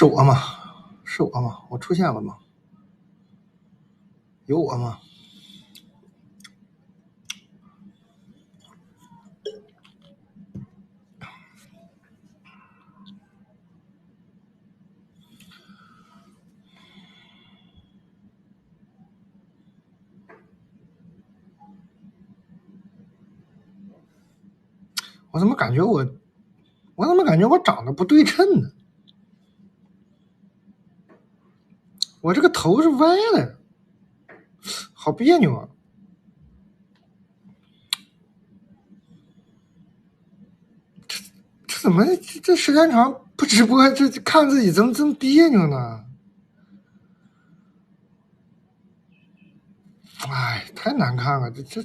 是我吗？是我吗？我出现了吗？有我吗？我怎么感觉我长得不对称呢？我这个头是歪的，好别扭啊！这怎么这时间长不直播，这看自己怎么这么别扭呢？哎，太难看了，这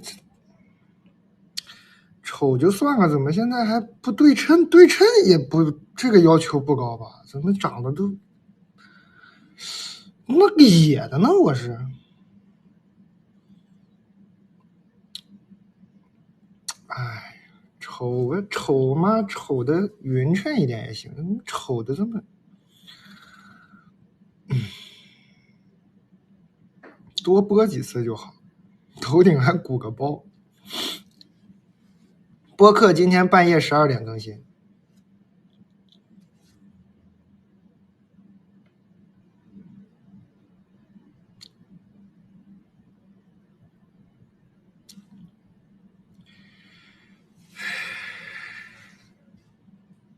丑就算了，怎么现在还不对称？对称也不这个要求不高吧？怎么长得都那个野的呢？我是，哎，丑嘛，丑的匀称一点也行，丑的这么，多播几次就好，头顶还鼓个包。播客今天半夜12点更新。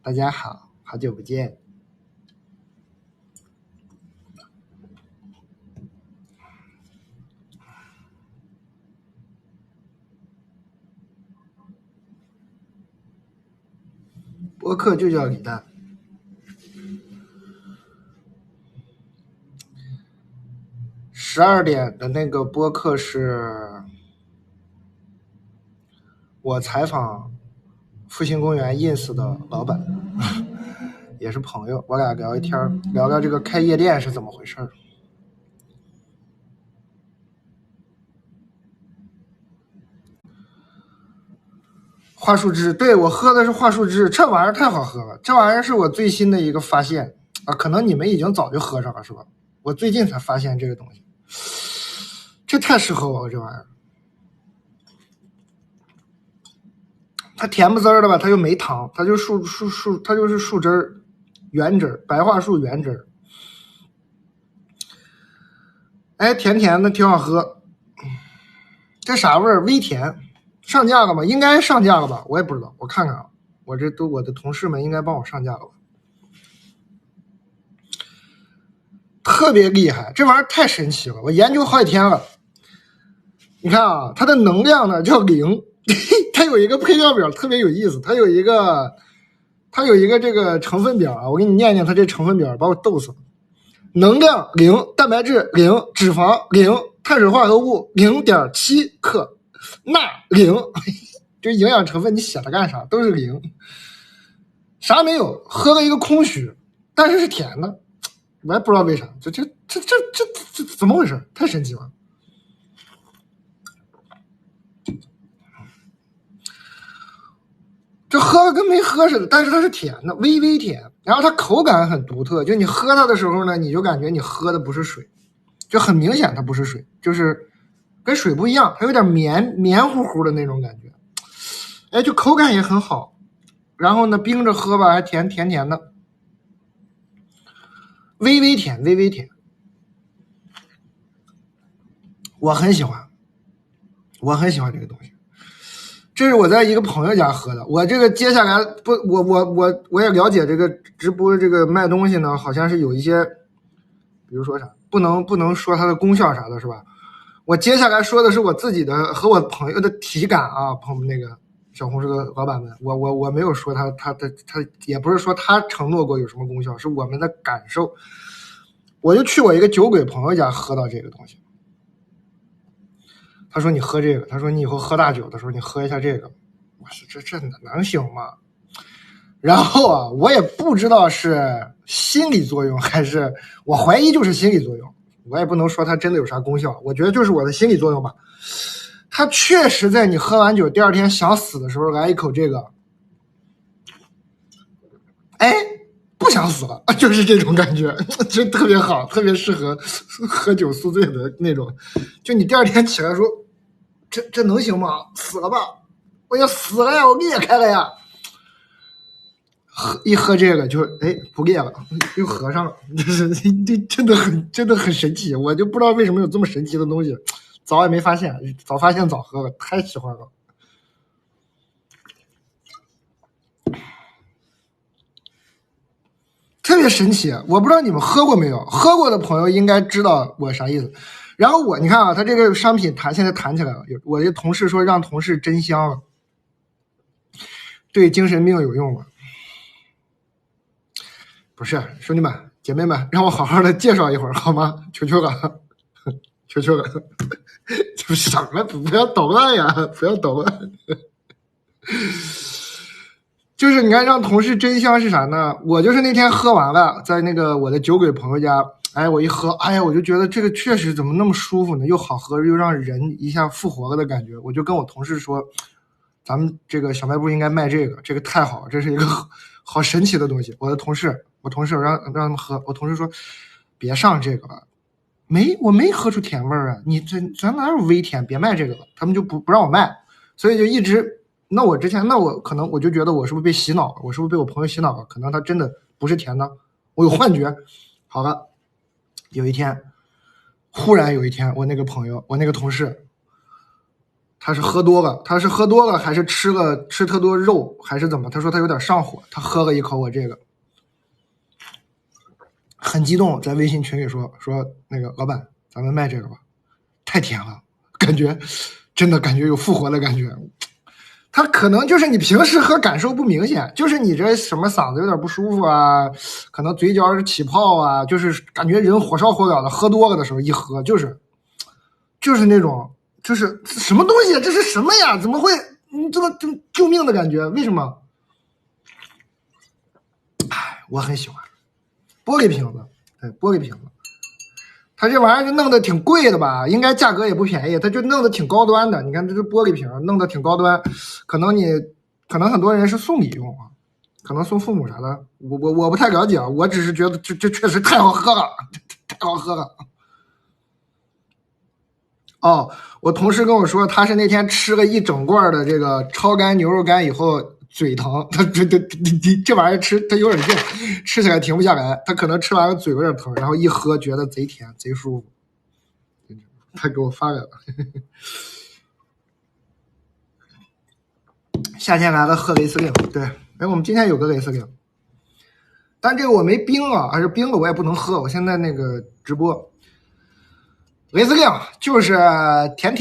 大家好，好久不见。播客就叫李诞。12点的那个播客是我采访复兴公园 ins 的老板，也是朋友，我俩聊一天，聊聊这个开夜店是怎么回事。桦树汁，对，我喝的是桦树汁，这玩意儿太好喝了，这玩意儿是我最新的一个发现啊，可能你们已经早就喝上了是吧？我最近才发现这个东西，这太适合我了，这玩意儿。它甜不滋儿的吧，它又没糖，它就它就是树汁儿，原汁儿，白桦树原汁儿。哎，甜甜的，挺好喝。这啥味儿？微甜。上架了吗？应该上架了吧？我也不知道，我看看啊。我的同事们应该帮我上架了吧？特别厉害，这玩意儿太神奇了，我研究好几天了。你看啊，它的能量呢叫0，它有一个配料表特别有意思，它有一个这个成分表啊，我给你念念它这成分表，把我逗死了。能量0，蛋白质0，脂肪0，碳水化合物0.7克，钠0，这营养成分你写它干啥？都是0，啥没有，喝了一个空虚，但是是甜的，我也不知道为啥，这怎么回事？太神奇了。就喝了跟没喝似的，但是它是甜的，微微甜，然后它口感很独特，就你喝它的时候呢，你就感觉你喝的不是水，就很明显它不是水，就是跟水不一样，它有点黏糊糊的那种感觉，哎，就口感也很好，然后呢冰着喝吧还甜的，微微甜，我很喜欢这个东西。这是我在一个朋友家喝的，我这个接下来不，我也了解这个直播这个卖东西呢，好像是有一些，比如说啥，不能说它的功效啥的，是吧？我接下来说的是我自己的和我朋友的体感啊，朋友们那个小红书的老板们，我没有说他也不是说他承诺过有什么功效，是我们的感受。我就去我一个酒鬼朋友家喝到这个东西。他说你喝这个，他说你以后喝大酒的时候你喝一下这个。我说这能行吗？然后啊，我也不知道是心理作用还是，我怀疑就是心理作用，我也不能说它真的有啥功效，我觉得就是我的心理作用吧。它确实在你喝完酒第二天想死的时候来一口这个，哎，不不想死了，就是这种感觉，就特别好，特别适合喝酒宿醉的那种。就你第二天起来说，这能行吗？死了吧，我要死了呀，我裂开了呀。一喝这个就不裂了，又合上了，这真的很神奇，我就不知道为什么有这么神奇的东西，早也没发现，早发现早喝了，太喜欢了。特别神奇，我不知道你们喝过没有，喝过的朋友应该知道我啥意思。然后你看啊，它这个商品现在弹起来了，我的同事说让同事真香了，对精神病有用吗？不是，兄弟们姐妹们，让我好好的介绍一会儿好吗？求求了，求求了，这什么？不要抖了呀，不要抖了。就是你看让同事真香是啥呢？我就是那天喝完了，在那个我的酒鬼朋友家，我一喝，我就觉得这个确实怎么那么舒服呢？又好喝，又让人一下复活了的感觉。我就跟我同事说，咱们这个小卖部应该卖这个，这个太好了，这是一个好神奇的东西。我同事让他们喝，我同事说别上这个了，我没喝出甜味啊，你咱哪有微甜，别卖这个了。他们就不让我卖，所以就一直。那我可能我就觉得我是不是被洗脑了？我是不是被我朋友洗脑了？可能他真的不是甜的，我有幻觉。好了，忽然有一天，我那个朋友，我那个同事，他是喝多了，还是吃特多肉，还是怎么？他说他有点上火，他喝了一口我这个，很激动，在微信群里说那个老板，咱们卖这个吧，太甜了，真的感觉有复活的感觉。它可能就是你平时喝感受不明显，就是你这什么嗓子有点不舒服啊，可能嘴角起泡啊，就是感觉人火烧火燎的，喝多了的时候一喝就是那种就是什么东西，这是什么呀？怎么会这么救命的感觉？为什么？我很喜欢玻璃瓶子，对，玻璃瓶子。它这玩意儿就弄得挺贵的吧，应该价格也不便宜，它就弄得挺高端的。你看这是玻璃瓶，弄得挺高端，可能很多人是送礼用啊，可能送父母啥的，我不太了解啊，我只是觉得这确实太好喝了，太好喝了。哦，我同事跟我说，他是那天吃了一整罐的这个超干牛肉干以后嘴疼，他这玩意儿吃他有点硬，吃起来停不下来，他可能吃完了嘴有点疼，然后一喝觉得贼甜贼舒服，他给我发来了。夏天来了喝雷司令，对，我们今天有个雷司令，但这个我没冰啊，还是冰了我也不能喝，我现在那个直播。雷司令就是甜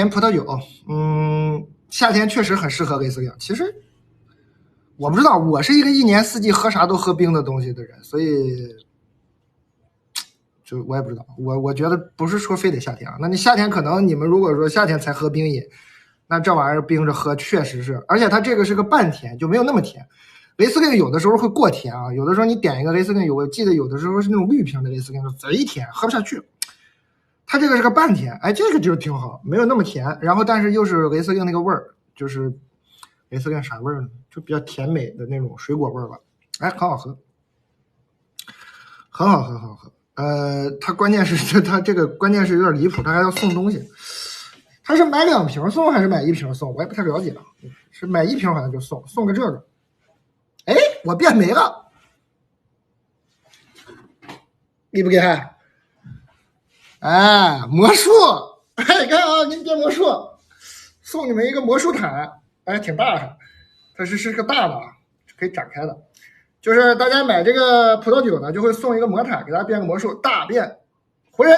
葡萄酒，夏天确实很适合雷司令。其实我不知道，我是一个一年四季喝啥都喝冰的东西的人，所以就我也不知道。我觉得不是说非得夏天啊，那你夏天可能你们如果说夏天才喝冰饮，那这玩意儿冰着喝确实是，而且它这个是个半甜，就没有那么甜。雷司令有的时候会过甜啊，有的时候你点一个雷司令，我记得有的时候是那种绿瓶的雷司令，贼甜，喝不下去。它这个是个半甜，这个就挺好，没有那么甜，然后但是又是雷司令那个味儿，就是雷司令啥味儿呢？就比较甜美的那种水果味儿吧，很好喝，很好喝，很好喝。它关键是它这个关键是有点离谱，它还要送东西。他是买2瓶送还是买1瓶送？我也不太了解了，是买1瓶好像就送个这个。我变没了，厉不厉害？魔术，你看啊，给你变魔术，送你们一个魔术毯，挺大的，它是个大的啊，可以展开的。就是大家买这个葡萄酒呢，就会送一个魔毯，给大家变个魔术，大变活人。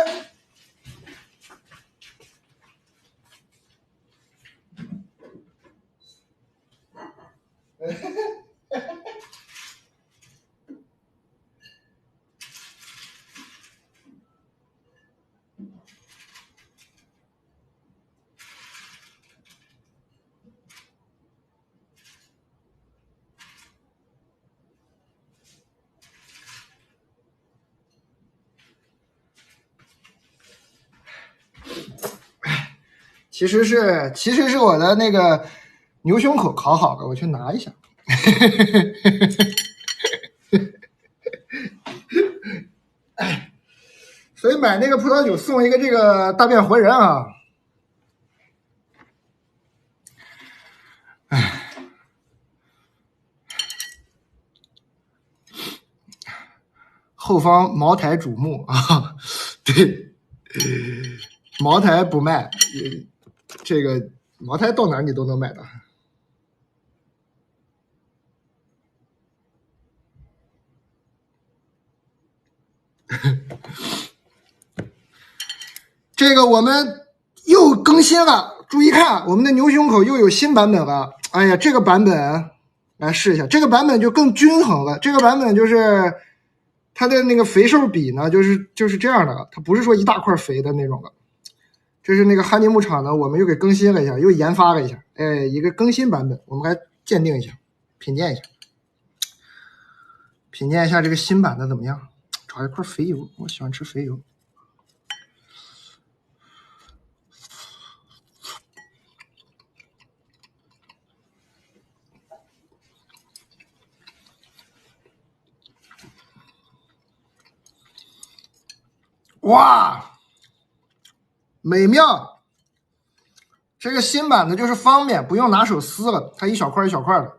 其实是我的那个牛胸口烤好了，我去拿一下。所以买那个葡萄酒送一个这个大变活人啊！哎，后方茅台瞩目啊！对，茅台不卖，这个茅台到哪儿你都能买到。这个我们又更新了，注意看，我们的牛胸口又有新版本了。哎呀，这个版本来试一下，这个版本就更均衡了。这个版本就是它的那个肥瘦比呢，就是这样的，它不是说一大块肥的那种的。这是那个哈尼牧场呢，我们又给更新了一下，又研发了一下，哎，一个更新版本，我们来鉴定一下，品鉴一下这个新版的怎么样？找一块肥油，我喜欢吃肥油。哇，美妙！这个新版的就是方便，不用拿手撕了，它一小块一小块的。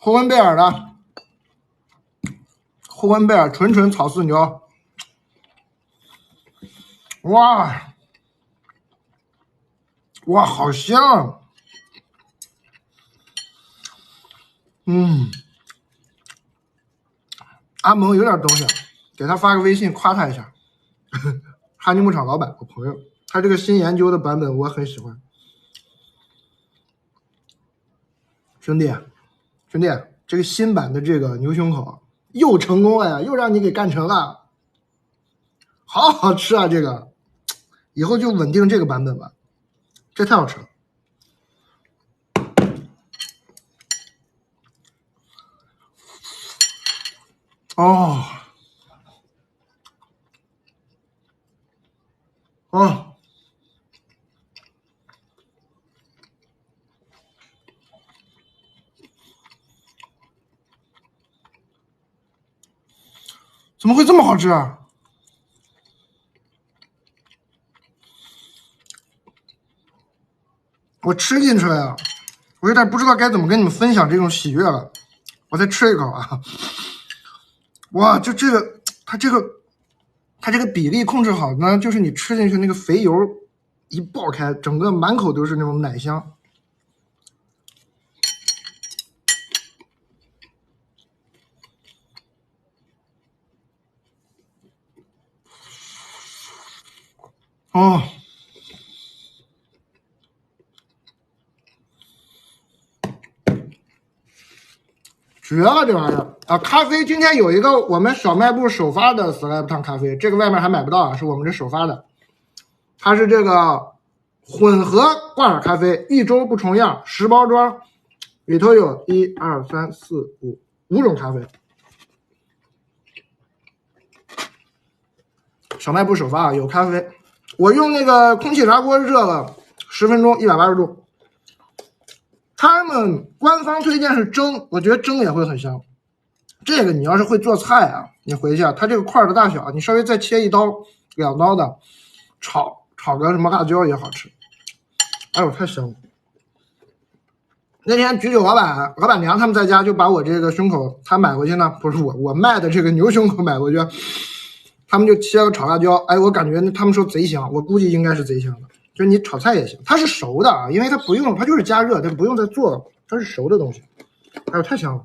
呼伦贝尔的，呼伦贝尔纯草饲牛。哇，好香！阿蒙有点东西，给他发个微信夸他一下。哈尼牧场老板，我朋友，他这个新研究的版本我很喜欢。兄弟，这个新版的这个牛胸口又成功了呀，又让你给干成了，好好吃啊！这个以后就稳定这个版本吧，这太好吃了。哦，怎么会这么好吃啊？我吃进去了呀，我有点不知道该怎么跟你们分享这种喜悦了。我再吃一口啊！哇，就这个，它这个比例控制好呢，就是你吃进去那个肥油一爆开，整个满口都是那种奶香。哦，绝了这玩意儿啊！咖啡今天有一个我们小卖部首发的 Slab 烫咖啡，这个外面还买不到啊，是我们这首发的。它是这个混合挂耳咖啡，一周不重样，10包装，里头有1、2、3、4、5种咖啡。小卖部首发啊，有咖啡。我用那个空气炸锅热了10分钟，180度。他们官方推荐是蒸，我觉得蒸也会很香。这个你要是会做菜啊，你回去啊，它这个块的大小，你稍微再切1刀、2刀的，炒个什么辣椒也好吃。哎呦，太香了！那天举酒老板娘他们在家就把我这个胸口，他买回去呢，不是我卖的这个牛胸口买回去，他们就切了炒辣椒。哎，我感觉他们说贼香，我估计应该是贼香的。就是你炒菜也行，它是熟的啊，因为它不用，它就是加热，它不用再做了，它是熟的东西。哎呦，太香了！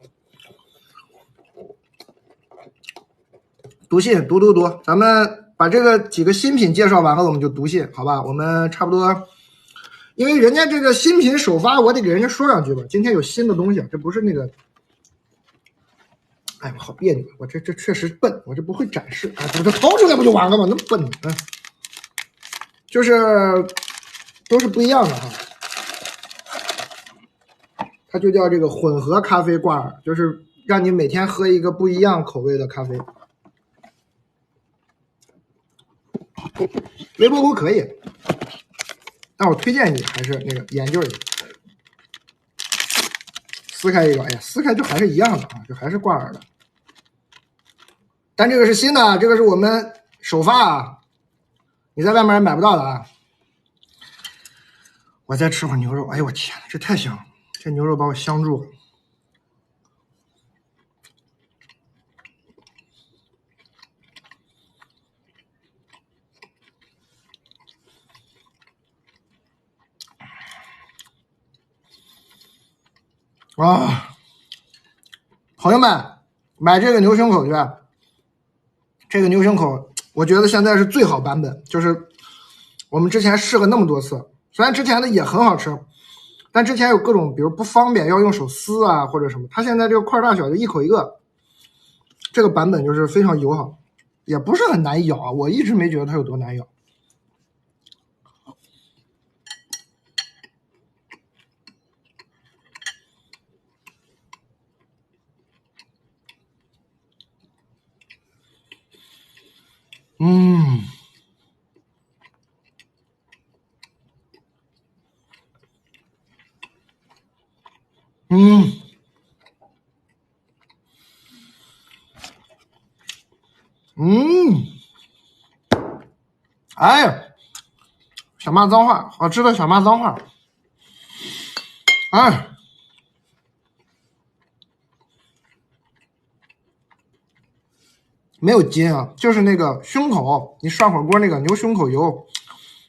读信读，咱们把这个几个新品介绍完了，我们就读信，好吧？我们差不多，因为人家这个新品首发，我得给人家说两句吧。今天有新的东西，这不是那个，哎，我好别扭，我这确实笨，我这不会展示，哎，我这掏出来不就完了吗？那么笨，就是都是不一样的哈。它就叫这个混合咖啡挂耳，就是让你每天喝一个不一样口味的咖啡。微波炉可以，但我推荐你还是那个研究一下。撕开一个，哎呀，撕开就还是一样的啊，就还是挂耳的。但这个是新的，这个是我们首发啊，你在外面买不到的啊。我再吃会儿牛肉，哎呦我天，这太香了，这牛肉把我香住了。啊，朋友们，买这个牛胸口去，这个牛胸口，我觉得现在是最好版本，就是我们之前试了那么多次，虽然之前的也很好吃，但之前有各种比如不方便要用手撕啊或者什么，它现在这个块大小就一口一个，这个版本就是非常友好，也不是很难咬啊，我一直没觉得它有多难咬。嗯，嗯，嗯，哎呀，想骂脏话，好吃的想骂脏话，哎，没有筋啊，就是那个胸口，你涮火锅那个牛胸口油，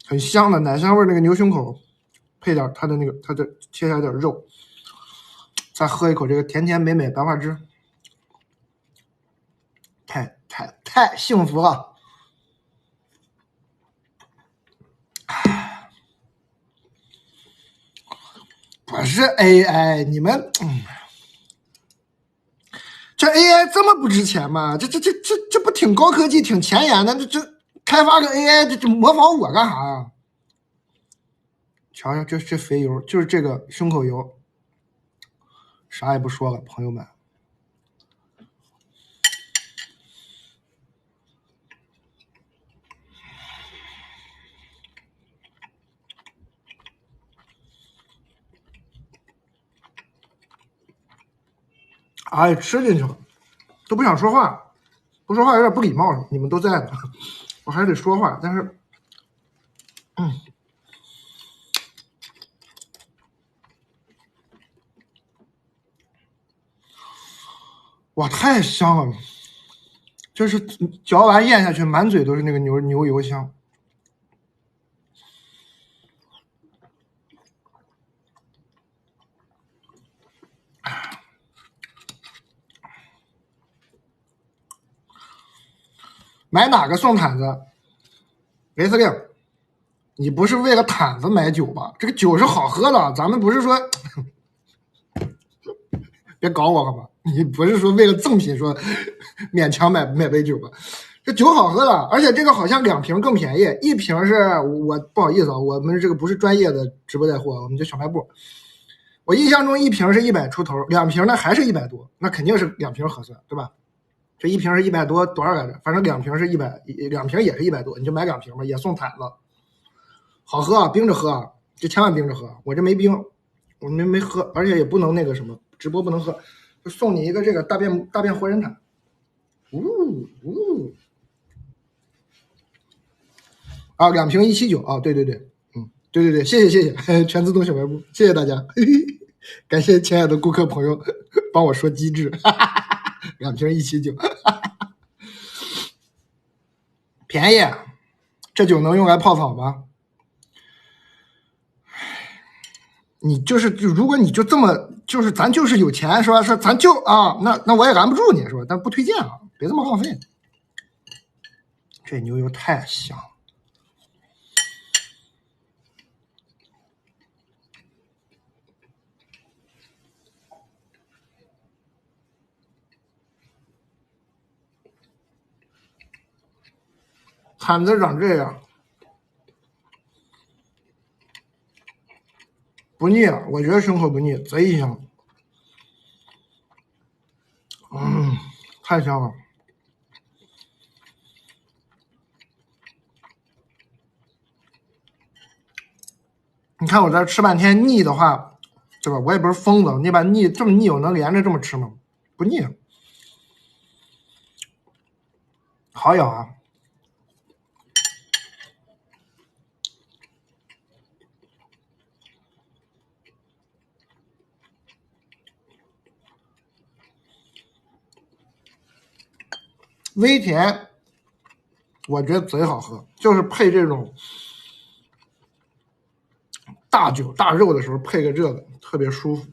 很香的奶香味那个牛胸口，配点它的切下点肉，再喝一口这个甜甜美美白花汁，太幸福了。不是 AI，你们，这 AI 这么不值钱吗？这不挺高科技、挺前沿的？这开发个 AI，这模仿我干啥呀？瞧瞧这肥油，就是这个胸口油，啥也不说了，朋友们。哎，吃进去了，都不想说话，不说话有点不礼貌了。你们都在呢，我还得说话，但是，哇，太香了，就是嚼完咽下去，满嘴都是那个牛油香。买哪个送毯子？雷司令，你不是为了毯子买酒吧？这个酒是好喝的，咱们不是说别搞我好吧？你不是说为了赠品说勉强买杯酒吧？这酒好喝的，而且这个好像2瓶更便宜，一瓶是我不好意思啊，我们这个不是专业的直播带货，我们就小卖部。我印象中一瓶是100出头，2瓶呢还是100多，那肯定是2瓶合算，对吧？这一瓶是100多，多少来着？反正2瓶是100，2瓶也是100多，你就买2瓶吧，也送毯子，好喝啊，冰着喝啊，就千万冰着喝。我这没冰，我没喝，而且也不能那个什么，直播不能喝，就送你一个这个大便活人毯。啊，2瓶179啊，对，对，谢谢，全自动小卖部，谢谢大家，感谢亲爱的顾客朋友帮我说机智，2瓶179，便宜，这酒能用来泡澡吗？你如果你就这么咱就是有钱是吧？说咱就啊，那我也拦不住你是吧？但不推荐啊，别这么浪费。这牛油太香了。毯子长这样，不腻啊，我觉得胸口不腻，贼香。太香了。你看我这吃半天腻的话，对吧？我也不是疯子，你把腻这么腻，我能连着这么吃吗？不腻，好咬啊！微甜，我觉得贼好喝，就是配这种大酒大肉的时候配个这个，特别舒服。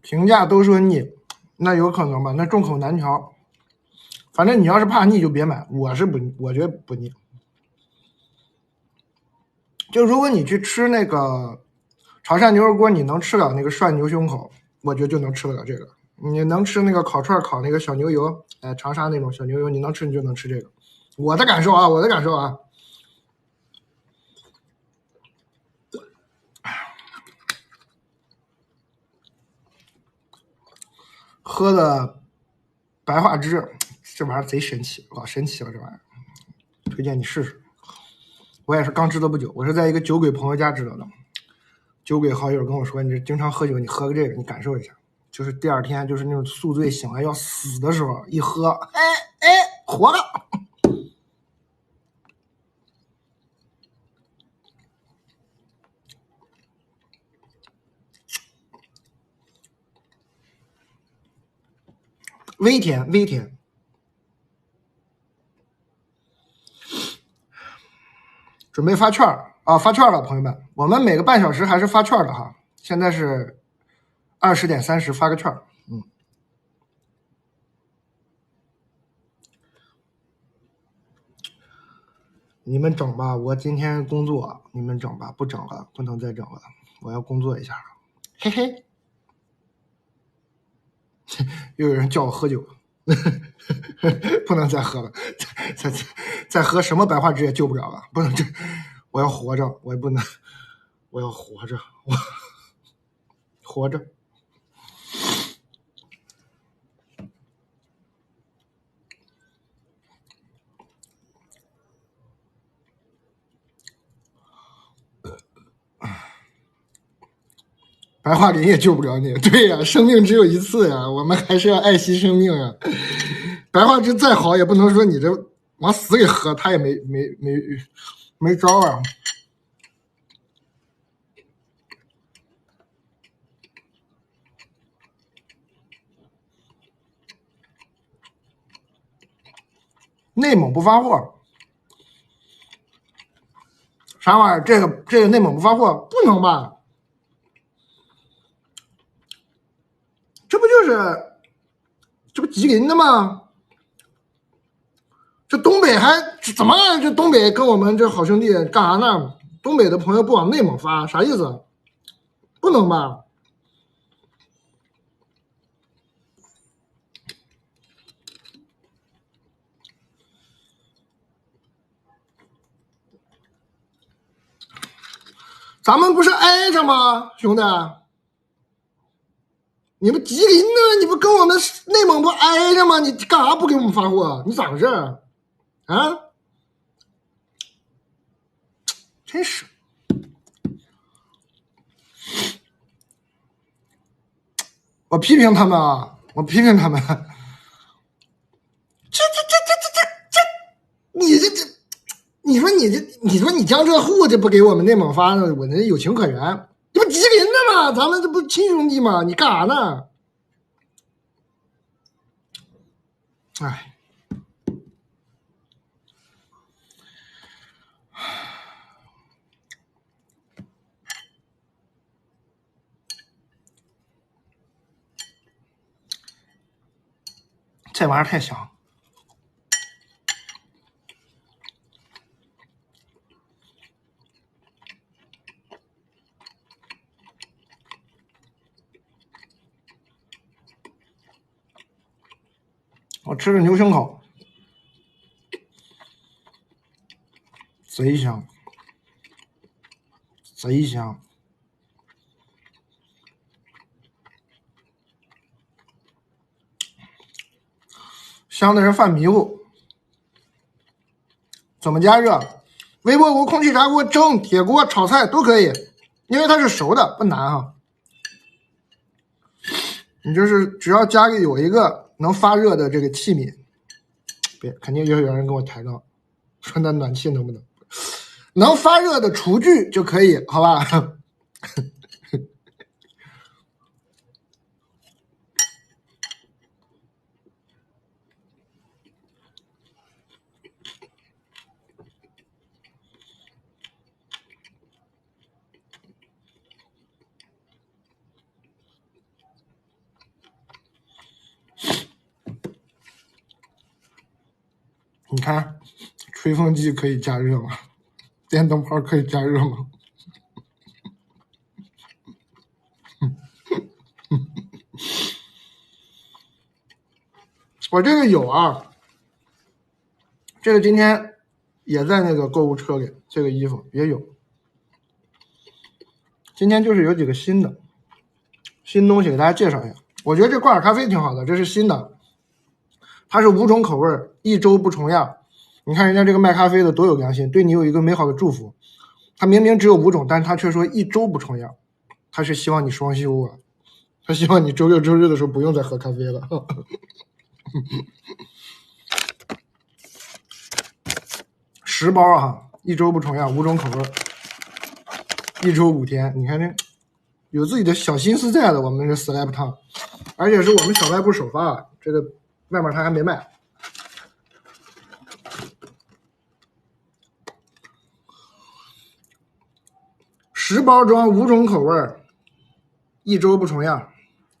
评价都说腻，那有可能吧？那众口难调。反正你要是怕腻就别买，我是不，我觉得不腻。就如果你去吃那个潮汕牛肉锅，你能吃了那个涮牛胸口，我觉得就能吃得了这个。你能吃那个烤串烤那个小牛油，长沙那种小牛油，你能吃你就能吃这个。我的感受啊，我的感受啊。喝的白桦汁，这玩意儿贼神奇，老神奇了，这玩意儿，推荐你试试。我也是刚知道不久，我是在一个酒鬼朋友家知道的。酒鬼好友跟我说，你这经常喝酒，你喝个这个，你感受一下，就是第二天就是那种宿醉醒来要死的时候，一喝，活了。微甜，微甜。准备发券啊，发券了，朋友们，我们每个半小时还是发券的哈。现在是20:30，发个券。你们整吧，我今天工作，你们整吧，不整了，不能再整了，我要工作一下了，嘿嘿。又有人叫我喝酒，不能再喝了，再喝什么白桦汁也救不了了，不能这，我要活着，我也不能，我要活着，我活着。白桦林也救不了你，对呀，生命只有一次呀，我们还是要爱惜生命呀。白桦汁再好，也不能说你这往死里喝，他也没招啊。内蒙不发货，啥玩意儿？这个内蒙不发货，不能吧？这不吉林的吗？这东北还怎么？这东北跟我们这好兄弟干啥呢？东北的朋友不往内蒙发，啥意思？不能吧？咱们不是挨着吗，兄弟？你们吉林的，你不跟我们内蒙不挨着吗？你干啥不给我们发货？你咋回事啊？真是，我批评他们啊！我批评他们。你你说你江浙沪这不给我们内蒙发呢，我这有情可原。你不吉林的吗？咱们这不亲兄弟吗？你干啥呢？哎，这玩意儿太香。我吃着牛胸口，贼香，贼香。香的人犯迷糊。怎么加热？微波炉、空气炸锅、蒸、铁锅、炒菜都可以，因为它是熟的，不难哈。你就是只要家里有一个能发热的这个器皿，别肯定又有人跟我抬杠，说那暖气能不能？能发热的厨具就可以，好吧？你看，吹风机可以加热吗？电灯泡可以加热吗？我这个有啊，这个今天也在那个购物车里，这个衣服也有。今天就是有几个新东西给大家介绍一下。我觉得这挂耳咖啡挺好的，这是新的，它是5种口味，1周不重样。你看人家这个卖咖啡的多有良心，对你有一个美好的祝福。他明明只有5种，但是他却说1周不重样，他是希望你双休啊，他希望你周六周日的时候不用再喝咖啡了。10包啊，1周不重样，5种口味，1周5天。你看这有自己的小心思在的，我们这 Slap Town， 而且是我们小卖部首发，这个外面它还没卖。10包装，5种口味，1周不重样，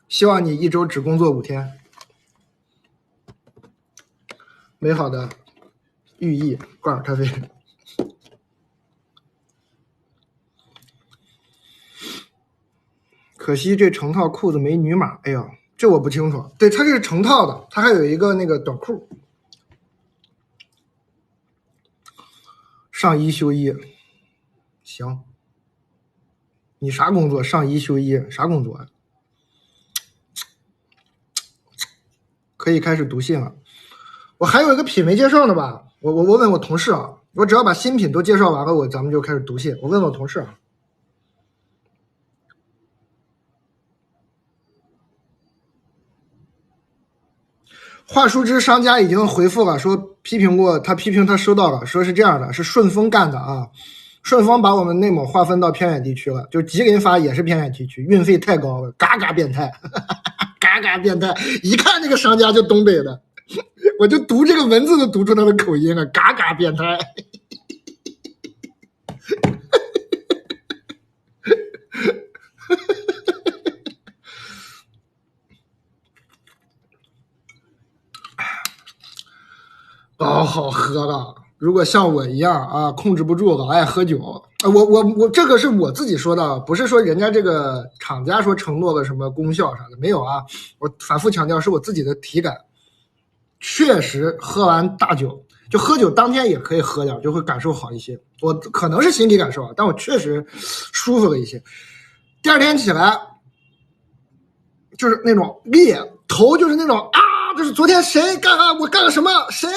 希望你1周只工作5天。美好的寓意，挂耳咖啡。可惜这成套裤子没女码，哎呀，这我不清楚。对，它这是成套的，它还有一个那个短裤。上1休1，行。你啥工作？上1休1，啥工作啊？可以开始读信了。我还有一个品没介绍呢吧？我问我同事啊，我只要把新品都介绍完了，咱们就开始读信。我问我同事啊。华舒之商家已经回复了，说批评他收到了，说是这样的，是顺丰干的啊。顺丰把我们内蒙划分到偏远地区了，就吉林发也是偏远地区，运费太高了，嘎嘎变态，嘎嘎变态，一看这个商家就东北的，我就读这个文字都读出他的口音了，嘎嘎变态。老好喝了，如果像我一样啊，控制不住老爱喝酒，我这个是我自己说的，不是说人家这个厂家说承诺了什么功效啥的，没有啊。我反复强调是我自己的体感，确实喝完大酒，就喝酒当天也可以喝点，就会感受好一些。我可能是心理感受啊，但我确实舒服了一些。第2天起来就是那种裂，头就是那种啊，就是昨天谁干了，我干了什么，谁。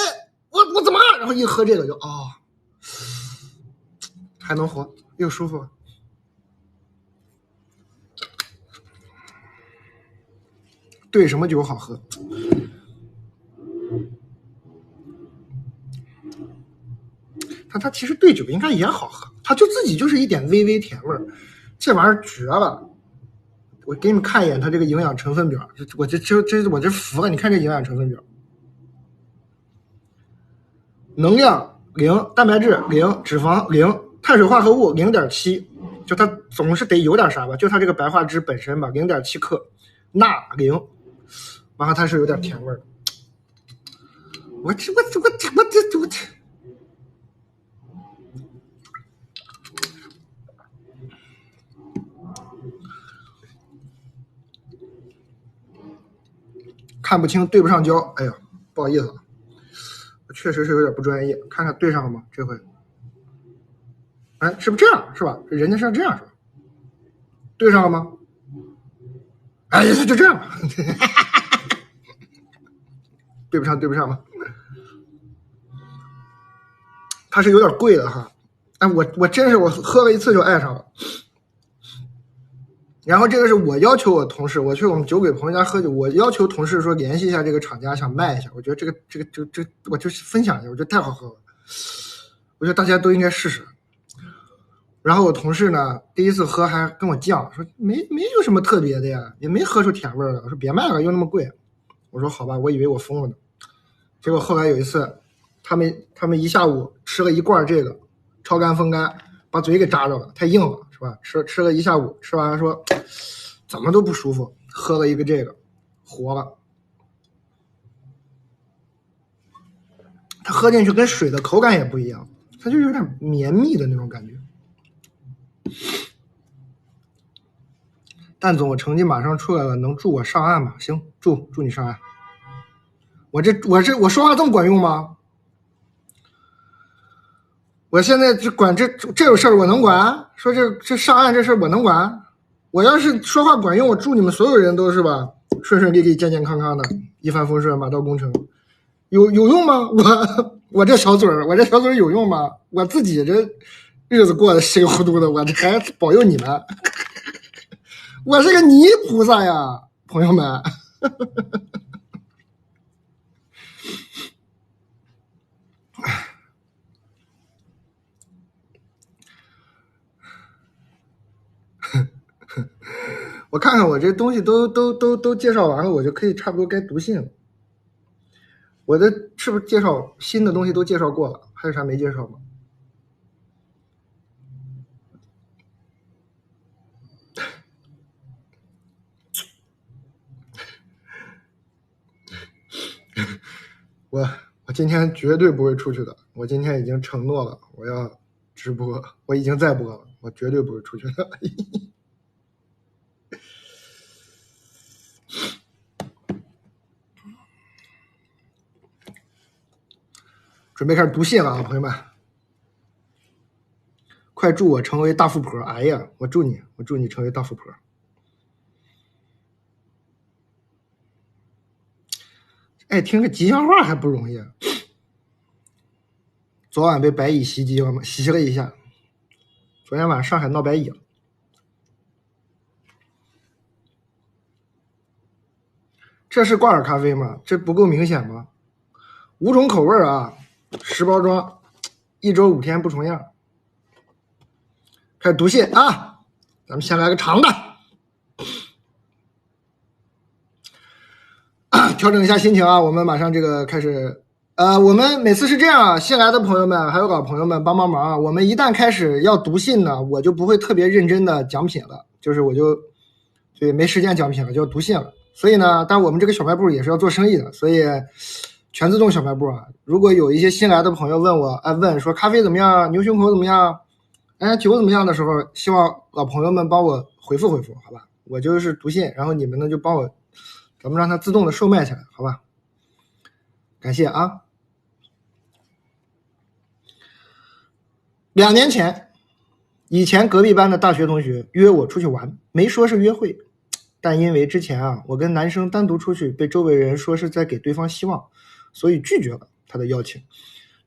我怎么了？然后一喝这个就还能活，又舒服。兑什么酒好喝？它其实兑酒应该也好喝，它就自己就是一点微微甜味儿，这玩意儿绝了。我给你们看一眼它这个营养成分表，我这服了。你看这营养成分表，能量0，蛋白质0，脂肪0，碳水化合物0.7，就它总是得有点啥吧？就它这个白化脂本身吧，0.7克，钠0，然后它是有点甜味儿的。我看不清，对不上焦，哎呀，不好意思，我确实是有点不专业。看看对上了吗？这回，哎，是不是这样？是吧？人家是这样是吧？对上了吗？哎呀，就这样吧。对不上，对不上吗？它是有点贵的哈。哎，我真是我喝了一次就爱上了。然后这个是我要求我同事，我去我们酒鬼朋友家喝酒，我要求同事说联系一下这个厂家，想卖一下。我觉得这我就分享一下，我觉得太好喝了，我觉得大家都应该试试。然后我同事呢，第一次喝还跟我犟，说没有什么特别的呀，也没喝出甜味了。我说别卖了，又那么贵。我说好吧，我以为我疯了呢。结果后来有一次，他们一下午吃了一罐这个，超干风干，把嘴给扎着了，太硬了，是吧？吃了一下午，吃完说怎么都不舒服，喝了一个这个，活了。它喝进去跟水的口感也不一样，它就有点绵密的那种感觉。蛋总，我成绩马上出来了，能助我上岸吗？行，助你上岸。我说话这么管用吗？我现在只管这种事儿，我能管？说这上岸这事儿我能管？我要是说话管用，我祝你们所有人都是吧，顺顺利利、健健康康的，一帆风顺，马到功成。有用吗？我这小嘴儿，有用吗？我自己这日子过得稀里糊涂的，我这还保佑你们。我是个泥菩萨呀，朋友们。我看看我这东西都介绍完了，我就可以差不多该读信了。我的是不是介绍新的东西都介绍过了？还有啥没介绍吗？我今天绝对不会出去的。我今天已经承诺了，我要直播，我已经在播了，我绝对不会出去的。准备开始读信了啊，朋友们！快祝我成为大富婆！哎呀，我祝你成为大富婆！哎，听个吉祥话还不容易。昨晚被白蚁袭击了，袭了一下。昨天晚上上海闹白蚁了。这是挂耳咖啡吗？这不够明显吗？5种口味啊，10包装，1周5天不重样。开始读信啊，咱们先来个长的。调整一下心情啊，我们马上这个开始。我们每次是这样啊，新来的朋友们还有老朋友们帮忙啊。我们一旦开始要读信呢，我就不会特别认真的讲品了，就是我就没时间讲品了，就要读信了。所以呢，但我们这个小卖部也是要做生意的，所以全自动小卖部啊。如果有一些新来的朋友问我，问说咖啡怎么样，牛胸口怎么样，酒怎么样的时候，希望老朋友们帮我回复，好吧？我就是读信，然后你们呢就帮我，咱们让它自动的售卖起来，好吧？感谢啊。2年前，以前隔壁班的大学同学约我出去玩，没说是约会。但因为之前啊，我跟男生单独出去，被周围人说是在给对方希望，所以拒绝了他的邀请。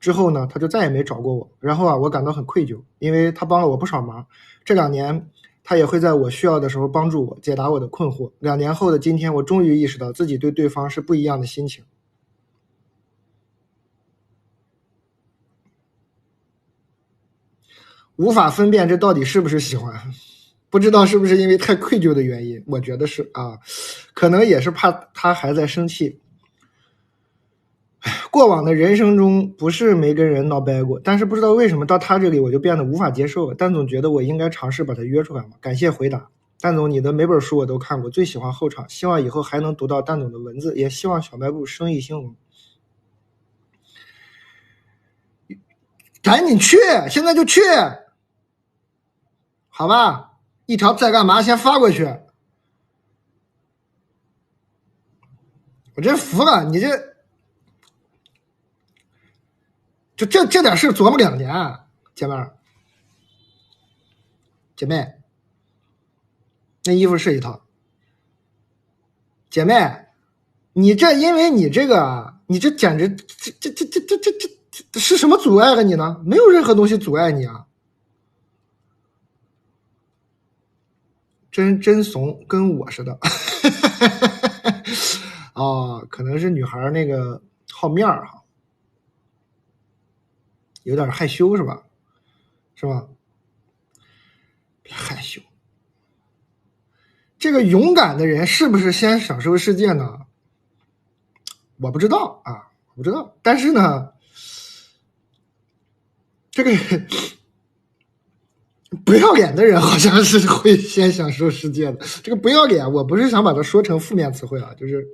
之后呢，他就再也没找过我。然后啊，我感到很愧疚，因为他帮了我不少忙。这2年，他也会在我需要的时候帮助我，解答我的困惑。2年后的今天，我终于意识到自己对对方是不一样的心情。无法分辨这到底是不是喜欢。不知道是不是因为太愧疚的原因，我觉得是啊，可能也是怕他还在生气。过往的人生中不是没跟人闹掰过，但是不知道为什么到他这里我就变得无法接受了。但总觉得我应该尝试把他约出来嘛。感谢回答，蛋总，你的每本书我都看过，最喜欢后场，希望以后还能读到蛋总的文字，也希望小卖部生意兴隆。赶紧去，现在就去，好吧？一条在干嘛先发过去。我真服了，你这点事琢磨2年啊，姐妹，那衣服是一套。姐妹，你这因为你这个你这简直这是什么阻碍了你呢？没有任何东西阻碍你啊！真怂，跟我似的。哦，可能是女孩那个好面儿哈，有点害羞是吧？是吧？别害羞。这个勇敢的人是不是先享受世界呢？我不知道啊，我不知道。但是呢，这个不要脸的人好像是会先享受世界的。这个不要脸，我不是想把它说成负面词汇啊，就是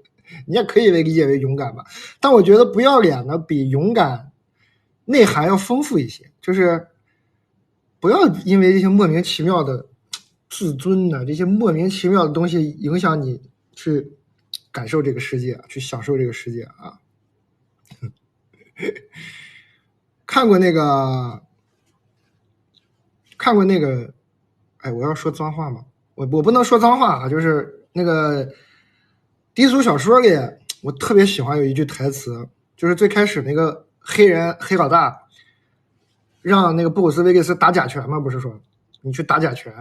你也可以理解为勇敢吧。但我觉得不要脸呢，比勇敢内涵要丰富一些。就是不要因为这些莫名其妙的自尊呢，这些莫名其妙的东西影响你去感受这个世界，去享受这个世界啊。看过那个，哎，我要说脏话吗？我不能说脏话啊，就是那个低俗小说里，我特别喜欢有一句台词，就是最开始那个黑老大让那个布鲁斯威利斯打假拳嘛，不是说你去打假拳，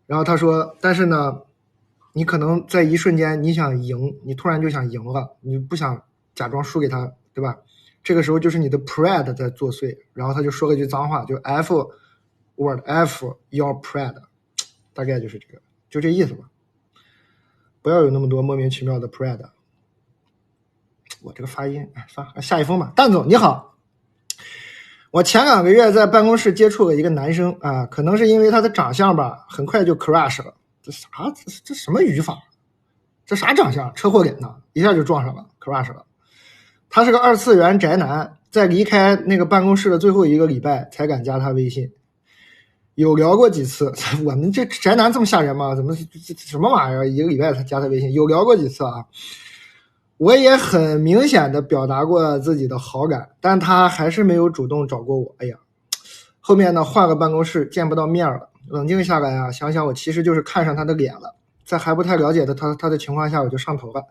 然后他说，但是呢，你可能在一瞬间你想赢，你突然就想赢了，你不想假装输给他，对吧？这个时候就是你的 pride 在作祟，然后他就说了一句脏话，就 F word F your pride， 大概就是这个，就这意思吧。不要有那么多莫名其妙的 pride。我这个发音，下一封吧。蛋总你好，我前2个月在办公室接触了一个男生啊，可能是因为他的长相吧，很快就 crash 了。这什么语法？这啥长相？车祸脸呢？一下就撞上了 crash 了。他是个2次元宅男，在离开那个办公室的最后1个礼拜才敢加他微信，有聊过几次。我们这宅男这么吓人吗？怎么什么玩意儿？1个礼拜才加他微信，有聊过几次啊。我也很明显的表达过自己的好感，但他还是没有主动找过我。哎呀，后面呢换个办公室，见不到面了。冷静下来啊，想想我其实就是看上他的脸了，在还不太了解他的情况下，我就上头了。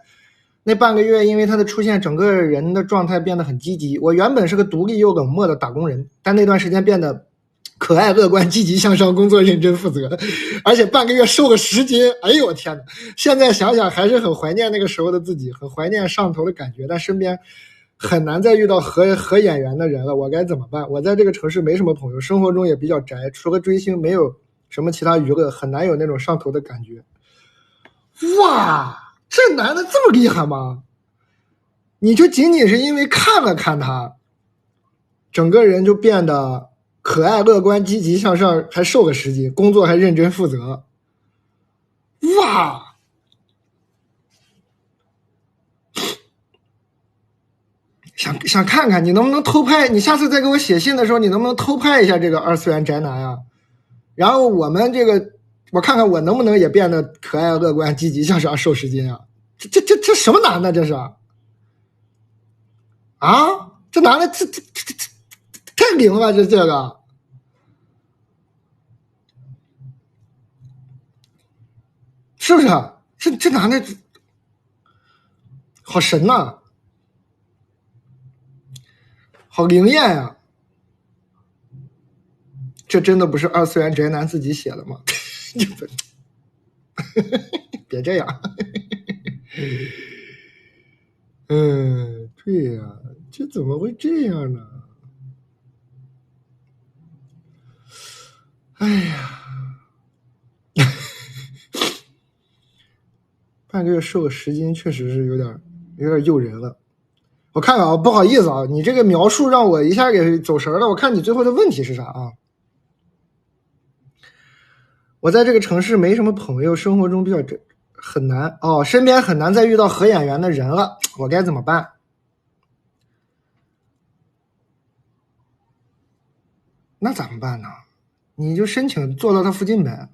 那半个月因为他的出现，整个人的状态变得很积极。我原本是个独立又冷漠的打工人，但那段时间变得可爱乐观积极向上，工作认真负责，而且半个月瘦了10斤。哎呦我天哪，现在想想还是很怀念那个时候的自己，很怀念上头的感觉，但身边很难再遇到合眼缘的人了，我该怎么办？我在这个城市没什么朋友，生活中也比较宅，除了追星没有什么其他娱乐，很难有那种上头的感觉。哇，这男的这么厉害吗？你就仅仅是因为看了看他，整个人就变得可爱乐观积极向上，还瘦了10斤，工作还认真负责。哇，想看看你能不能偷拍，你下次再给我写信的时候，你能不能偷拍一下这个2次元宅男啊？然后我们这个，我看看我能不能也变得可爱乐观积极向上，瘦10斤啊？这什么男的这是？啊，这男的这太灵了，这个是不是？这男的好神呐、好灵验呀、这真的不是2次元宅男自己写的吗？别这样。对呀，这怎么会这样呢？哎呀，半个月瘦了10斤，确实是有点诱人了。我看看啊，不好意思啊，你这个描述让我一下给走神了。我看你最后的问题是啥啊？我在这个城市没什么朋友，生活中比较很难哦，身边很难再遇到合眼缘的人了，我该怎么办？那怎么办呢？你就申请坐到他附近呗。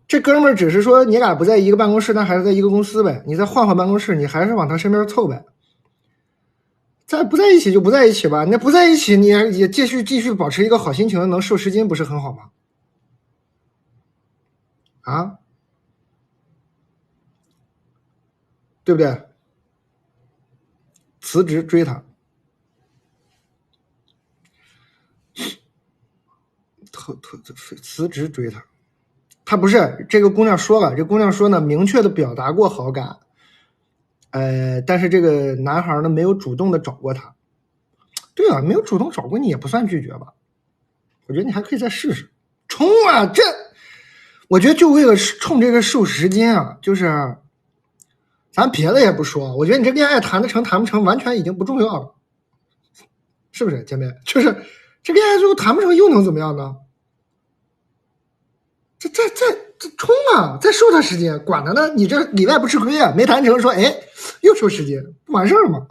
这哥们儿只是说你俩不在一个办公室，但还是在一个公司呗。你再换办公室，你还是往他身边凑呗。再不在一起就不在一起吧。那不在一起，你也继续保持一个好心情，能瘦10斤不是很好吗？啊？对不对？辞职追他，辞职追他。他不是，这个姑娘说了，这姑娘说呢，明确的表达过好感，但是这个男孩呢没有主动的找过她。对啊，没有主动找过你也不算拒绝吧？我觉得你还可以再试试，冲啊！这我觉得就为了冲这个瘦时间啊，就是咱别的也不说，我觉得你这恋爱谈得成谈不成，完全已经不重要了，是不是，姐妹？就是这恋爱最后谈不成又能怎么样呢？这冲啊！再瘦他时间，管他呢！你这里外不吃亏啊！没谈成说，哎，又瘦时间，不完事儿吗？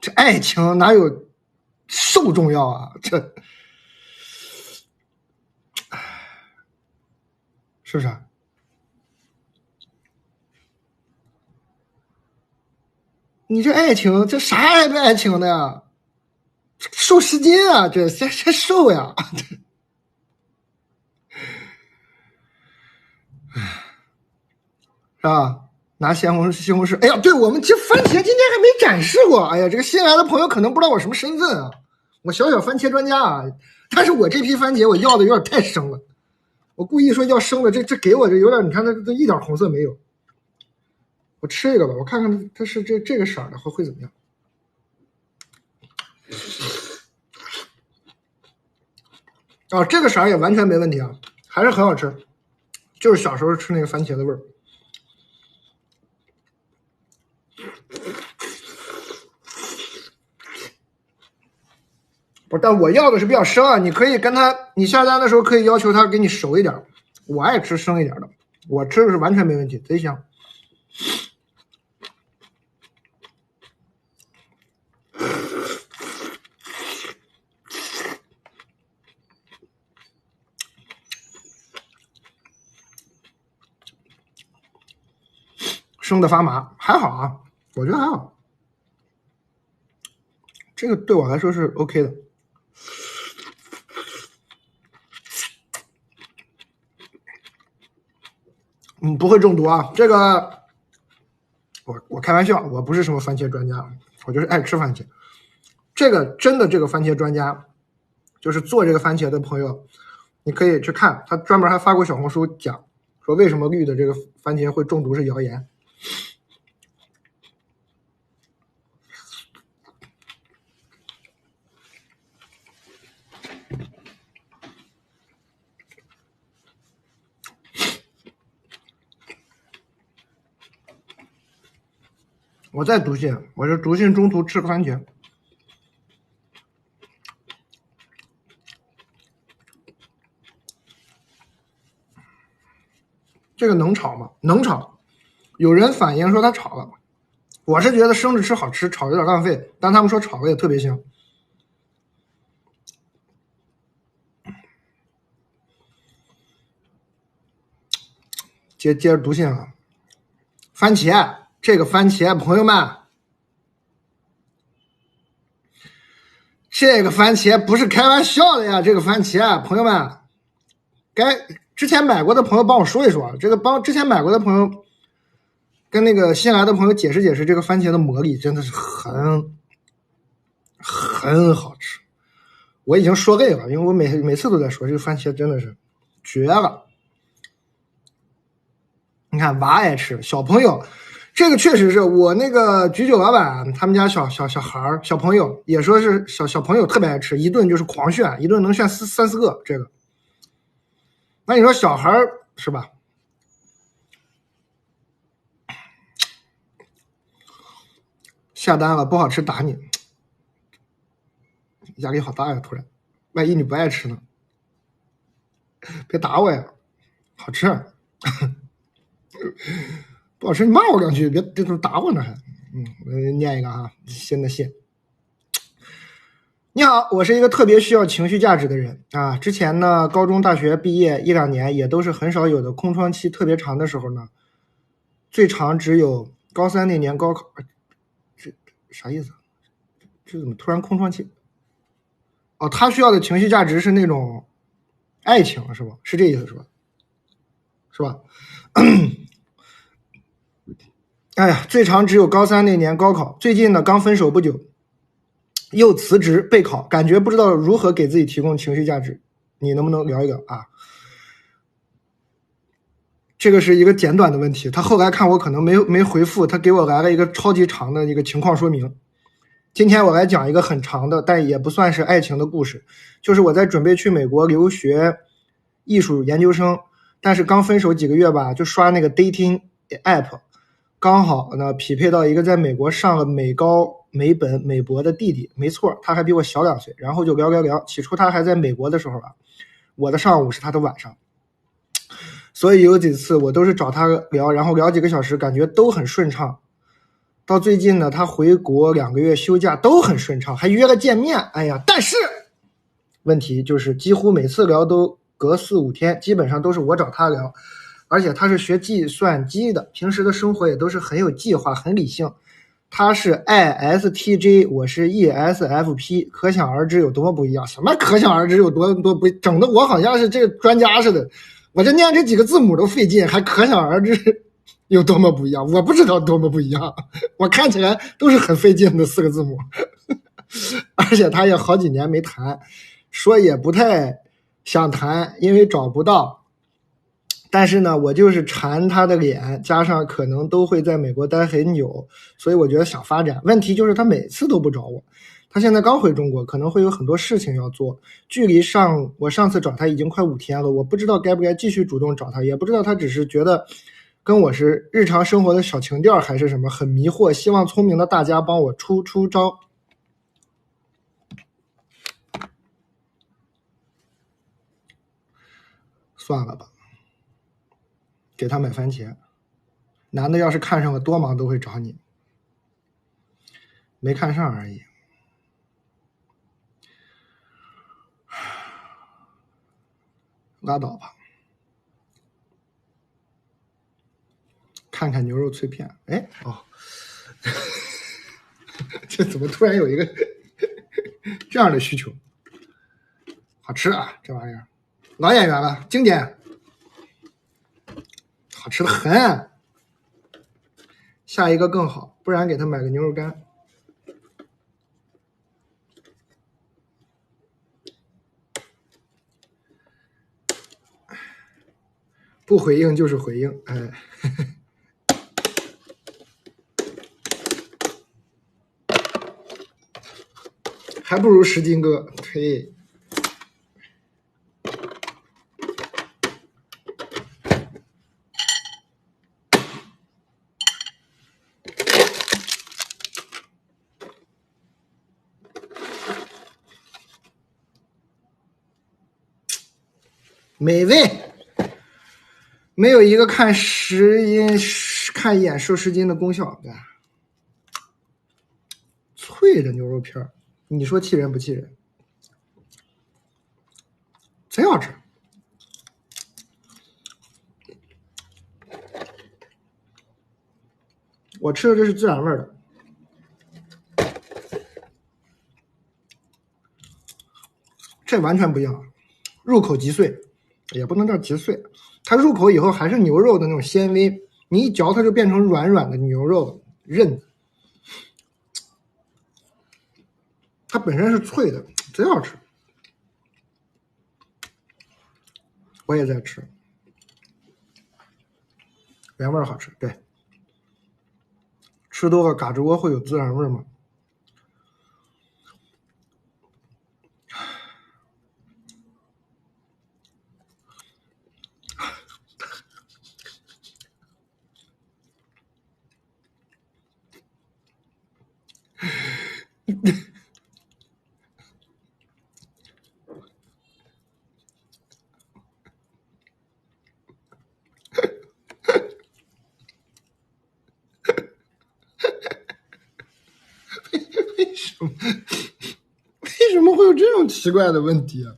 这爱情哪有瘦重要啊？这是不是？你这爱情，这啥爱情的呀？瘦时间啊，这先瘦呀！是吧？拿西红柿，哎呀，对，我们这番茄今天还没展示过。哎呀，这个新来的朋友可能不知道我什么身份啊，我小番茄专家啊。但是我这批番茄我要的有点太生了，我故意说要生的，这给我这有点，你看它一点红色没有。我吃一个吧，我看看它是这个色的会怎么样。哦，这个色也完全没问题啊，还是很好吃，就是小时候吃那个番茄的味儿。不，但我要的是比较生啊，你可以跟他，你下单的时候可以要求他给你熟一点，我爱吃生一点的，我吃的是完全没问题，贼香。生的发麻，还好啊，我觉得还好，这个对我来说是 OK 的。不会中毒啊，这个我开玩笑，我不是什么番茄专家，我就是爱吃番茄。这个真的这个番茄专家，就是做这个番茄的朋友，你可以去看，他专门还发过小红书讲，说为什么绿的这个番茄会中毒是谣言。我在读信，我是读信中途吃个番茄。这个能炒吗？能炒。有人反映说他炒了，我是觉得生着吃好吃，炒有点浪费，但他们说炒了也特别香。接着读信啊，番茄，这个番茄，朋友们，这个番茄不是开玩笑的呀！这个番茄，朋友们，之前买过的朋友帮我说一说，这个之前买过的朋友跟那个新来的朋友解释解释，这个番茄的魔力真的是很好吃。我已经说累了，因为我每次都在说这个番茄真的是绝了。你看娃爱吃，小朋友，这个确实是我那个居酒老板他们家小孩小朋友也说是小朋友特别爱吃，一顿就是狂炫，一顿能炫三四个这个。那你说小孩是吧？下单了不好吃打你，压力好大呀！突然，万一你不爱吃呢？别打我呀，好吃。不好吃你骂我两句，别这都打我呢还。我念一个啊，新的信。你好，我是一个特别需要情绪价值的人啊。之前呢，高中、大学毕业1-2年也都是很少有的空窗期特别长的时候呢，最长只有高3那年高考。这啥意思？这怎么突然空窗期？哦，他需要的情绪价值是那种爱情是吧？是这意思是吧？是吧？哎呀，最长只有高3那年高考，最近呢刚分手不久，又辞职备考，感觉不知道如何给自己提供情绪价值，你能不能聊一聊啊？这个是一个简短的问题，他后来看我可能没回复，他给我来了一个超级长的一个情况说明。今天我来讲一个很长的，但也不算是爱情的故事，就是我在准备去美国留学艺术研究生，但是刚分手几个月吧，就刷那个 dating app， 刚好呢匹配到一个在美国上了美高美本美博的弟弟，没错，他还比我小2岁，然后就聊，起初他还在美国的时候啊，我的上午是他的晚上，所以有几次我都是找他聊，然后聊几个小时，感觉都很顺畅。到最近呢，他回国2个月休假都很顺畅，还约了见面。哎呀，但是问题就是几乎每次聊都隔4、5天，基本上都是我找他聊，而且他是学计算机的，平时的生活也都是很有计划、很理性。他是 ISTJ， 我是 ESFP， 可想而知有多么不一样。什么可想而知有多不，整的我好像是这个专家似的。我这念这几个字母都费劲，还可想而知有多么不一样。我不知道多么不一样，我看起来都是很费劲的4个字母。而且他也好几年没谈，说也不太想谈，因为找不到。但是呢，我就是馋他的脸，加上可能都会在美国待很久，所以我觉得想发展。问题就是他每次都不找我，他现在刚回中国，可能会有很多事情要做。距离我上次找他已经快5天了，我不知道该不该继续主动找他，也不知道他只是觉得跟我是日常生活的小情调还是什么，很迷惑，希望聪明的大家帮我出招。算了吧，给他买番茄。男的要是看上了，多忙都会找你，没看上而已。拉倒吧。看看牛肉脆片，哎哦，这怎么突然有一个这样的需求？好吃啊，这玩意儿，老演员了，经典，好吃的很。下一个更好，不然给他买个牛肉干。不回应就是回应，哎。还不如石金哥，呸！美味，没有一个看一眼瘦10斤的功效。脆的牛肉片，你说气人不气人？贼好吃。我吃的这是孜然味的，这完全不一样，入口即碎，也不能叫即碎，它入口以后还是牛肉的那种纤维，你一嚼它就变成软软的牛肉韧，它本身是脆的，贼好吃。我也在吃，原味好吃，对。吃多了嘎吱窝会有孜然味吗？为什么会有这种奇怪的问题啊？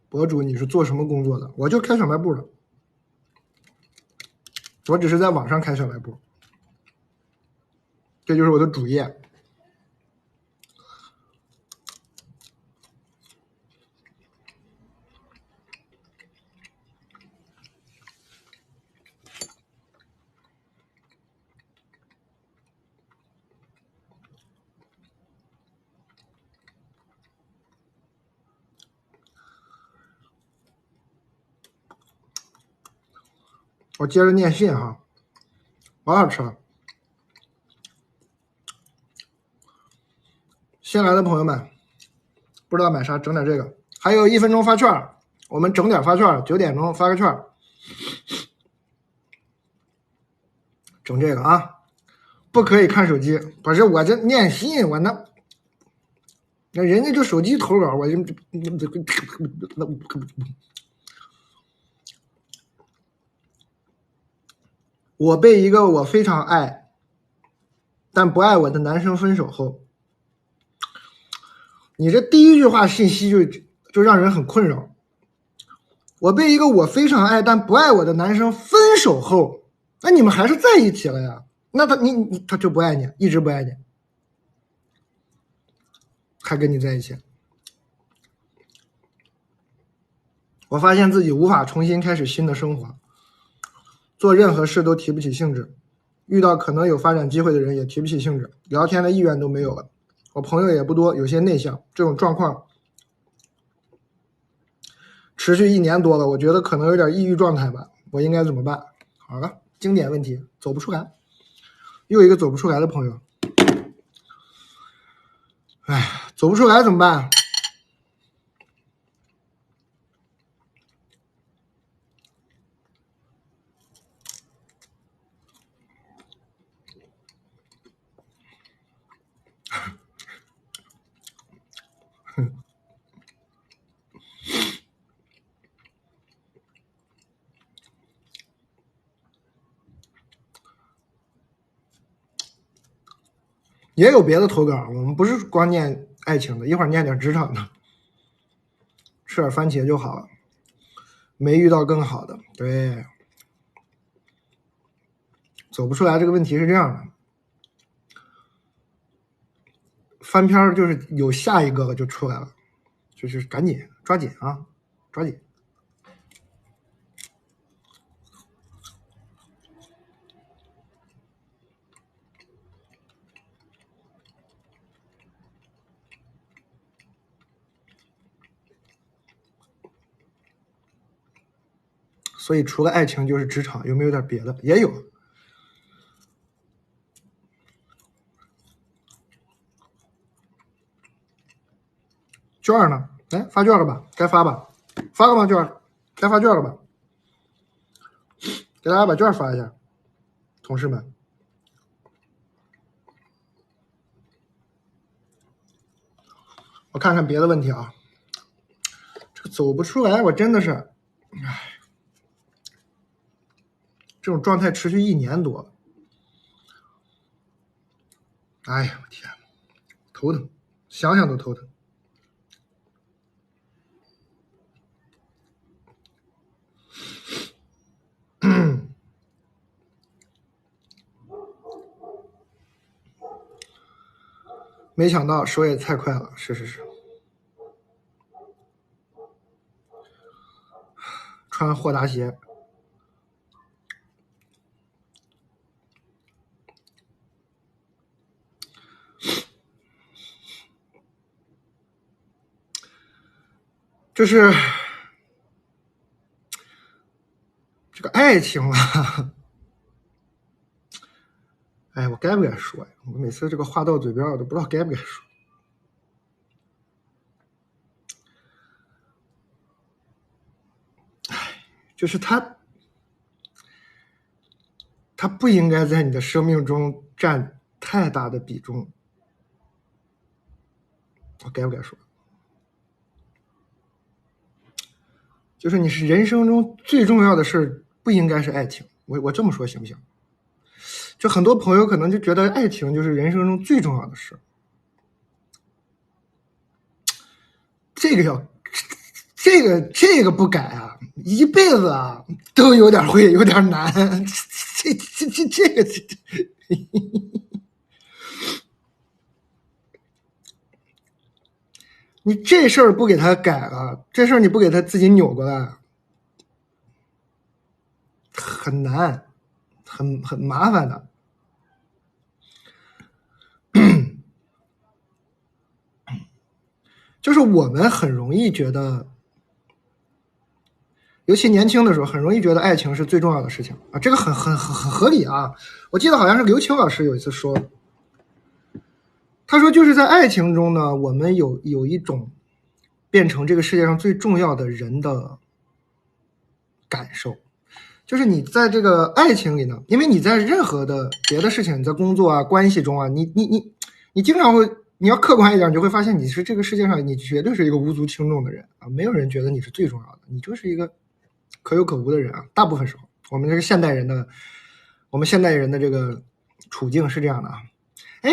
博主，你是做什么工作的？我就开小卖部的，我只是在网上开小卖部，这就是我的主业。我接着念信哈，老好吃了。新来的朋友们，不知道买啥，整点这个。还有1分钟发券，我们整点发券，9点钟发个券，整这个啊。不可以看手机，不是我这念信，我那人家就手机投稿，我这我被一个我非常爱但不爱我的男生分手后，你这第一句话信息就让人很困扰。我被一个我非常爱但不爱我的男生分手后，那你们还是在一起了呀？那他就不爱你，一直不爱你，还跟你在一起。我发现自己无法重新开始新的生活，做任何事都提不起兴致，遇到可能有发展机会的人也提不起兴致，聊天的意愿都没有了。我朋友也不多，有些内向。这种状况持续1年多了，我觉得可能有点抑郁状态吧，我应该怎么办？好了，经典问题，走不出来，又一个走不出来的朋友。哎，走不出来怎么办？也有别的投稿，我们不是光念爱情的，一会儿念点职场的。吃点番茄就好了，没遇到更好的。对，走不出来这个问题是这样的，翻篇就是有下一个了就出来了，就是赶紧抓紧啊，抓紧。所以除了爱情就是职场，有没有点别的？也有。券呢？来发券了吧？该发吧？发了吗？券？该发券了吧？给大家把券发一下，同事们。我看看别的问题啊。这个走不出来，我真的是，唉，这种状态持续1年多了。哎呀，我天，头疼，想想都头疼。没想到手也太快了，是。穿豁达鞋。就是这个爱情啊，哎，我该不该说呀？我每次这个话到嘴边，我都不知道该不该说。哎，就是他不应该在你的生命中占太大的比重。我该不该说？就是你是人生中最重要的事，不应该是爱情。我这么说行不行？就很多朋友可能就觉得爱情就是人生中最重要的事，这个不改啊，一辈子啊都有点难。这个你这事儿不给他改了，这事儿你不给他自己扭过来，很难，很麻烦的。就是我们很容易觉得尤其年轻的时候，很容易觉得爱情是最重要的事情啊，这个很合理啊。我记得好像是刘青老师有一次说，他说就是在爱情中呢，我们有一种变成这个世界上最重要的人的感受，就是你在这个爱情里呢，因为你在任何的别的事情，你在工作啊、关系中啊，你经常会，你要客观一点，你就会发现你是这个世界上你绝对是一个无足轻重的人啊，没有人觉得你是最重要的，你就是一个可有可无的人啊。大部分时候，我们现代人的这个处境是这样的啊。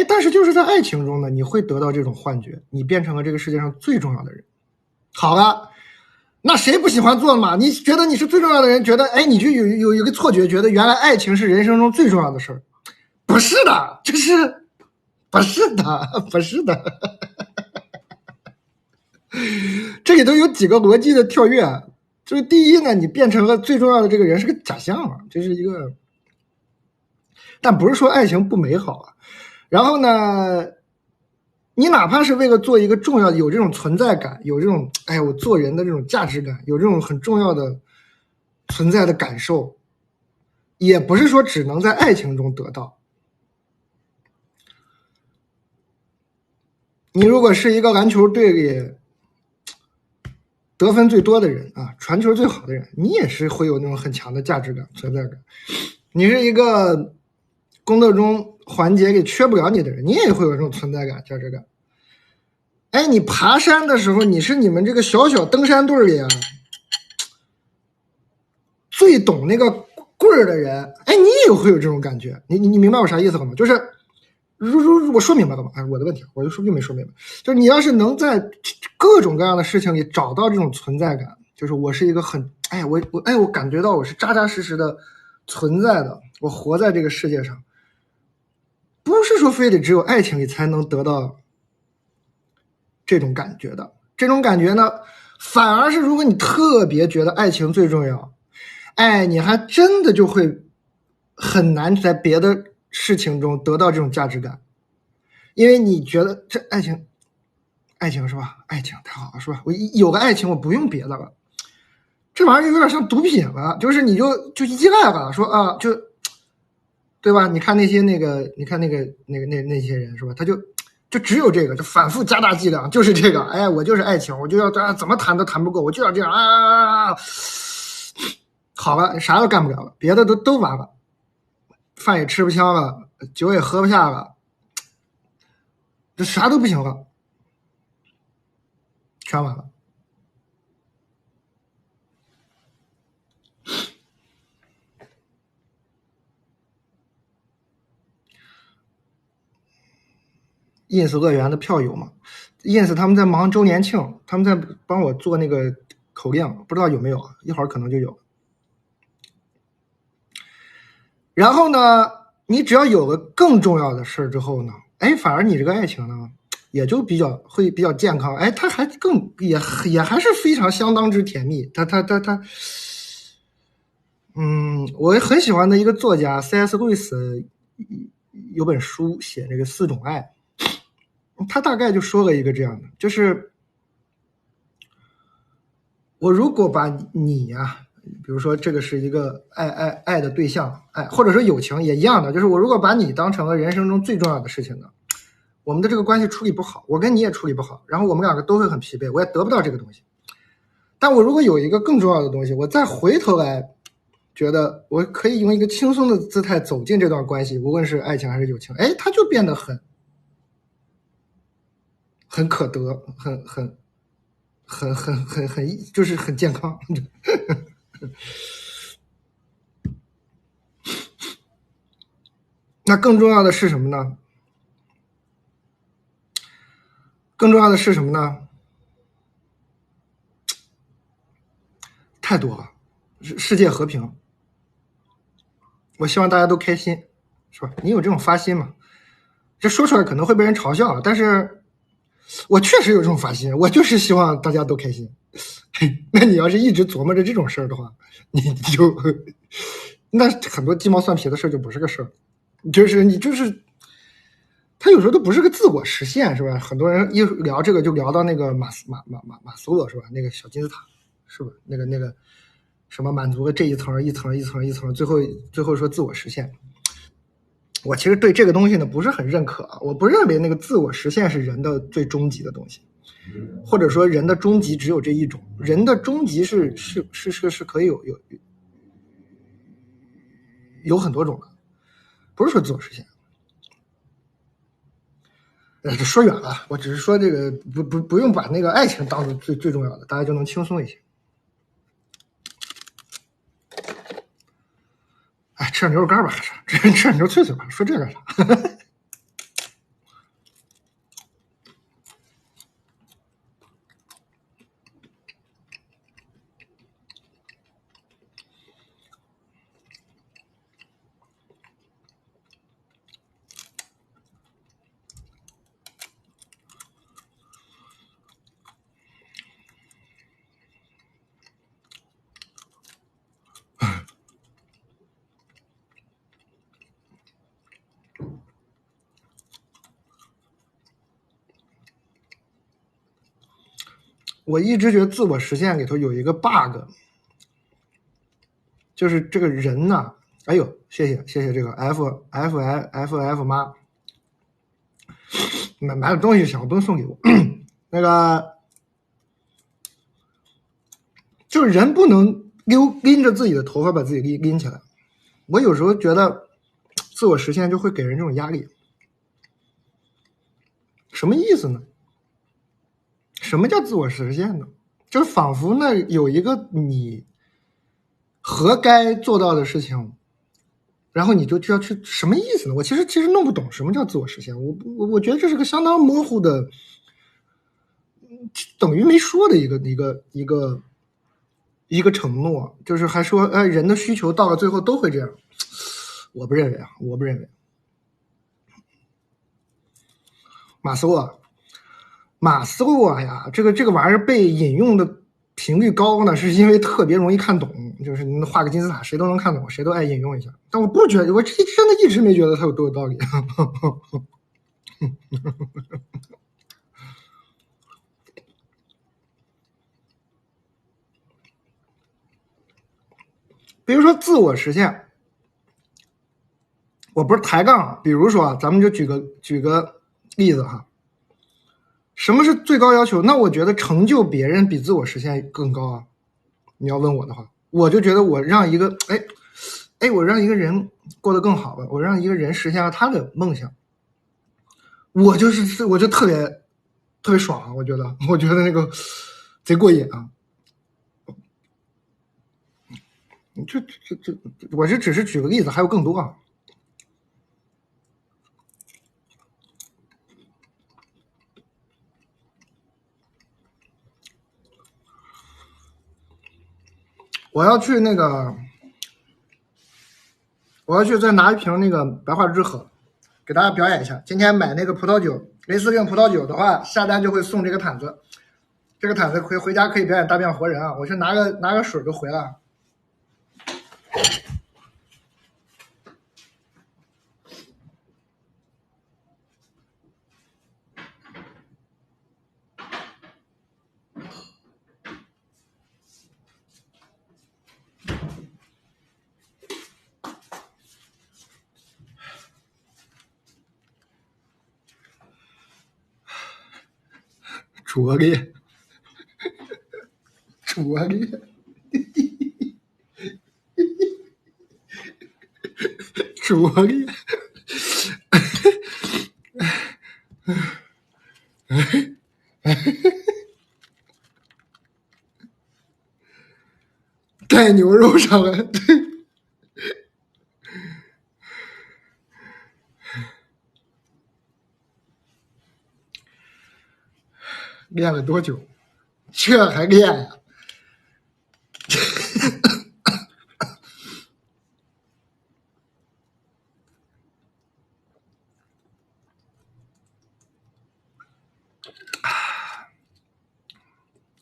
但是就是在爱情中呢，你会得到这种幻觉，你变成了这个世界上最重要的人。好了，那谁不喜欢做嘛？你觉得你是最重要的人，觉得你就有一个错觉，觉得原来爱情是人生中最重要的事儿，不是的，不是的，这里头有几个逻辑的跳跃。就是第一呢，你变成了最重要的这个人是个假象啊，这是一个，但不是说爱情不美好啊。然后呢，你哪怕是为了做一个重要的，有这种存在感，有这种我做人的这种价值感，有这种很重要的存在的感受，也不是说只能在爱情中得到。你如果是一个篮球队里得分最多的人啊，传球最好的人，你也是会有那种很强的价值感、存在感。你是一个工作中环节里缺不了你的人，你也会有这种存在感、价值感。你爬山的时候，你是你们这个小小登山队里啊最懂那个棍儿的人，你也会有这种感觉。你明白我啥意思了吗？就是我说明白了吗？我的问题，我又说并没说明白。就是你要是能在各种各样的事情里找到这种存在感，就是我是一个很我感觉到我是扎扎实实的存在的，我活在这个世界上，不是说非得只有爱情里才能得到这种感觉的。这种感觉呢，反而是如果你特别觉得爱情最重要，你还真的就会很难在别的事情中得到这种价值感，因为你觉得这爱情是吧？爱情太好了是吧？我有个爱情，我不用别的了。这玩意儿有点像毒品了，就是你就依赖了，说啊，就对吧？你看那些那些人是吧？他就只有这个，就反复加大剂量，就是这个。我就是爱情，我就要怎么谈都谈不够，我就要这样啊！好了，啥都干不了了，别的都完了，饭也吃不香了，酒也喝不下了，这啥都不行了，全完了。ins 乐园的票友嘛 ，ins 他们在忙周年庆，他们在帮我做那个口令，不知道有没有，一会儿可能就有。然后呢，你只要有了更重要的事之后呢，反而你这个爱情呢，也就会比较健康，它还也还是非常相当之甜蜜。我很喜欢的一个作家 C.S. 路易斯有本书写这个4种爱，他大概就说了一个这样的，就是我如果把你呀，比如说这个是一个爱的对象，或者说友情也一样的，就是我如果把你当成了人生中最重要的事情呢，我们的这个关系处理不好，我跟你也处理不好，然后我们两个都会很疲惫，我也得不到这个东西。但我如果有一个更重要的东西，我再回头来觉得我可以用一个轻松的姿态走进这段关系，无论是爱情还是友情，它就变得很可得，就是很健康。那更重要的是什么呢？太多了，世界和平。我希望大家都开心，是吧？你有这种发心吗？这说出来可能会被人嘲笑，但是我确实有这种发心，我就是希望大家都开心。那你要是一直琢磨着这种事儿的话，你就那很多鸡毛蒜皮的事就不是个事儿，就是他有时候都不是个自我实现，是吧？很多人一聊这个就聊到那个马斯洛，是吧？那个小金字塔，是吧？那个什么满足了这一层一层一层一层，最后说自我实现。我其实对这个东西呢不是很认可，我不认为那个自我实现是人的最终极的东西，或者说人的终极只有这一种，人的终极是可以有很多种的，不是说自我实现。这说远了，我只是说这个不用把那个爱情当做最重要的，大家就能轻松一些。哎，吃点牛肉干吧，还是吃点牛脆脆吧，说这干啥？我一直觉得自我实现里头有一个 bug， 就是这个人呢，哎呦，谢谢这个 F 妈买了东西，小东送给我，那个就是人不能拎着自己的头发把自己拎起来。我有时候觉得自我实现就会给人这种压力，什么意思呢？什么叫自我实现呢？就是仿佛呢有一个你活该做到的事情，然后你就要去，什么意思呢？我其实弄不懂什么叫自我实现，我觉得这是个相当模糊的，等于没说的一个承诺，就是还说人的需求到了最后都会这样，我不认为啊，我不认为。马斯洛呀，这个玩意儿被引用的频率高呢，是因为特别容易看懂，就是你画个金字塔，谁都能看懂，谁都爱引用一下。但我不觉得，我真的一直没觉得它有多有道理。比如说自我实现，我不是抬杠，比如说咱们就举个例子哈。什么是最高要求？那我觉得成就别人比自我实现更高啊。你要问我的话，我就觉得我让一个我让一个人过得更好了，我让一个人实现了他的梦想，我就特别爽啊！我觉得那个贼过瘾啊！我这只是举个例子，还有更多啊。我要去再拿一瓶那个白花汁喝，给大家表演一下。今天买那个葡萄酒，雷司令葡萄酒的话，下单就会送这个毯子。这个毯子回家可以表演大变活人啊！我去拿个水就回来。拙劣，拙劣，拙劣。带牛肉上来，练了多久？这还练呀？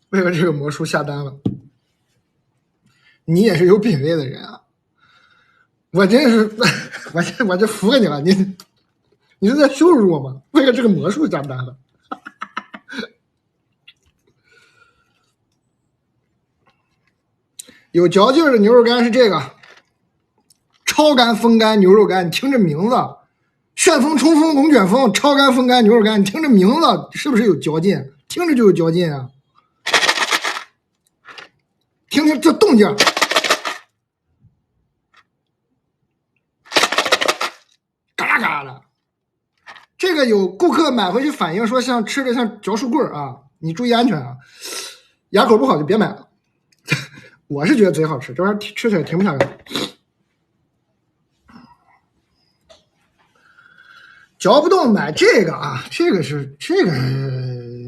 为了这个魔术下单了。你也是有品位的人啊！我真是，我这服了你了，你是在羞辱我吗？为了这个魔术下单了。有嚼劲的牛肉干是这个超干风干牛肉干，你听这名字，旋风冲锋龙卷风超干风干牛肉干，你听这名字是不是有嚼劲？听着就有嚼劲啊！听听这动静，嘎啦嘎啦的。这个有顾客买回去反映说像吃的像嚼树棍啊，你注意安全啊，牙口不好就别买了。我是觉得贼好吃，这玩意儿吃起来停不下来。嚼不动买这个啊，这个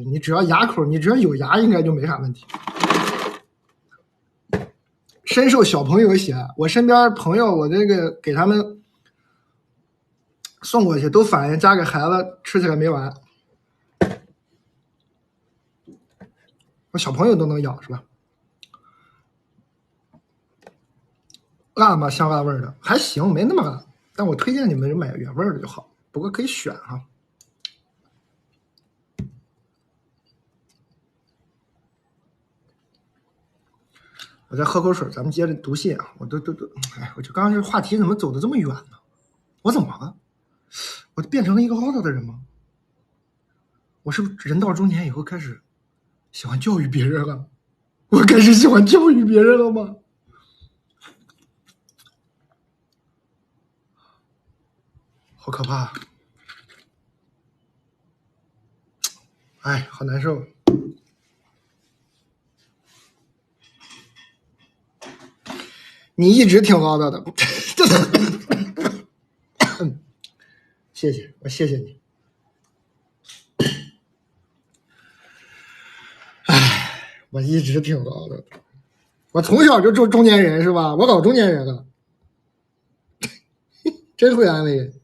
你只要牙口，你只要有牙应该就没啥问题。深受小朋友喜爱，我身边朋友我这个给他们送过去都反映家给孩子吃起来没完。我小朋友都能咬是吧？辣吗？香辣味的还行，没那么辣，但我推荐你们买原味的就好，不过可以选哈。我再喝口水，咱们接着读信啊！我哎，我就刚刚这话题怎么走的这么远呢？我怎么了？我变成了一个唠叨的人吗？我是不是人到中年以后开始喜欢教育别人了？我开始喜欢教育别人了吗？好可怕！哎，好难受。你一直挺唠叨的，谢谢，我谢谢你。哎，我一直挺唠叨的，我从小就做中年人是吧？我老中年人了，真会安慰人。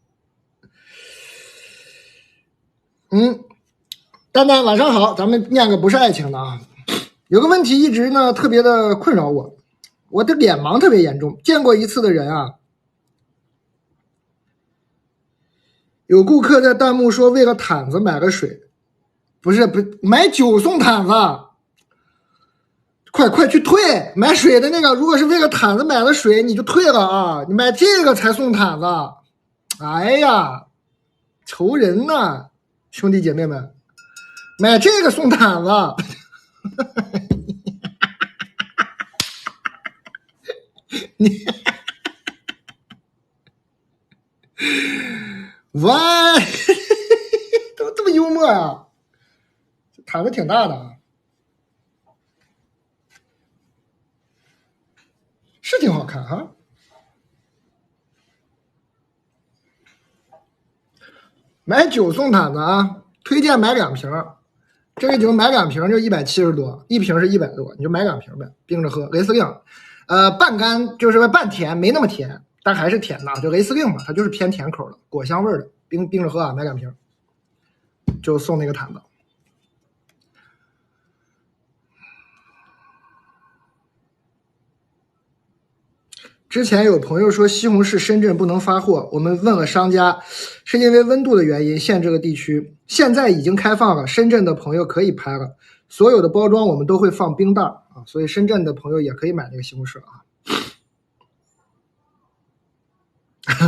丹丹晚上好，咱们念个不是爱情的啊。有个问题一直呢特别的困扰我，我的脸盲特别严重，见过一次的人啊。有顾客在弹幕说为了毯子买个水，不买酒送毯子，快去退！买水的那个如果是为了毯子买了水你就退了啊，你买这个才送毯子。哎呀，愁人呐，兄弟姐妹们，买这个送毯子。你哇，这么幽默啊！毯子挺大的啊，是挺好看哈。买酒送毯子啊，推荐买2瓶。这个酒买2瓶就170多，一瓶是100多，你就买2瓶呗，冰着喝。雷司令，半干就是半甜，没那么甜，但还是甜的，就雷司令嘛，它就是偏甜口的，果香味的，冰着喝啊，买2瓶，就送那个毯子。之前有朋友说西红柿深圳不能发货，我们问了商家，是因为温度的原因限制了地区，现在已经开放了，深圳的朋友可以拍了，所有的包装我们都会放冰袋啊，所以深圳的朋友也可以买那个西红柿啊。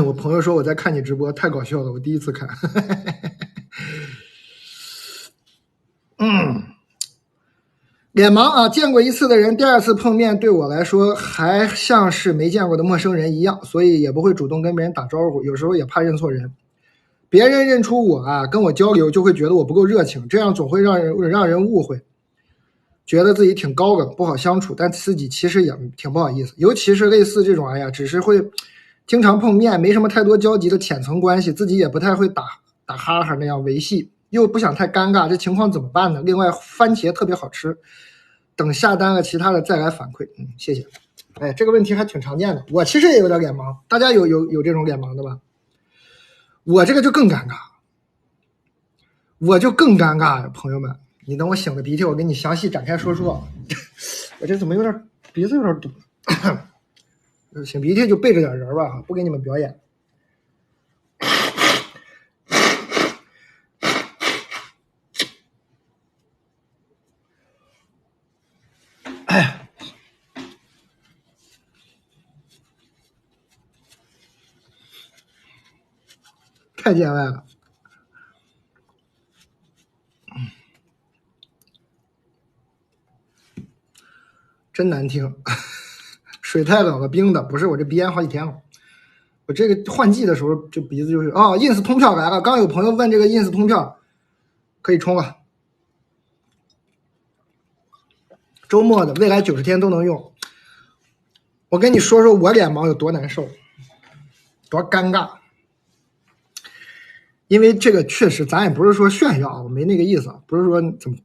我朋友说我在看你直播，太搞笑了，我第一次看。脸盲啊，见过一次的人，第2次碰面对我来说还像是没见过的陌生人一样，所以也不会主动跟别人打招呼，有时候也怕认错人。别人认出我啊，跟我交流就会觉得我不够热情，这样总会让人误会，觉得自己挺高冷，不好相处，但自己其实也挺不好意思。尤其是类似这种，哎呀，只是会经常碰面，没什么太多交集的浅层关系，自己也不太会打哈哈那样维系，又不想太尴尬，这情况怎么办呢？另外，番茄特别好吃，等下单了其他的再来反馈。谢谢。哎，这个问题还挺常见的，我其实也有点脸盲，大家有这种脸盲的吧？我这个就更尴尬，呀，朋友们，你等我擤个鼻涕，我给你详细展开说说。我这怎么有点鼻子有点堵？擤鼻涕就背着点人吧，不给你们表演。哎，太见外了。真难听，水太冷了，冰的。不是我这鼻炎好几天了，我这个换季的时候就鼻子就是ins 通票来了，刚有朋友问这个 ins 通票可以充了，周末的未来90天都能用。我跟你说说我脸盲有多难受，多尴尬。因为这个确实咱也不是说炫耀，我没那个意思，不是说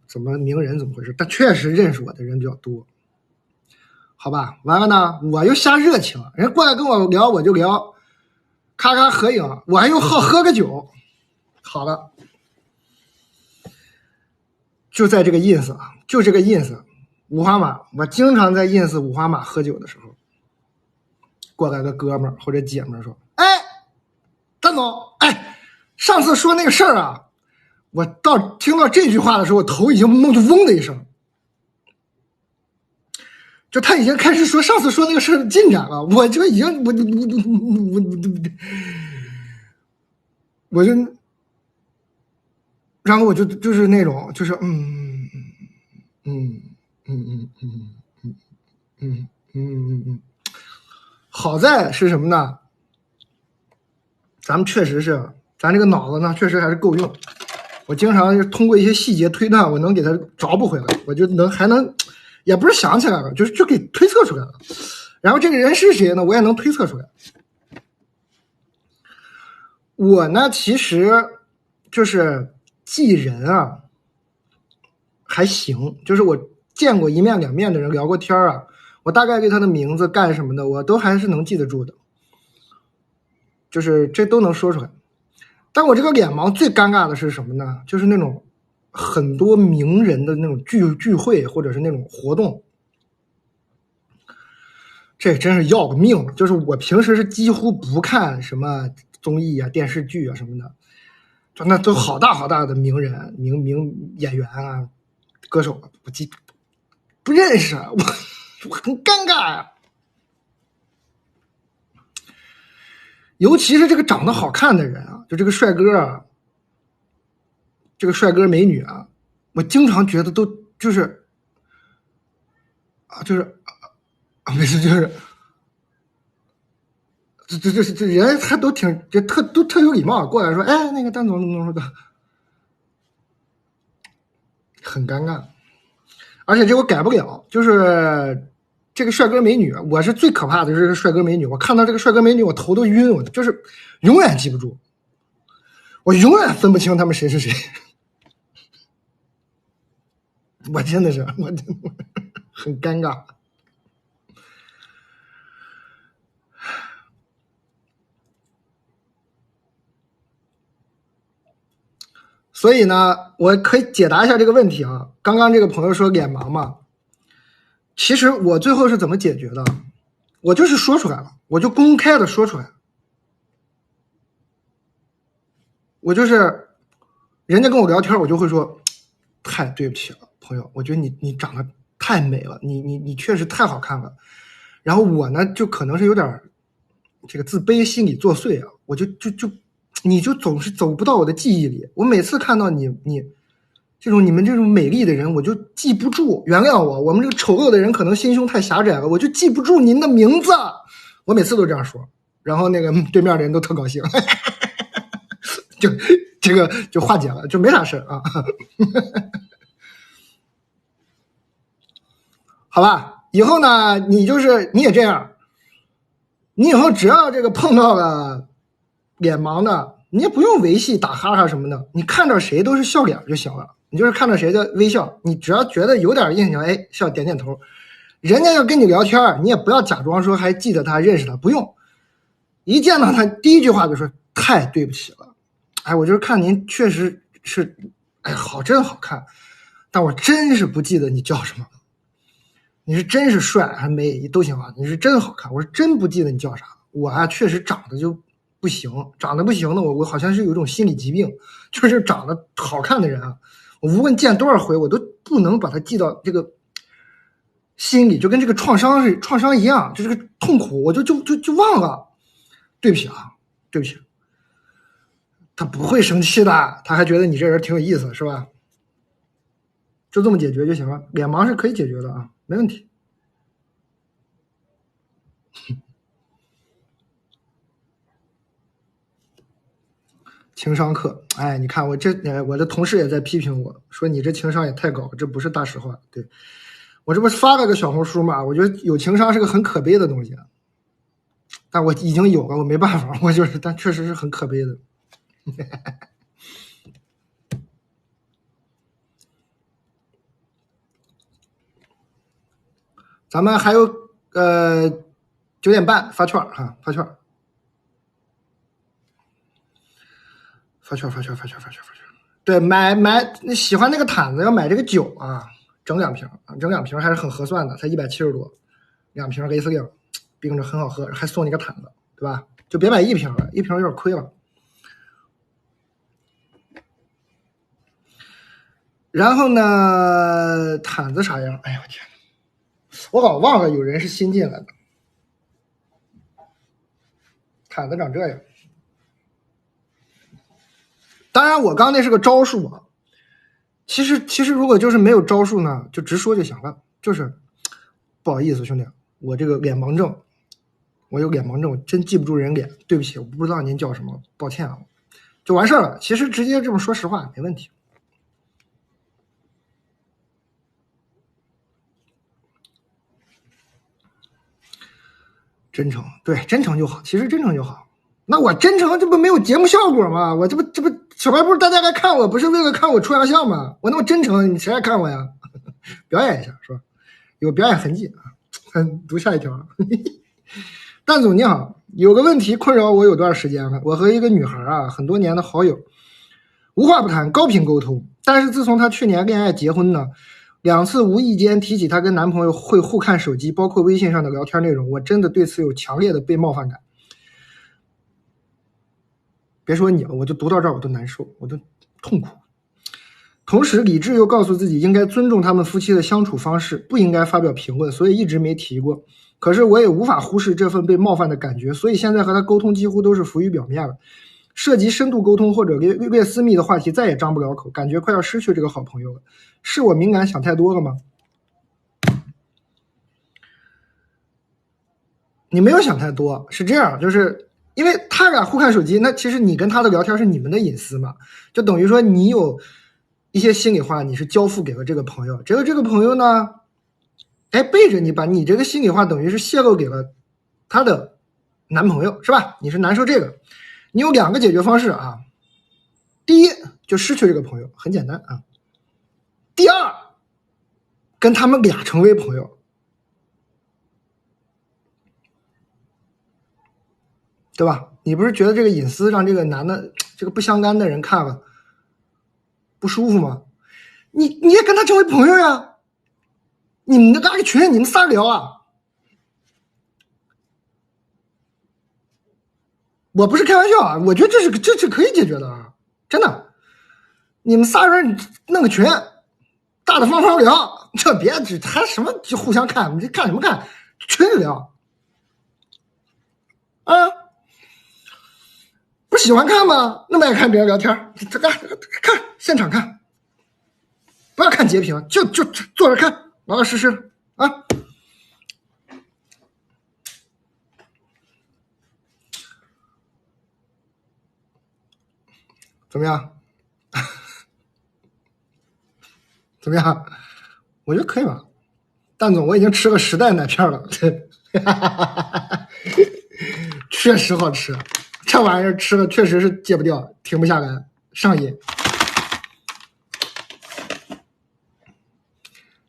怎么名人怎么回事，但确实认识我的人比较多。好吧，完了呢，我又瞎热情，人过来跟我聊我就聊，咔咔合影，我还又好喝个酒。好了，就在这个 ins 啊，就这个 ins 五花马，我经常在 ins 五花马喝酒的时候，过来个哥们儿或者姐们儿说：“哎，张总，哎，上次说那个事儿啊，我听到这句话的时候，我头已经弄就嗡的一声。”就他已经开始说上次说那个事儿进展了，我就已经我就，然后我就是那种就是好在是什么呢？咱们确实是咱这个脑子呢，确实还是够用。我经常通过一些细节推断，我能给他找补回来，我就还能。也不是想起来了，就给推测出来了。然后这个人是谁呢？我也能推测出来。我呢，其实就是记人啊，还行。就是我见过一面两面的人聊过天啊，我大概对他的名字干什么的，我都还是能记得住的。就是这都能说出来。但我这个脸盲最尴尬的是什么呢？就是那种很多名人的那种聚会或者是那种活动，这真是要个命。就是我平时是几乎不看什么综艺啊、电视剧啊什么的，就那都好大好大的名人、名演员啊、歌手，我不认识，我很尴尬呀。尤其是这个长得好看的人啊，就这个帅哥啊，这个帅哥美女啊，我经常觉得都就是没事，就是这人还都挺都特有礼貌，过来说，哎，那个丹总怎么说的，很尴尬。而且这我改不了，就是这个帅哥美女，我是最可怕的就是帅哥美女，我看到这个帅哥美女，我头都晕，我就是永远记不住，我永远分不清他们谁是谁。我真的是，我很尴尬。所以呢，我可以解答一下这个问题啊。刚刚这个朋友说脸盲嘛，其实我最后是怎么解决的？我就是说出来了，我就公开的说出来。我就是人家跟我聊天，我就会说，太对不起了，朋友，我觉得你长得太美了，你确实太好看了。然后我呢，就可能是有点这个自卑心理作祟啊，我就你就总是走不到我的记忆里。我每次看到你们这种美丽的人，我就记不住。原谅我，我们这个丑陋的人可能心胸太狭窄了，我就记不住您的名字。我每次都这样说，然后那个对面的人都特高兴，就这个就化解了，就没啥事啊。好吧，以后呢，你也这样，你以后只要这个碰到了脸盲的，你也不用维系打哈哈什么的，你看着谁都是笑脸就行了。你就是看着谁的微笑，你只要觉得有点印象，哎，笑点点头。人家要跟你聊天，你也不要假装说还记得他、认识他，不用。一见到他，第一句话就说太对不起了，哎，我就是看您确实是，哎，真好看，但我真是不记得你叫什么。你是真是帅还美都行啊，你是真好看，我是真不记得你叫啥。我啊确实长得就不行，长得不行的我好像是有一种心理疾病，就是长得好看的人啊，我无论见多少回，我都不能把它记到这个心里，就跟这个创伤一样，就这个痛苦，我就忘了。对不起啊，对不起。他不会生气的，他还觉得你这人挺有意思，是吧？就这么解决就行了，脸盲是可以解决的啊，没问题。情商课，哎，你看我的同事也在批评我说你这情商也太高，这不是大实话。对，我这不是发了个小红书嘛？我觉得有情商是个很可悲的东西，但我已经有了，我没办法，但确实是很可悲的。咱们还有9点半发券哈，发券。对，买喜欢那个毯子要买这个酒啊，整2瓶还是很合算的，才170多，2瓶雷司令，冰着很好喝，还送你个毯子，对吧？就别买1瓶了，1瓶有点亏了。然后呢，毯子啥样？哎呀，我天，我老忘了有人是新进来的。毯子长这样。当然，我刚那是个招数啊。其实如果就是没有招数呢，就直说就行了。就是不好意思，兄弟，我这个脸盲症，我有脸盲症，我真记不住人脸，对不起，我不知道您叫什么，抱歉啊，就完事儿了。其实直接这么说实话没问题。真诚，对，真诚就好，其实真诚就好。那我真诚，这不没有节目效果吗？我这不小白不是大家来看我，不是为了看我出洋相吗？我那么真诚，你谁来看我呀？表演一下是吧？有表演痕迹啊。读下一条。蛋总你好，有个问题困扰我有段时间了。我和一个女孩啊，很多年的好友，无话不谈，高频沟通。但是自从她去年恋爱结婚呢，2次无意间提起她跟男朋友会互看手机，包括微信上的聊天内容，我真的对此有强烈的被冒犯感。别说你了，我就读到这儿我都难受，我都痛苦。同时理智又告诉自己应该尊重他们夫妻的相处方式，不应该发表评论，所以一直没提过。可是我也无法忽视这份被冒犯的感觉，所以现在和他沟通几乎都是浮于表面了。涉及深度沟通或者略私密的话题再也张不了口，感觉快要失去这个好朋友了。是我敏感想太多了吗？你没有想太多，是这样，就是因为他俩互看手机，那其实你跟他的聊天是你们的隐私嘛，就等于说你有一些心里话你是交付给了这个朋友，这个朋友呢，哎，背着你把你这个心里话等于是泄露给了他的男朋友，是吧？你是难受这个，你有2个解决方式啊。第一，就失去这个朋友，很简单啊。第二，跟他们俩成为朋友，对吧？你不是觉得这个隐私让这个男的这个不相干的人看了不舒服吗？你也跟他成为朋友呀，你们拉个群，你们仨聊啊。我不是开玩笑啊，我觉得这是可以解决的啊，真的。你们仨人弄个群，大大方方聊，这别还什么就互相看，你这看什么看？群里聊啊。不喜欢看吗？那么爱看别人聊天，这看现场看，不要看截屏，就坐着看，老老实实啊。怎么样？怎么样？我觉得可以吧。蛋总，我已经吃了10袋奶片了，确实好吃。这玩意儿吃了确实是戒不掉，停不下来，上瘾。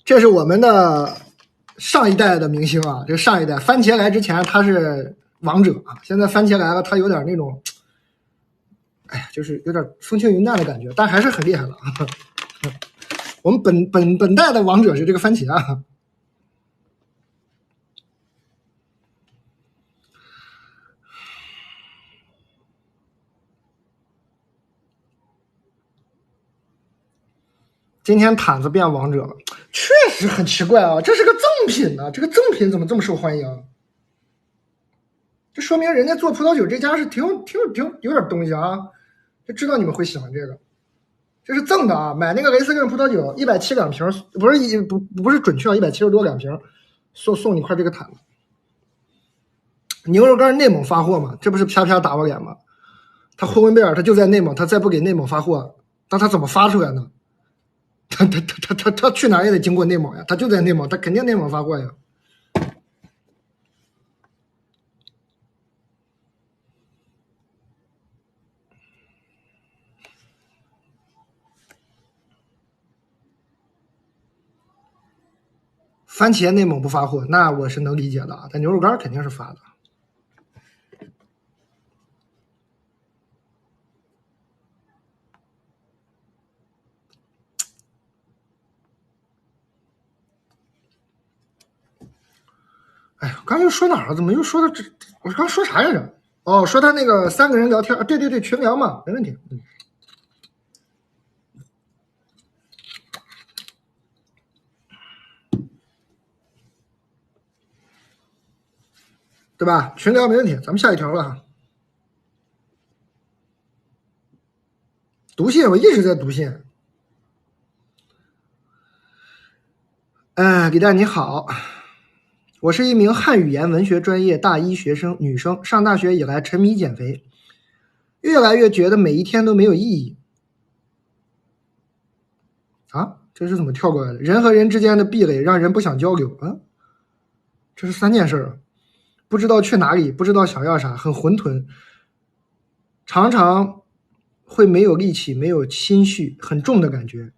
这是我们的上一代的明星啊，这上一代番茄来之前他是王者啊，现在番茄来了，他有点那种，哎呀，就是有点风轻云淡的感觉，但还是很厉害了。我们本代的王者是这个番茄啊。今天毯子变王者了，确实很奇怪啊！这是个赠品呢，这个赠品怎么这么受欢迎？这说明人家做葡萄酒这家是挺有点东西啊。就知道你们会喜欢这个。这是赠的啊，买那个雷司令葡萄酒170两瓶，不是准确170多两瓶，送你块这个毯子。牛肉干内蒙发货嘛，这不是啪啪打我脸吗？他霍温贝尔他就在内蒙，他再不给内蒙发货，那他怎么发出来呢？他去哪也得经过内蒙呀，他就在内蒙，他肯定内蒙发货呀。番茄内蒙不发货，那我是能理解的啊，但牛肉干肯定是发的。哎呀，刚又说哪儿了？怎么又说到这？我刚说啥来着？哦，说他那个3个人聊天，对，群聊嘛，没问题。对吧？群聊没问题，咱们下一条了哈。读信，我一直在读信。李诞你好，我是一名汉语言文学专业大一学生，女生，上大学以来沉迷减肥，越来越觉得每一天都没有意义。啊，这是怎么跳过来的？人和人之间的壁垒让人不想交流啊，这是3件事，不知道去哪里，不知道想要啥，很混沌，常常会没有力气，没有心绪，很重的感觉。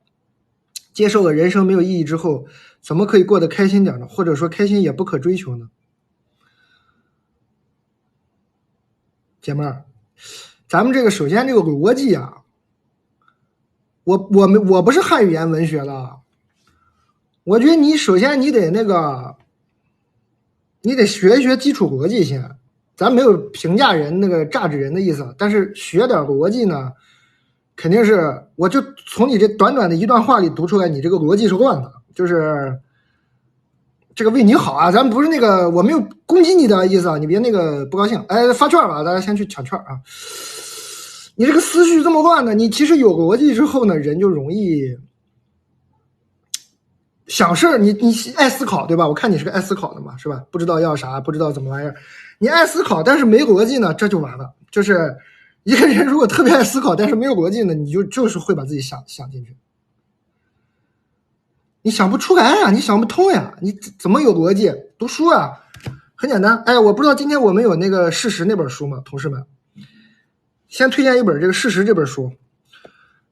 接受了人生没有意义之后，怎么可以过得开心点呢？或者说开心也不可追求呢？姐妹儿，咱们这个首先这个逻辑啊，我不是汉语言文学的，我觉得你首先你得你得学一学基础逻辑先。咱没有评价人那个榨制人的意思，但是学点逻辑呢，肯定是我就从你这短短的一段话里读出来，你这个逻辑是乱的，就是这个为你好啊，咱不是那个我没有攻击你的意思啊，你别那个不高兴。哎，发券吧，大家先去抢券啊。你这个思绪这么乱呢，你其实有逻辑之后呢，人就容易想事儿，你爱思考对吧？我看你是个爱思考的嘛，是吧？不知道要啥，不知道怎么玩意儿，你爱思考，但是没逻辑呢，这就完了。就是一个人如果特别爱思考，但是没有逻辑呢，你就是会把自己想进去，你想不出来呀，你想不通呀，你怎么有逻辑？读书啊，很简单。哎，我不知道今天我们有那个《事实》那本书吗？同事们，先推荐一本这个《事实》这本书。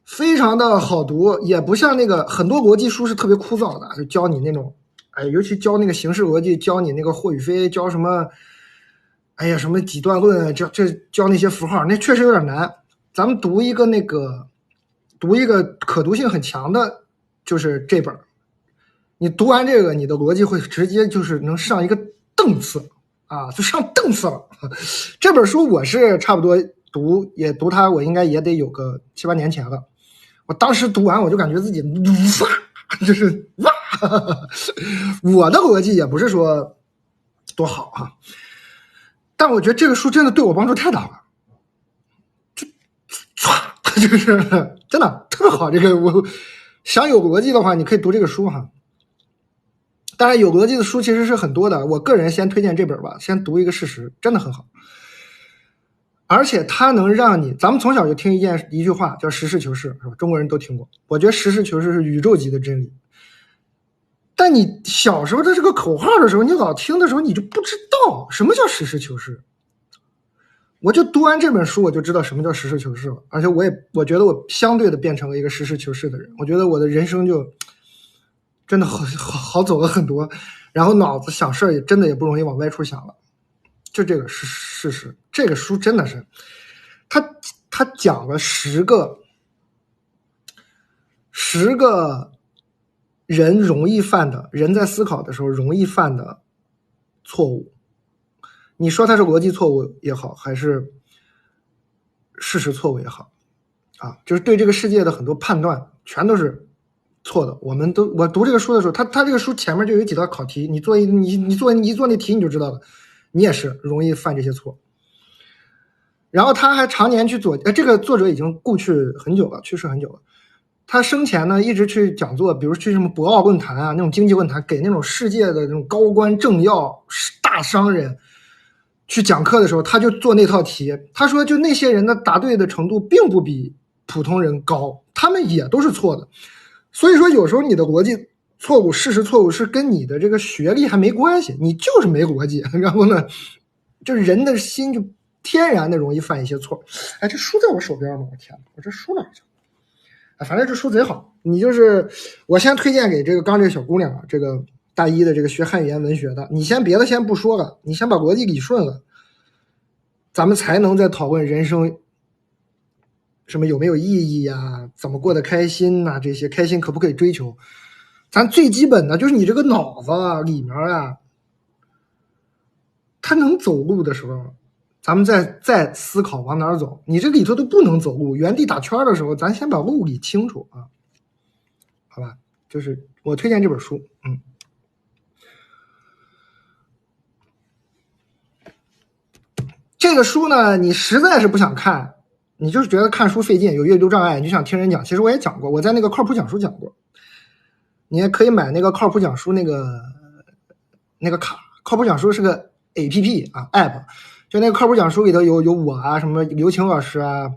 非常的好读，也不像那个很多逻辑书是特别枯燥的，就教你那种，哎，尤其教那个形式逻辑，教你那个霍与非，教什么，哎呀，什么几段论，教那些符号，那确实有点难。咱们读一个可读性很强的，就是这本。你读完这个，你的逻辑会直接就是能上一个档次啊，就上档次了。这本书我是差不多读它，我应该也得有个7、8年前了。我当时读完，我就感觉自己哇，就是哇，我的逻辑也不是说多好啊，但我觉得这个书真的对我帮助太大了，就是真的特别好。这个我想有逻辑的话，你可以读这个书哈。当然，有逻辑的书其实是很多的，我个人先推荐这本吧，先读一个事实，真的很好。而且它能让你，咱们从小就听一句话叫实事求是，是吧？中国人都听过。我觉得实事求是是宇宙级的真理。但你小时候的这个口号的时候，你老听的时候，你就不知道什么叫实事求是。我就读完这本书，我就知道什么叫实事求是了。而且我觉得我相对的变成了一个实事求是的人。我觉得我的人生就真的好走了很多，然后脑子想事儿也真的也不容易往歪处想了。就这个是事实，这个书真的是，他讲了10个人容易犯的，人在思考的时候容易犯的错误。你说它是逻辑错误也好，还是事实错误也好，啊，就是对这个世界的很多判断全都是错的。我读这个书的时候，他这个书前面就有几道考题，你做那题你就知道了。你也是容易犯这些错。然后他还常年去这个作者已经故去很久了，去世很久了。他生前呢一直去讲座，比如去什么博鳌论坛啊，那种经济论坛，给那种世界的那种高官政要、大商人去讲课的时候，他就做那套题。他说，就那些人的答对的程度并不比普通人高，他们也都是错的。所以说，有时候你的逻辑错误、事实错误是跟你的这个学历还没关系，你就是没逻辑。然后呢，就是人的心就天然的容易犯一些错。哎，这书在我手边吗？我天，我这书哪去？反正这书贼好，你就是我先推荐给这个这个小姑娘啊，这个大一的这个学汉语言文学的，你先别的先不说了，你先把逻辑理顺了，咱们才能再讨论人生什么有没有意义呀，怎么过得开心呐，这些开心可不可以追求？咱最基本的就是你这个脑子里面啊，它能走路的时候，咱们再思考往哪儿走。你这里头都不能走路，原地打圈的时候，咱先把路理清楚啊，好吧？就是我推荐这本书，这个书呢，你实在是不想看，你就是觉得看书费劲，有阅读障碍，你就想听人讲。其实我也讲过，我在那个靠谱讲书讲过，你也可以买那个靠谱讲书那个卡。靠谱讲书是个 APP 啊 App， 就那个靠谱讲书里头有我啊，什么刘晴老师啊，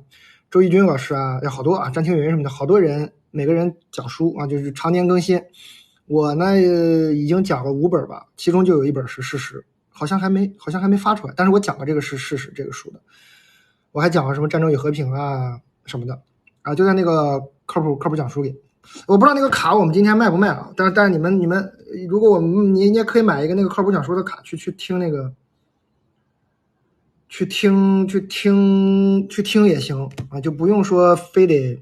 周轶君老师啊，有好多啊，詹青云什么的，好多人，每个人讲书啊，就是常年更新。我呢已经讲了5本吧，其中就有1本是事实，好像还没发出来，但是我讲过这个是事实这个书的，我还讲了什么战争与和平啊什么的啊，就在那个靠谱讲书里。我不知道那个卡我们今天卖不卖啊？但是你们如果你也可以买一个那个靠谱讲书的卡去听那个，去听也行啊，就不用说非得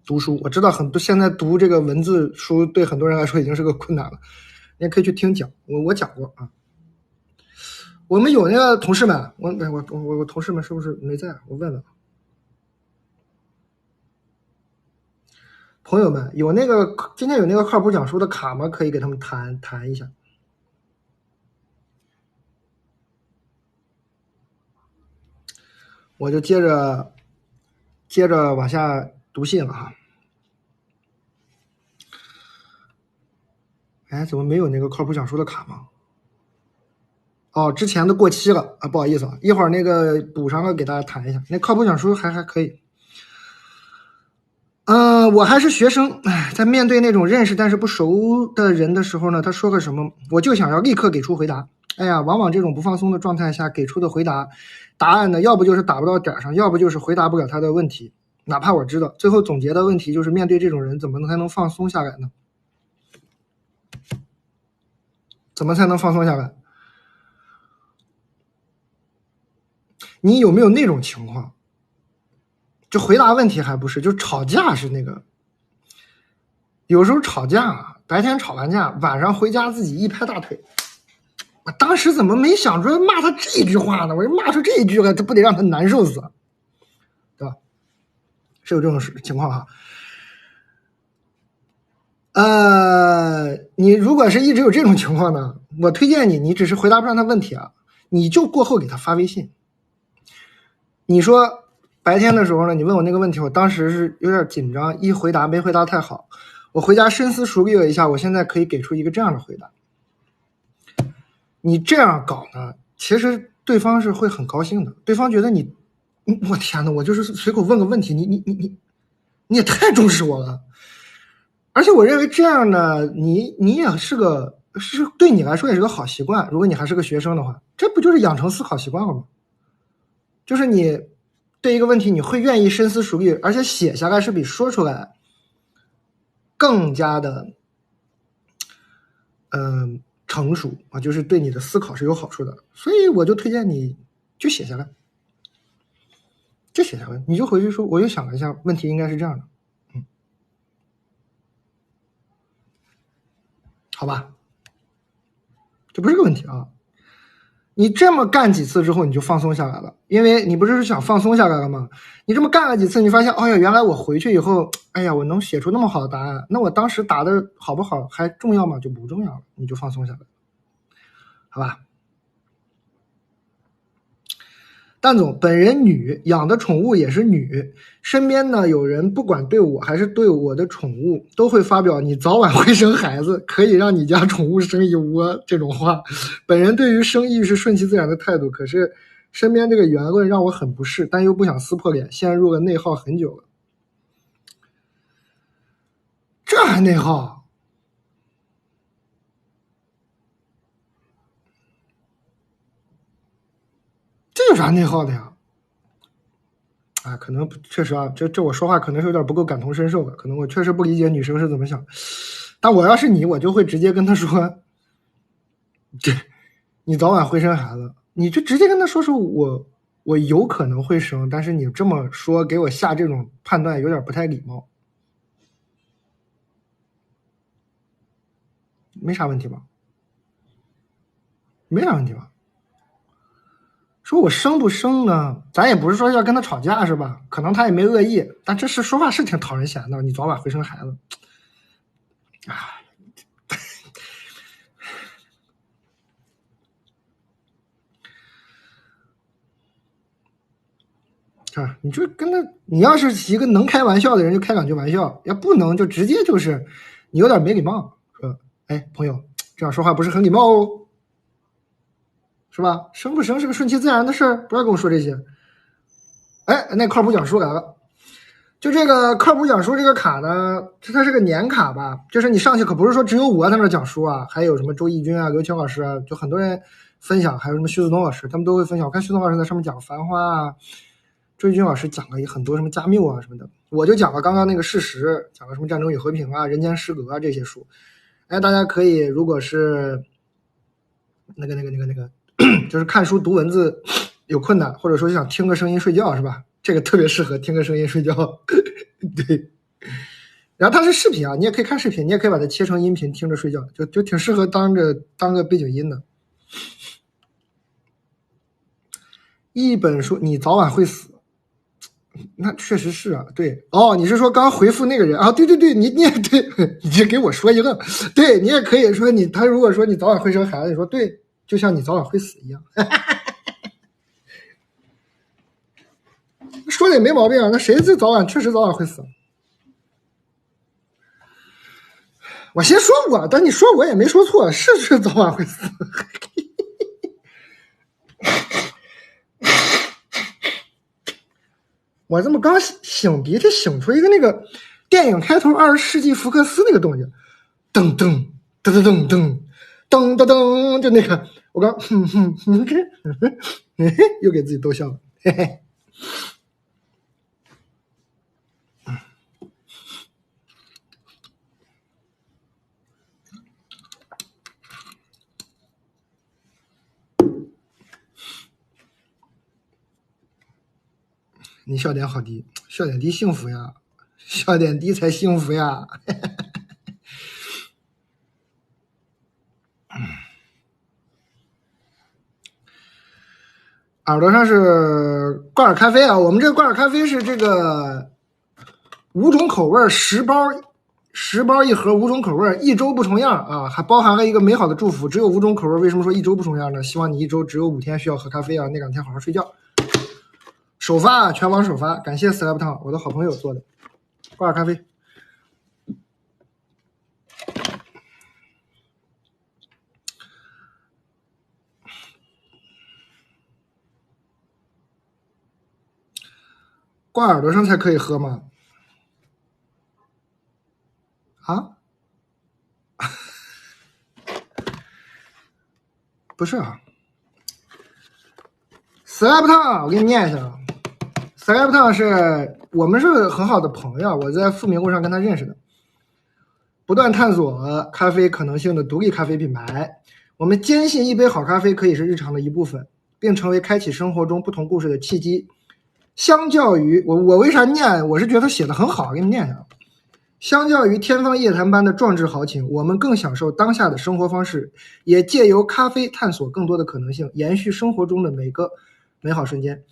读书。我知道很多现在读这个文字书对很多人来说已经是个困难了，你也可以去听讲，我讲过啊。我们有那个同事们，我同事们是不是没在？我问问。朋友们，今天有那个靠谱讲书的卡吗？可以给他们谈一下。我就接着往下读信了哈。哎，怎么没有那个靠谱讲书的卡吗？哦，之前的过期了啊，不好意思啊，一会儿那个补上了给大家谈一下。那靠谱讲书还可以。我还是学生，在面对那种认识但是不熟的人的时候呢，他说个什么，我就想要立刻给出回答。哎呀，往往这种不放松的状态下给出的答案呢，要不就是打不到点上，要不就是回答不了他的问题。哪怕我知道，最后总结的问题就是面对这种人，怎么才能放松下来呢？怎么才能放松下来？你有没有那种情况？就回答问题还不是，就吵架是那个。有时候吵架，白天吵完架，晚上回家自己一拍大腿。我当时怎么没想着骂他这句话呢？我骂出这一句来，他不得让他难受死，对吧？是有这种情况哈。你如果是一直有这种情况呢，我推荐你只是回答不上他问题啊，你就过后给他发微信。你说白天的时候呢，你问我那个问题，我当时是有点紧张，一回答没回答太好，我回家深思熟虑了一下，我现在可以给出一个这样的回答。你这样搞呢，其实对方是会很高兴的，对方觉得我天哪，我就是随口问个问题，你也太重视我了。而且我认为这样呢，你也是对你来说也是个好习惯。如果你还是个学生的话，这不就是养成思考习惯了吗？就是你对一个问题你会愿意深思熟虑，而且写下来是比说出来更加的成熟啊，就是对你的思考是有好处的。所以我就推荐你就写下来，你就回去说，我又想了一下，问题应该是这样的，好吧，这不是个问题啊。你这么干几次之后，你就放松下来了，因为你不是想放松下来了吗？你这么干了几次，你发现，哎呀，原来我回去以后，哎呀，我能写出那么好的答案，那我当时答的好不好还重要吗？就不重要了，你就放松下来，好吧？蛋总，本人女，养的宠物也是女，身边呢有人不管对我还是对我的宠物，都会发表你早晚会生孩子，可以让你家宠物生一窝这种话。本人对于生育是顺其自然的态度，可是身边这个言论让我很不适，但又不想撕破脸，陷入了内耗很久了。这还内耗？这有啥内耗的呀？啊，可能确实啊，这我说话可能是有点不够感同身受的，可能我确实不理解女生是怎么想。但我要是你，我就会直接跟她说，这你早晚会生孩子，你就直接跟她说我有可能会生，但是你这么说给我下这种判断有点不太礼貌。没啥问题吧？没啥问题吧？说我生不生呢？咱也不是说要跟他吵架是吧？可能他也没恶意，但这是说话是挺讨人嫌的。你早晚会生孩子，啊，你就跟他，你要是一个能开玩笑的人，就开两句玩笑；要不能，就直接就是你有点没礼貌。说，哎，朋友，这样说话不是很礼貌哦，是吧？生不生是个顺其自然的事儿，不要跟我说这些。哎，那靠谱讲书来了。就这个靠谱讲书这个卡呢，它是个年卡吧，就是你上去可不是说只有我在那讲书啊，还有什么周轶君啊、刘青老师啊，就很多人分享，还有什么徐子东老师，他们都会分享。我看徐子东老师在上面讲《繁花》啊，周轶君老师讲了很多什么加缪啊什么的，我就讲了刚刚那个事实，讲了什么《战争与和平》啊、《人间失格》啊这些书。哎，大家可以如果是那个就是看书读文字有困难，或者说想听个声音睡觉是吧？这个特别适合听个声音睡觉。对，然后它是视频啊，你也可以看视频，你也可以把它切成音频听着睡觉，就挺适合当个背景音的。一本书你早晚会死，那确实是啊。对哦，你是说刚回复那个人啊？对，你也对，你就给我说一个，对你也可以说他如果说你早晚会生孩子，你说对，就像你早晚会死一样。说的也没毛病啊，那谁这确实早晚会死？我先说我，但你说我也没说错，是早晚会死。我这么刚擤鼻涕擤出一个那个电影开头20世纪福克斯那个动静，噔噔噔噔噔噔噔噔，就那个我刚又给自己逗笑了，嘿嘿。你笑点好低，笑点低幸福呀，笑点低才幸福呀。耳朵上是挂耳咖啡啊，我们这个挂耳咖啡是这个5种口味10包一盒，5种口味，1周不重样啊，还包含了一个美好的祝福。只有5种口味，为什么说1周不重样呢？希望你1周只有5天需要喝咖啡啊，那2天好好睡觉。首发，全网首发，感谢 Slab Town 我的好朋友做的挂耳咖啡。挂耳朵上才可以喝吗？啊？不是啊。Slab Town 我给你念一下。Slab Town 是我们是很好的朋友，我在富民路上跟他认识的。不断探索咖啡可能性的独立咖啡品牌，我们坚信一杯好咖啡可以是日常的一部分，并成为开启生活中不同故事的契机。相较于我为啥念？我是觉得写的很好，给你念一下。相较于天方夜谭般的壮志豪情，我们更享受当下的生活方式，也借由咖啡探索更多的可能性，延续生活中的每个美好瞬间。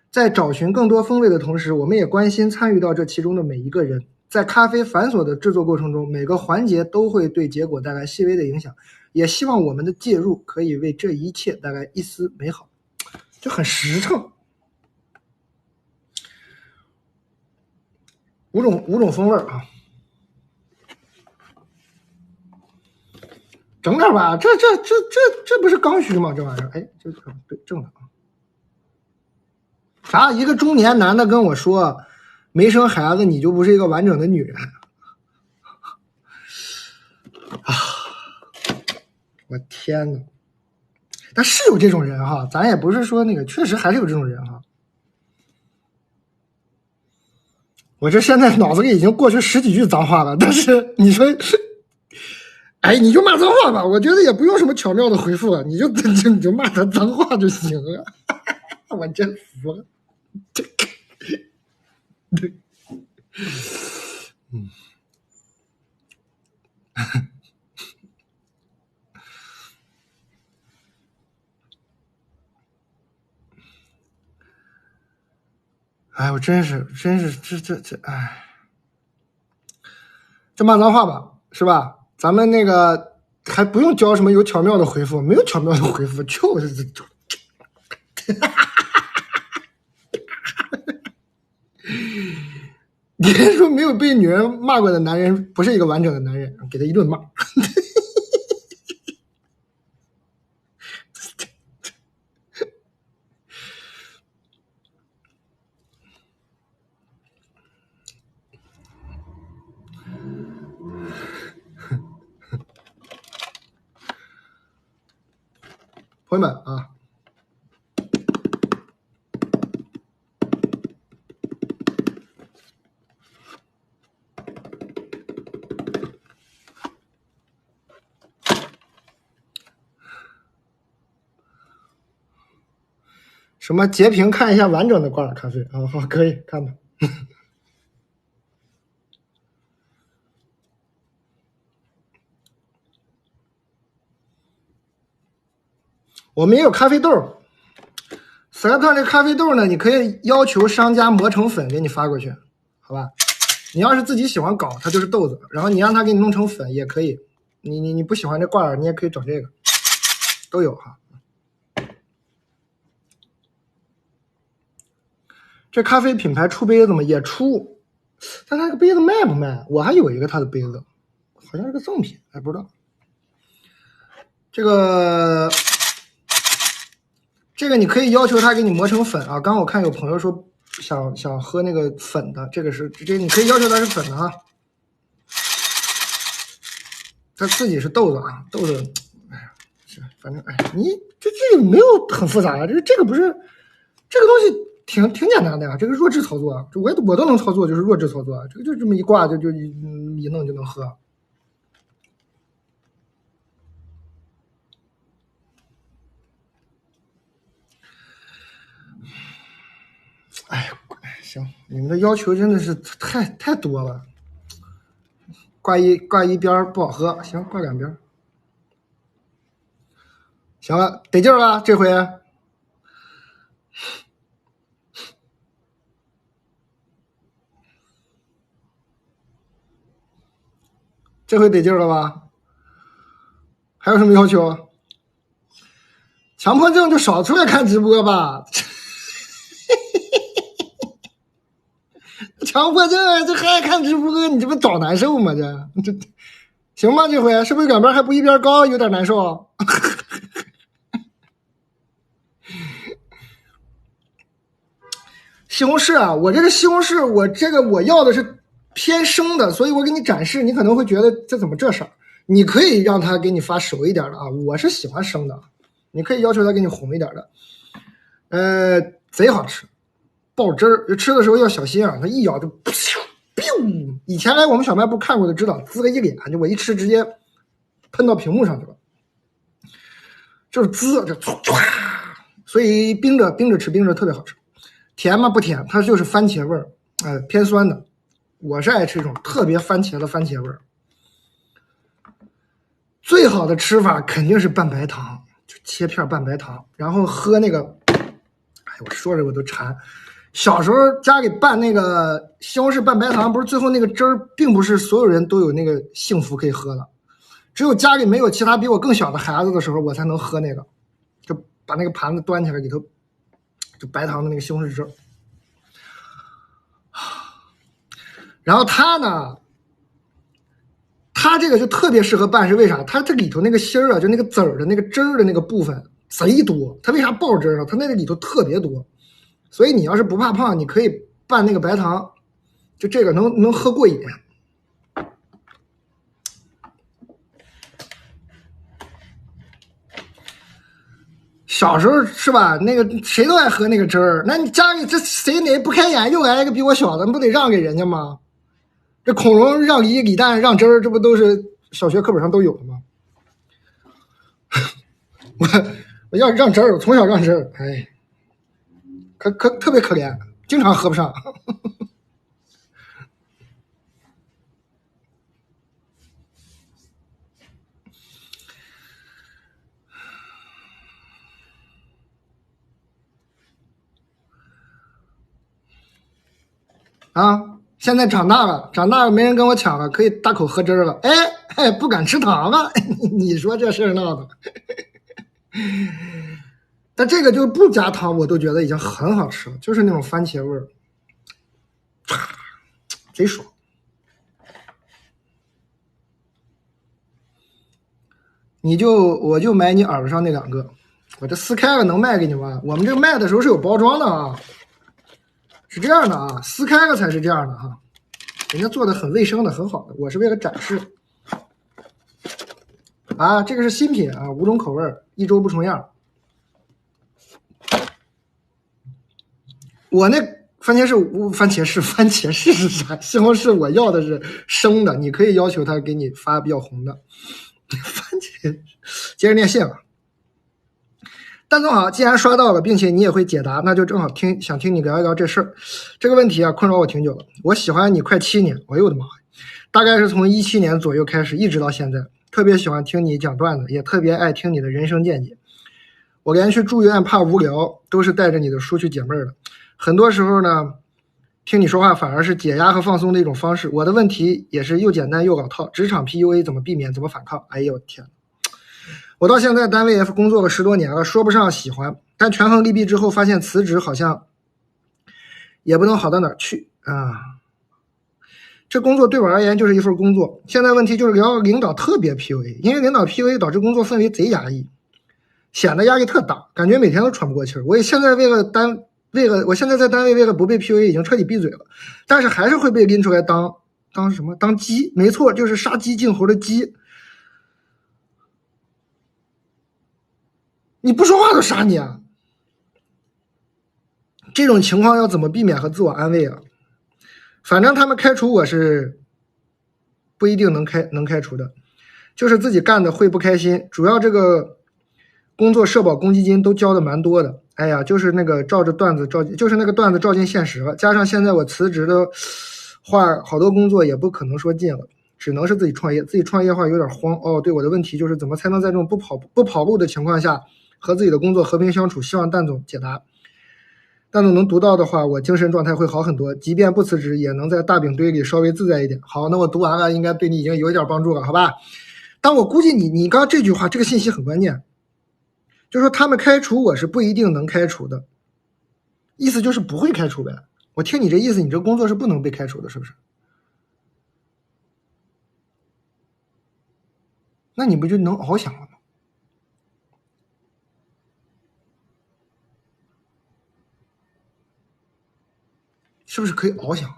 在找寻更多风味的同时，我们也关心参与到这其中的每一个人。在咖啡繁琐的制作过程中，每个环节都会对结果带来细微的影响，也希望我们的介入可以为这一切带来一丝美好。就很实诚，五种风味啊，整点吧，这不是刚需吗？这玩意儿，哎，这对正的啊。啥？一个中年男的跟我说，没生孩子你就不是一个完整的女人啊！我天哪！但是有这种人哈，咱也不是说那个，确实还是有这种人哈。我这现在脑子里已经过去10几句脏话了，但是你说，哎，你就骂脏话吧，我觉得也不用什么巧妙的回复了，你就骂他脏话就行了。我真服了。嗯。哎，我真是这，哎，就骂脏话吧，是吧？咱们那个还不用教什么有巧妙的回复，没有巧妙的回复，就是这。你说没有被女人骂过的男人不是一个完整的男人，给他一顿骂。朋友们啊，什么截屏看一下完整的挂耳咖啡啊？好，可以看吧。我们也有咖啡豆，斯莱特这咖啡豆呢，你可以要求商家磨成粉给你发过去，好吧？你要是自己喜欢搞，它就是豆子，然后你让他给你弄成粉也可以。你不喜欢这挂耳，你也可以整这个，都有哈。这咖啡品牌出杯子吗？也出，但它这个杯子卖不卖？我还有一个它的杯子，好像是个赠品，还不知道。这个你可以要求他给你磨成粉啊。刚刚我看有朋友说想喝那个粉的，这个你可以要求它是粉的哈。它自己是豆子啊，豆子，哎呀，是反正哎，你这个没有很复杂啊，这个不是这个东西挺简单的呀，这个弱智操作啊，我都能操作，就是弱智操作啊，这个就这么一挂就一弄就能喝。哎，行，你们的要求真的是太多了。挂一边不好喝，行，挂两边。行了，得劲儿了，这回。这回得劲儿了吧？还有什么要求？强迫症就少出来看直播吧。强迫症这还爱看直播，你这不找难受吗？这行吗？这回是不是两边还不一边高，有点难受？西红柿啊，我这个西红柿，我要的是偏生的，所以我给你展示，你可能会觉得这怎么这色儿？你可以让他给你发熟一点的啊，我是喜欢生的，你可以要求他给你红一点的，贼好吃，爆汁儿，吃的时候要小心啊，它一咬就biu，以前来我们小卖部看过的知道，滋个一脸，就我一吃直接喷到屏幕上去了，就是滋，就唰，所以冰着吃，冰着特别好吃。甜吗？不甜，它就是番茄味儿，偏酸的。我是爱吃这种特别番茄的番茄味儿。最好的吃法肯定是拌白糖，就切片拌白糖，然后喝那个，哎，我说着我都馋。小时候家里拌那个西红柿拌白糖，不是最后那个汁儿，并不是所有人都有那个幸福可以喝的，只有家里没有其他比我更小的孩子的时候，我才能喝那个，就把那个盘子端起来，里头就白糖的那个西红柿汁。然后它呢，它这个就特别适合办，是为啥？它这里头那个芯儿啊，就那个籽儿的那个汁儿的那个部分贼多。它为啥爆汁呢？它那个里头特别多，所以你要是不怕胖，你可以拌那个白糖，就这个能喝过瘾。小时候是吧？那个谁都爱喝那个汁儿，那你家里这谁哪不开眼又来一个比我小的，不得让给人家吗？这孔融让梨、李诞让汁儿，这不都是小学课本上都有的吗？我要让汁儿，我从小让汁儿，哎，特别可怜，经常喝不上。啊，现在长大了没人跟我抢了，可以大口喝汁儿了。哎，不敢吃糖了。你说这事儿闹的。但这个就不加糖，我都觉得已经很好吃了，就是那种番茄味儿，贼爽。我就买你耳朵上那2个，我这撕开了能卖给你吗？我们这个卖的时候是有包装的啊，是这样的啊，撕开了才是这样的哈，人家做的很卫生的，很好的，我是为了展示。啊，这个是新品啊，5种口味，1周不重样。我那番茄是啥？西红柿我要的是生的，你可以要求他给你发比较红的。番茄，接着念信了。蛋总好，既然刷到了，并且你也会解答，那就正好想听你聊一聊这事儿。这个问题啊，困扰我挺久了。我喜欢你快7年，哎呦我的妈呀！大概是从17年左右开始，一直到现在，特别喜欢听你讲段子，也特别爱听你的人生见解。我连去住院怕无聊，都是带着你的书去解闷的。很多时候呢，听你说话反而是解压和放松的一种方式。我的问题也是又简单又老套，职场 PUA 怎么避免，怎么反抗？哎呦天！我到现在单位也工作了10多年了，说不上喜欢，但权衡利弊之后，发现辞职好像也不能好到哪儿去啊。这工作对我而言就是一份工作，现在问题就是聊领导特别 PUA， 因为领导 PUA 导致工作氛围贼压抑，显得压力特大，感觉每天都喘不过气儿。我现在我现在在单位为了不被 PUA 已经彻底闭嘴了，但是还是会被拎出来当什么？当鸡？没错，就是杀鸡儆猴的鸡。你不说话都杀你啊！这种情况要怎么避免和自我安慰啊？反正他们开除我是不一定能开除的，就是自己干的会不开心。主要这个工作社保公积金都交的蛮多的，哎呀，就是那个就是那个段子照进现实了。加上现在我辞职的话，好多工作也不可能说进了，只能是自己创业。自己创业的话有点慌哦。对，我的问题就是怎么才能在这种不跑路的情况下和自己的工作和平相处？希望蛋总解答。蛋总能读到的话，我精神状态会好很多，即便不辞职，也能在大饼堆里稍微自在一点。好，那我读完了，应该对你已经有一点帮助了，好吧？但我估计你刚刚这句话，这个信息很关键，就是说他们开除我是不一定能开除的，意思就是不会开除呗。我听你这意思，你这工作是不能被开除的，是不是？那你不就能翱翔了吗？是不是可以翱翔？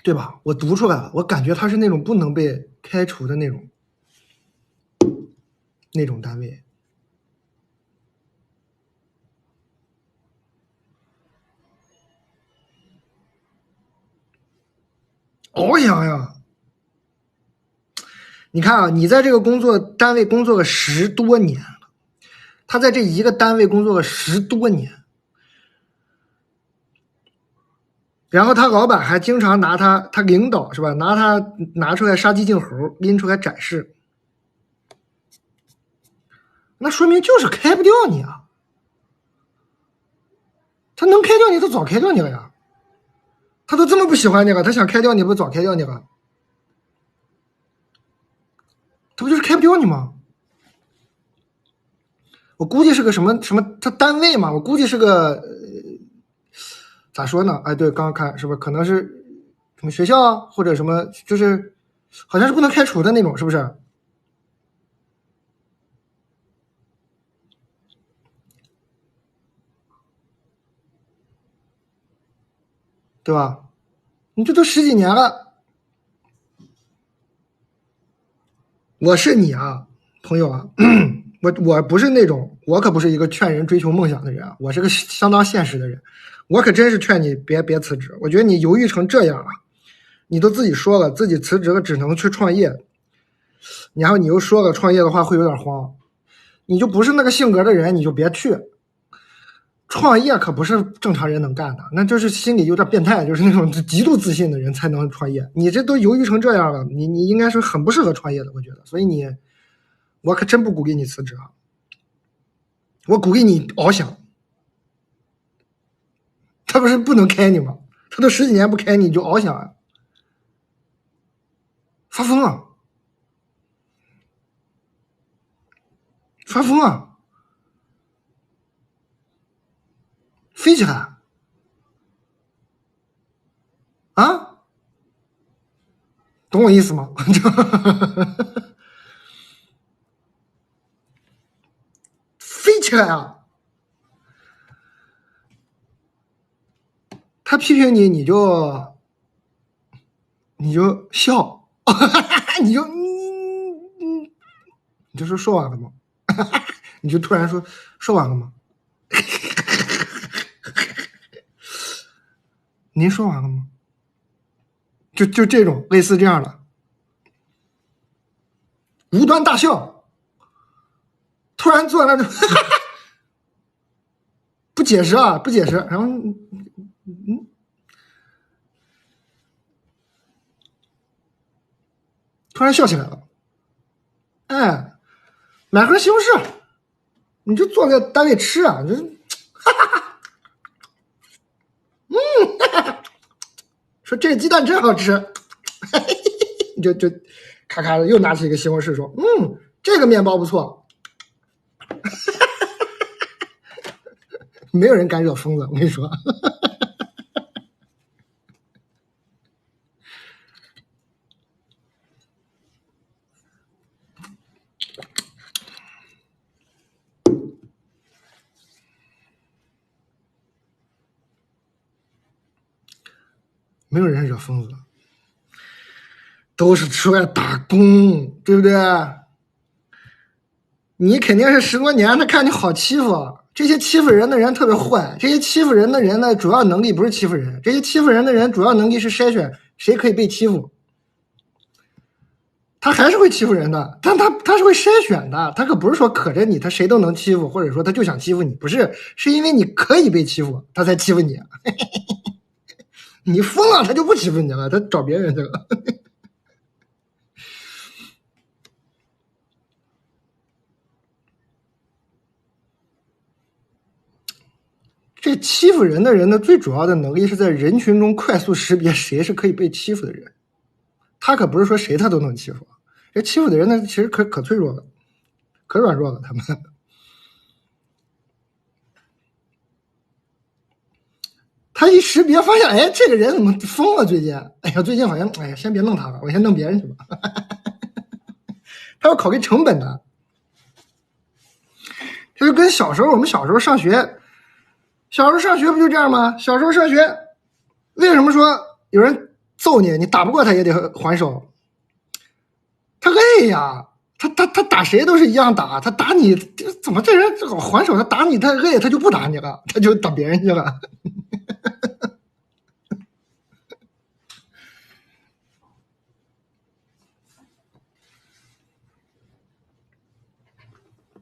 对吧？我读出来了，我感觉他是那种不能被开除的那种单位。翱翔呀！你看啊，你在这个单位工作了10多年了，他在这一个单位工作了10多年，然后他老板还经常拿他领导是吧，拿出来杀鸡儆猴，拎出来展示，那说明就是开不掉你啊！他能开掉你，他早开掉你了呀！他都这么不喜欢你了，他想开掉你，不早开掉你了？他不就是开不掉你吗？我估计是个什么什么，他单位嘛，我估计是个咋说呢？哎，对，刚刚看是不是可能是什么学校啊，或者什么，就是好像是不能开除的那种，是不是？对吧？你这都十几年了，我是你啊，朋友啊，我不是那种，我可不是一个劝人追求梦想的人啊，我是个相当现实的人，我可真是劝你别辞职。我觉得你犹豫成这样啊，你都自己说了自己辞职了，只能去创业，然后你又说了创业的话会有点慌，你就不是那个性格的人，你就别去。创业可不是正常人能干的，那就是心里有点变态，就是那种极度自信的人才能创业。你这都犹豫成这样了，你应该是很不适合创业的，我觉得。所以我可真不鼓励你辞职啊，我鼓励你翱翔。他不是不能开你吗？他都十几年不开你，就翱翔啊，发疯啊，发疯啊，飞起来啊！懂我意思吗？飞起来啊！他批评你，你就笑，你就说完了吗？你就突然说完了吗？您说完了吗？就这种类似这样的无端大笑，突然坐那就不解释啊，不解释，然后突然笑起来了，哎，买盒西红柿，你就坐在单位吃啊，说这个鸡蛋真好吃，你就咔咔的又拿起一个西红柿说，这个面包不错，没有人敢惹疯子，我跟你说。没有人惹疯子，都是出来打工，对不对？你肯定是10多年，他看你好欺负。这些欺负人的人特别坏，这些欺负人的人呢，主要能力不是欺负人，这些欺负人的人主要能力是筛选谁可以被欺负。他还是会欺负人的，但他是会筛选的，他可不是说可着你，他谁都能欺负，或者说他就想欺负你，不是，是因为你可以被欺负，他才欺负你。你疯了，他就不欺负你了，他找别人去了。这欺负人的人呢，最主要的能力是在人群中快速识别谁是可以被欺负的人。他可不是说谁他都能欺负，这欺负的人呢，其实可脆弱了，可软弱了。他们，他一识别发现，哎，这个人怎么疯了？最近，哎呀，最近好像，哎呀，先别弄他了，我先弄别人去吧。他要考虑成本的。这就跟我们小时候上学。小时候上学不就这样吗？小时候上学，为什么说有人揍你，你打不过他也得还手？他累呀，他打谁都是一样打，他打你怎么这人老还手？他打你他累，他就不打你了，他就打别人去了。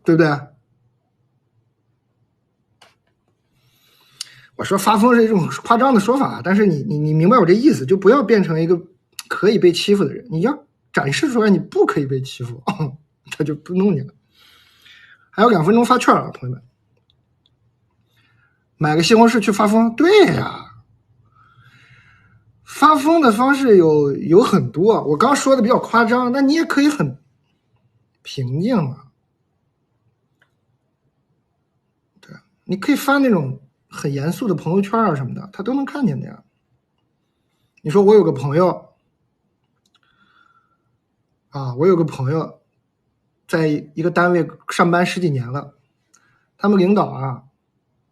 对不对？我说发疯是一种夸张的说法，但是你明白我这意思，就不要变成一个可以被欺负的人，你要展示出来你不可以被欺负，他就不弄你了。还有2分钟发券啊，朋友们，买个西红柿去发疯？对呀，发疯的方式有很多，我刚说的比较夸张，那你也可以很平静啊。你可以发那种很严肃的朋友圈啊什么的，他都能看见的呀。你说我有个朋友啊，我有个朋友在一个单位上班10几年了，他们领导啊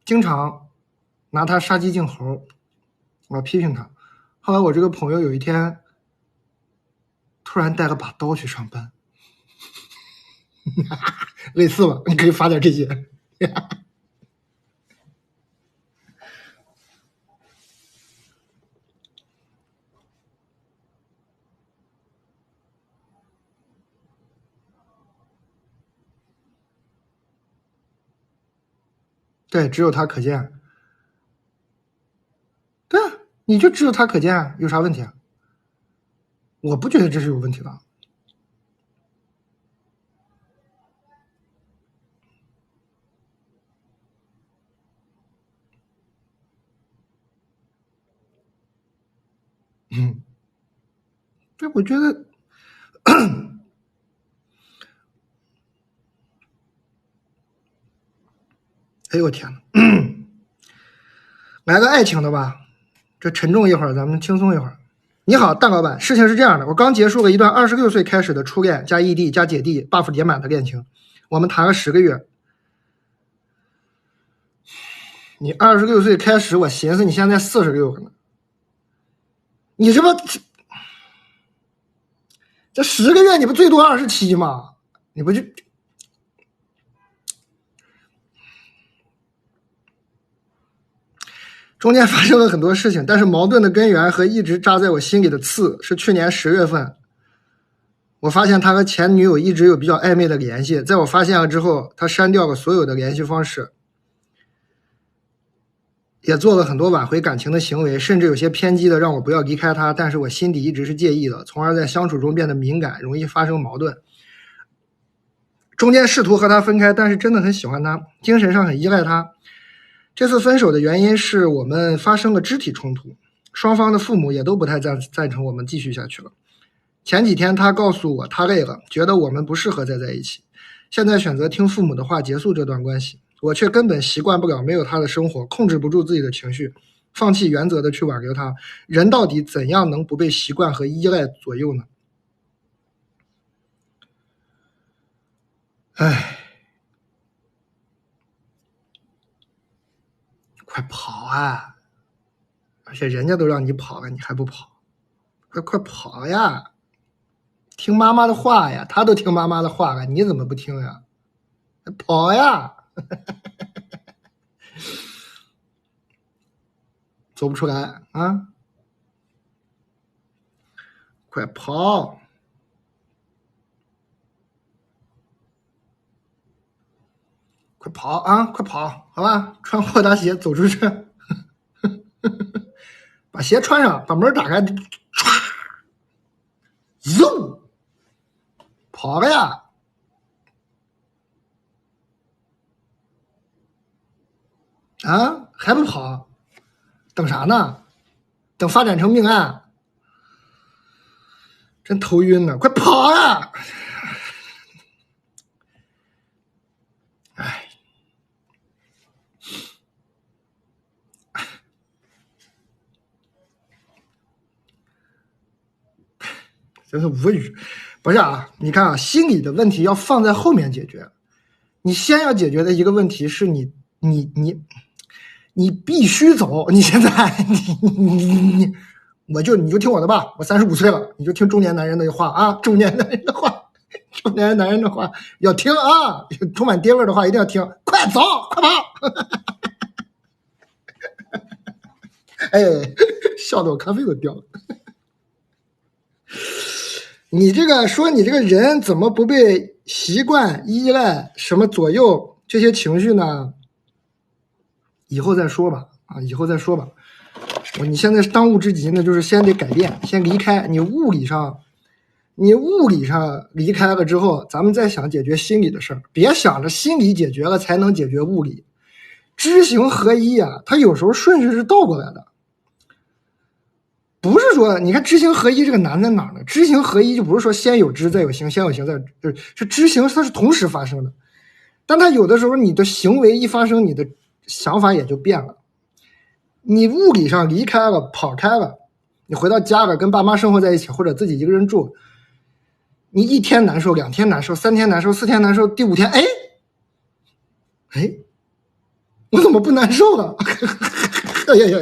经常拿他杀鸡儆猴，我批评他。后来我这个朋友有一天突然带了把刀去上班，类似吧，你可以发点这些。对，只有他可见。对啊，你就只有他可见啊，有啥问题啊？我不觉得这是有问题的。对，我觉得哎呦我天哪，来个爱情的吧，这沉重一会儿，咱们轻松一会儿。你好，蛋老板，事情是这样的，我刚结束了一段26岁开始的初恋加异地加姐弟 buff 叠满的恋情，我们谈了10个月。你26岁开始，我寻思你现在46了呢，你这不这10个月你不最多27吗？你不就中间发生了很多事情，但是矛盾的根源和一直扎在我心里的刺是去年10月份，我发现他和前女友一直有比较暧昧的联系，在我发现了之后，他删掉了所有的联系方式，也做了很多挽回感情的行为，甚至有些偏激的让我不要离开他，但是我心底一直是介意的，从而在相处中变得敏感，容易发生矛盾。中间试图和他分开，但是真的很喜欢他，精神上很依赖他。这次分手的原因是我们发生了肢体冲突，双方的父母也都不太赞成我们继续下去了。前几天他告诉我他累了，觉得我们不适合再在一起，现在选择听父母的话结束这段关系，我却根本习惯不了没有他的生活，控制不住自己的情绪，放弃原则的去挽留他。人到底怎样能不被习惯和依赖左右呢？唉，快跑啊！而且人家都让你跑了，你还不跑，快跑呀！听妈妈的话呀，他都听妈妈的话了，你怎么不听呀？跑呀！走不出来啊！快跑！快跑啊！快跑，好吧，穿霍达鞋走出去，把鞋穿上，把门打开，唰，嗖，跑了呀！啊，还不跑？等啥呢？等发展成命案？真头晕呢！快跑呀！哎，真是无语。不是啊，你看啊，心理的问题要放在后面解决。你先要解决的一个问题是你必须走。你现在你你就听我的吧，我35岁了，你就听中年男人的话啊，中年男人的话，中年男人的话要听啊，充满爹味的话一定要听，快走，快跑！哎，笑得我咖啡都掉了。你这个说你这个人怎么不被习惯、依赖什么左右这些情绪呢？以后再说吧，啊，以后再说吧。你现在当务之急呢，就是先得改变，先离开。你物理上离开了之后，咱们再想解决心理的事儿，别想着心理解决了才能解决物理。知行合一啊，它有时候顺序是倒过来的。不是说你看知行合一这个难在哪儿呢？知行合一就不是说先有知再有行，先有行再有是知行，它是同时发生的。但它有的时候你的行为一发生，你的想法也就变了。你物理上离开了，跑开了，你回到家了，跟爸妈生活在一起，或者自己一个人住，你1天难受，2天难受，3天难受，4天难受，第5天，哎，我怎么不难受了？哎呀，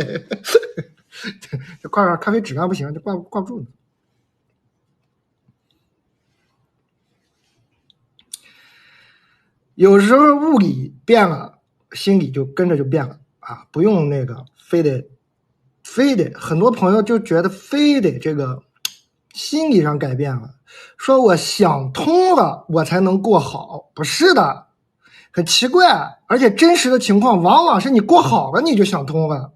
这挂咖啡质量不行，这挂不住呢。有时候物理变了，心理就跟着就变了啊！不用那个非得，很多朋友就觉得非得这个心理上改变了，说我想通了我才能过好，不是的，很奇怪。而且真实的情况往往是你过好了你就想通了，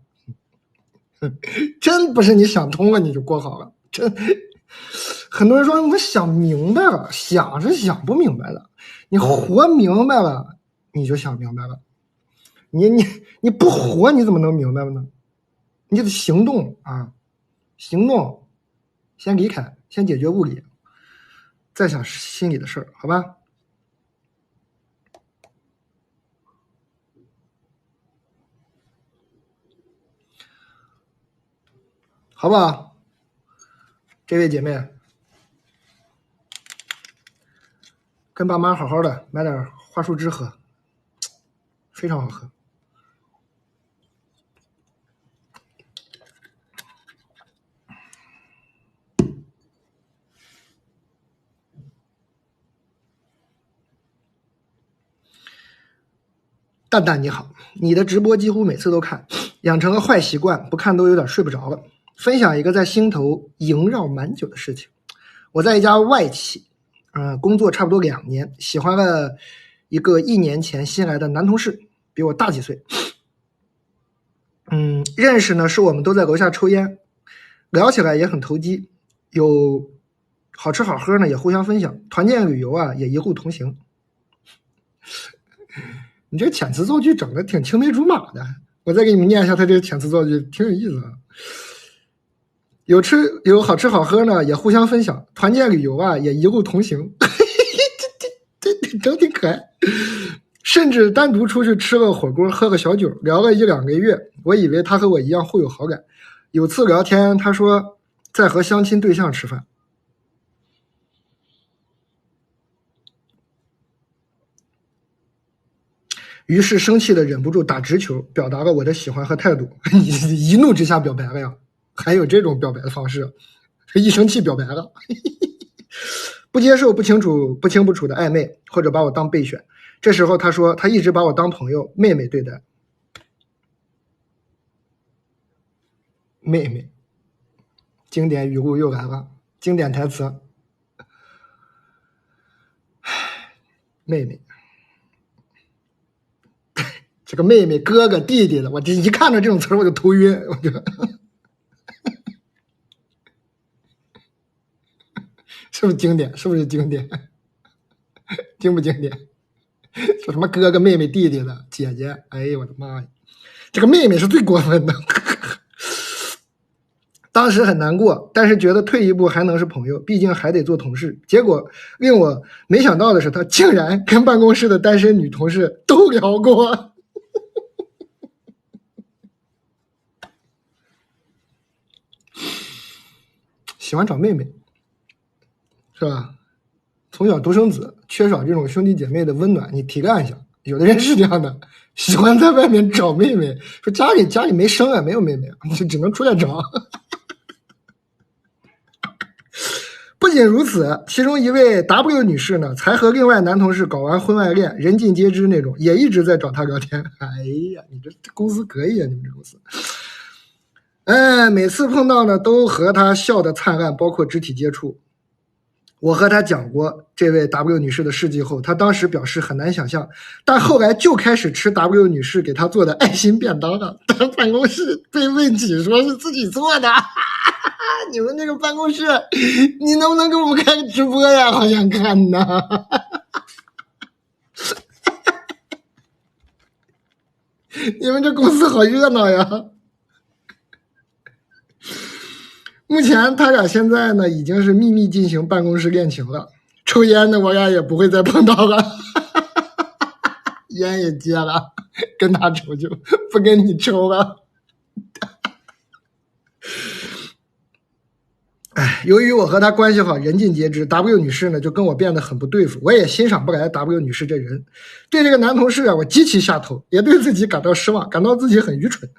真不是你想通了你就过好了。真很多人说我想明白了，想是想不明白的，你活明白了你就想明白了。你不活你怎么能明白了呢？你得行动啊，行动，先离开，先解决物理，再想心里的事儿，好吧？好不好？这位姐妹，跟爸妈好好的买点花树汁喝，非常好喝。蛋蛋你好，你的直播几乎每次都看，养成了坏习惯，不看都有点睡不着了。分享一个在心头萦绕蛮久的事情。我在一家外企，工作差不多2年，喜欢了一个1年前新来的男同事，比我大几岁。认识呢是我们都在楼下抽烟，聊起来也很投机，有好吃好喝呢也互相分享，团建旅游啊也一路同行。你这个遣词造句整的挺青梅竹马的，我再给你们念一下他这个遣词造句，挺有意思啊。有好吃好喝呢也互相分享，团建旅游啊也一路同行。这整挺可爱。甚至单独出去吃个火锅，喝个小酒，聊了1-2个月。我以为他和我一样互有好感。有次聊天他说在和相亲对象吃饭，于是生气的忍不住打直球，表达了我的喜欢和态度。一怒之下表白了呀？还有这种表白的方式？一生气表白了？不接受不清不楚的暧昧，或者把我当备选。这时候他说他一直把我当朋友妹妹对待。妹妹，经典语录又来了，经典台词。妹妹，这个妹妹哥哥弟弟的，我这一看到这种词我就头晕，我就是不是经典？是不是经典？经不经典？说什么哥哥妹妹弟弟的姐姐，哎呦我的妈呀，这个妹妹是最过分的。当时很难过，但是觉得退一步还能是朋友，毕竟还得做同事。结果令我没想到的是，他竟然跟办公室的单身女同事都聊过。喜欢找妹妹是吧？从小独生子，缺少这种兄弟姐妹的温暖，你体谅一下。有的人是这样的，喜欢在外面找妹妹，说家里没生啊，没有妹妹，就只能出来找。不仅如此，其中一位 W 女士呢，才和另外男同事搞完婚外恋，人尽皆知那种，也一直在找他聊天。哎呀，你这公司可以啊，你们这公司。每次碰到呢，都和他笑得灿烂，包括肢体接触。我和他讲过这位 W 女士的事迹后，他当时表示很难想象，但后来就开始吃 W 女士给他做的爱心便当了。他办公室被问起说是自己做的。你们这个办公室，你能不能给我们开个直播呀？好想看呐！你们这公司好热闹呀！目前他俩现在呢，已经是秘密进行办公室恋情了。抽烟呢，我俩也不会再碰到了。烟也戒了，跟他抽就不跟你抽了。哎，由于我和她关系好，人尽皆知 ，W 女士呢就跟我变得很不对付，我也欣赏不来 W 女士这人。对这个男同事啊，我极其下头，也对自己感到失望，感到自己很愚蠢。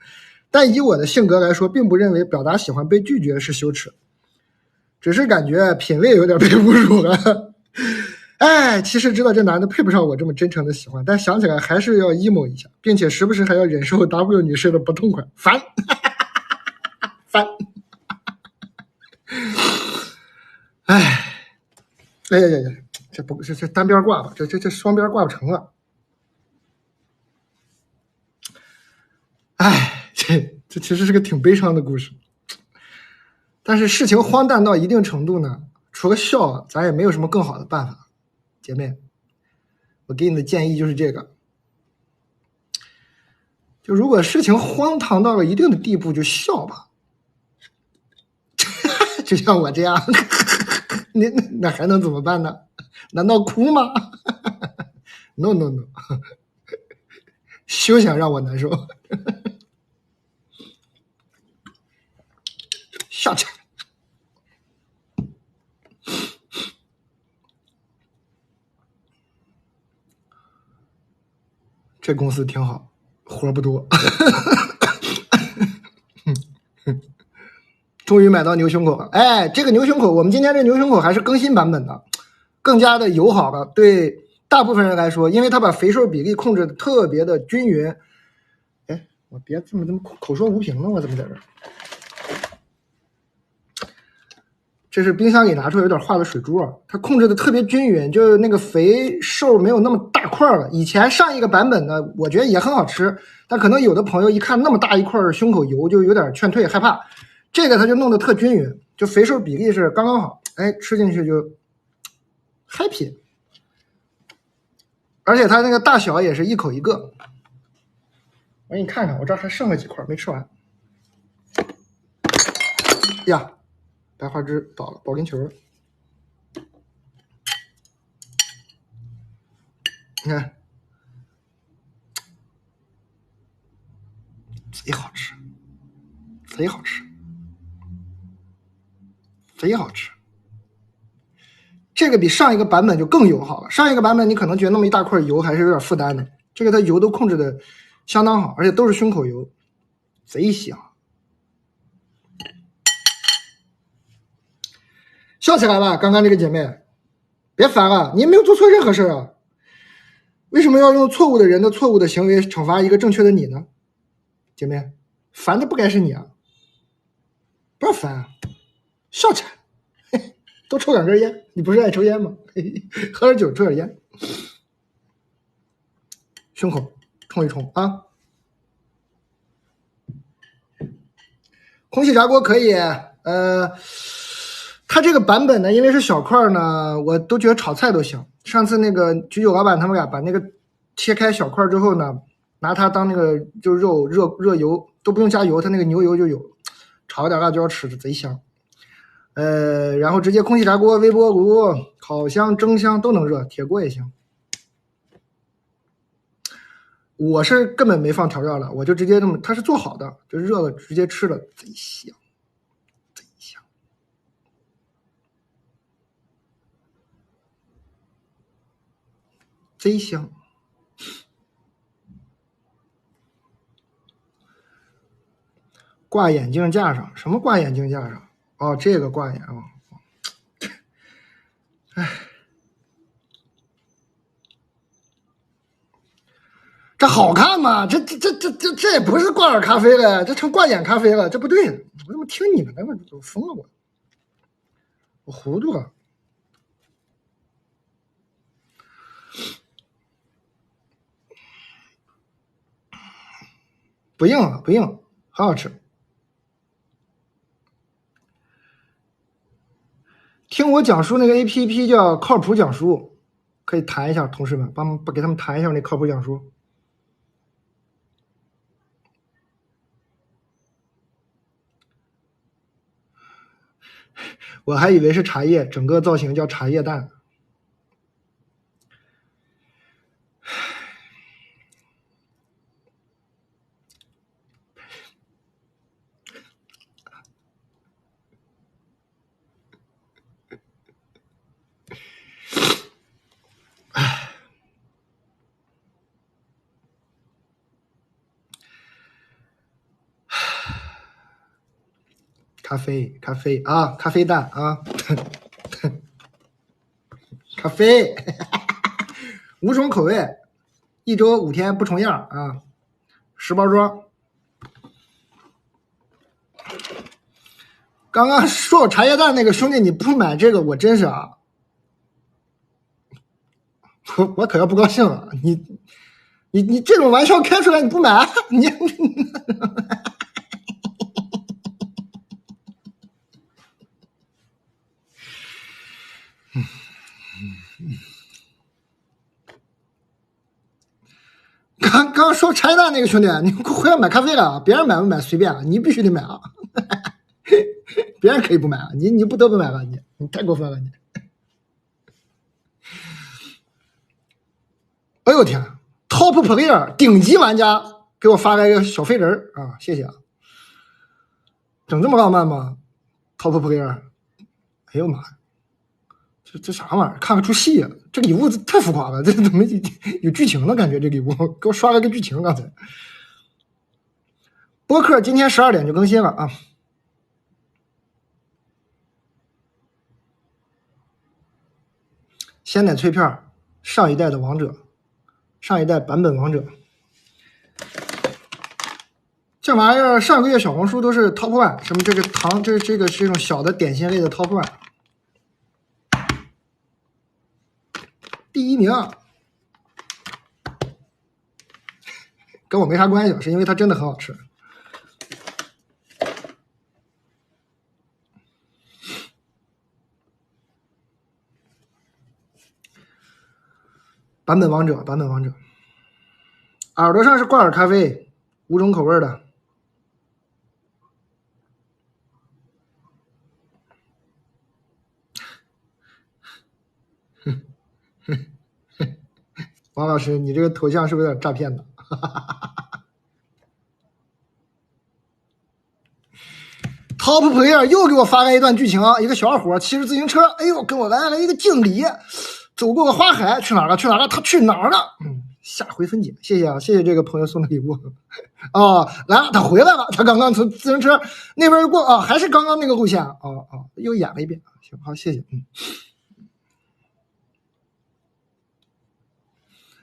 但以我的性格来说，并不认为表达喜欢被拒绝是羞耻，只是感觉品味有点被侮辱了。哎，其实知道这男的配不上我这么真诚的喜欢，但想起来还是要 emo 一下，并且时不时还要忍受 W 女士的不痛快，烦，烦。哎，哎呀呀呀，这不这单边挂吧，这双边挂不成了。哎，这其实是个挺悲伤的故事，但是事情荒诞到一定程度呢，除了笑，咱也没有什么更好的办法。姐妹，我给你的建议就是这个，就如果事情荒唐到了一定的地步，就笑吧，就像我这样，那还能怎么办呢？难道哭吗？No No No， 休想让我难受，笑起来。这公司挺好，活不多。终于买到牛胸口了，哎，这个牛胸口，我们今天这牛胸口还是更新版本的，更加的友好了。对大部分人来说，因为它把肥瘦比例控制的特别的均匀。哎，我别这么口说无凭呢，我怎么在这儿？这是冰箱里拿出来有点化的水珠啊，它控制的特别均匀，就是那个肥瘦没有那么大块了。以前上一个版本呢，我觉得也很好吃，但可能有的朋友一看那么大一块胸口油，就有点劝退害怕。这个它就弄得特均匀，就肥瘦比例是刚刚好，哎，吃进去就 happy， 而且它那个大小也是一口一个。我给你看看，我这还剩了几块没吃完。呀，白花枝倒了，保龄球了。你看，贼好吃，贼好吃，贼好吃。这个比上一个版本就更油好了。上一个版本你可能觉得那么一大块油还是有点负担的，这个它油都控制的相当好，而且都是胸口油，贼香。笑起来吧，刚刚这个姐妹，别烦了，你也没有做错任何事啊，为什么要用错误的人的错误的行为惩罚一个正确的你呢？姐妹，烦的不该是你啊，不要烦啊，笑起来，多抽2根烟，你不是爱抽烟吗？喝点酒，抽点烟，胸口冲一冲啊。空气炸锅可以，它这个版本呢，因为是小块呢，我都觉得炒菜都行。上次那个居酒老板他们俩把那个切开小块之后呢，拿它当那个就肉热油都不用加油，它那个牛油就有，炒点辣椒吃着贼香。然后直接空气炸锅、微波炉、烤箱、蒸箱都能热，铁锅也行。我是根本没放调料的，我就直接这么，它是做好的，就热了直接吃了，贼香，贼香。贼香，挂眼镜架上，什么挂眼镜架上？哦，这个挂眼哦，哎，这好看吗？这也不是挂耳咖啡了，这成挂眼咖啡了，这不对，我怎么听你们的？我疯了我糊涂了。不硬了，不硬，很好吃。听我讲述那个 APP 叫靠谱讲书，可以谈一下，同事们帮给他们谈一下那靠谱讲书。我还以为是茶叶，整个造型叫茶叶蛋。咖啡啊，咖啡蛋啊，咖啡，5种口味，1周5天不重样啊，10包装。刚刚说我茶叶蛋那个兄弟，你不买这个，我真是啊，我可要不高兴了。你这种玩笑开出来你不买，你刚说茶叶蛋那个兄弟，你回来买咖啡了，别人买不买随便，你必须得买啊。别人可以不买啊，你不得不买吧？你太过分了你！哎呦天 ，Top Player 顶级玩家给我发来一个小飞人啊，谢谢啊！整这么浪漫吗 ？Top Player， 哎呦妈呀，这啥玩意儿？看个出戏啊！这礼物太浮夸了，这怎么有剧情了？感觉这礼物给我刷了个剧情，刚才。播客今天12点就更新了啊！鲜奶脆片，上一代的王者，上一代版本王者。这玩意儿上个月小红书都是 top one， 什么这个糖，这个是一种小的点心类的 top one， 第1名，跟我没啥关系，是因为它真的很好吃。版本王者，耳朵上是挂耳咖啡，5种口味的。王老师，你这个头像是不是有点诈骗的？Top Player 又给我发来一段剧情，一个小伙骑着自行车，哎呦，跟我来了一个敬礼，走过个花海，去哪儿了？他去哪儿了？下回分解，谢谢啊，谢谢这个朋友送的礼物。哦，来了，他回来了，他刚刚从自行车那边过啊，还是刚刚那个路线。哦，又演了一遍，行，好，谢谢。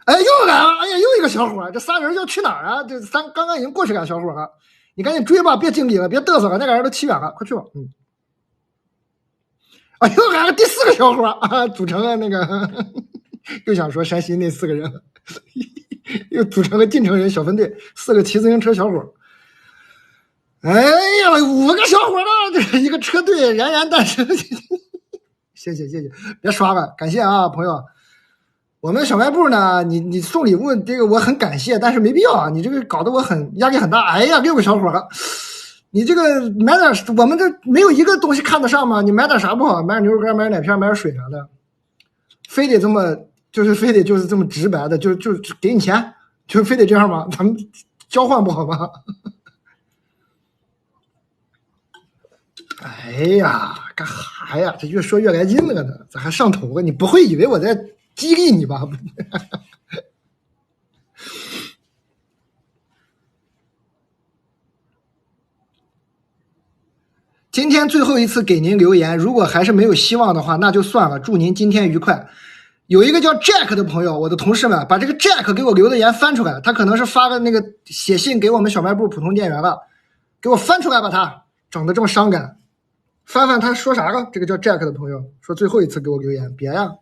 哎，又来了！哎呀，又一个小伙，这仨人要去哪儿啊？这刚刚已经过去俩小伙了，你赶紧追吧，别敬礼了，别嘚瑟了，那俩人都起远了，快去吧。哎，又来了第4个小伙啊，组成了那个，又想说山西那4个人，又组成了晋城人小分队，4个骑自行车小伙。哎呀，5个小伙了，这一个车队冉冉诞生。谢谢，别刷了，感谢啊，朋友。我们小卖部呢，你送礼物这个我很感谢，但是没必要啊！你这个搞得我很压力很大。哎呀，6个小伙了，你这个买点，我们这没有一个东西看得上吗？你买点啥不好？买点牛肉干，买点奶片，买点水啥的，非得这么非得这么直白的，就给你钱，就非得这样吗？咱们交换不好吗？哎呀，干哈呀？这越说越来劲了呢，咋还上头了？你不会以为我在激励你吧？今天最后一次给您留言，如果还是没有希望的话，那就算了。祝您今天愉快。有一个叫 Jack 的朋友，我的同事们把这个 Jack 给我留的言翻出来，他可能是发个那个写信给我们小卖部普通店员了，给我翻出来吧，他整的这么伤感。翻翻他说啥了？这个叫 Jack 的朋友说最后一次给我留言，别呀。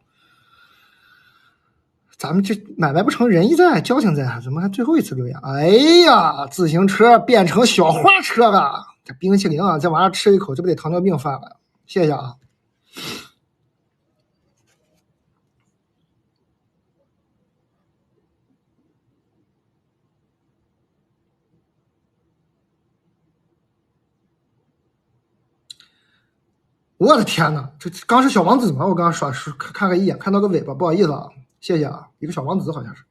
咱们这买卖不成仁义在，交情在，怎么还最后一次留言？哎呀，自行车变成小花车了，这冰淇淋啊，这玩意儿吃一口，这不得糖尿病犯了？谢谢啊。我的天哪，这刚是小王子吗？我刚刚刷看了一眼，看到个尾巴，不好意思啊，谢谢啊，一个小王子好像是。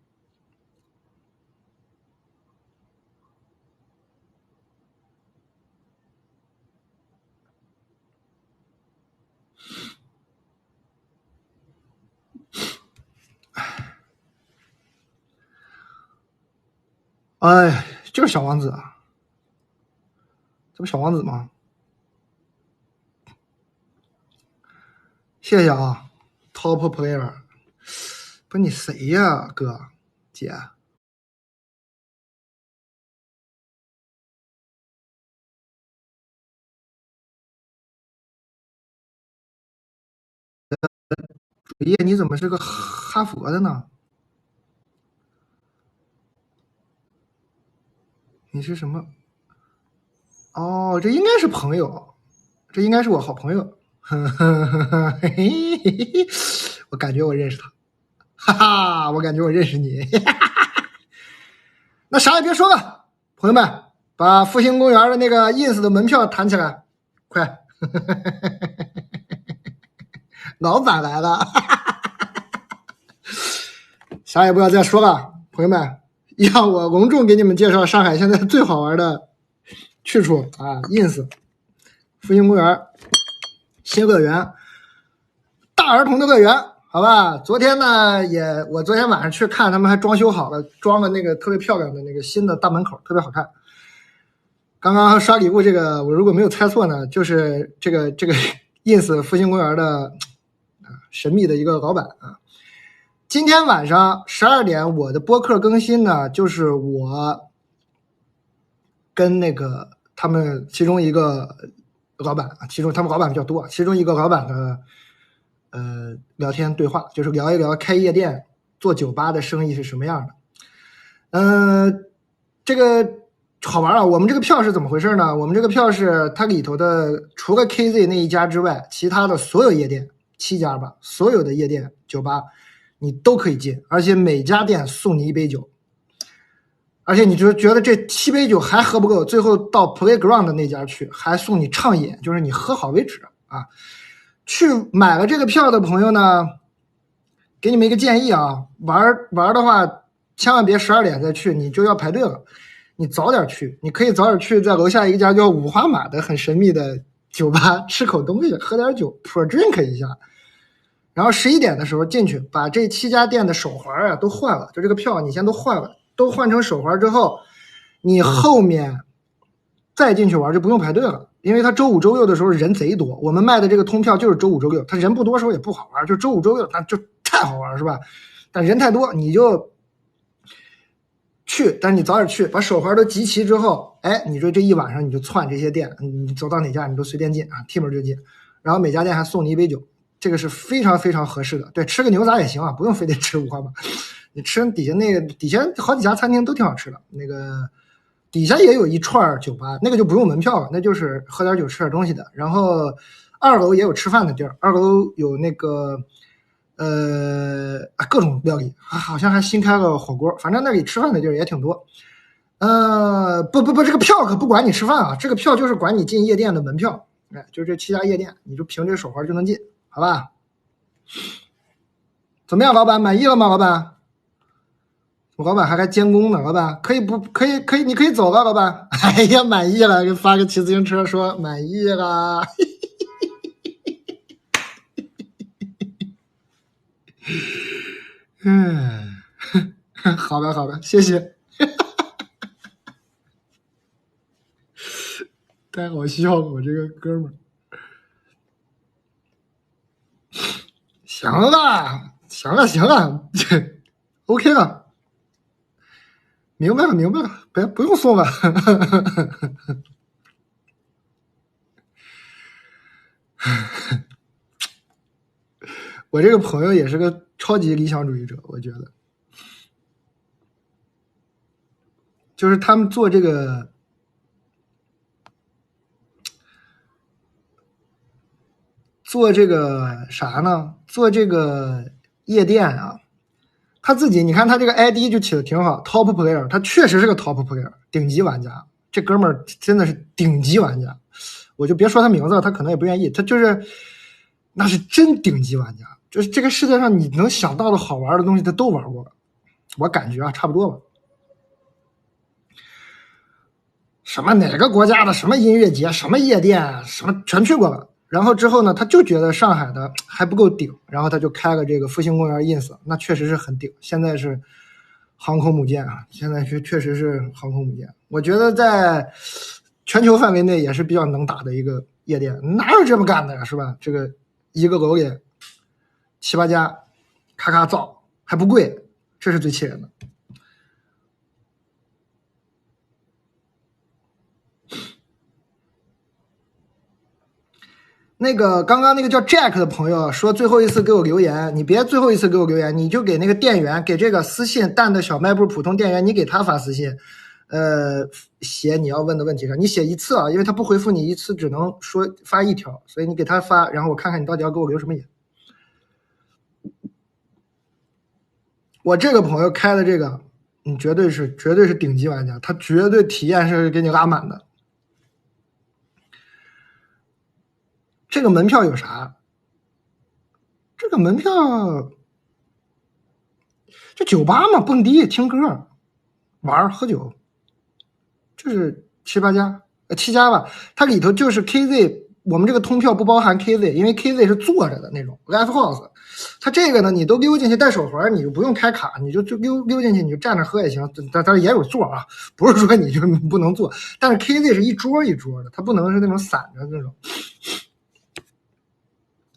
哎，就是小王子啊，这不小王子吗？谢谢啊 ，Top Player， 不是你谁呀，哥姐？主页你怎么是个哈佛的呢？你是什么？哦，这应该是朋友，这应该是我好朋友。我感觉我认识他，哈哈，我感觉我认识你。那啥也别说了，朋友们，把复兴公园的那个 ins 的门票弹起来，快！老板来了，啥也不要再说了，朋友们，让我隆重给你们介绍上海现在最好玩的去处啊 ！ins 复兴公园新乐园，大儿童的乐园，好吧？昨天呢，我昨天晚上去看，他们还装修好了，装了那个特别漂亮的那个新的大门口，特别好看。刚刚刷礼物这个，我如果没有猜错呢，就是这个 ins 复兴公园的神秘的一个老板啊。今天晚上12点，我的播客更新呢，就是我跟那个他们其中一个老板，其中他们老板比较多，其中一个老板的聊天对话，就是聊一聊开夜店做酒吧的生意是什么样的。这个好玩啊！我们这个票是怎么回事呢？我们这个票是它里头的除了 KZ 那一家之外，其他的所有夜店7家吧，所有的夜店酒吧你都可以进，而且每家店送你1杯酒，而且你就觉得这7杯酒还喝不够，最后到 Playground 的那家去还送你畅饮，就是你喝好为止啊。去买了这个票的朋友呢，给你们一个建议啊，玩的话千万别12点再去，你就要排队了。你早点去，你可以早点去，在楼下一家叫五花马的很神秘的酒吧吃口东西，喝点酒 ，pro drink 一下。然后11点的时候进去，把这7家店的手环啊都换了，就这个票你先都换了，都换成手环之后，你后面再进去玩就不用排队了，因为他周5周6的时候人贼多。我们卖的这个通票就是周5周6，他人不多时候也不好玩，就周5周6那就太好玩是吧？但人太多你就去，但是你早点去，把手环都集齐之后，哎，你说这一晚上你就窜这些店，你走到哪家你都随便进啊，踢门就进，然后每家店还送你1杯酒，这个是非常非常合适的。对，吃个牛杂也行啊，不用非得吃五花马，你吃底下好几家餐厅都挺好吃的，那个底下也有一串酒吧，那个就不用门票了，那就是喝点酒吃点东西的。然后2楼也有吃饭的地儿，2楼有那个各种料理，好像还新开了火锅，反正那里吃饭的地儿也挺多。不，这个票可不管你吃饭啊，这个票就是管你进夜店的门票。哎，就这7家夜店，你就凭这手环就能进，好吧？怎么样，老板满意了吗？老板，我老板还监工呢，老板可以不可以？可以，你可以走了，老板。哎呀，满意了，给发个骑自行车说满意了。好的，谢谢。太好笑了，我这个哥们儿。行了，OK 了，明白了，不用送了。我这个朋友也是个超级理想主义者，我觉得，就是他们做这个啥呢？做这个夜店啊，他自己你看他这个 ID 就起的挺好 ，Top Player， 他确实是个 Top Player， 顶级玩家。这哥们儿真的是顶级玩家，我就别说他名字了，他可能也不愿意。他就是那是真顶级玩家，就是这个世界上你能想到的好玩的东西他都玩过了，我感觉啊差不多吧。什么哪个国家的什么音乐节、什么夜店、什么全去过了。然后之后呢，他就觉得上海的还不够顶，然后他就开了这个复兴公园 ins， 那确实是很顶。现在是航空母舰啊，现在确实是航空母舰。我觉得在全球范围内也是比较能打的一个夜店，哪有这么干的呀，是吧？这个一个楼里7、8家，咔咔造，还不贵，这是最气人的。那个刚刚那个叫 Jack 的朋友说最后一次给我留言，你别最后一次给我留言，你就给那个店员，给这个私信蛋的小卖部普通店员，你给他发私信，写你要问的问题上，你写一次啊，因为他不回复你一次只能说发一条，所以你给他发，然后我看看你到底要给我留什么言。我这个朋友开的这个，绝对是顶级玩家，他绝对体验是给你拉满的。这个门票有啥？这个门票，就酒吧嘛，蹦迪、听歌、玩、喝酒，就是7、8家，7家吧。它里头就是 KZ， 我们这个通票不包含 KZ， 因为 KZ 是坐着的那种 live house。它这个呢，你都溜进去带手环，你就不用开卡，你就溜进去，你就站着喝也行。当然也有座啊，不是说你就不能坐，但是 KZ 是一桌一桌的，它不能是那种散着那种。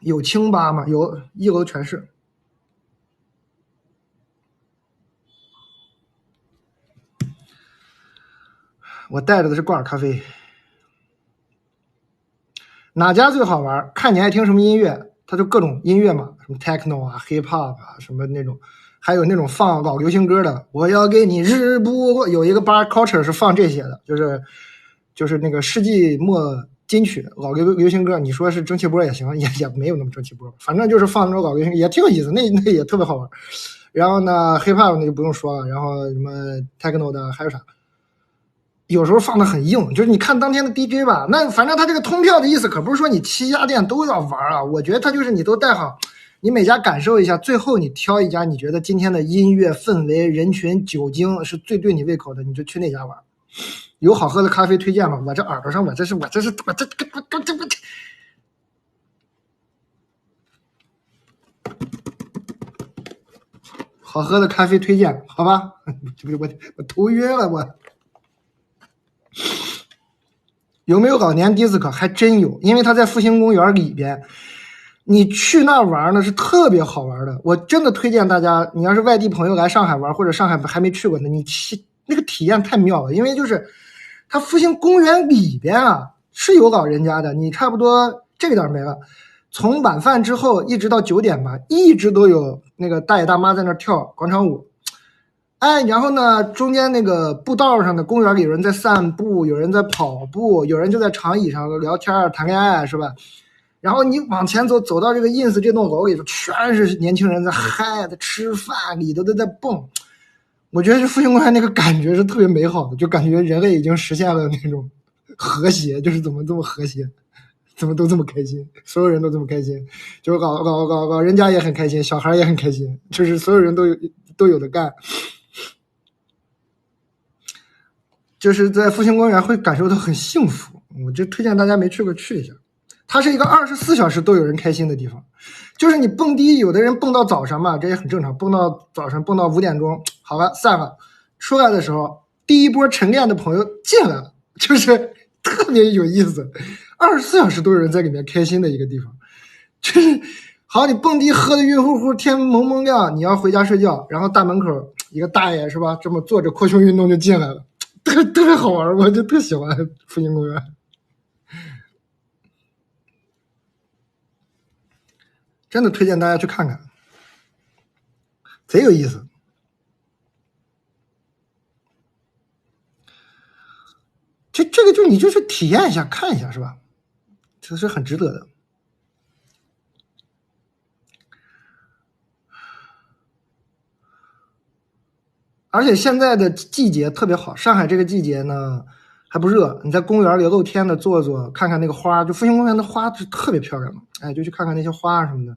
有清吧吗？有，1楼全是。我带着的是挂耳咖啡。哪家最好玩？看你爱听什么音乐，它就各种音乐嘛，什么 techno 啊、hip hop 啊，什么那种，还有那种放老流行歌的。我要给你日不，有一个 bar culture 是放这些的，就是那个世纪末金曲老流行歌。你说是蒸汽波也行，也没有那么蒸汽波，反正就是放那种老流行，也挺有意思，那也特别好玩。然后呢 hip hop 那就不用说了，然后什么 techno 的还有啥？有时候放的很硬，就是你看当天的 DJ 吧，那反正他这个通票的意思可不是说你7家店都要玩啊，我觉得他就是你都带好，你每家感受一下，最后你挑一家你觉得今天的音乐氛围、人群、酒精是最对你胃口的，你就去那家玩。有好喝的咖啡推荐吗？我这耳朵上我这好喝的咖啡推荐，好吧？我头晕了我。有没有老年迪斯科？还真有，因为它在复兴公园里边，你去那玩呢是特别好玩的。我真的推荐大家，你要是外地朋友来上海玩，或者上海还没去过的，你那个体验太妙了。因为就是它复兴公园里边啊是有老人家的，你差不多这个点没了，从晚饭之后一直到9点吧，一直都有那个大爷大妈在那跳广场舞。哎，然后呢，中间那个步道上的公园里有人在散步，有人在跑步，有人就在长椅上聊天谈恋爱，是吧？然后你往前走，走到这个 ins 这栋楼里头，全是年轻人在嗨，在吃饭，里头都在蹦。我觉得这复兴公园那个感觉是特别美好的，就感觉人类已经实现了那种和谐，就是怎么这么和谐，怎么都这么开心，所有人都这么开心，就是老人家也很开心，小孩也很开心，就是所有人都有的干。就是在复兴公园会感受到很幸福，我就推荐大家没去过去一下。它是一个24小时都有人开心的地方，就是你蹦迪，有的人蹦到早上嘛，这也很正常，蹦到早上，蹦到5点钟，好了散了，出来的时候第一波晨练的朋友进来了，就是特别有意思，24小时都有人在里面开心的一个地方。就是好，你蹦迪喝的晕乎乎，天蒙蒙亮，你要回家睡觉，然后大门口一个大爷是吧，这么坐着扩胸运动就进来了。特别好玩，我就特喜欢复兴公园，真的推荐大家去看看，贼有意思。这个就你就去体验一下，看一下是吧？这是很值得的。而且现在的季节特别好，上海这个季节呢还不热，你在公园里露天的坐坐，看看那个花，就复兴公园的花是特别漂亮的，哎，就去看看那些花什么的，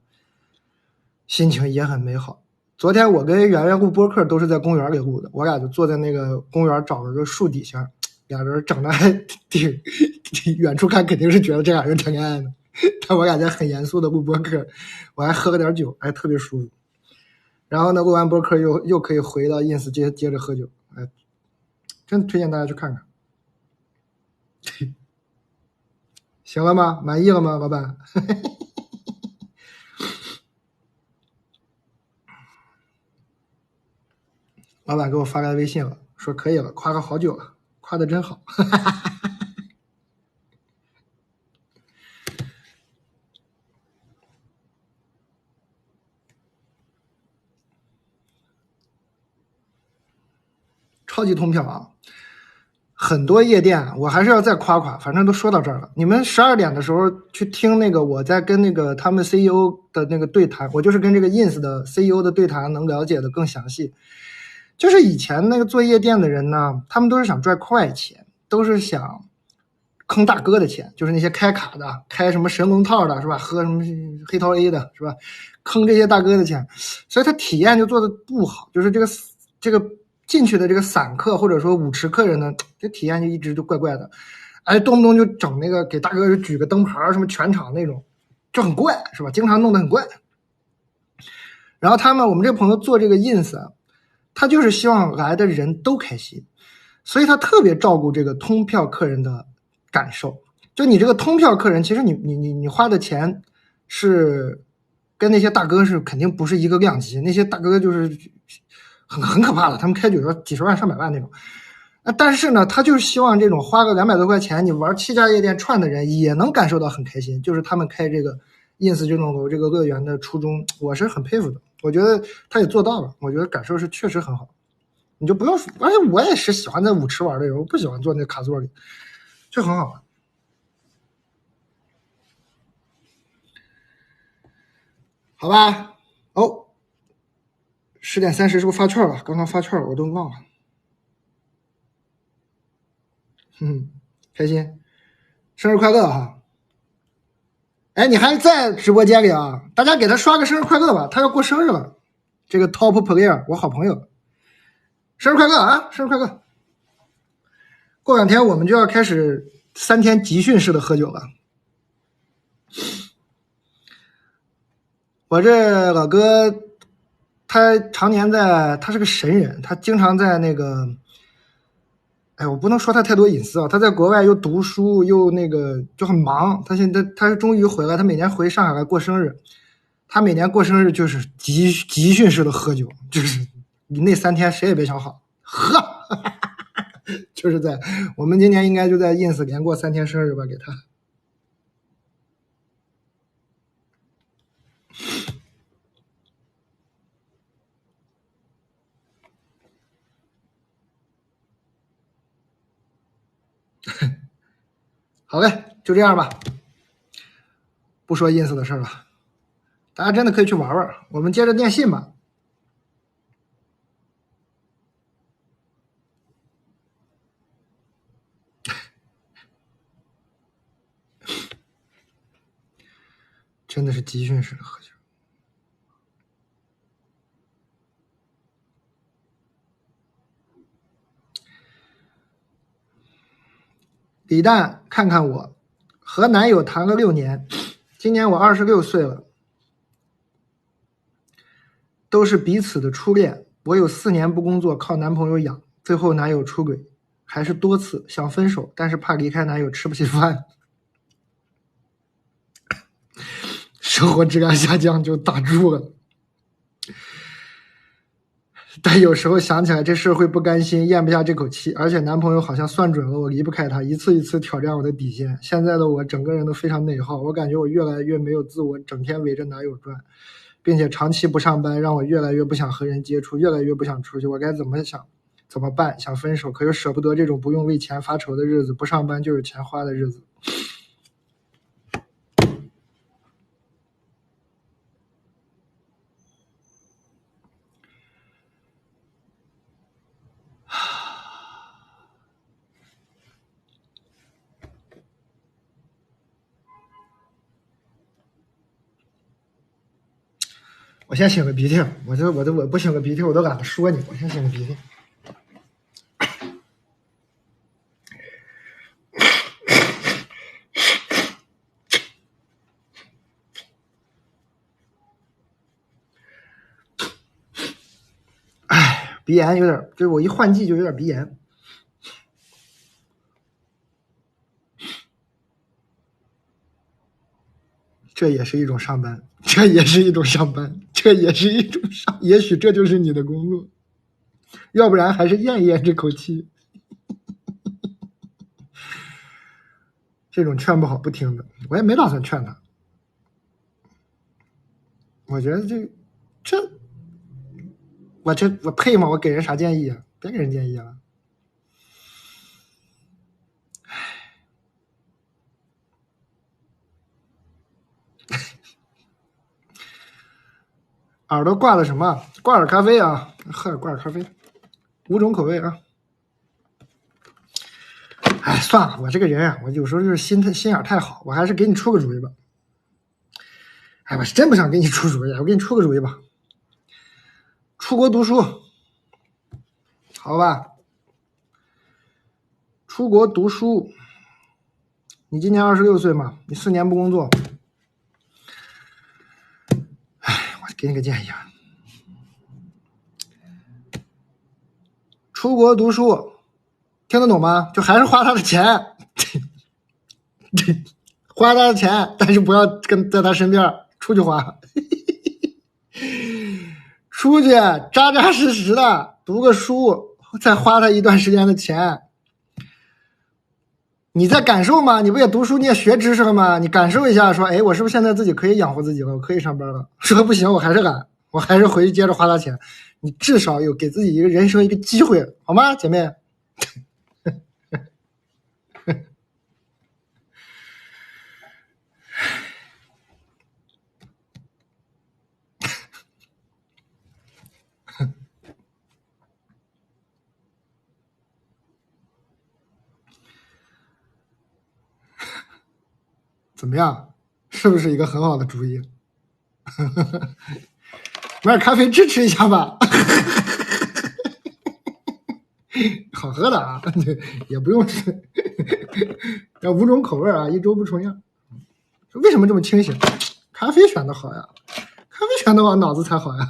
心情也很美好。昨天我跟圆圆录播客都是在公园里录的，我俩就坐在那个公园找了个树底下，俩人整的还挺远处看肯定是觉得这俩人谈恋爱呢，但我俩在很严肃的录播客，我还喝了点酒，还特别舒服。然后呢，录完播客又可以回到 ins 接着喝酒，哎，真推荐大家去看看。行了吗？满意了吗，老板？老板给我发来微信了，说可以了，夸了好久了，夸的真好。超级通票啊！很多夜店，我还是要再夸夸，反正都说到这儿了。你们12点的时候去听那个我在跟那个他们 CEO 的那个对谈，我就是跟这个 ins 的 CEO 的对谈，能了解的更详细。就是以前那个做夜店的人呢，他们都是想赚快钱，都是想坑大哥的钱，就是那些开卡的、开什么神龙套的，是吧？喝什么黑桃 A 的，是吧？坑这些大哥的钱，所以他体验就做的不好，就是这个进去的这个散客或者说舞池客人呢，这体验就一直就怪怪的，哎，动不动就整那个给大哥举个灯牌什么全场那种，就很怪，是吧？经常弄得很怪。然后我们这个朋友做这个 ins，他就是希望来的人都开心，所以他特别照顾这个通票客人的感受。就你这个通票客人，其实你花的钱是跟那些大哥是肯定不是一个量级，那些大哥就是很可怕的，他们开酒要几十万上百万那种。但是呢，他就是希望这种花个200多块钱，你玩7家夜店串的人也能感受到很开心。就是他们开这个 ins 这种这个乐园的初衷，我是很佩服的。我觉得他也做到了，我觉得感受是确实很好。你就不用，而且我也是喜欢在舞池玩的人，我不喜欢坐那卡座里，就很好玩。好吧，哦，10点30是不是发券了？刚刚发券我都忘了。开心，生日快乐哈！哎，你还在直播间里啊？大家给他刷个生日快乐吧，他要过生日了。这个 Top Player， 我好朋友，生日快乐啊！生日快乐！过2天我们就要开始3天集训式的喝酒了。我这老哥，他常年他是个神人，他经常在那个，哎，我不能说他太多隐私啊。他在国外又读书又那个就很忙。他现在他终于回来，他每年回上海来过生日。他每年过生日就是集训式的喝酒，就是你那3天谁也别想好喝，就是我们今年应该就在 ins 连过3天生日吧，给他。好嘞，就这样吧，不说 ins 的事了，大家真的可以去玩玩。我们接着电信吧。真的是集训式的喝酒。李诞，看看我，和男友谈了6年，今年我26岁了，都是彼此的初恋。我有4年不工作，靠男朋友养，最后男友出轨，还是多次想分手，但是怕离开男友吃不起饭，生活质量下降就打住了。但有时候想起来这事会不甘心，咽不下这口气，而且男朋友好像算准了我离不开他，一次一次挑战我的底线。现在的我整个人都非常内耗，我感觉我越来越没有自我，整天围着男友转，并且长期不上班，让我越来越不想和人接触，越来越不想出去。我该怎么办？想分手，可又舍不得这种不用为钱发愁的日子，不上班就有钱花的日子。我先擤个鼻涕，我不擤个鼻涕我都懒得说你，我先擤个鼻涕。哎，鼻炎有点，就是我一换季就有点鼻炎。这也是一种上班，这也是一种上班，这也是一种上，也许这就是你的工作。要不然还是咽一咽这口气。这种劝不好不听的，我也没打算劝他。我觉得我配吗？我给人啥建议啊？别给人建议了。耳朵挂的什么？挂耳咖啡啊，喝点挂耳咖啡，5种口味啊。哎，算了，我这个人啊，我有时候就是心眼太好，我还是给你出个主意吧。哎，我是真不想给你出主意，我给你出个主意吧。出国读书，好吧？出国读书，你今年26岁嘛，你4年不工作。哎，我给你个建议啊，出国读书，听得懂吗？就还是花他的钱，花他的钱，但是不要在他身边，出去花。出去扎扎实实的读个书，再花他一段时间的钱。你在感受吗？你不也读书，你也学知识了吗？你感受一下，说，哎，我是不是现在自己可以养活自己了？我可以上班了。说不行，我还是懒，我还是回去接着花他钱。你至少有给自己一个人生一个机会，好吗，姐妹？怎么样？是不是一个很好的主意？买点咖啡支持一下吧。好喝的啊，也不用是，要5种口味啊，1周不重样。为什么这么清醒？咖啡选的好呀，咖啡选的好，脑子才好呀。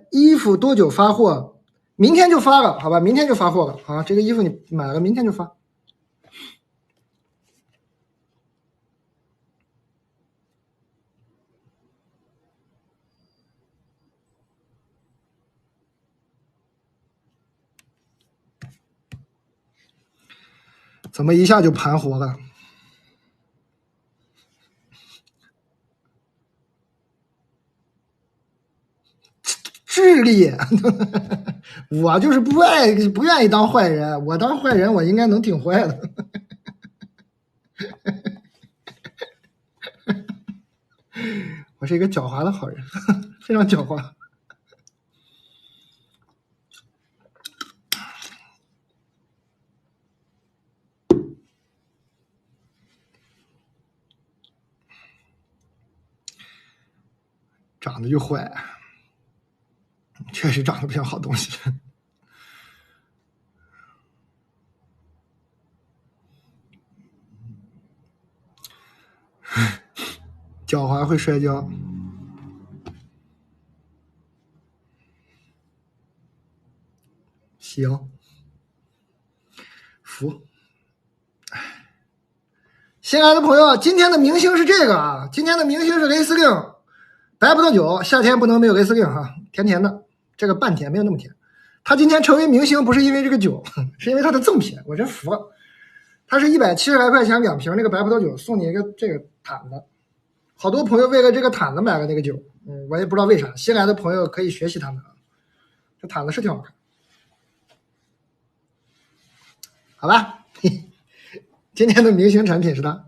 衣服多久发货？明天就发了，好吧？明天就发货了啊！这个衣服你买了，明天就发。怎么一下就盘活了？智力，我就是不愿意当坏人，我当坏人我应该能挺坏的。我是一个狡猾的好人，非常狡猾。长得就坏，确实长得不像好东西。狡猾会摔跤。行，服。新来的朋友，今天的明星是这个啊，今天的明星是雷司令，白葡萄酒，夏天不能没有雷司令哈，甜甜的，这个半甜没有那么甜。他今天成为明星不是因为这个酒，是因为他的赠品，我真服了。他是170来块钱2瓶那个白葡萄酒，送你一个这个毯子。好多朋友为了这个毯子买了那个酒，我也不知道为啥。新来的朋友可以学习他们啊，这毯子是挺好看，好吧？今天的明星产品是它，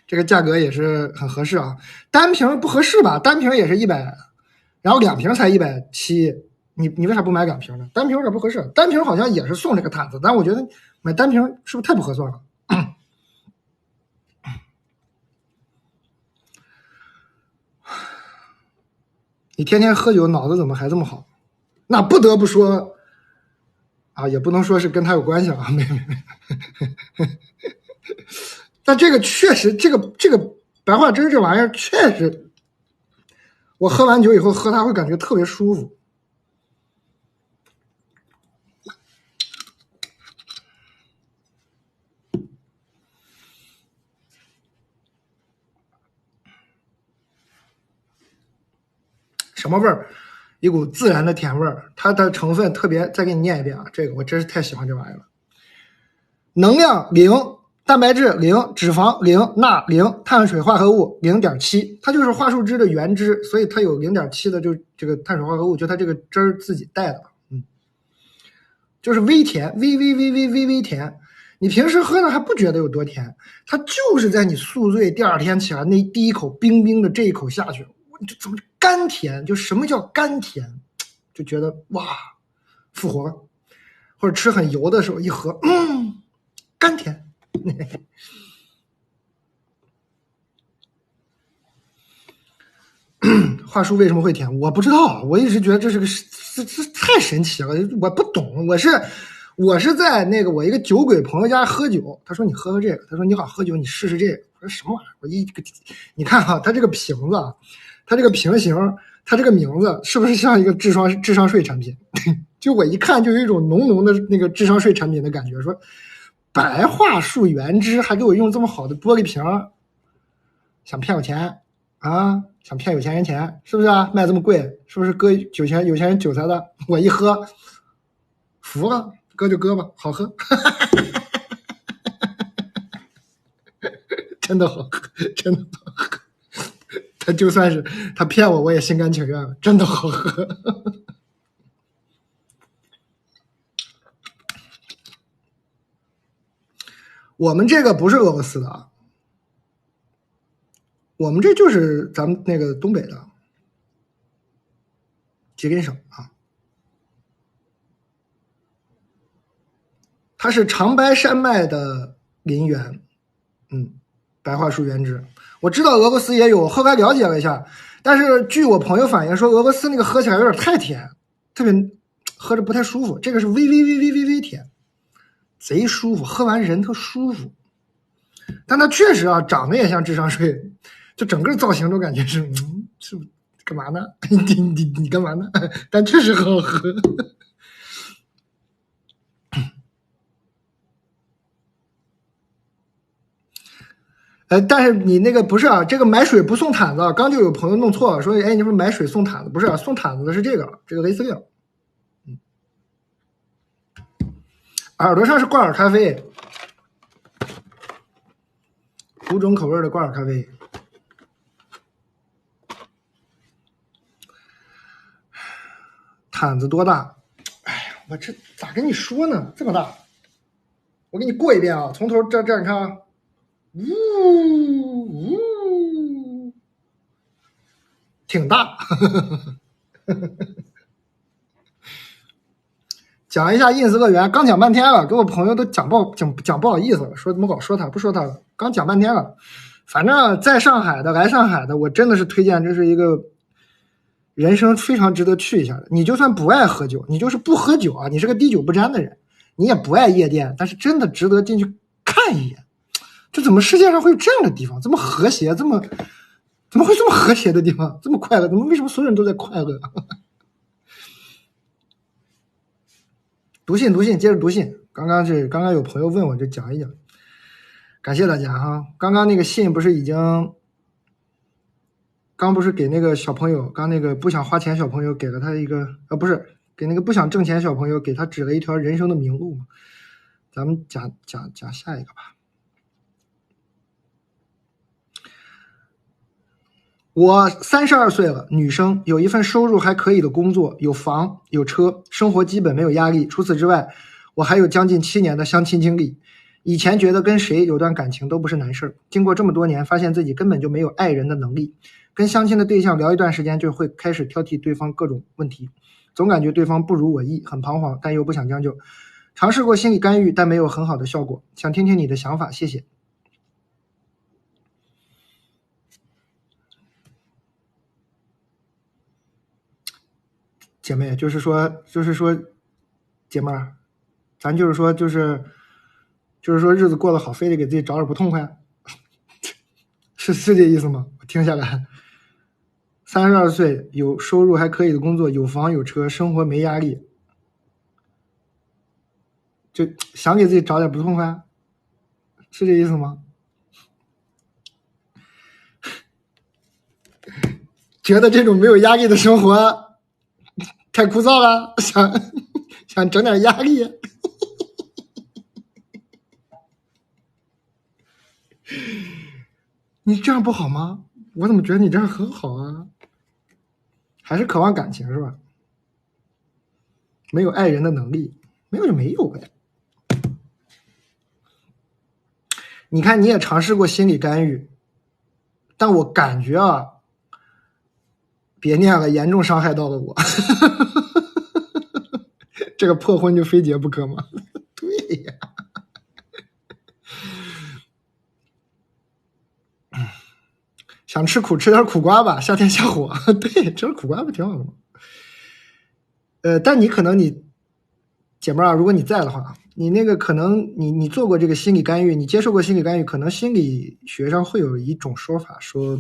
这个价格也是很合适啊。单瓶不合适吧？单瓶也是100，然后2瓶才170，你为啥不买2瓶呢？单瓶有点不合适，单瓶好像也是送这个毯子，但我觉得买单瓶是不是太不合算了？你天天喝酒，脑子怎么还这么好？那不得不说啊，也不能说是跟他有关系啊，没。但这个确实，这个白桦汁这玩意儿确实，我喝完酒以后喝它会感觉特别舒服。什么味儿？一股自然的甜味儿，它的成分特别，再给你念一遍啊，这个我真是太喜欢这玩意儿了。能量零，蛋白质零，脂肪零，钠零，碳水化合物0.7，它就是桦树汁的原汁，所以它有0.7的就这个碳水化合物，就它这个汁儿自己带的，就是微甜，微甜。你平时喝呢还不觉得有多甜，它就是在你宿醉第二天起来那第一口冰冰的这一口下去，就怎么甘甜？就什么叫甘甜？就觉得哇，复活了。或者吃很油的时候一喝，甘甜。桦树为什么会甜？我不知道，我一直觉得这太神奇了，我不懂。我是在那个我一个酒鬼朋友家喝酒，他说你喝这个，他说你好喝酒，你试试这个。我说什么玩意儿？你看哈，它这个瓶子，它这个瓶型，它这个名字是不是像一个智商税产品？就我一看就有一种浓浓的那个智商税产品的感觉，说白桦树原汁还给我用这么好的玻璃瓶，想骗我钱啊？想骗有钱人钱是不是啊？卖这么贵是不是割有钱人韭菜的？我一喝服了，割就割吧，好喝。真的好喝，真的好喝。他就算是他骗我，我也心甘情愿了，真的好喝。我们这个不是俄罗斯的啊，我们这就是咱们那个东北的吉林省啊，它是长白山脉的林源，白桦树原汁。我知道俄罗斯也有，后来了解了一下，但是据我朋友反映说，俄罗斯那个喝起来有点太甜，特别喝着不太舒服。这个是微甜，贼舒服，喝完人特舒服。但它确实啊，长得也像智商税，就整个造型都感觉是是干嘛呢？你干嘛呢？但确实很好喝。但是你那个不是啊，这个买水不送毯子，刚就有朋友弄错了，说哎，你不是买水送毯子？不是啊，送毯子的是这个雷司令。耳朵上是挂耳咖啡，5种口味的挂耳咖啡。毯子多大？哎呀，我这咋跟你说呢？这么大，我给你过一遍啊，从头这你看啊，挺大。讲一下 ins 乐园，刚讲半天了，给我朋友都讲不好意思了，说怎么老说他，不说他了，刚讲半天了。反正在上海的，来上海的，我真的是推荐，这是一个人生非常值得去一下的。你就算不爱喝酒，你就是不喝酒啊，你是个滴酒不沾的人，你也不爱夜店，但是真的值得进去看一眼。这怎么世界上会有这样的地方？这么和谐，怎么会这么和谐的地方？这么快乐？为什么所有人都在快乐？读信，接着读信。刚刚有朋友问我，就讲一讲。感谢大家哈。刚刚那个信不是不是给那个小朋友，刚那个不想花钱小朋友给了他一个不是给那个不想挣钱小朋友给他指了一条人生的明路嘛。咱们讲下一个吧。我32岁了，女生，有一份收入还可以的工作，有房有车，生活基本没有压力。除此之外，我还有将近7年的相亲经历。以前觉得跟谁有段感情都不是难事，经过这么多年，发现自己根本就没有爱人的能力。跟相亲的对象聊一段时间，就会开始挑剔对方各种问题，总感觉对方不如我意，很彷徨，但又不想将就。尝试过心理干预，但没有很好的效果。想听听你的想法，谢谢。姐妹，就是说，姐妹儿，咱就是说日子过得好，非得给自己找点不痛快，是这意思吗？我听下来，32岁，有收入还可以的工作，有房有车，生活没压力，就想给自己找点不痛快，是这意思吗？觉得这种没有压力的生活太枯燥了，想整点压力。你这样不好吗？我怎么觉得你这样很好啊？还是渴望感情是吧？没有爱人的能力，没有就没有呗。你看，你也尝试过心理干预，但我感觉啊，别念了，严重伤害到了我。这个破婚就非结不可吗？对呀。想吃苦，吃点苦瓜吧，夏天下火。对，吃点苦瓜不挺好的吗？但你可能姐妹儿，如果你在的话，你那个可能你做过这个心理干预，你接受过心理干预，可能心理学上会有一种说法，说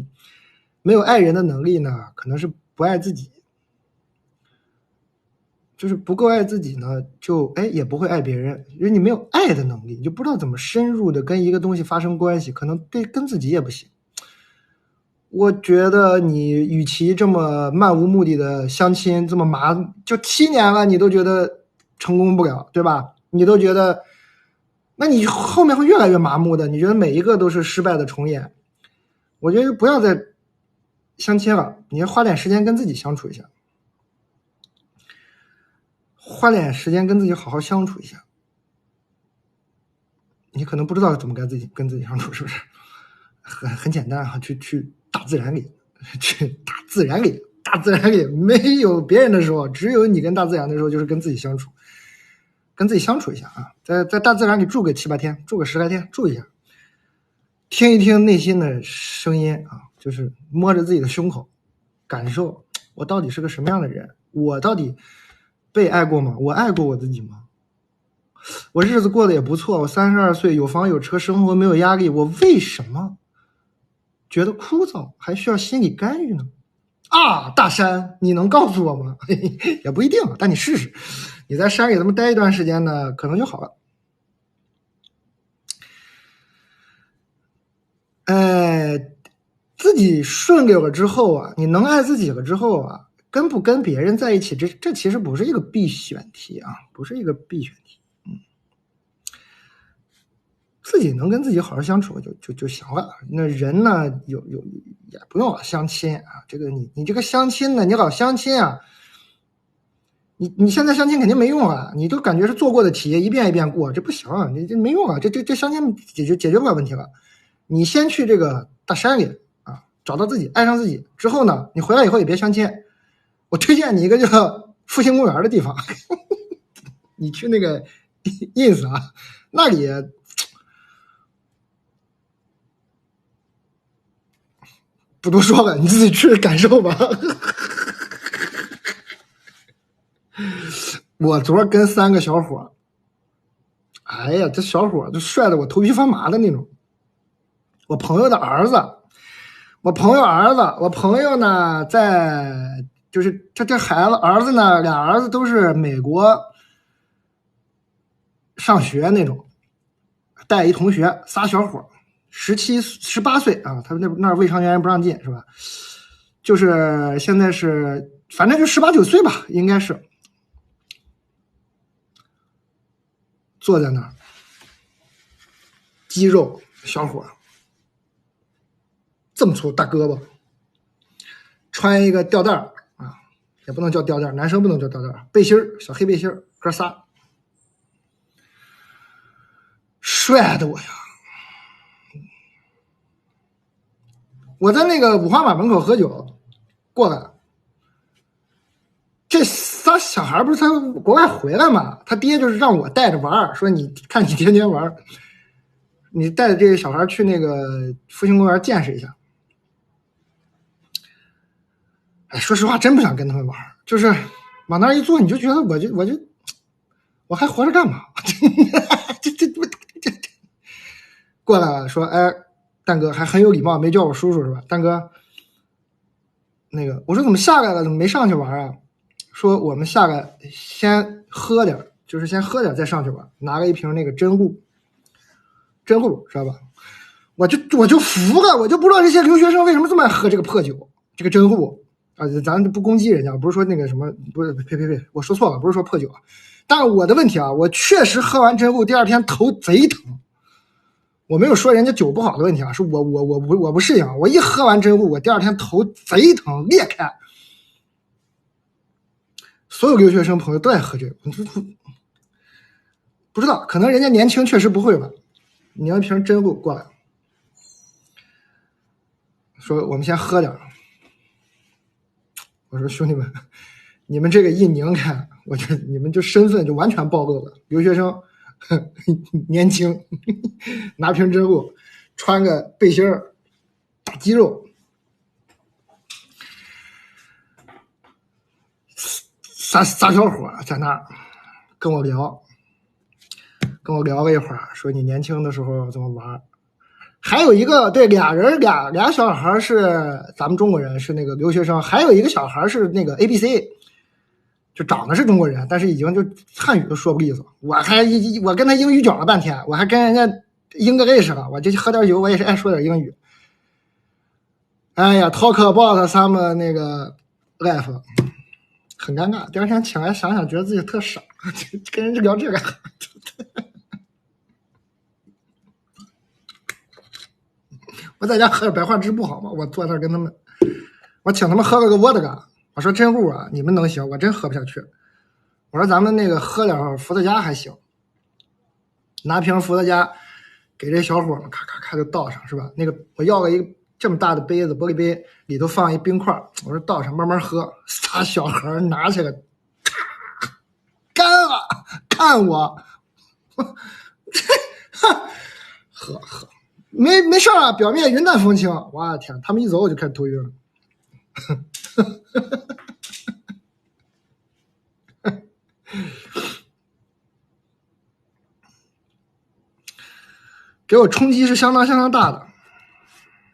没有爱人的能力呢，可能是不爱自己，就是不够爱自己呢，就也不会爱别人，因为你没有爱的能力，你就不知道怎么深入的跟一个东西发生关系，可能跟自己也不行。我觉得你与其这么漫无目的的相亲，这么就7年了，你都觉得成功不了，对吧？你都觉得，那你后面会越来越麻木的。你觉得每一个都是失败的重演。我觉得不要再相亲了，你要花点时间跟自己相处一下，花点时间跟自己好好相处一下。你可能不知道怎么跟自己相处，是不是？很简单啊，去大自然里，去大自然里没有别人的时候，只有你跟大自然的时候，就是跟自己相处，跟自己相处一下啊，在大自然里住个7、8天，住个10来天，住一下，听一听内心的声音啊，就是摸着自己的胸口，感受我到底是个什么样的人，我到底被爱过吗？我爱过我自己吗？我日子过得也不错，我32岁，有房有车，生活没有压力，我为什么觉得枯燥，还需要心理干预呢？啊，大山，你能告诉我吗？也不一定，但你试试。你在山里这么待一段时间呢，可能就好了。自己顺溜了之后啊，你能爱自己了之后啊，跟不跟别人在一起，这其实不是一个必选题啊，不是一个必选题。自己能跟自己好好相处就行了。那人呢，也不用老相亲啊。这个你这个相亲呢，你老相亲啊，你现在相亲肯定没用啊，你都感觉是做过的题，一遍一遍过，这不行啊，这没用啊，这相亲解决不了问题了。你先去这个大山里啊，找到自己，爱上自己之后呢，你回来以后也别相亲。我推荐你一个叫复兴公园的地方，你去那个 ins 啊，那里。不多说了，你自己去感受吧。我昨儿跟3个小伙，哎呀，这小伙就帅的我头皮发麻的那种。我朋友的儿子，我朋友呢就是这孩子儿子呢，俩儿子都是美国上学那种，带一同学仨小伙，17、18岁啊，他们那未成年人不让进是吧？就是现在是反正就18、19岁吧，应该是坐在那儿，肌肉小伙这么粗大胳膊，穿一个吊带啊，也不能叫吊带，男生不能叫吊带，背心小黑背心哥仨，帅的我呀！我在那个五花马门口喝酒，过来，这仨小孩不是他国外回来嘛？他爹就是让我带着玩，说你看你天天玩，你带着这个小孩去那个复兴公园见识一下。哎，说实话，真不想跟他们玩，就是往那一坐，你就觉得我还活着干嘛？这过来了，说，哎，蛋哥还很有礼貌，没叫我叔叔是吧？蛋哥，那个我说怎么下来了，怎么没上去玩啊？说我们下来先喝点，就是先喝点再上去玩，拿了一瓶那个真露，知道吧？我就服了，我就不知道这些留学生为什么这么爱喝这个破酒，这个真露。啊，咱不攻击人家，不是说那个什么，不是，呸，我说错了，不是说破酒啊。但是我的问题啊，我确实喝完真露第二天头贼疼。我没有说人家酒不好的问题啊，是我不适应，我一喝完真露，我第二天头贼疼裂开。所有留学生朋友都爱喝这个，不知道，可能人家年轻确实不会吧。你要瓶真露过来，说我们先喝点。我说兄弟们，你们这个一拧开，我觉得你们就身份就完全暴露了。留学生年轻，拿瓶真露，穿个背心儿，大肌肉，仨小伙在那儿跟我聊了一会儿，说你年轻的时候怎么玩。还有一个对俩小孩是咱们中国人，是那个留学生，还有一个小孩是那个 ABC， 就长得是中国人，但是已经就汉语都说不利索。我跟他英语讲了半天，我还跟人家English了，我就喝点酒，我也是爱说点英语。哎呀 ，talk about 他们那个 life， 很尴尬。第二天起来想想，觉得自己特傻，跟人家聊这个。我在家喝点白话汁不好吗？我坐那跟他们，我请他们喝了个沃德嘎。我说真露啊，你们能行，我真喝不下去。我说咱们那个喝点伏特加还行，拿瓶伏特加给这小伙们咔咔咔就倒上，是吧？那个我要了一个这么大的杯子，玻璃杯里头放一冰块，我说倒上慢慢喝。仨小孩拿起来，干了，看我，喝。没事啊，表面云淡风轻。我的天，他们一走我就开始头晕了。给我冲击是相当大的，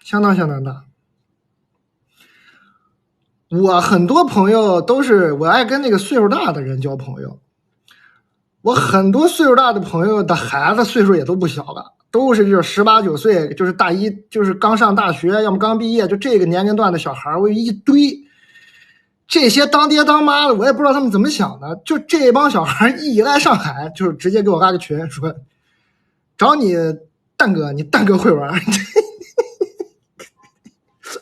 相当大。我很多朋友都是我爱跟那个岁数大的人交朋友。我很多岁数大的朋友的孩子岁数也都不小了，都是就是18、19岁，就是大一，就是刚上大学，要么刚毕业，就这个年龄段的小孩，我有一堆。这些当爹当妈的，我也不知道他们怎么想的，就这帮小孩一来上海，就直接给我拉个群，说找你蛋哥，你蛋哥会玩。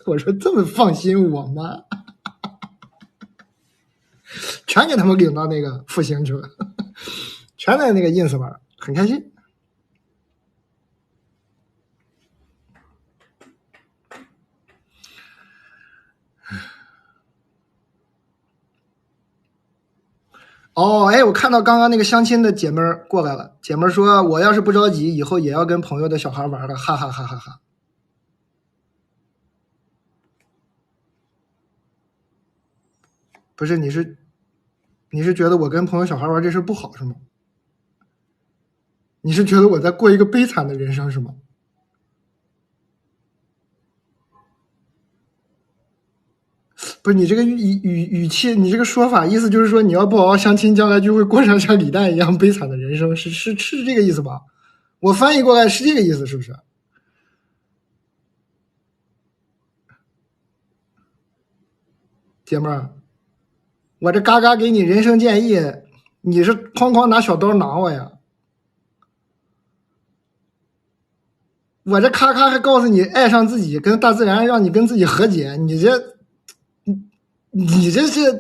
我说这么放心我吗？全给他们领到那个复兴去了，全在那个 ins 玩，很开心。哦，哎，我看到刚刚那个相亲的姐妹过来了，姐妹说我要是不着急，以后也要跟朋友的小孩玩了，哈哈哈哈哈。不是，你是觉得我跟朋友小孩玩这事不好是吗？你是觉得我在过一个悲惨的人生是吗？不是，你这个语气，你这个说法，意思就是说你要不好好相亲，将来就会过上像李诞一样悲惨的人生，是这个意思吧？我翻译过来是这个意思，是不是？姐妹儿，我这嘎嘎给你人生建议，你是哐哐拿小刀挠我呀？我这咔咔还告诉你爱上自己，跟大自然，让你跟自己和解，你这是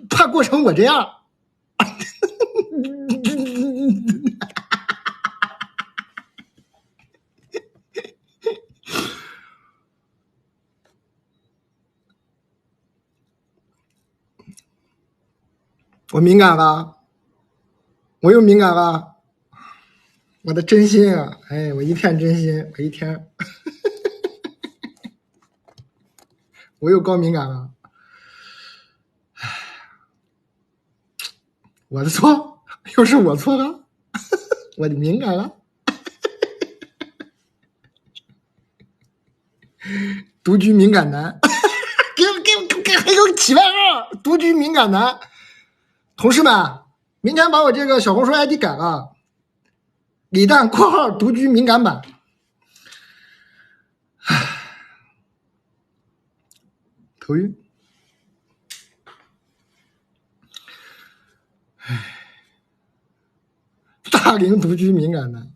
怕过成我这样。我敏感吧？我又敏感吧？我的真心啊，哎，我一片真心，我一天，我又高敏感了，我的错，又是我错了，我的敏感了，独居敏感男，给还有起外号，独居敏感男，同事们，明天把我这个小红书 ID 改了，李诞（括号独居敏感版）。头晕。龄独居敏感男。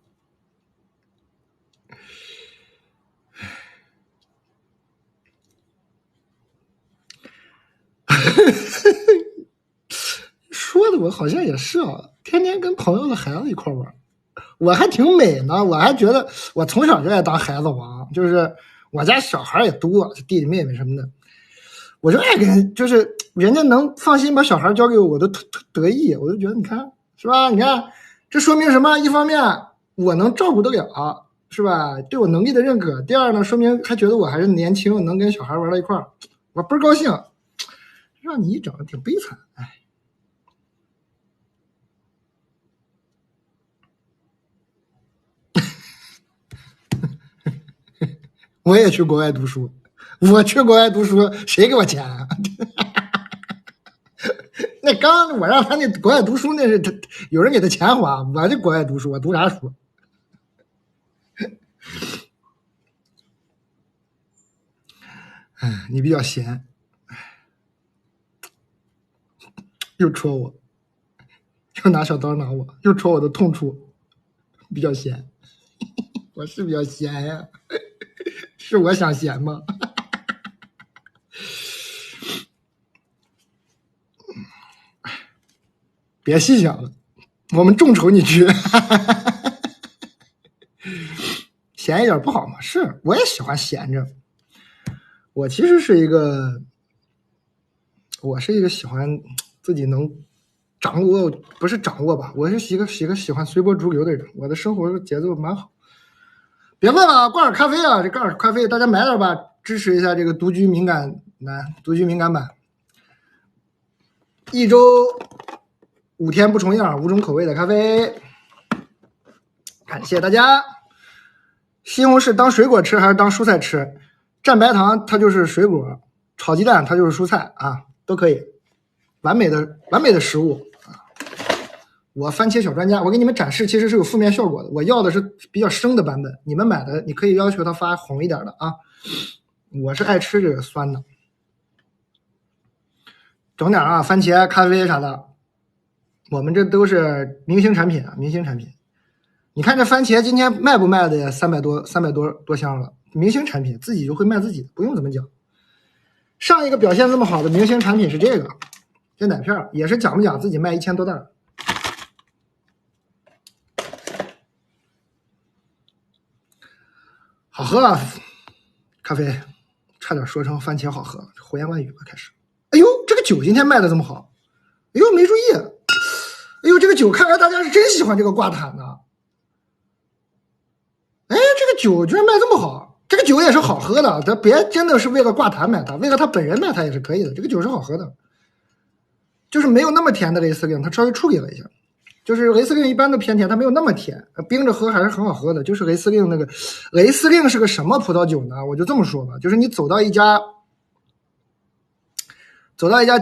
说的我好像也是啊，天天跟朋友的孩子一块玩，我还挺美呢，我还觉得我从小就爱当孩子王，就是我家小孩也多，弟弟妹妹什么的，我就爱跟，就是人家能放心把小孩交给我，我都特得意，我就觉得你看是吧？你看这说明什么？一方面我能照顾得了，是吧？对我能力的认可。第二呢，说明还觉得我还是年轻，能跟小孩玩到一块儿，我倍儿高兴。让你一整挺悲惨，哎。我也去国外读书，我去国外读书，谁给我钱啊？那刚我让他那国外读书，那是他有人给他钱花，我这国外读书，我读啥书？哎，你比较闲，又戳我，又拿小刀拿我，又戳我的痛处，比较闲，我是比较闲呀，是我想闲吗？别细想了，我们众筹你去，闲一点不好吗？是，我也喜欢闲着。我其实是一个，我是一个喜欢自己能掌握，不是掌握吧，我是一个喜欢随波逐流的人，我的生活节奏蛮好。别问了，挂点咖啡啊，这挂点咖啡，大家买点吧，支持一下这个独居敏感男，独居敏感版，一周5天不重样，5种口味的咖啡，感谢大家。西红柿当水果吃还是当蔬菜吃？蘸白糖它就是水果，炒鸡蛋它就是蔬菜啊，都可以，完美的食物啊！我番茄小专家，我给你们展示其实是有负面效果的，我要的是比较生的版本，你们买的你可以要求它发红一点的啊。我是爱吃这个酸的，整点啊，番茄、咖啡啥的，我们这都是明星产品啊，明星产品。你看这番茄今天卖不卖的呀？300多箱了，明星产品自己就会卖自己的，不用怎么讲。上一个表现这么好的明星产品是这个，这奶片也是讲不讲自己卖1000多袋，好喝啊！咖啡差点说成番茄好喝，胡言乱语了开始。哎呦，这个酒今天卖的这么好，哎呦没注意，哎呦这个酒看来大家是真喜欢这个挂毯呢。哎，这个酒居然卖这么好，这个酒也是好喝的，咱别真的是为了挂坛买它，为了他本人买它也是可以的。这个酒是好喝的，就是没有那么甜的雷司令，它稍微处理了一下。就是雷司令一般的偏甜，它没有那么甜，冰着喝还是很好喝的。就是雷司令那个，雷司令是个什么葡萄酒呢？我就这么说吧，就是你走到一家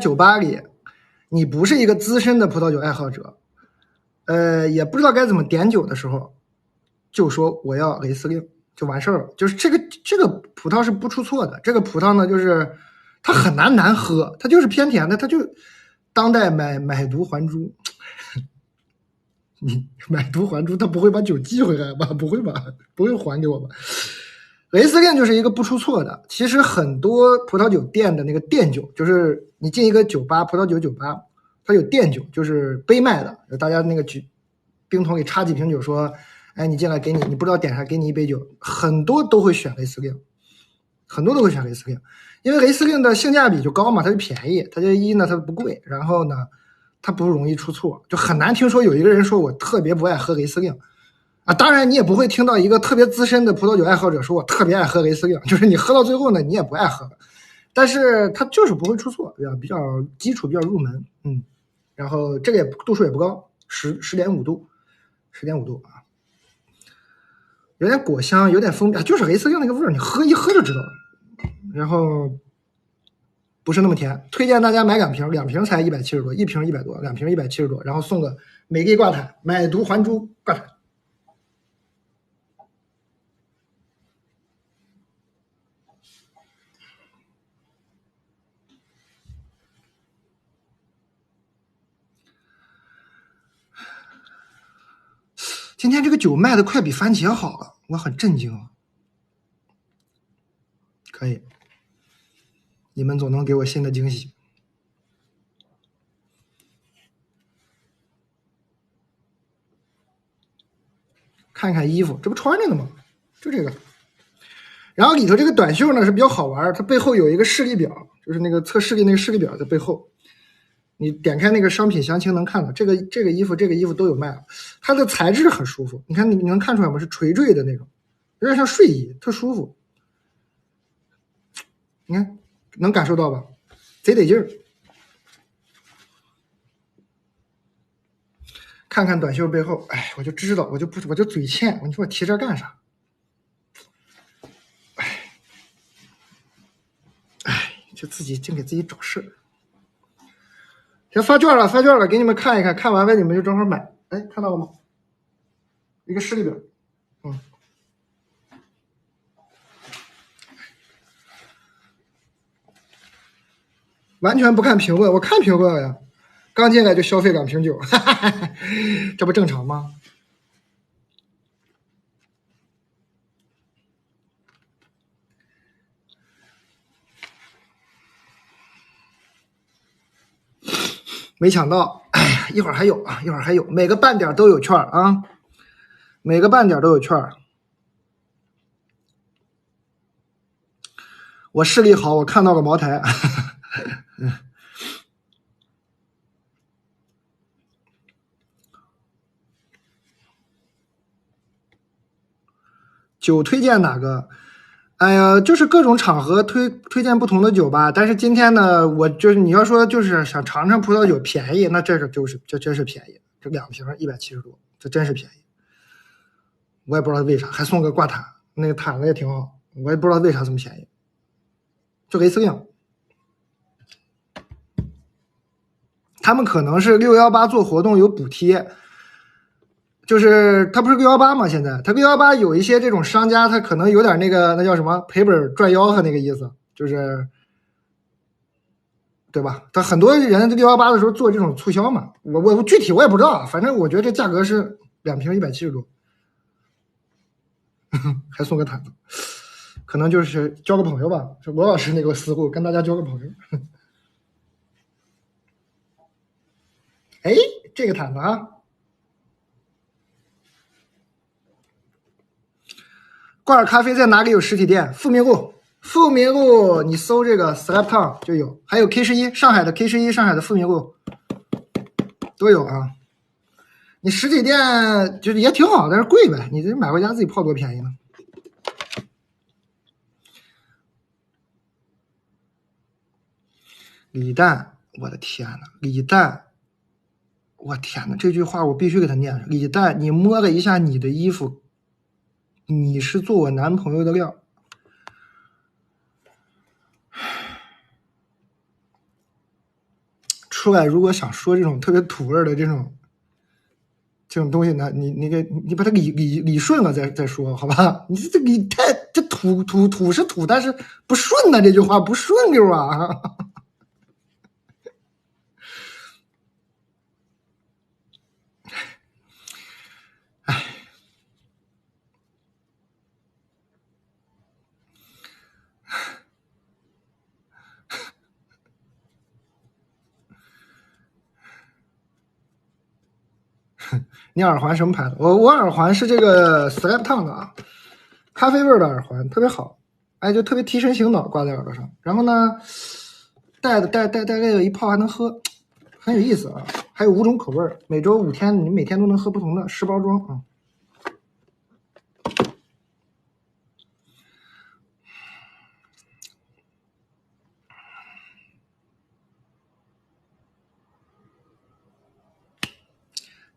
酒吧里，你不是一个资深的葡萄酒爱好者，也不知道该怎么点酒的时候，就说我要雷司令就完事儿了。就是这个葡萄是不出错的，这个葡萄呢，就是它很难喝，它就是偏甜的，它就当代买椟还珠。你买椟还珠，他不会把酒寄回来吧？不会吧？不会还给我吧？雷司令就是一个不出错的。其实很多葡萄酒店的那个店酒，就是你进一个酒吧，葡萄酒酒吧，它有店酒，就是杯卖的，大家那个冰桶里插几瓶酒，说，哎，你进来给你，你不知道点啥，给你一杯酒，很多都会选雷司令，很多都会选雷司令，因为雷司令的性价比就高嘛，它就便宜，它就一呢它不贵，然后呢它不容易出错，就很难听说有一个人说我特别不爱喝雷司令啊。当然你也不会听到一个特别资深的葡萄酒爱好者说我特别爱喝雷司令，就是你喝到最后呢你也不爱喝，但是它就是不会出错，比较基础，比较入门，然后这个也度数也不高，10.5度，10.5度啊，有点果香，有点封闭，就是雷司令那个味儿，你一喝就知道了。然后不是那么甜，推荐大家买2瓶，2瓶才170多，1瓶100多，2瓶170多，然后送个玫瑰挂毯，买椟还珠挂毯。今天这个酒卖的快比番茄好了，我很震惊啊！可以，你们总能给我新的惊喜。看看衣服，这不穿着呢吗？就这个。然后里头这个短袖呢是比较好玩，它背后有一个视力表，就是那个测视力那个视力表在背后。你点开那个商品详情能看到，这个衣服都有卖，它的材质很舒服。你看你能看出来吗？是垂坠的那种，有点像睡衣，特舒服。你看能感受到吧？贼得劲儿。看看短袖背后，哎，我就知道，我就嘴欠，你说我提这干啥？哎，就自己净给自己找事。行，发券了，给你们看一看，看完了你们就正好买。哎，看到了吗？一个视力表，完全不看评论，我看评论了呀。刚进来就消费2瓶酒，这不正常吗？没抢到，哎呀，一会儿还有，每个半点都有券啊，每个半点都有券。我视力好，我看到个茅台。酒推荐哪个？哎呀，就是各种场合推荐不同的酒吧。但是今天呢，我就是你要说就是想尝尝葡萄酒便宜，那这真是便宜，这2瓶170多，这真是便宜。我也不知道为啥，还送个挂毯，那个毯子也挺好，我也不知道为啥这么便宜，就给这样。他们可能是618做活动有补贴。就是他不是618吗？现在他618有一些这种商家，他可能有点那个那叫什么赔本赚吆喝那个意思，就是对吧？他很多人618的时候做这种促销嘛，我具体我也不知道，反正我觉得这价格是2瓶170多，还送个毯子，可能就是交个朋友吧，是罗老师那个思路，跟大家交个朋友。哎，这个毯子啊。挂耳咖啡在哪里有实体店？富民路，你搜这个 Slaptown 就有，还有 K11，上海的 K11，上海的富民路都有啊。你实体店就是也挺好，但是贵呗，你这买回家自己泡多便宜呢。李诞，我的天哪，李诞，我天哪，这句话我必须给他念上。李诞，你摸了一下你的衣服，你是做我男朋友的料。出来如果想说这种特别土味的这种东西呢，你把它理顺了再说，好吧？你这理太这土是土，但是不顺呢，这句话不顺溜啊。哎，你耳环什么牌子？我耳环是这个 Slaptown 的啊，咖啡味的耳环特别好，哎，就特别提神醒脑，挂在耳朵上。然后呢，戴个一泡还能喝，很有意思啊。还有5种口味，每周5天，你每天都能喝不同的10包装啊。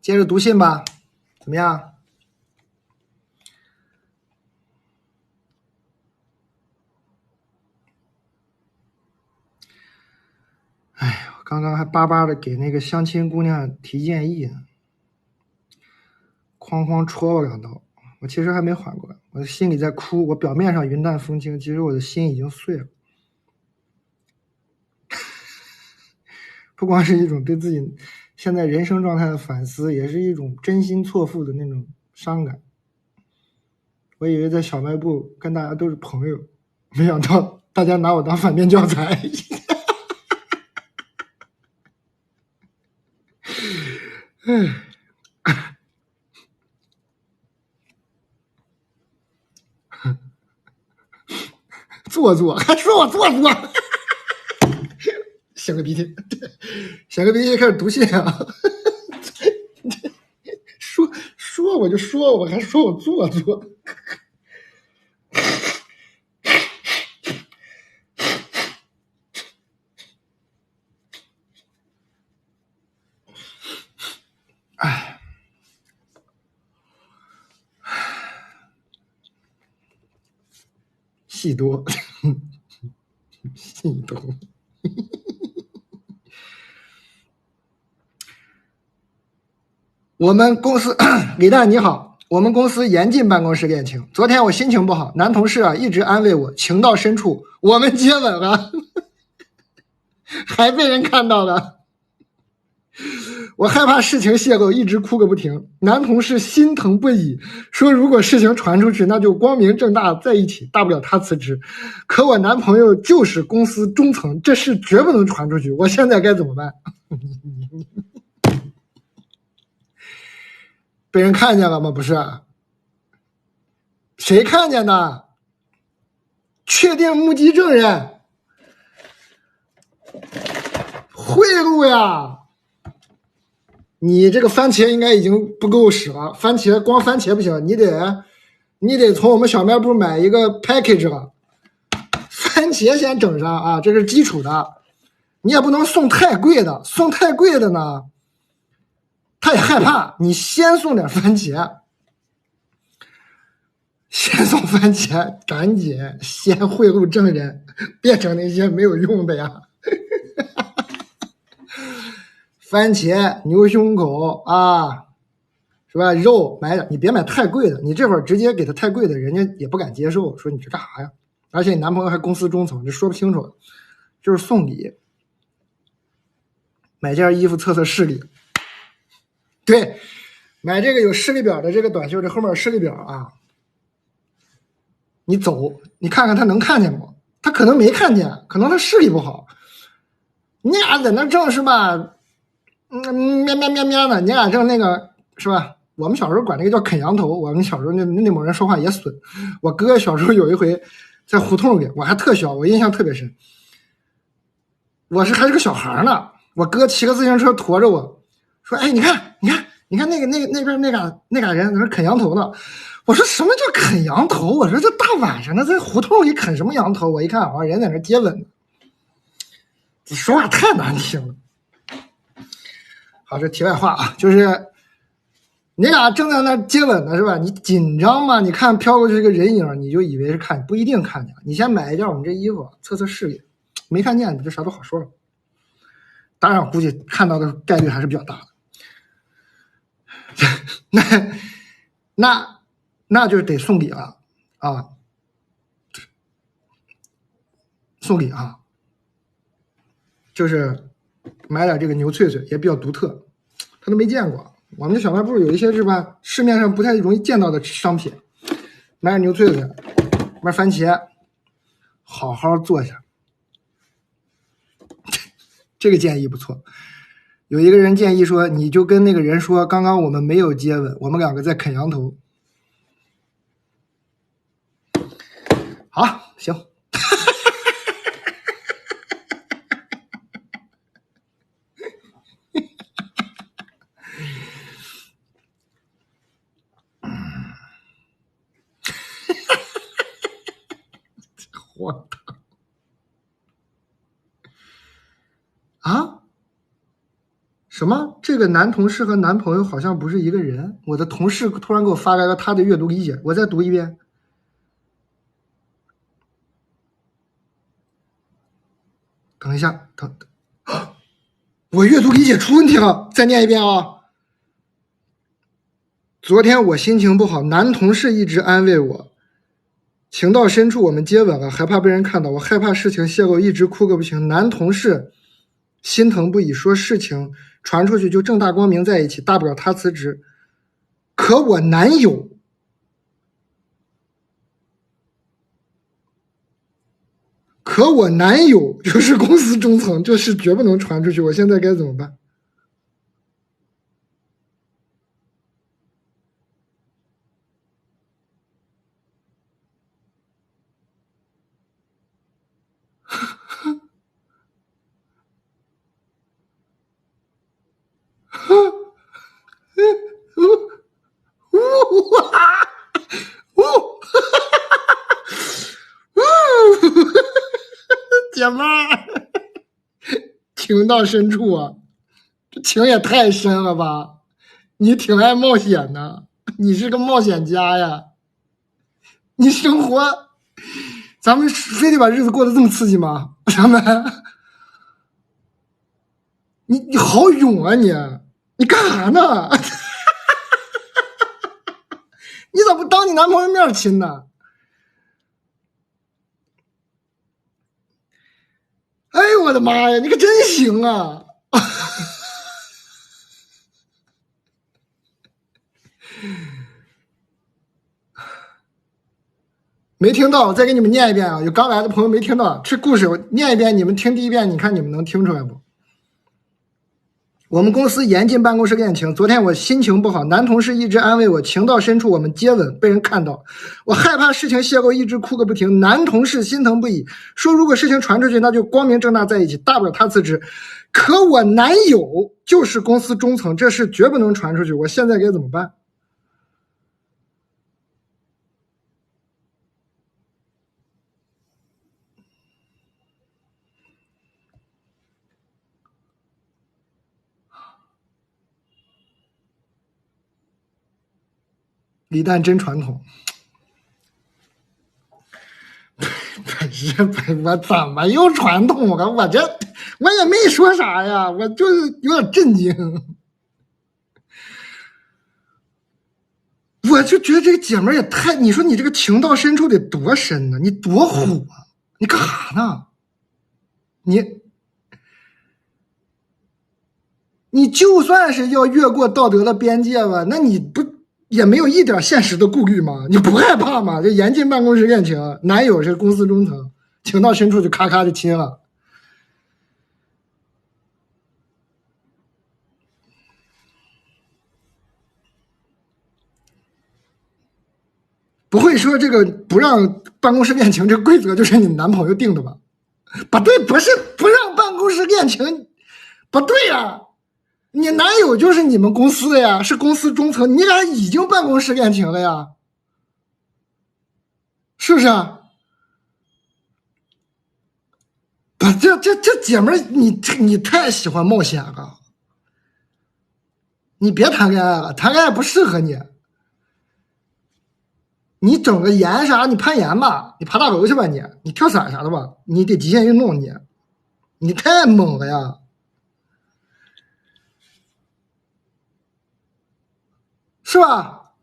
接着读信吧，怎么样？哎，我刚刚还巴巴的给那个相亲姑娘提建议呢，哐哐戳我2刀，我其实还没缓过来，我的心里在哭，我表面上云淡风轻，其实我的心已经碎了。不光是一种对自己现在人生状态的反思，也是一种真心错付的那种伤感。我以为在小卖部跟大家都是朋友，没想到大家拿我当反面教材。做作，还说我做作。擤个鼻涕，擤个鼻涕开始读信啊！说我就说，我还说我做作。哎，戏多，戏多。我们公司李诞你好，我们公司严禁办公室恋情。昨天我心情不好，男同事一直安慰我，情到深处我们接吻了，还被人看到了。我害怕事情泄露，一直哭个不停。男同事心疼不已，说如果事情传出去，那就光明正大在一起，大不了他辞职。可我男朋友就是公司中层，这事绝不能传出去，我现在该怎么办？被人看见了吗？不是，谁看见的？确定目击证人，贿赂呀！你这个番茄应该已经不够使了，番茄光番茄不行，你得从我们小卖部买一个 package 了，番茄先整上啊，这是基础的。你也不能送太贵的，送太贵的呢，他也害怕，你先送点番茄，先送番茄，赶紧先贿赂证人，变成那些没有用的呀。番茄、牛胸口啊，是吧？肉买点，你别买太贵的，你这会儿直接给他太贵的，人家也不敢接受，说你这干啥呀？而且你男朋友还公司中层，这说不清楚，就是送礼，买件衣服测测视力。对，买这个有视力表的这个短袖，这后面有视力表啊。你走，你看看他能看见不？他可能没看见，可能他视力不好。你俩在那正是吧？咩咩咩咩的，你俩正那个是吧？我们小时候管那个叫啃羊头。我们小时候那某人说话也损。我哥小时候有一回在胡同里，我还特小，我印象特别深。我还是个小孩呢，我哥骑个自行车驮着我，说：“哎，你看那边那嘎人在那啃羊头呢。”我说：“什么叫啃羊头？”我说：“这大晚上的在胡同里啃什么羊头？”我一看啊，人在那接吻，说话太难听了。好，这题外话啊，就是你俩正在那接吻呢，是吧？你紧张吗？你看飘过去一个人影，你就以为是看，不一定看见。你先买一件我们这衣服，测测视力，没看见，你这啥都好说了。当然，我估计看到的概率还是比较大的。那就是得送礼了啊，送礼啊，就是买点这个牛脆脆，也比较独特，他都没见过。我们这小卖部有一些是吧，市面上不太容易见到的商品，买点牛脆脆，买番茄，好好做一下。这个建议不错。有一个人建议说，你就跟那个人说，刚刚我们没有接吻，我们两个在啃羊头。好，行。我啊？什么？这个男同事和男朋友好像不是一个人。我的同事突然给我发来了他的阅读理解，我再读一遍。等一下，我阅读理解出问题了，再念一遍啊。昨天我心情不好，男同事一直安慰我，情到深处我们接吻了，害怕被人看到，我害怕事情泄露，一直哭个不停。男同事心疼不已，说事情传出去就正大光明在一起，大不了他辞职。可我男友就是公司中层，这事绝不能传出去，我现在该怎么办？姐妹儿，情到深处啊，这情也太深了吧！你挺爱冒险的，你是个冒险家呀！你生活，咱们非得把日子过得这么刺激吗？咱们，你好勇啊你干啥呢？你咋不当你男朋友面亲呢？哎呦我的妈呀，你可真行啊！没听到，我再给你们念一遍啊！有刚来的朋友没听到，这故事我念一遍，你们听第一遍，你看你们能听出来不？我们公司严禁办公室恋情。昨天我心情不好，男同事一直安慰我，情到深处我们接吻，被人看到，我害怕事情泄露，一直哭个不停。男同事心疼不已，说如果事情传出去，那就光明正大在一起，大不了他辞职。可我男友就是公司中层，这事绝不能传出去，我现在该怎么办？李诞真传统。不是，我怎么又传统了？我也没说啥呀，我就是有点震惊。我就觉得这个姐们也太……你说你这个情到深处得多深呢？你多虎啊！你干啥呢？你就算是要越过道德的边界吧，那你不也没有一点现实的顾虑吗？你不害怕吗？这严禁办公室恋情，男友是公司中层，情到深处就咔咔就亲了。不会说这个不让办公室恋情这个规则就是你男朋友定的吧？不对，不是不让办公室恋情，不对呀，你男友就是你们公司的呀，是公司中层，你俩已经办公室恋情了呀，是不是啊？不，这姐们儿，你太喜欢冒险了，你别谈恋爱了，谈恋爱不适合你。你整个岩啥？你攀岩吧，你爬大楼去吧你跳伞啥的吧，你得极限运动你太猛了呀！是吧？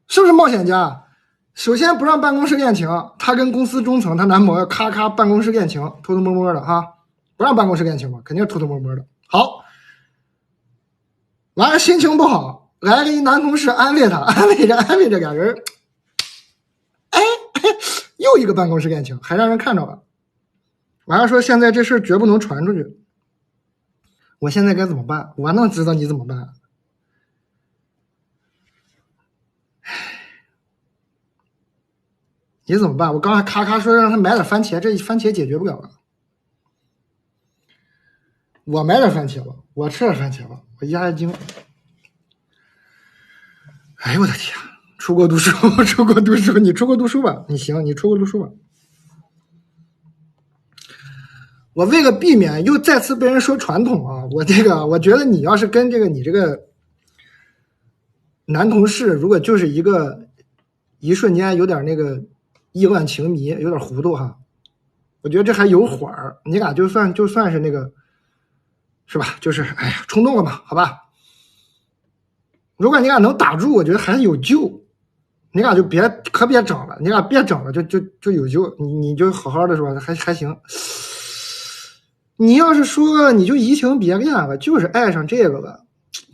是不是冒险家？首先不让办公室恋情，她跟公司中层她男朋友咔咔办公室恋情，偷偷摸摸的哈，不让办公室恋情嘛，肯定是偷偷摸摸的。好，完了心情不好，来了一男同事安慰她，安慰着俩人，哎，又一个办公室恋情，还让人看着了。完了说现在这事绝不能传出去，我现在该怎么办？我能知道你怎么办？你怎么办？我刚才咔咔说让他买点番茄，这番茄解决不了了。我买点番茄吧，我吃点番茄吧，我压压惊。哎呦我的天！出国读书，出国读书，你出国读书吧，你行，你出国读书吧。我为了避免又再次被人说传统啊，我觉得你要是跟你这个男同事，如果就是一瞬间有点那个意乱情迷，有点糊涂哈，我觉得这还有缓儿，你俩就算是那个，是吧？就是哎呀，冲动了嘛，好吧。如果你俩能打住，我觉得还有救。你俩就别整了，你俩别整了，就有救。你就好好的说，还行。你要是说你就移情别恋了，就是爱上这个了，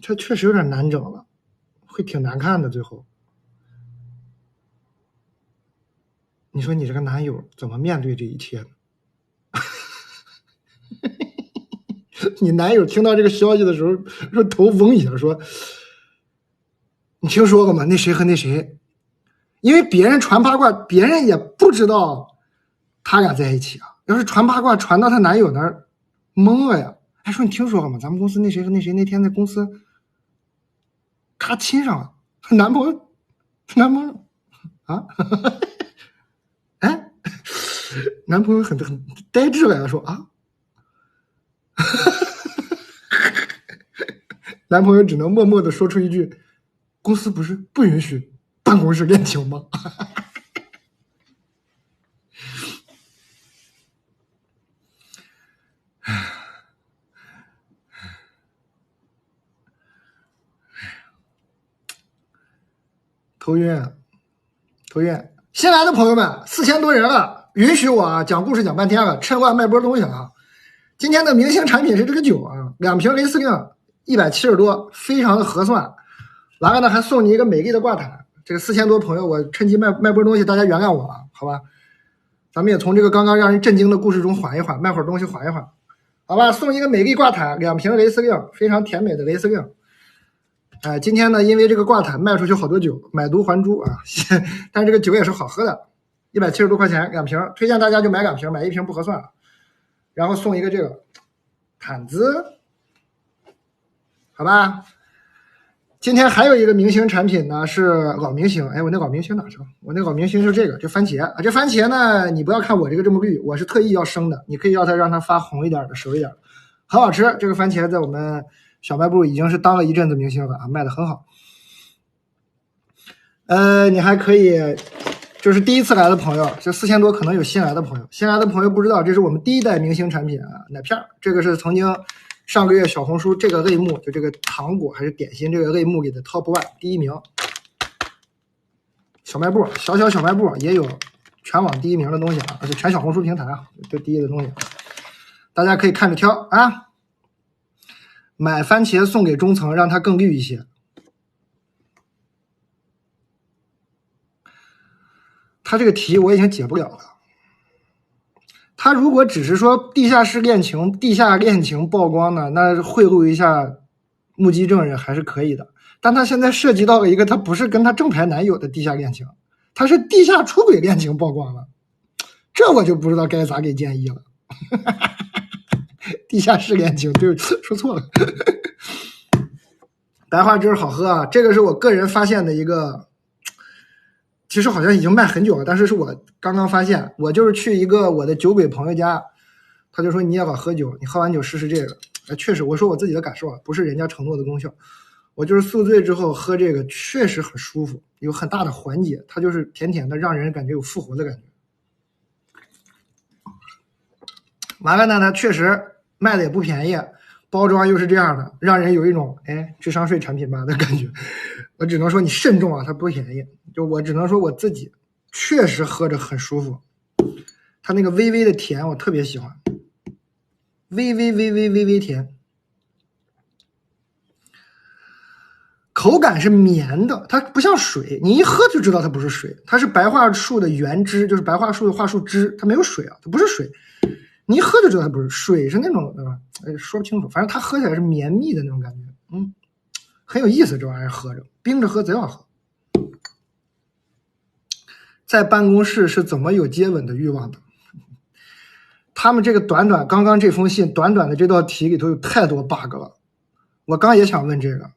这确实有点难整了。会挺难看的。最后，你说你这个男友怎么面对这一切呢？你男友听到这个消息的时候，说头嗡一下，说：“你听说过吗？那谁和那谁，因为别人传八卦，别人也不知道他俩在一起啊。要是传八卦传到她男友那儿，懵了呀。还说你听说过吗？咱们公司那谁和那谁那天在公司咔亲上了，男朋友啊，哎，男朋友很呆滞了呀，说啊。”男朋友只能默默地说出一句：“公司不是不允许办公室恋情吗？”头晕，头晕！新来的朋友们，4000多人了，允许我讲故事讲半天了，趁乱卖波东西啊！今天的明星产品是这个酒啊，2瓶雷司令，170多，非常的合算。完了呢，还送你一个美丽的挂毯。这个4000多朋友，我趁机卖波东西，大家原谅我啊，好吧？咱们也从这个刚刚让人震惊的故事中缓一缓，卖会儿东西缓一缓，好吧？送一个美丽挂毯，2瓶雷司令，非常甜美的雷司令。今天呢，因为这个挂毯卖出去好多酒，买椟还珠啊，但是这个酒也是好喝的，170多块钱2瓶，推荐大家就买2瓶，买1瓶不合算。然后送一个这个毯子，好吧？今天还有一个明星产品呢，是老明星。哎，我那老明星哪去了？我那老明星是这个，这番茄啊。这番茄呢，你不要看我这个这么绿，我是特意要生的，你可以要它让它发红一点的，熟一点的，很好吃。这个番茄在我们小卖部已经是当了一阵子明星了啊，卖的很好。你还可以，就是第一次来的朋友，这4000多可能有新来的朋友，新来的朋友不知道，这是我们第一代明星产品啊，奶片。这个是曾经上个月小红书这个类目，就这个糖果还是点心这个类目里的 top one 第1名。小卖部，小卖部也有全网第1名的东西啊，而且全小红书平台啊，这第一的东西，大家可以看着挑啊。买番茄送给中层，让它更绿一些。他这个题我已经解不了了。他如果只是说地下恋情曝光呢，那贿赂一下目击证人还是可以的。但他现在涉及到了一个，他不是跟他正牌男友的地下恋情，他是地下出轨恋情曝光了，这我就不知道该咋给建议了。地下室恋情，对，说错了。白花汁好喝啊，这个是我个人发现的一个，其实好像已经卖很久了，但是是我刚刚发现。我就是去一个我的酒鬼朋友家，他就说你也老喝酒，你喝完酒试试这个。确实，我说我自己的感受啊，不是人家承诺的功效。我就是宿醉之后喝这个，确实很舒服，有很大的缓解，它就是甜甜的，让人感觉有复活的感觉。完了呢，它确实卖的也不便宜，包装又是这样的，让人有一种智商税产品吧的感觉。我只能说你慎重啊，它不便宜。就我只能说我自己确实喝着很舒服，它那个微微的甜我特别喜欢，微微甜，口感是绵的，它不像水，你一喝就知道它不是水，它是白桦树的原汁，就是白桦树的桦树汁，它没有水啊，它不是水，你一喝就知道它不是水，是那种说不清楚，反正它喝起来是绵密的那种感觉，很有意思，这玩意儿喝着冰着喝贼好喝。在办公室是怎么有接吻的欲望的？他们这个刚刚这封信短短的这道题里头有太多 bug 了。我刚也想问这个。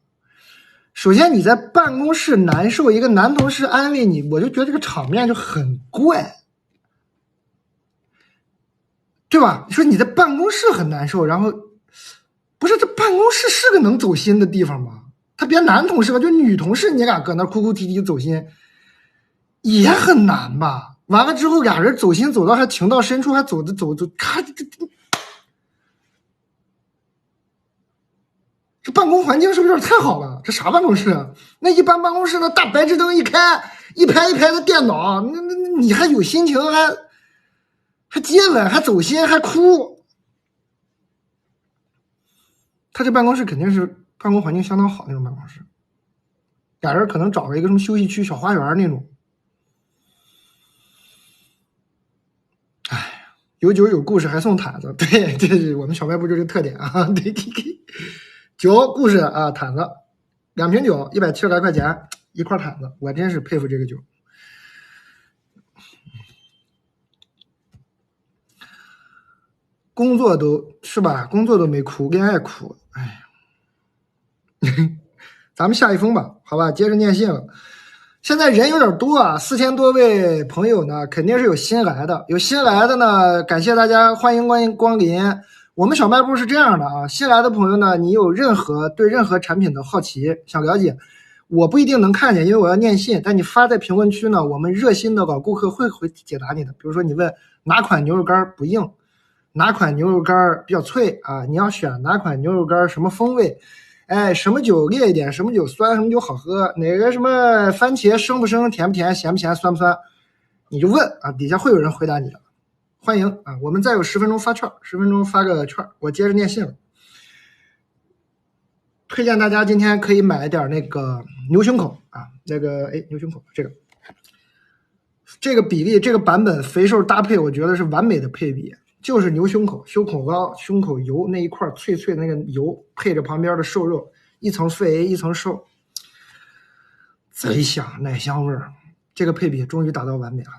首先你在办公室难受，一个男同事安慰你，我就觉得这个场面就很怪，对吧？你说你在办公室很难受，然后不是，这办公室是个能走心的地方吗？他别男同事了，就女同事你俩搁那哭哭啼啼走心也很难吧？完了之后俩人走心走到还情到深处，还走咔，这办公环境是不是有点太好了？这啥办公室啊？那一般办公室那大白炽灯一开，一排一排的电脑，那你还有心情还接吻还走心还哭？他这办公室肯定是办公环境相当好那种办公室。俩人可能找个一个什么休息区、小花园那种。哎，有酒有故事还送毯子，对，这是我们小卖部就是特点啊。对，酒故事啊，毯子，2瓶酒170来块钱一块毯子，我真是佩服这个酒。工作都是吧？工作都没苦，恋爱苦，哎。咱们下一封吧，好吧，接着念信了。现在人有点多啊，4000多位朋友呢，肯定是有新来的。有新来的呢，感谢大家，欢迎光临。我们小卖部是这样的啊，新来的朋友呢，你有对任何产品的好奇想了解，我不一定能看见，因为我要念信，但你发在评论区呢，我们热心的老顾客会解答你的。比如说你问哪款牛肉干不硬，哪款牛肉干比较脆啊，你要选哪款牛肉干什么风味，哎，什么酒烈一点，什么酒酸，什么酒好喝，哪个什么番茄生不生，甜不甜，咸不咸，酸不酸，你就问啊，底下会有人回答你的。欢迎啊，我们再有10分钟发券，10分钟发个券，我接着念信了。推荐大家今天可以买点那个牛胸口啊，那个牛胸口这个比例，这个版本肥瘦搭配，我觉得是完美的配比。就是牛胸口，胸口高，胸口油那一块脆脆的那个油，配着旁边的瘦肉，一层肥一层瘦，贼香，奶香味儿。这个配比终于达到完美了。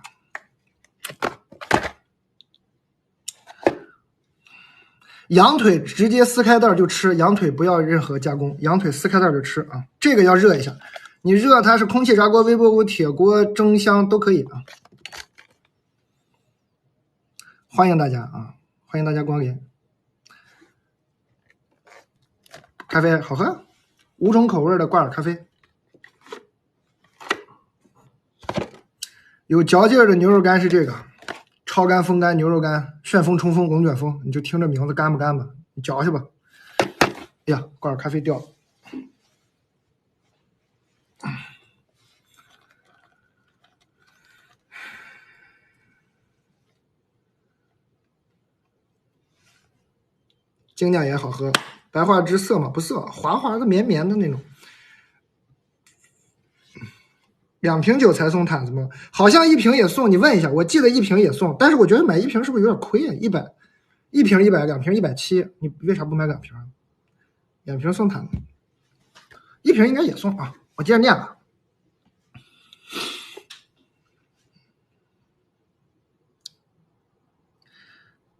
羊腿直接撕开袋就吃，羊腿不要任何加工，羊腿撕开袋就吃啊。这个要热一下，你热它是空气炸锅、微波炉、铁锅、蒸箱都可以啊。欢迎大家啊！欢迎大家光临。咖啡好喝，5种口味的挂耳咖啡，有嚼劲的牛肉干是这个，超干、风干牛肉干，旋风、冲锋、龙卷风，你就听这名字干不干吧，你嚼去吧。哎呀，挂耳咖啡掉了。精酿也好喝，白花枝涩吗？不涩，滑滑的、绵绵的那种。2瓶酒才送毯子吗？好像1瓶也送，你问一下，我记得1瓶也送，但是我觉得买1瓶是不是有点亏啊？100，1瓶100，2瓶170，你为啥不买2瓶？2瓶送毯子，1瓶应该也送啊。我接着念了。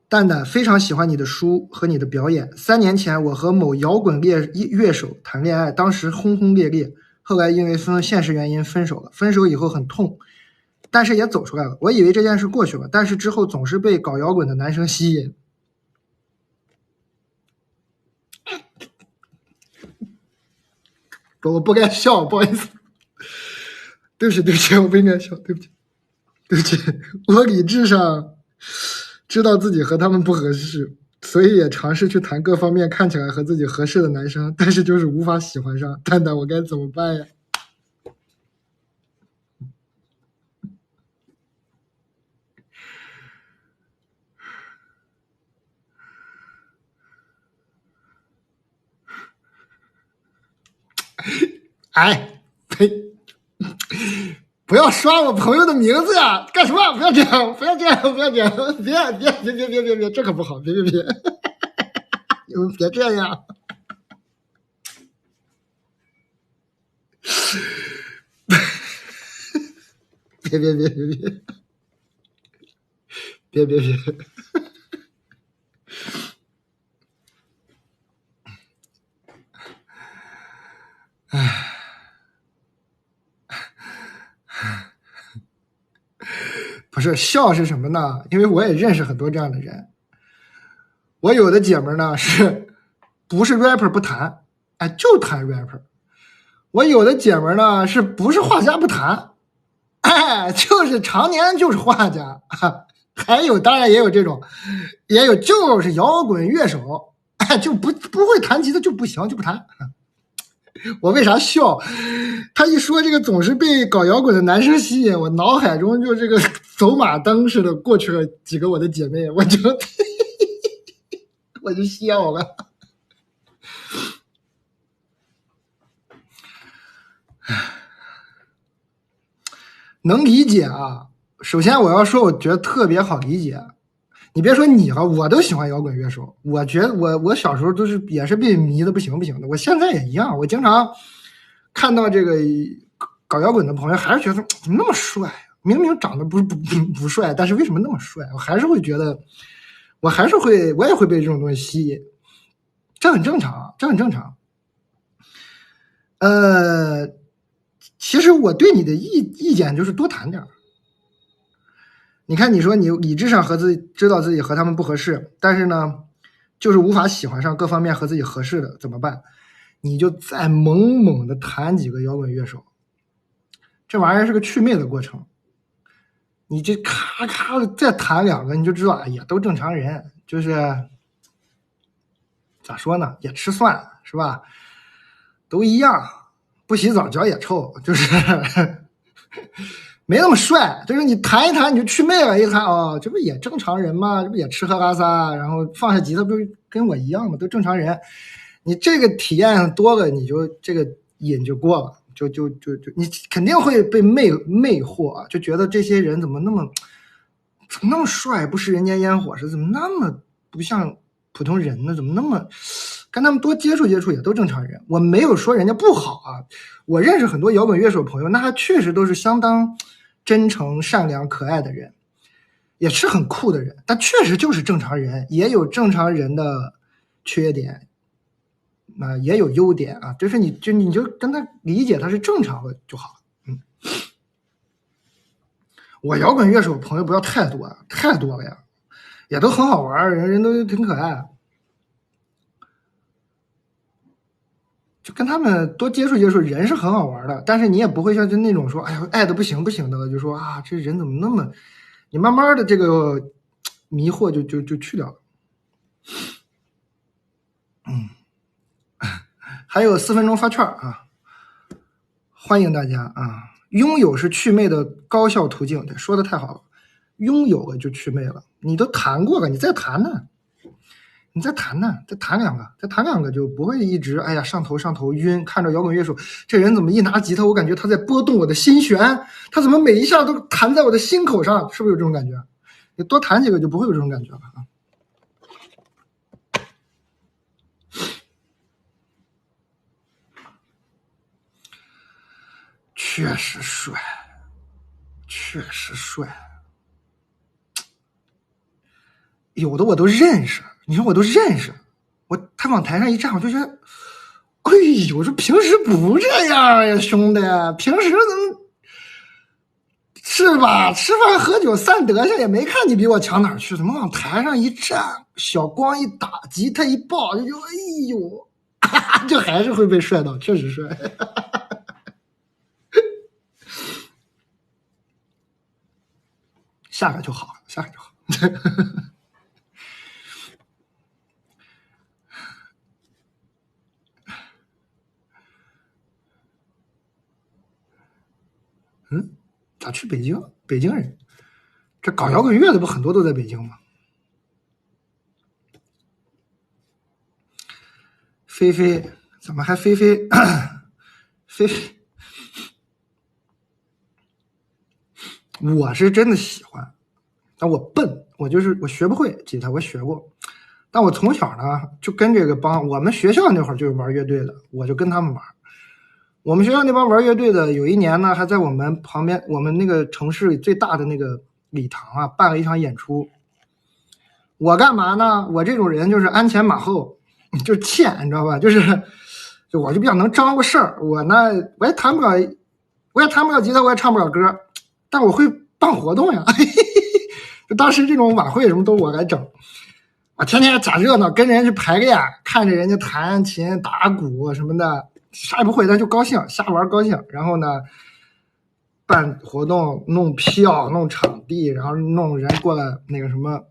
蛋蛋非常喜欢你的书和你的表演。3年前，我和某摇滚乐手谈恋爱，当时轰轰烈烈，后来因为现实原因分手了。分手以后很痛，但是也走出来了。我以为这件事过去了，但是之后总是被搞摇滚的男生吸引。我不该笑，不好意思，对不起，我不应该笑，对不起，我理智上知道自己和他们不合适，所以也尝试去谈各方面看起来和自己合适的男生，但是就是无法喜欢上。蛋蛋，我该怎么办呀？哎，呸！不要刷我朋友的名字呀！干什么？不要这样！不要这样！不要这样！别！这可不好！别！你们别这样！别！唉。不是笑是什么呢？因为我也认识很多这样的人。我有的姐们呢是不是 rapper 不谈，哎，就谈 rapper。我有的姐们呢是不是画家不谈，哎，就是常年就是画家。还有当然也有这种，也有就是摇滚乐手，哎，就不会弹吉他就不行，就不弹。我为啥笑？他一说这个总是被搞摇滚的男生吸引，我脑海中就这个走马灯似的过去了几个我的姐妹，我就我就笑了。唉。能理解啊。首先我要说，我觉得特别好理解。你别说你了，我都喜欢摇滚乐手。我觉得我小时候也是被迷的不行不行的，我现在也一样。我经常看到这个搞摇滚的朋友，还是觉得怎么那么帅啊？明明长得不帅，但是为什么那么帅？我还是会觉得，我也会被这种东西吸引，这很正常，这很正常。其实我对你的意见就是多谈点。你看，你说你理智上知道自己和他们不合适，但是呢，就是无法喜欢上各方面和自己合适的，怎么办？你就再猛的谈几个摇滚乐手，这玩意儿是个祛魅的过程。你这咔咔的再谈两个，你就知道，哎呀，都正常人，就是咋说呢，也吃蒜是吧？都一样，不洗澡脚也臭，就是没那么帅。就是你谈一谈你就祛魅了，一谈哦，这不也正常人吗？这不也吃喝拉撒，然后放下吉他不是跟我一样吗？都正常人。你这个体验多了，你就这个瘾就过了，就你肯定会被魅惑，就觉得这些人怎么那么帅，不食人间烟火，是怎么那么不像普通人呢？怎么那么跟他们多接触接触也都正常人？我没有说人家不好啊，我认识很多摇滚乐手朋友，那他确实都是相当真诚、善良、可爱的人，也是很酷的人，但确实就是正常人，也有正常人的缺点。也有优点啊，就是你就跟他理解他是正常的就好了。我摇滚乐手朋友不要太多了呀，也都很好玩，人都挺可爱，就跟他们多接触接触，人是很好玩的。但是你也不会像就那种说，哎呀，爱的不行的，就说啊，这人怎么那么……你慢慢的这个迷惑就去掉了。还有4分钟发券啊，欢迎大家啊！拥有是祛魅的高效途径，对，说的太好了，拥有了就祛魅了。你都谈过了，你再谈呢，再谈两个就不会一直哎呀上头晕。看着摇滚乐手，这人怎么一拿吉他，我感觉他在拨动我的心弦，他怎么每一下都弹在我的心口上，是不是有这种感觉？你多谈几个就不会有这种感觉了啊。确实帅，有的我都认识，你说我都认识，他往台上一站，我就觉得，哎呦，这平时不这样呀，兄弟，平时怎么是吧？吃饭喝酒散德性，也没看你比我强哪去，怎么往台上一站，小光一打，吉他一抱，就哎呦，就还是会被帅到，确实帅。下个就好。咋去北京？北京人，这搞摇滚乐的不很多都在北京吗？菲菲怎么还菲菲？我是真的喜欢，但我笨，我学不会吉他，我学过，但我从小呢就跟这个帮我们学校那会儿就玩乐队的，我就跟他们玩。我们学校那帮玩乐队的，有一年呢还在我们旁边，我们那个城市最大的那个礼堂啊办了一场演出。我干嘛呢？我这种人就是鞍前马后，就是欠，你知道吧？就我就比较能张罗事儿。我呢，我也弹不了吉他，我也唱不了歌，但我会办活动呀。就当时这种晚会什么都我来整，我天天假热闹，跟人去排练，看着人家弹琴打鼓什么的，啥也不会，但就高兴，瞎玩高兴。然后呢，办活动、弄票、弄场地，然后弄人过来那个什么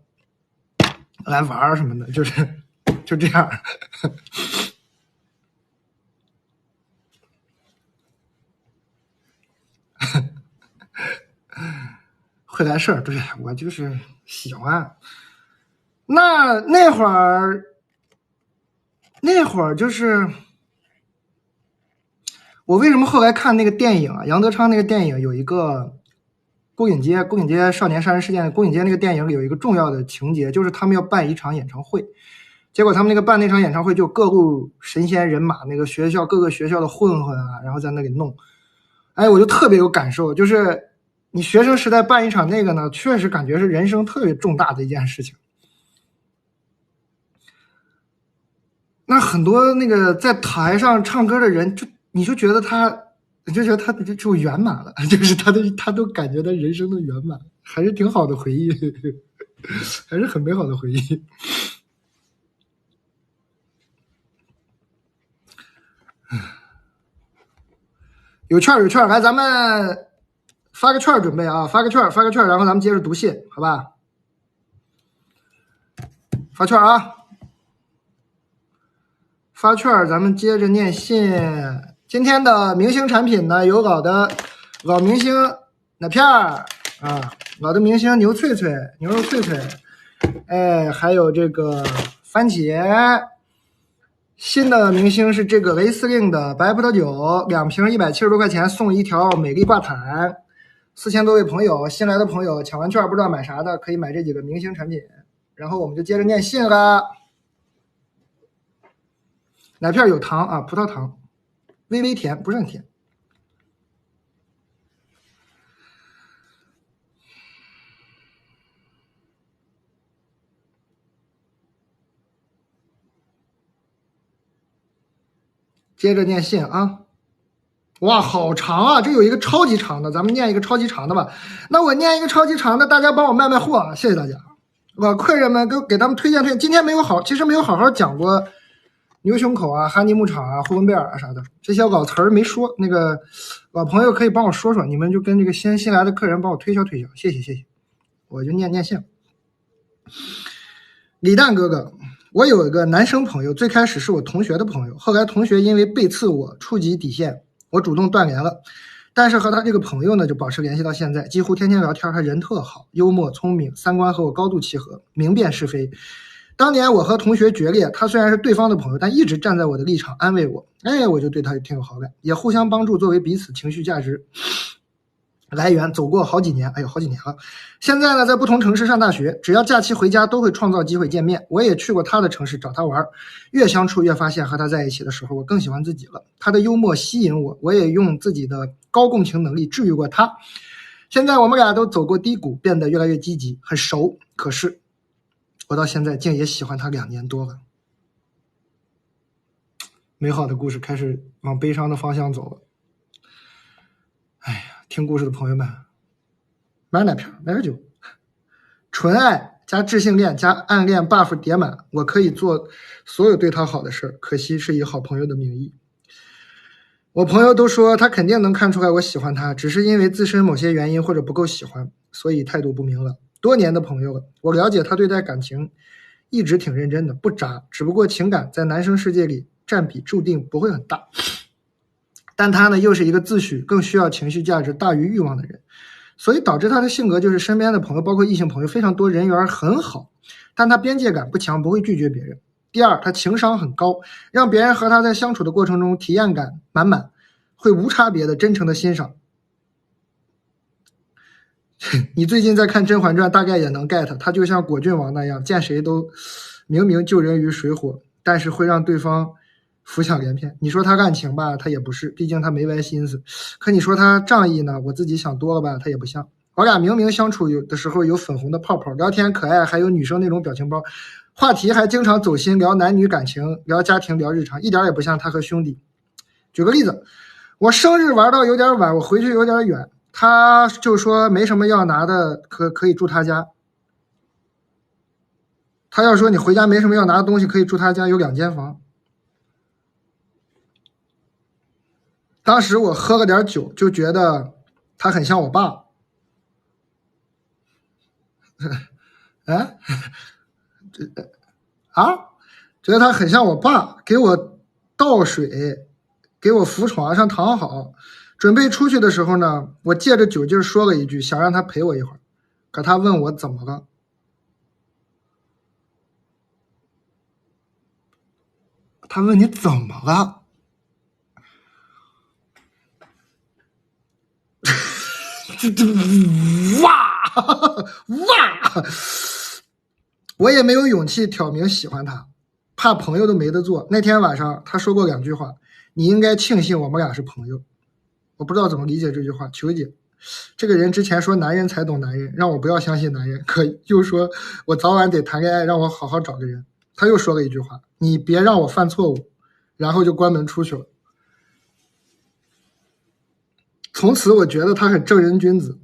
来玩什么的，就这样。会来事儿，对，我就是喜欢。那会儿就是我为什么后来看那个电影啊，杨德昌那个电影有一个孤影街少年杀人事件，孤影街那个电影里有一个重要的情节，就是他们要办一场演唱会，结果他们那个办那场演唱会就各路神仙人马，那个各个学校的混混啊，然后在那里弄，哎，我就特别有感受，就是你学生时代办一场那个呢，确实感觉是人生特别重大的一件事情。那很多那个在台上唱歌的人，你就觉得他就圆满了，就是他都感觉他人生的圆满，还是挺好的回忆，还是很美好的回忆。有券，来，咱们发个券准备啊，发个券，然后咱们接着读信，好吧？发券啊！发券，咱们接着念信。今天的明星产品呢，有老明星奶片啊，老的明星牛肉脆脆，哎，还有这个番茄。新的明星是这个雷司令的白葡萄酒，2瓶170多块钱，送1条美丽挂毯。4000多位朋友，新来的朋友抢完券不知道买啥的，可以买这几个明星产品。然后我们就接着念信了。奶片有糖啊，葡萄糖，微微甜，不是很甜。接着念信啊，哇，好长啊！这有一个超级长的，咱们念一个超级长的吧。那我念一个超级长的，大家帮我卖货啊，谢谢大家。客人们给他们推荐。今天其实没有好好讲过牛胸口啊、哈尼牧场啊、呼伦贝尔啊啥的，这些老词儿没说。那个老朋友可以帮我说说，你们就跟这个新来的客人帮我推销，谢谢。我就念信。李诞哥哥，我有一个男生朋友，最开始是我同学的朋友，后来同学因为背刺我，触及底线，我主动断联了。但是和他这个朋友呢，就保持联系到现在，几乎天天聊天。他人特好，幽默聪明，三观和我高度契合，明辨是非。当年我和同学决裂，他虽然是对方的朋友，但一直站在我的立场安慰我，哎，我就对他挺有好感，也互相帮助，作为彼此情绪价值来源，走过好几年，好几年了。现在呢，在不同城市上大学，只要假期回家都会创造机会见面。我也去过他的城市找他玩，越相处越发现和他在一起的时候，我更喜欢自己了。他的幽默吸引我，我也用自己的高共情能力治愈过他。现在我们俩都走过低谷，变得越来越积极，很熟。可是我到现在竟也喜欢他2年多了。美好的故事开始往悲伤的方向走了。哎呀，听故事的朋友们，买奶片，买个酒，纯爱加智性恋加暗恋 buff 叠满，我可以做所有对他好的事，可惜是以好朋友的名义。我朋友都说他肯定能看出来我喜欢他，只是因为自身某些原因或者不够喜欢，所以态度不明了。多年的朋友了，我了解他对待感情一直挺认真的，不渣，只不过情感在男生世界里占比注定不会很大。但他呢，又是一个自诩更需要情绪价值大于欲望的人，所以导致他的性格就是身边的朋友，包括异性朋友非常多，人缘很好，但他边界感不强，不会拒绝别人。第二，他情商很高，让别人和他在相处的过程中体验感满满，会无差别的真诚的欣赏。你最近在看《甄嬛传》，大概也能 get， 他就像果郡王那样，见谁都明明救人于水火，但是会让对方浮想联翩。你说他滥情吧，他也不是，毕竟他没歪心思。可你说他仗义呢，我自己想多了吧，他也不像。我俩明明相处有的时候有粉红的泡泡，聊天可爱，还有女生那种表情包，话题还经常走心，聊男女感情，聊家庭，聊日常，一点也不像他和兄弟。举个例子，我生日玩到有点晚，我回去有点远，他就说没什么要拿的，可以住他家。他要说你回家没什么要拿的东西，可以住他家，有2间房。当时我喝了点酒，就觉得他很像我爸。觉得他很像我爸，给我倒水，给我扶床上躺好，准备出去的时候呢，我借着酒劲说了一句，想让他陪我一会儿，可他问我怎么了。他问你怎么了？哇，我也没有勇气挑明喜欢他，怕朋友都没得做。那天晚上他说过2句话，你应该庆幸我们俩是朋友。我不知道怎么理解这句话，求解。这个人之前说男人才懂男人，让我不要相信男人，可又说我早晚得谈恋爱，让我好好找个人。他又说了一句话，你别让我犯错误，然后就关门出去了。从此我觉得他很正人君子，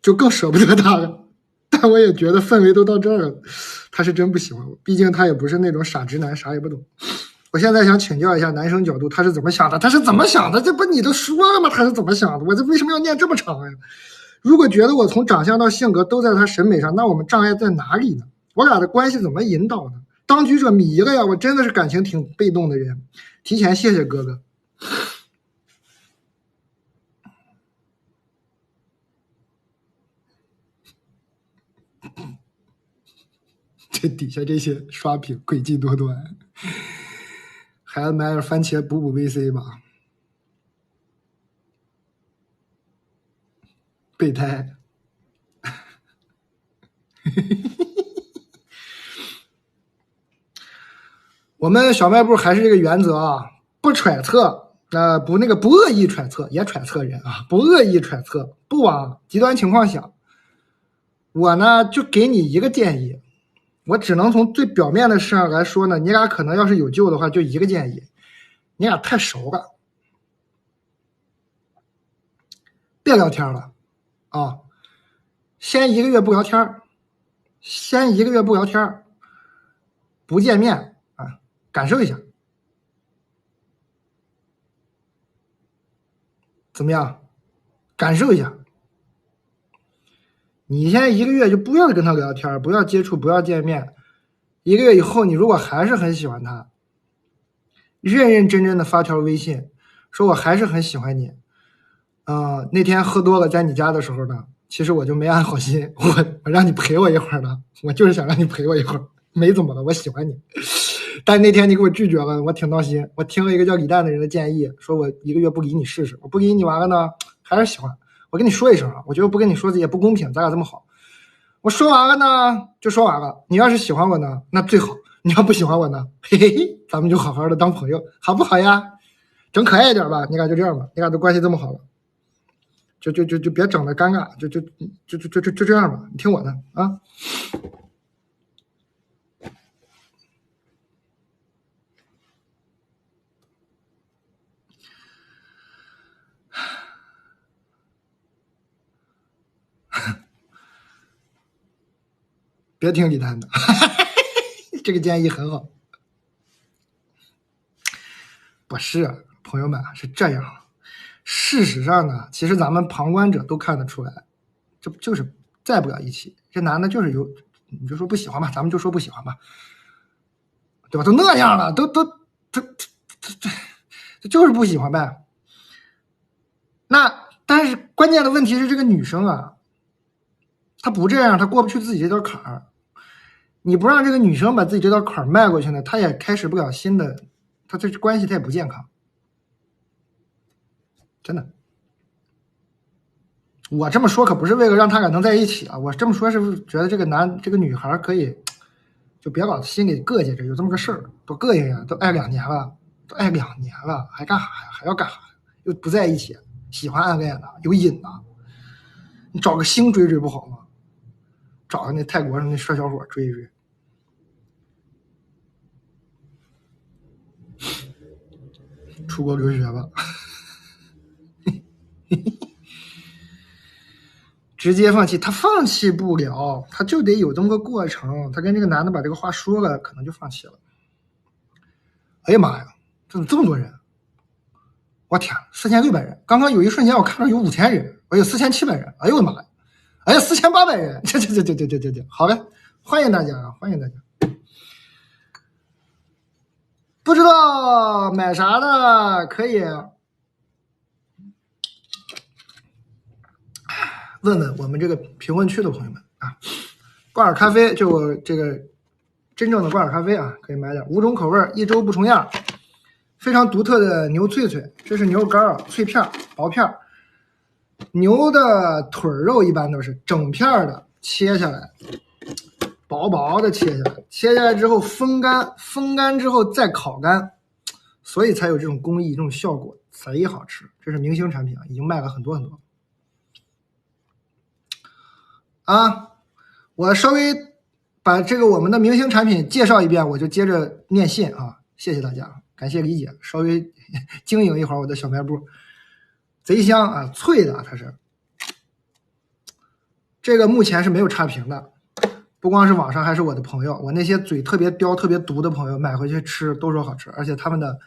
就更舍不得他了。但我也觉得氛围都到这儿了，他是真不喜欢我，毕竟他也不是那种傻直男，啥也不懂。我现在想请教一下男生角度，他是怎么想的？他是怎么想的？这不你都说了吗？他是怎么想的？我这为什么要念这么长呀？如果觉得我从长相到性格都在他审美上，那我们障碍在哪里呢？我俩的关系怎么引导呢？当局者迷了呀！我真的是感情挺被动的人，提前谢谢哥哥。这底下这些刷屏诡计多端，孩子买点番茄补补 VC 吧。备胎。我们小卖部还是这个原则啊，不揣测，不恶意揣测，也揣测人啊，不恶意揣测，不往极端情况想。我呢就给你一个建议，我只能从最表面的事上来说呢，你俩可能要是有救的话，就一个建议，你俩太熟了，别聊天了啊，先1个月不聊天，不见面啊，感受一下，怎么样？感受一下。你现在1个月就不要跟他聊天，不要接触，不要见面。1个月以后，你如果还是很喜欢他，认认真真的发条微信，说我还是很喜欢你。那天喝多了在你家的时候呢，其实我就没安好心，我让你陪我一会儿呢，我就是想让你陪我一会儿，没怎么了，我喜欢你。但那天你给我拒绝了，我挺闹心。我听了一个叫李诞的人的建议，说我1个月不理你试试，我不理你完了呢，还是喜欢。我跟你说一声啊，我觉得不跟你说也不公平，咱俩这么好。我说完了呢，就说完了。你要是喜欢我呢，那最好；你要不喜欢我呢，嘿嘿嘿，咱们就好好的当朋友，好不好呀？整可爱一点吧，你俩就这样吧，你俩都关系这么好了，就别整的尴尬，就这样吧，你听我的啊。别听李诞的，这个建议很好。不是，朋友们是这样。事实上呢，其实咱们旁观者都看得出来，这就是在不了一起。这男的就是有，你就说不喜欢吧，咱们就说不喜欢吧，对吧？都那样了，都就是不喜欢呗。那但是关键的问题是，这个女生啊，她不这样，她过不去自己这道坎儿。你不让这个女生把自己这道坎儿迈过去呢，她也开始不了新的，她这关系她也不健康。真的，我这么说可不是为了让他俩能在一起啊，我这么说是觉得这个女孩可以，就别老心里膈应着，有这么个事儿，多膈应呀，都爱2年了，还干啥呀？还要干啥？又不在一起，喜欢暗恋的，有瘾呢，你找个星追不好吗？找个那泰国上那帅小伙追一追。出国留学吧。直接放弃，他放弃不了，他就得有这么个过程。他跟这个男的把这个话说了，可能就放弃了。哎呀妈呀，怎么这么多人？我天，4600人！刚刚有一瞬间我看到有5000人，哎呦4700人！哎呦我的妈呀！哎呀4800人！这，好嘞，欢迎大家啊，欢迎大家！不知道买啥的可以问问我们这个评论区的朋友们啊。挂耳咖啡就我这个真正的挂耳咖啡啊，可以买点，5种口味，1周不重样，非常独特的牛脆脆，这是牛肉干啊，脆片薄片，牛的腿肉一般都是整片的切下来，薄薄的切下来，切下来之后风干，风干之后再烤干，所以才有这种工艺，这种效果，贼好吃。这是明星产品啊，已经卖了很多很多。啊，我稍微把这个我们的明星产品介绍一遍，我就接着念信啊，谢谢大家，感谢理解。稍微经营一会儿我的小卖部，贼香啊，脆的它是。这个目前是没有差评的，不光是网上，还是我的朋友，我那些嘴特别刁、特别毒的朋友买回去吃都说好吃，而且他们的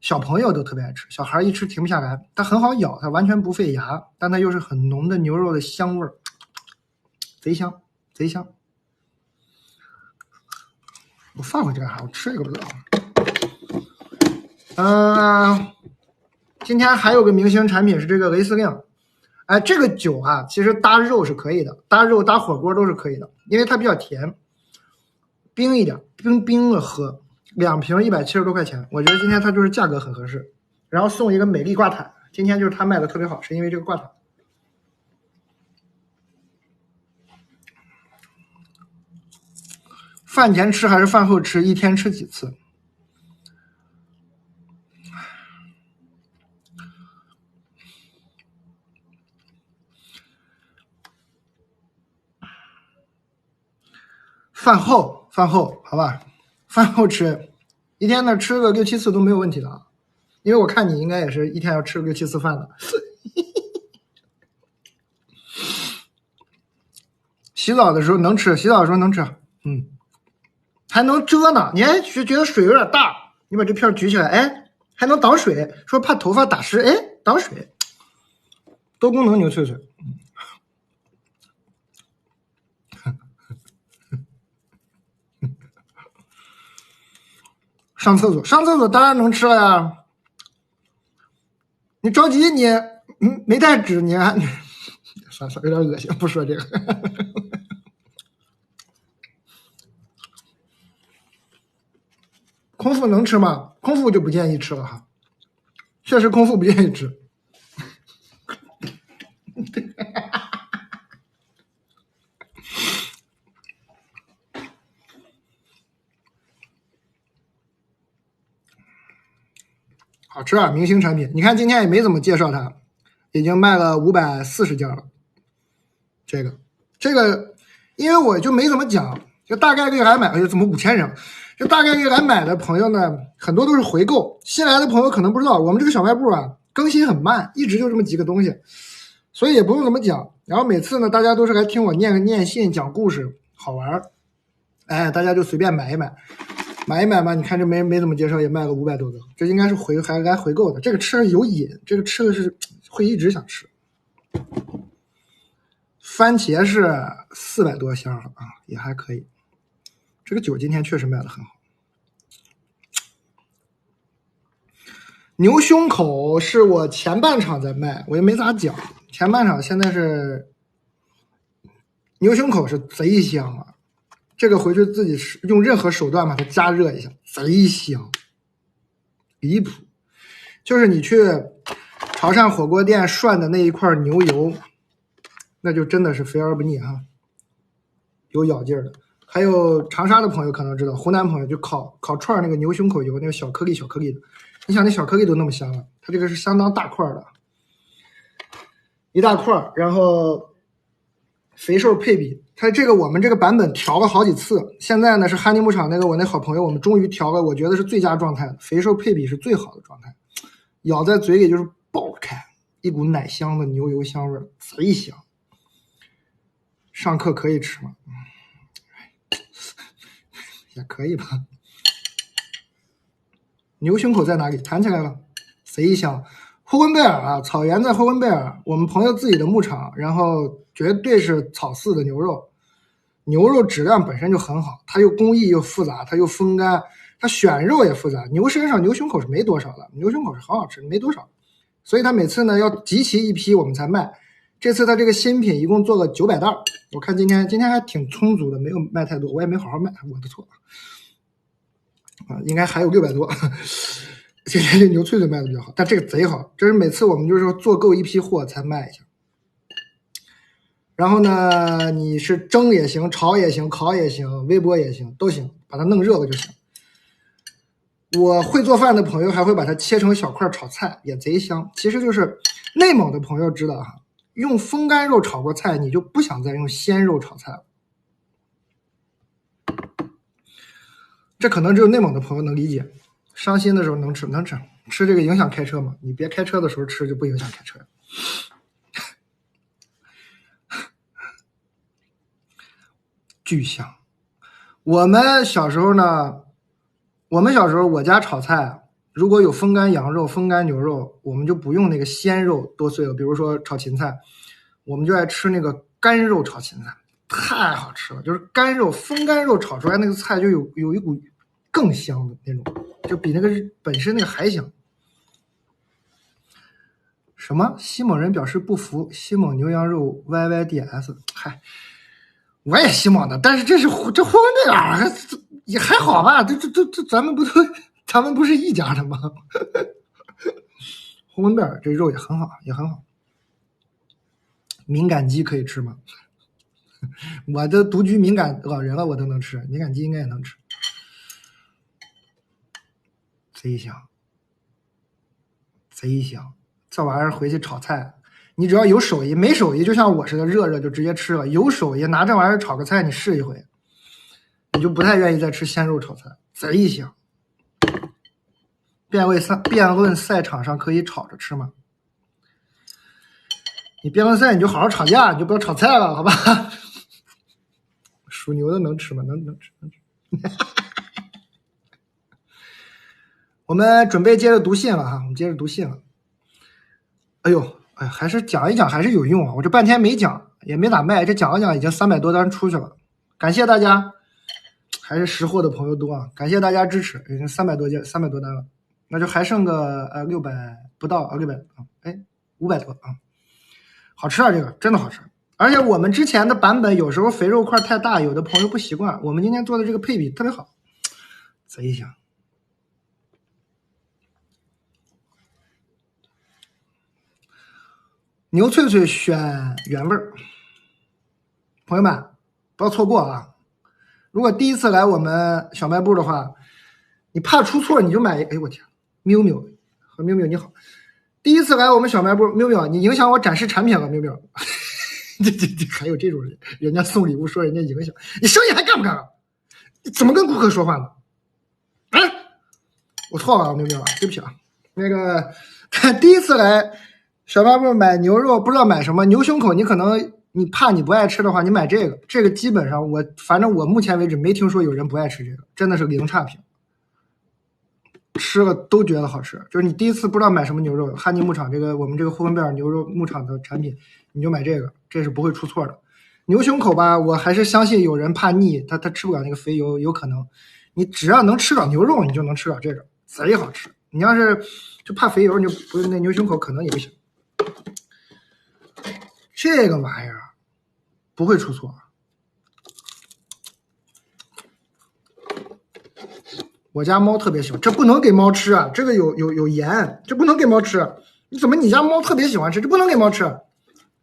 小朋友都特别爱吃，小孩一吃停不下来。它很好咬，它完全不费牙，但它又是很浓的牛肉的香味儿，贼香，贼香。我放回去干啥？我吃一个不知道。今天还有个明星产品是这个雷司令。哎，这个酒啊，其实搭肉是可以的，搭肉搭火锅都是可以的，因为它比较甜，冰一点，冰了喝，2瓶170多块钱，我觉得今天它就是价格很合适，然后送一个美丽挂毯，今天就是它卖的特别好，是因为这个挂毯。饭前吃还是饭后吃？一天吃几次？饭后，好吧，饭后吃，一天呢吃个6、7次都没有问题的啊，因为我看你应该也是一天要吃个6、7次饭的。洗澡的时候能吃，洗澡的时候能吃，还能遮呢。你还觉得水有点大，你把这片举起来，哎，还能挡水，说怕头发打湿，哎，挡水，多功能牛脆脆。上厕所当然能吃了呀。你着急你没带纸，你还算有点恶心，不说这个。空腹能吃吗？空腹就不建议吃了哈，确实空腹不建议吃。好吃啊，明星产品。你看今天也没怎么介绍它，已经卖了540件了。这个，因为我就没怎么讲，就大概率来买，怎么5000人？就大概率来买的朋友呢，很多都是回购。新来的朋友可能不知道，我们这个小卖部啊，更新很慢，一直就这么几个东西，所以也不用怎么讲。然后每次呢，大家都是来听我念信、讲故事，好玩。哎，大家就随便买一买嘛。你看这没怎么介绍，也卖了500多个，这应该是还来回购的。这个吃了有瘾，这个吃的是会一直想吃。番茄是400多箱了啊，也还可以。这个酒今天确实卖的很好。牛胸口是我前半场在卖，我也没咋讲。前半场现在是牛胸口是贼香啊，这个回去自己用任何手段把它加热一下，贼香，离谱。就是你去潮汕火锅店涮的那一块牛油，那就真的是肥而不腻哈，有咬劲儿的。还有长沙的朋友可能知道，湖南朋友就烤串那个牛胸口油，那个小颗粒的，你想那小颗粒都那么香了，它这个是相当大块的，一大块，然后肥瘦配比，它这个我们这个版本调了好几次，现在呢是哈尼牧场那个我那好朋友，我们终于调了，我觉得是最佳状态，肥瘦配比是最好的状态，咬在嘴里就是爆开，一股奶香的牛油香味，贼香。上课可以吃吗？也可以吧。牛胸口在哪里？弹起来了，贼香。霍温贝尔啊，草原在霍温贝尔，我们朋友自己的牧场，然后绝对是草饲的牛肉，牛肉质量本身就很好，它又工艺又复杂，它又风干，它选肉也复杂。牛身上牛胸口是没多少的，牛胸口是很好吃，没多少，所以他每次呢要集齐一批我们才卖。这次他这个新品一共做了900袋，我看今天还挺充足的，没有卖太多，我也没好好卖，我的错啊，应该还有600多。今天这牛脆脆卖的比较好，但这个贼好，这是每次我们就是说做够一批货才卖一下，然后呢，你是蒸也行，炒也行，烤也行，微波也行，都行，把它弄热了就行。我会做饭的朋友还会把它切成小块炒菜，也贼香。其实就是内蒙的朋友知道哈，用风干肉炒过菜，你就不想再用鲜肉炒菜了。这可能只有内蒙的朋友能理解。伤心的时候能吃，能吃，吃这个影响开车吗？你别开车的时候吃，就不影响开车。巨香。我们小时候呢，我家炒菜，如果有风干羊肉、风干牛肉，我们就不用那个鲜肉剁碎了。比如说炒芹菜，我们就爱吃那个干肉炒芹菜，太好吃了。就是干肉、风干肉炒出来那个菜就有一股更香的那种，就比那个本身那个还香。什么？西蒙人表示不服西蒙牛羊肉 YYDS。嗨，我也西蒙的，但是这胡这啊，也还好吧？这咱们不是一家的吗？红文辫这肉也很好，也很好。敏感鸡可以吃吗？我的独居敏感老人了，我都能吃，敏感鸡应该也能吃。贼香，贼香！这玩意儿回去炒菜，你只要有手艺，没手艺就像我似的，热热就直接吃了。有手艺拿这玩意儿炒个菜，你试一回，你就不太愿意再吃鲜肉炒菜，贼香。辩论赛场上可以炒着吃吗？你辩论赛你就好好吵架，你就不要炒菜了，好吧？属牛的能吃吗？能吃。我们准备接着读信了哈，我们接着读信了。哎呦，还是讲一讲还是有用啊！我这半天没讲，也没咋卖，这讲一讲已经300多单出去了，感谢大家，还是识货的朋友多啊！感谢大家支持，已经300多单了，那就还剩个600不到600啊，500多啊，好吃啊，这个真的好吃。而且我们之前的版本有时候肥肉块太大，有的朋友不习惯，我们今天做的这个配比特别好，贼香。牛脆脆选原味儿，朋友们不要错过啊！如果第一次来我们小卖部的话，你怕出错你就买，哎我天，喵喵和喵喵你好，第一次来我们小卖部，喵喵你影响我展示产品了，喵喵，这还有这种人家送礼物说人家影响，你生意还干不干啊？你怎么跟顾客说话呢？啊，我错了，喵喵，对不起啊，那个第一次来小卖部买牛肉不知道买什么，牛胸口你可能你怕你不爱吃的话，你买这个，这个基本上反正我目前为止没听说有人不爱吃这个，真的是零差评，吃了都觉得好吃。就是你第一次不知道买什么牛肉，汉尼牧场这个我们这个呼伦贝尔牛肉牧场的产品，你就买这个，这是不会出错的。牛胸口吧，我还是相信有人怕腻，他吃不了那个肥油，有可能你只要能吃了牛肉，你就能吃了这个，贼好吃。你要是就怕肥油，你就不是那牛胸口可能也不行。这个玩意儿不会出错。我家猫特别喜欢，这不能给猫吃啊！这个有盐，这不能给猫吃。你怎么你家猫特别喜欢吃，这不能给猫吃。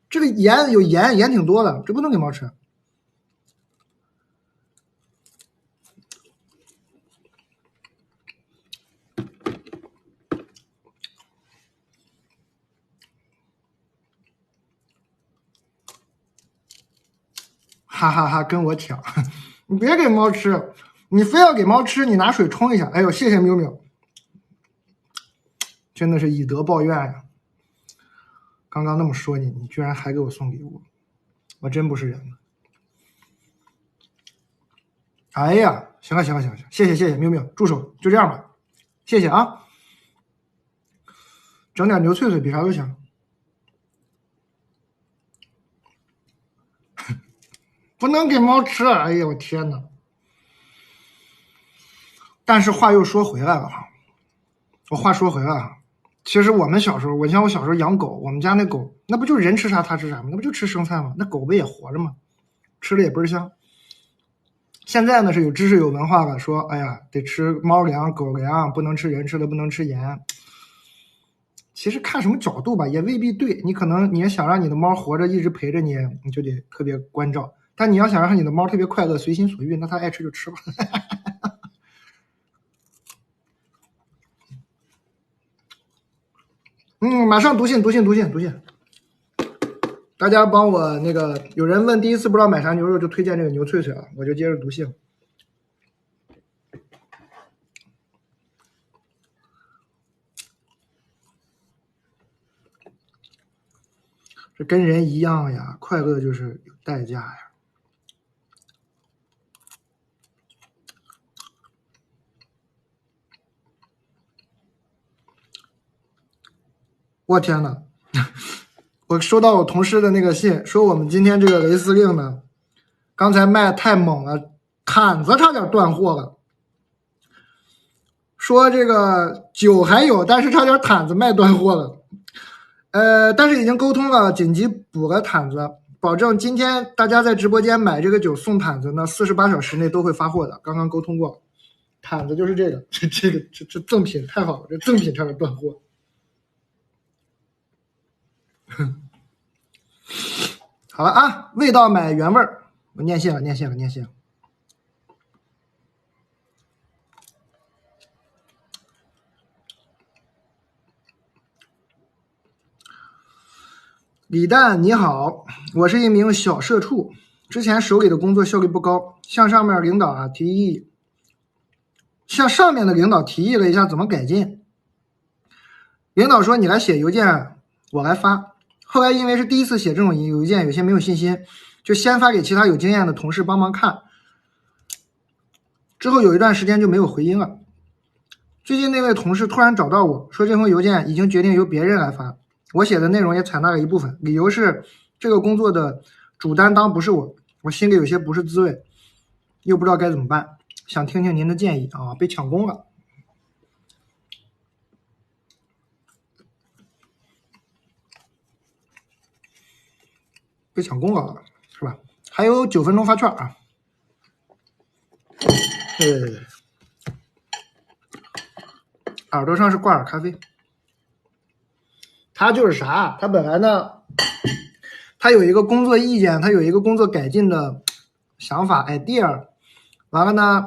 这个盐有盐挺多的，这不能给猫吃。哈哈哈，跟我抢！你别给猫吃，你非要给猫吃，你拿水冲一下。哎呦，谢谢喵喵，真的是以德报怨呀！刚刚那么说你，你居然还给我送礼物，我真不是人了。哎呀，行了，谢谢喵喵，住手，就这样吧，谢谢啊。整点牛脆脆比啥都香。不能给猫吃，哎呀，我天哪！但是话又说回来了哈，其实我们小时候，我小时候养狗，我们家那狗那不就人吃啥它吃啥吗？那不就吃生菜吗？那狗不也活着吗？吃的也倍儿香。现在呢是有知识有文化了，说哎呀得吃猫粮狗粮，不能吃人吃的，不能吃盐。其实看什么角度吧，也未必对。你可能你也想让你的猫活着一直陪着你，你就得特别关照。但你要想让你的猫特别快乐、随心所欲，那它爱吃就吃吧。马上读信。大家帮我那个，有人问第一次不知道买啥牛肉，就推荐这个牛脆脆啊，我就接着读信。这跟人一样呀，快乐就是有代价呀。我天哪！我收到我同事的那个信，说我们今天这个雷司令呢，刚才卖太猛了，毯子差点断货了。说这个酒还有，但是差点毯子卖断货了。但是已经沟通了，紧急补了毯子，保证今天大家在直播间买这个酒送毯子呢，48小时内都会发货的。刚刚沟通过，毯子就是这个，这赠品太好了，这赠品差点断货。好了啊，味道买原味儿，我念信了。李诞你好，我是一名小社畜，之前手里的工作效率不高，向上面的领导提议了一下怎么改进。领导说你来写邮件，我来发。后来因为是第一次写这种邮件，有些没有信心，就先发给其他有经验的同事帮忙看。之后有一段时间就没有回音了。最近那位同事突然找到我说，这封邮件已经决定由别人来发，我写的内容也采纳了一部分，理由是这个工作的主担当不是我，我心里有些不是滋味，又不知道该怎么办，想听听您的建议啊！被抢功了，被抢功了是吧？还有9分钟发券啊！耳朵上是挂耳咖啡，它就是啥？它本来呢，他有一个工作意见，他有一个工作改进的想法 idea， 完了呢，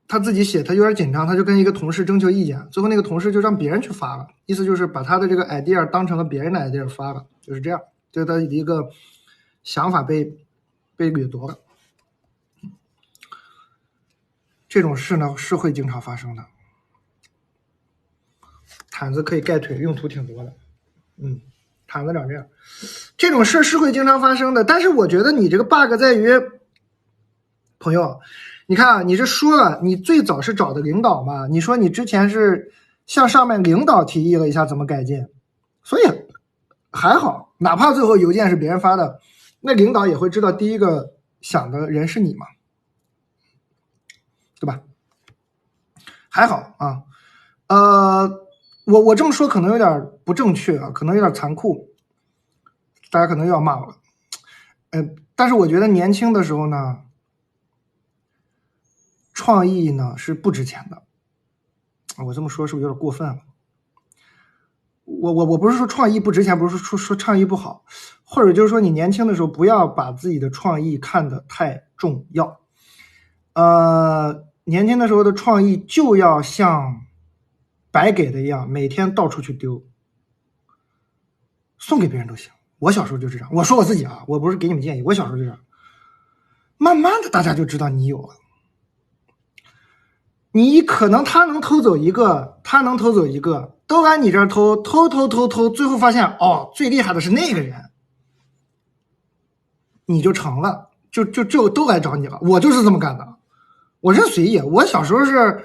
他自己写，他有点紧张，他就跟一个同事征求意见，最后那个同事就让别人去发了，意思就是把他的这个 idea 当成了别人的 idea 发了，就是这样，就是他的一个想法被掠夺了。这种事呢是会经常发生的。毯子可以盖腿，用途挺多的。毯子长这样，这种事是会经常发生的。但是我觉得你这个 bug 在于，朋友，你看啊，你这说了，你最早是找的领导嘛？你说你之前是向上面领导提议了一下怎么改进，所以还好，哪怕最后邮件是别人发的，那领导也会知道第一个想的人是你嘛，对吧？还好啊，我这么说可能有点不正确啊，可能有点残酷，大家可能又要骂我了。但是我觉得年轻的时候呢，创意呢是不值钱的。我这么说是不是有点过分了？我不是说创意不值钱，不是说创意不好，或者就是说你年轻的时候不要把自己的创意看得太重要。年轻的时候的创意就要像白给的一样，每天到处去丢，送给别人都行。我小时候就这样，我说我自己啊，我不是给你们建议，我小时候就这样。慢慢的大家就知道你有了。你可能他能偷走一个，都来你这儿偷，最后发现哦，最厉害的是那个人，你就成了，就都来找你了。我就是这么干的，我认随意。我小时候是，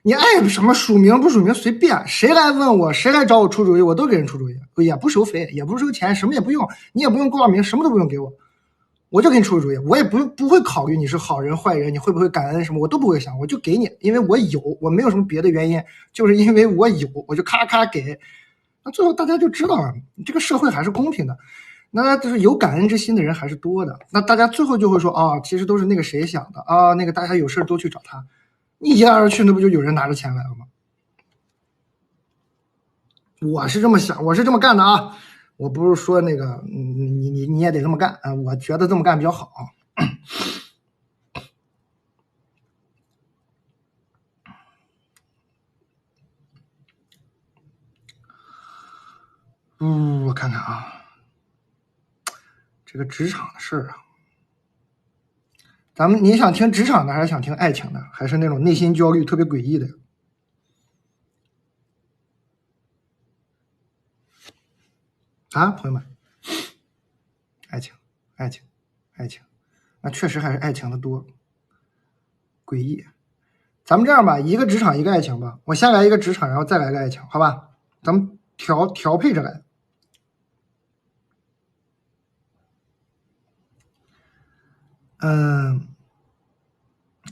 你爱什么署名不署名随便，谁来问我，谁来找我出主意，我都给人出主意，也不收费，也不收钱，什么也不用，你也不用挂名，什么都不用给我。我就给你出主意，我也不会考虑你是好人坏人，你会不会感恩什么，我都不会想，我就给你，因为我有，我没有什么别的原因，就是因为我有，我就咔咔给。那最后大家就知道了，这个社会还是公平的，那就是有感恩之心的人还是多的。那大家最后就会说啊，其实都是那个谁想的啊，那个大家有事都去找他，你一来二去，那不就有人拿着钱来了吗？我是这么想，我是这么干的啊。我不是说那个，你也得这么干啊。我觉得这么干比较好。我看看啊，这个职场的事儿啊，你想听职场的，还是想听爱情的，还是那种内心焦虑特别诡异的？啊，朋友们，爱情，爱情，爱情，那确实还是爱情的多，诡异。咱们这样吧，一个职场一个爱情吧，我先来一个职场，然后再来个爱情，好吧？咱们调配着来。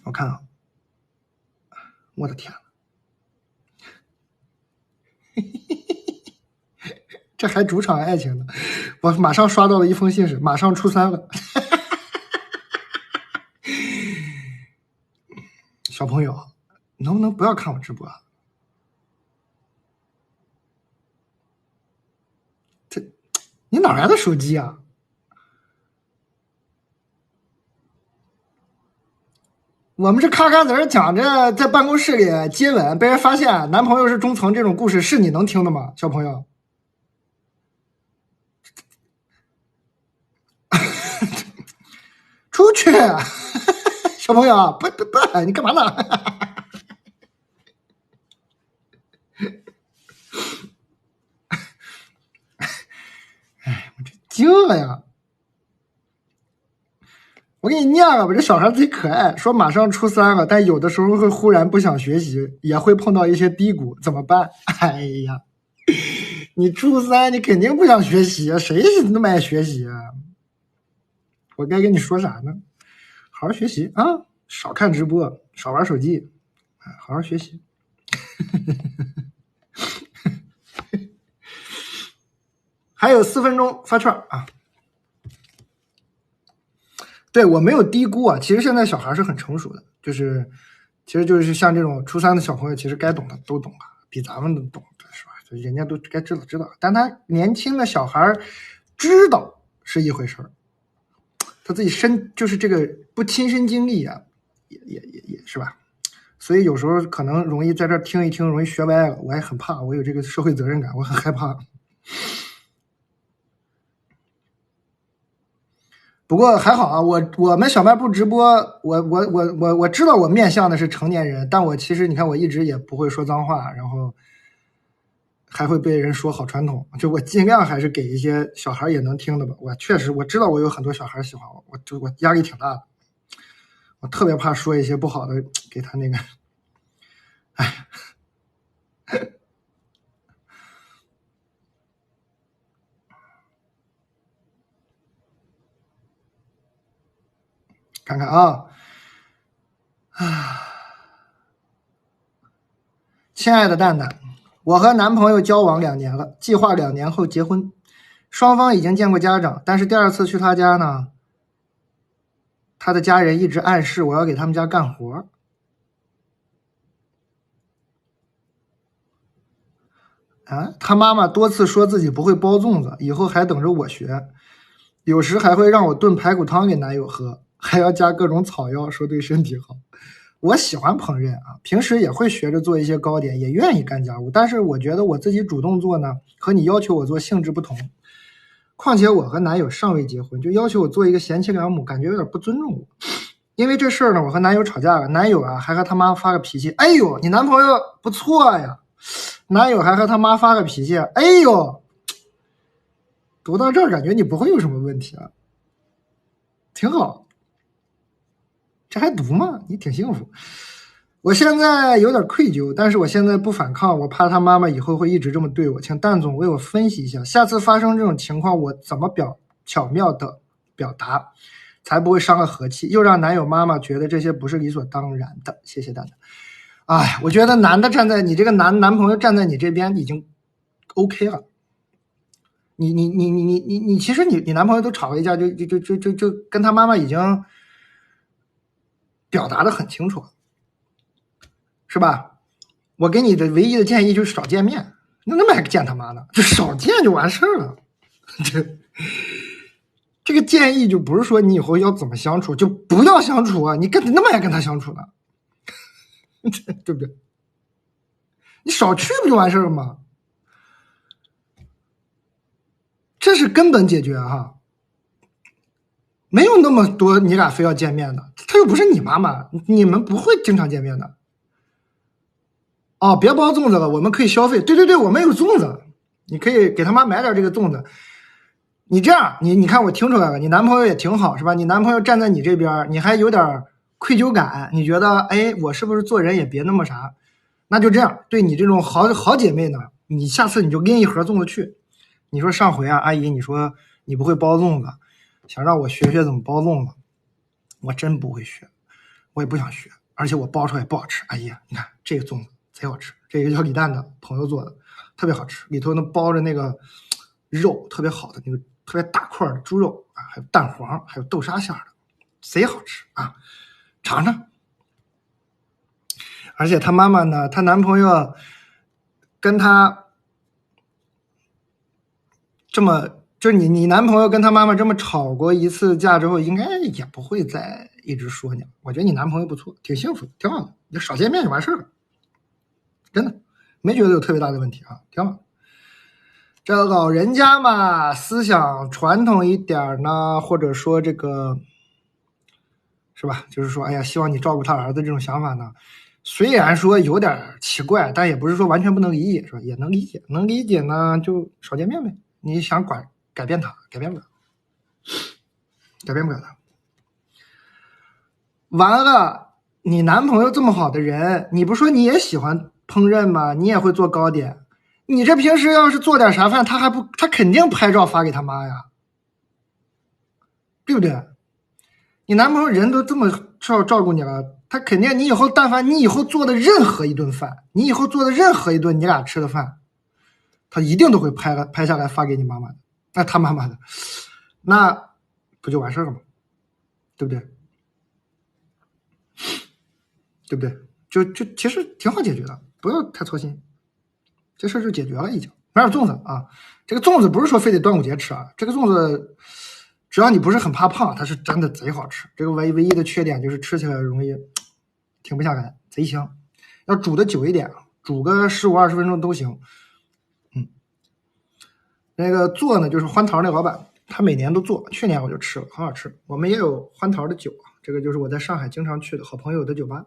我看啊，我的天，这还主场爱情呢！我马上刷到了一封信，是马上初3了。小朋友，能不能不要看我直播？你哪来的手机啊？我们这咔咔在这讲着，在办公室里接吻，被人发现男朋友是中层，这种故事是你能听的吗？小朋友，出去！小朋友，不，你干嘛呢？哎，我这惊了呀！我给你念了吧，这小孩贼可爱，说马上初3了，但有的时候会忽然不想学习，也会碰到一些低谷，怎么办？哎呀，你初3你肯定不想学习啊，谁那么爱学习啊？我该跟你说啥呢？好好学习啊，少看直播，少玩手机，好好学习。还有4分钟发券啊！对，我没有低估啊，其实现在小孩是很成熟的，其实就是像这种初3的小朋友，其实该懂的都懂啊，比咱们都懂，是吧？人家都该知道，但他年轻的小孩知道是一回事儿，他自己就是这个不亲身经历啊，也是吧？所以有时候可能容易在这听一听，容易学歪了，我也很怕，我有这个社会责任感，我很害怕。不过还好啊，我们小卖部直播，我知道我面向的是成年人，但我其实你看我一直也不会说脏话，然后还会被人说好传统，就我尽量还是给一些小孩也能听的吧。我确实我知道我有很多小孩喜欢我，我压力挺大的，我特别怕说一些不好的给他那个，哎。看看啊，亲爱的蛋蛋，我和男朋友交往2年了，计划2年后结婚，双方已经见过家长，但是第2次去他家呢，他的家人一直暗示我要给他们家干活。啊，他妈妈多次说自己不会包粽子，以后还等着我学，有时还会让我炖排骨汤给男友喝，还要加各种草药，说对身体好。我喜欢烹饪啊，平时也会学着做一些糕点，也愿意干家务，但是我觉得我自己主动做呢，和你要求我做性质不同。况且我和男友尚未结婚，就要求我做一个贤妻良母，感觉有点不尊重我。因为这事儿呢，我和男友吵架了，男友啊还和他妈发个脾气。哎呦，你男朋友不错呀！男友还和他妈发个脾气。哎呦，读到这儿感觉你不会有什么问题啊，挺好。这还读吗？你挺幸福。我现在有点愧疚，但是我现在不反抗，我怕他妈妈以后会一直这么对我。请蛋总为我分析一下，下次发生这种情况，我怎么巧妙的表达，才不会伤了和气，又让男友妈妈觉得这些不是理所当然的。谢谢蛋蛋。哎，我觉得男的站在你这个男朋友站在你这边已经 OK 了。你其实你男朋友都吵了一架，就跟他妈妈已经表达的很清楚了，是吧？我给你的唯一的建议就是少见面，那么还见他妈呢？就少见就完事儿了。这个建议就不是说你以后要怎么相处，就不要相处啊！你那么爱跟他相处呢，对不对？你少去不就完事儿了吗？这是根本解决哈，没有那么多你俩非要见面的，他又不是你妈妈，你们不会经常见面的。哦，别包粽子了，我们可以消费。对对对，我们有粽子，你可以给他妈买点这个粽子。你这样，你看我听出来了，你男朋友也挺好是吧？你男朋友站在你这边，你还有点愧疚感，你觉得哎，我是不是做人也别那么啥？那就这样，对你这种好姐妹呢，你下次你就拎一盒粽子去。你说上回啊，阿姨，你说你不会包粽子，想让我学学怎么包粽子，我真不会学，我也不想学，而且我包出来不好吃。阿姨，你看这个粽子贼好吃，这个叫李诞的朋友做的，特别好吃，里头能包着那个肉特别好的那个特别大块的猪肉啊，还有蛋黄，还有豆沙馅的，贼好吃啊，尝尝。而且她妈妈呢，她男朋友跟她这么，就是你男朋友跟他妈妈这么吵过一次架之后，应该也不会再一直说你。我觉得你男朋友不错，挺幸福的，挺好的，你少见面就完事了，真的没觉得有特别大的问题啊，挺好。这老人家嘛，思想传统一点呢，或者说这个是吧？就是说，哎呀，希望你照顾他儿子这种想法呢，虽然说有点奇怪，但也不是说完全不能理解，是吧？也能理解，能理解呢就少见面呗。你想改变他，改变不了，改变不了他。完了，你男朋友这么好的人，你不说你也喜欢烹饪吗？你也会做糕点，你这平时要是做点啥饭，他肯定拍照发给他妈呀，对不对？你男朋友人都这么照顾你了，他肯定你以后但凡你以后做的任何一顿饭，你以后做的任何一顿你俩吃的饭，他一定都会拍下来发给你妈妈的，那他妈妈的，那不就完事了吗？对不对？对不对？就其实挺好解决的，不要太操心，这事就解决了已经。买点粽子啊，这个粽子不是说非得端午节吃啊，这个粽子只要你不是很怕胖，它是真的贼好吃。这个唯一的缺点就是吃起来容易停不下来，贼香。要煮的久一点，煮个15-20分钟都行。那个做呢，就是欢桃那老板，他每年都做，去年我就吃了，很好吃。我们也有欢桃的酒，这个就是我在上海经常去的好朋友的酒吧。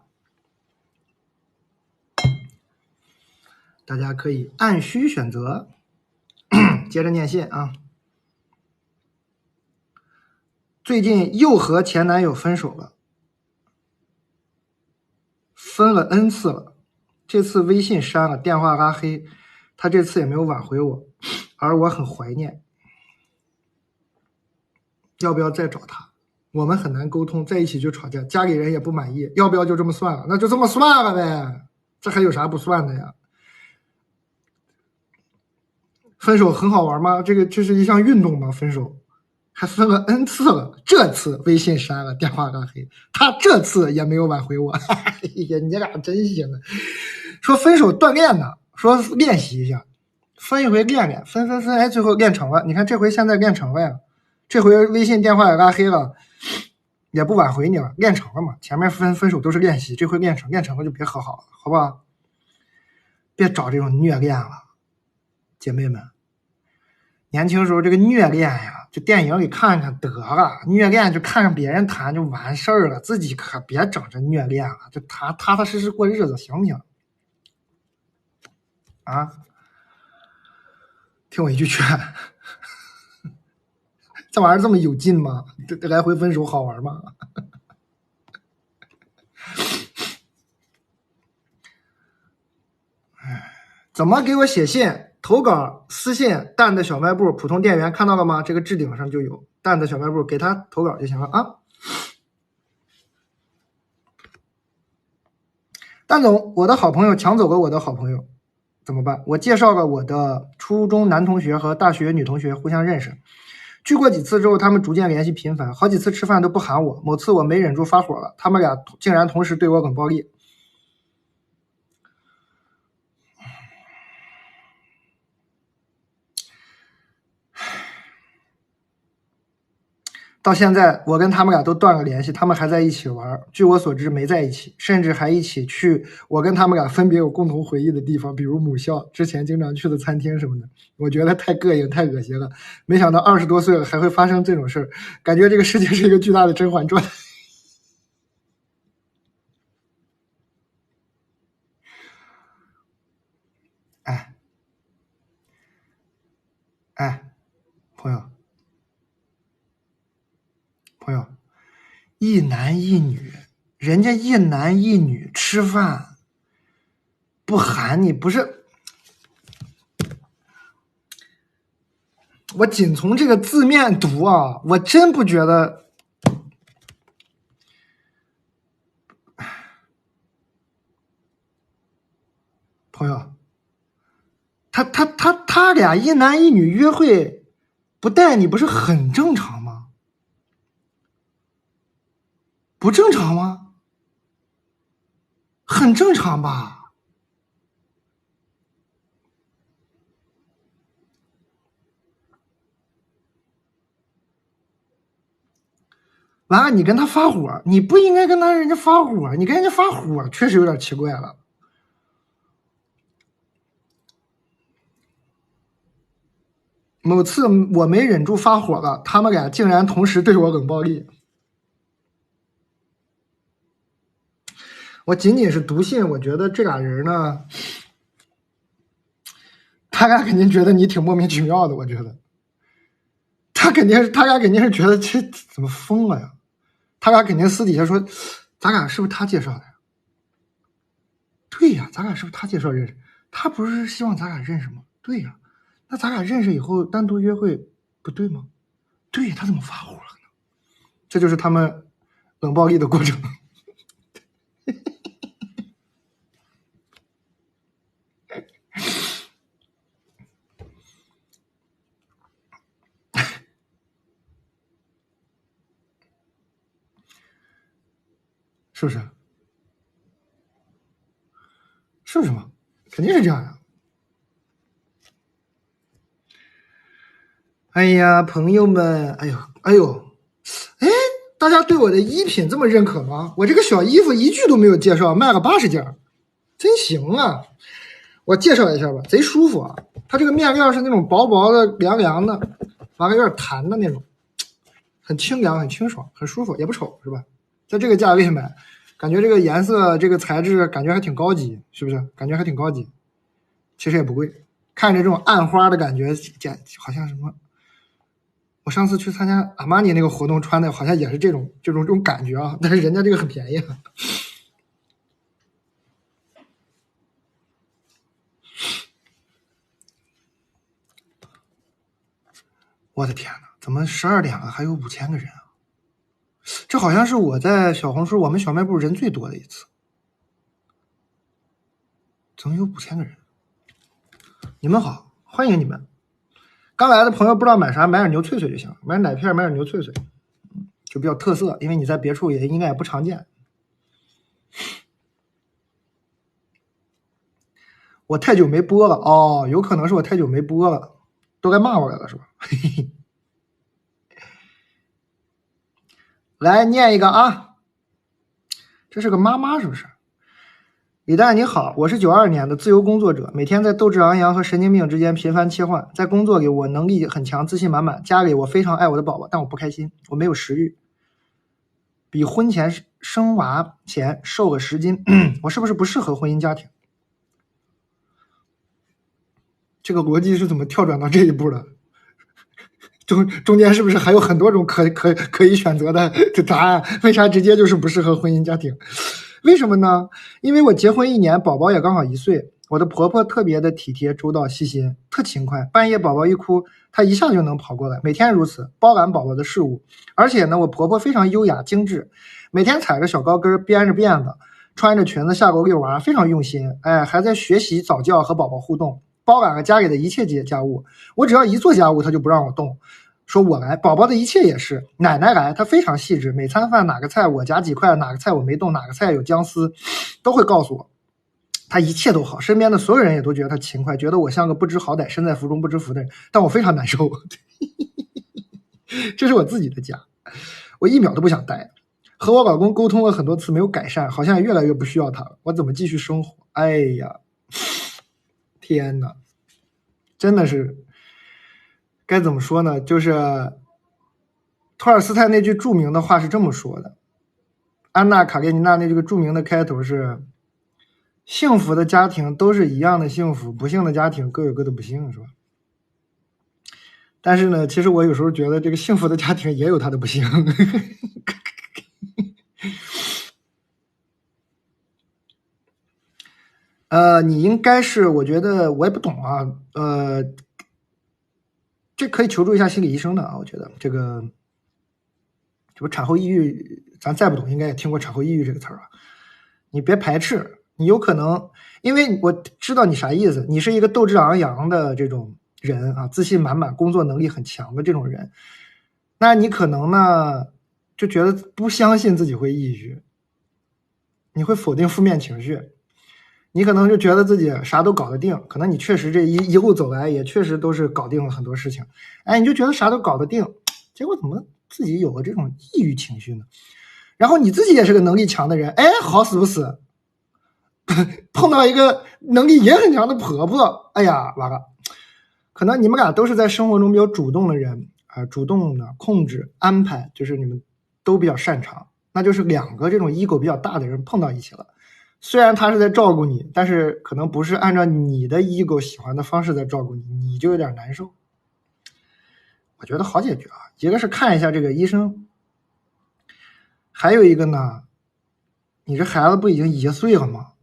大家可以按需选择。接着念信啊。最近又和前男友分手了，分了 N 次了，这次微信删了，电话拉黑，他这次也没有挽回我，而我很怀念。要不要再找他？我们很难沟通，在一起就吵架，家里人也不满意，要不要就这么算了？那就这么算了呗，这还有啥不算的呀？分手很好玩吗？这是一项运动吗？分手还分了 N 次了，这次微信删了，电话拉黑，他这次也没有挽回我。哎呀，你俩真行啊！说分手锻炼呢，说练习一下，分一回练练，分，哎，最后练成了。你看这回现在练成了呀，这回微信电话也拉黑了，也不挽回你了，练成了嘛。前面分手都是练习，这回练成了就别和好了，好不好？别找这种虐恋了，姐妹们。年轻时候这个虐恋呀，就电影里看看得了，虐恋就看着别人谈就完事儿了，自己可别整这虐恋了，就踏踏实实过日子，行不行？啊，听我一句劝，这玩意儿这么有劲吗？这来回分手好玩吗？怎么给我写信？投稿私信蛋的小卖部普通店员，看到了吗？这个置顶上就有蛋的小卖部，给他投稿就行了啊。蛋总，我的好朋友抢走了我的好朋友，怎么办？我介绍了我的初中男同学和大学女同学互相认识，聚过几次之后，他们逐渐联系频繁，好几次吃饭都不喊我。某次我没忍住发火了，他们俩竟然同时对我冷暴力。到现在我跟他们俩都断了联系，他们还在一起玩，据我所知没在一起，甚至还一起去我跟他们俩分别有共同回忆的地方，比如母校之前经常去的餐厅什么的。我觉得太膈应太恶心了，没想到20多岁了还会发生这种事儿，感觉这个世界是一个巨大的甄嬛传。哎，朋友，一男一女，人家一男一女吃饭不喊你，不是？我仅从这个字面读啊，我真不觉得。朋友，他俩一男一女约会不带你，不是很正常吗？不正常吗？很正常吧？完了，你跟他发火，你不应该跟人家发火，你跟人家发火确实有点奇怪了。某次我没忍住发火了，他们俩竟然同时对我冷暴力。我仅仅是读信，我觉得这俩人呢，他俩肯定觉得你挺莫名其妙的。我觉得他俩肯定是觉得这怎么疯了呀？他俩肯定私底下说，咱俩是不是他介绍的呀？对呀，咱俩是不是他介绍认识？他不是希望咱俩认识吗？对呀，那咱俩认识以后单独约会不对吗？对，他怎么发火了呢？这就是他们冷暴力的过程。是不是？是不是嘛？肯定是这样呀。哎呀，朋友们，哎呦，哎，大家对我的衣品这么认可吗？我这个小衣服一句都没有介绍，卖了80件，真行啊！我介绍一下吧，贼舒服啊！它这个面料是那种薄薄的、凉凉的，完了有点弹的那种，很清凉、很清爽、很舒服，也不丑，是吧？在这个价位买，感觉这个颜色、这个材质，感觉还挺高级，是不是？感觉还挺高级，其实也不贵。看着这种暗花的感觉，好像什么。我上次去参加阿玛尼那个活动穿的，好像也是这种感觉啊，但是人家这个很便宜啊。我的天哪，怎么12点了还有5000个人啊？这好像是我在小红书我们小卖部人最多的一次，怎么有5000个人？你们好，欢迎你们。刚来的朋友不知道买啥，买点牛脆脆就行，买点奶片，买点牛脆脆，就比较特色，因为你在别处也应该也不常见。我太久没播了哦，有可能是我太久没播了，都该骂我来了是吧？来念一个啊，这是个妈妈是不是？李诞你好，我是92年的自由工作者，每天在斗志昂扬和神经病之间频繁切换。在工作里我能力很强，自信满满，家里我非常爱我的宝宝，但我不开心，我没有食欲，比婚前生娃前瘦了10斤，我是不是不适合婚姻家庭？这个逻辑是怎么跳转到这一步的？中间是不是还有很多种可以选择的答案？为啥直接就是不适合婚姻家庭？为什么呢？因为我结婚1年，宝宝也刚好1岁。我的婆婆特别的体贴、周到、细心，特勤快。半夜宝宝一哭，她一下就能跑过来，每天如此，包揽宝宝的事物。而且呢，我婆婆非常优雅精致，每天踩着小高跟，编着辫子，穿着裙子下楼遛娃，非常用心。哎，还在学习早教和宝宝互动，包揽了家里的一切家务。我只要一做家务，她就不让我动。说我来，宝宝的一切也是奶奶来，她非常细致，每餐饭哪个菜我夹几块，哪个菜我没动，哪个菜有姜丝，都会告诉我。她一切都好，身边的所有人也都觉得她勤快，觉得我像个不知好歹、身在福中不知福的人，但我非常难受。这是我自己的家。我1秒都不想待。和我老公沟通了很多次没有改善，好像也越来越不需要他了，我怎么继续生活？哎呀，天哪，真的是该怎么说呢？就是托尔斯泰那句著名的话是这么说的，安娜卡列尼娜那这个著名的开头是：幸福的家庭都是一样的幸福，不幸的家庭各有各的不幸，是吧？但是呢，其实我有时候觉得这个幸福的家庭也有它的不幸。你应该是，我觉得我也不懂啊，这可以求助一下心理医生的啊，我觉得这个产后抑郁，咱再不懂，应该也听过产后抑郁这个词儿吧？你别排斥，你有可能，因为我知道你啥意思，你是一个斗志昂扬的这种人啊，自信满满，工作能力很强的这种人，那你可能呢就觉得不相信自己会抑郁，你会否定负面情绪。你可能就觉得自己啥都搞得定，可能你确实这一路走来也确实都是搞定了很多事情，哎，你就觉得啥都搞得定，结果怎么自己有了这种抑郁情绪呢？然后你自己也是个能力强的人，哎，好死不死碰到一个能力也很强的婆婆，哎呀，完了，可能你们俩都是在生活中比较主动的人啊，主动的控制安排，就是你们都比较擅长，那就是2个这种 ego 比较大的人碰到一起了。虽然他是在照顾你，但是可能不是按照你的 ego 喜欢的方式在照顾你，你就有点难受。我觉得好解决啊，一个是看一下这个医生，还有一个呢，你这孩子不已经1岁了吗？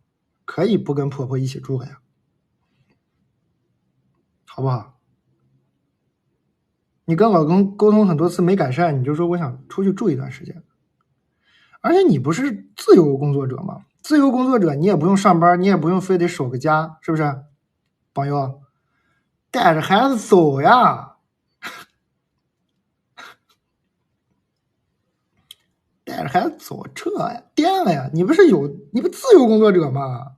可以不跟婆婆一起住了呀，好不好？你跟老公沟通很多次没改善，你就说我想出去住一段时间。而且你不是自由工作者吗？自由工作者你也不用上班，你也不用非得守个家，是不是？朋友，带着孩子走呀，带着孩子走这呀，颠了呀！你不自由工作者吗？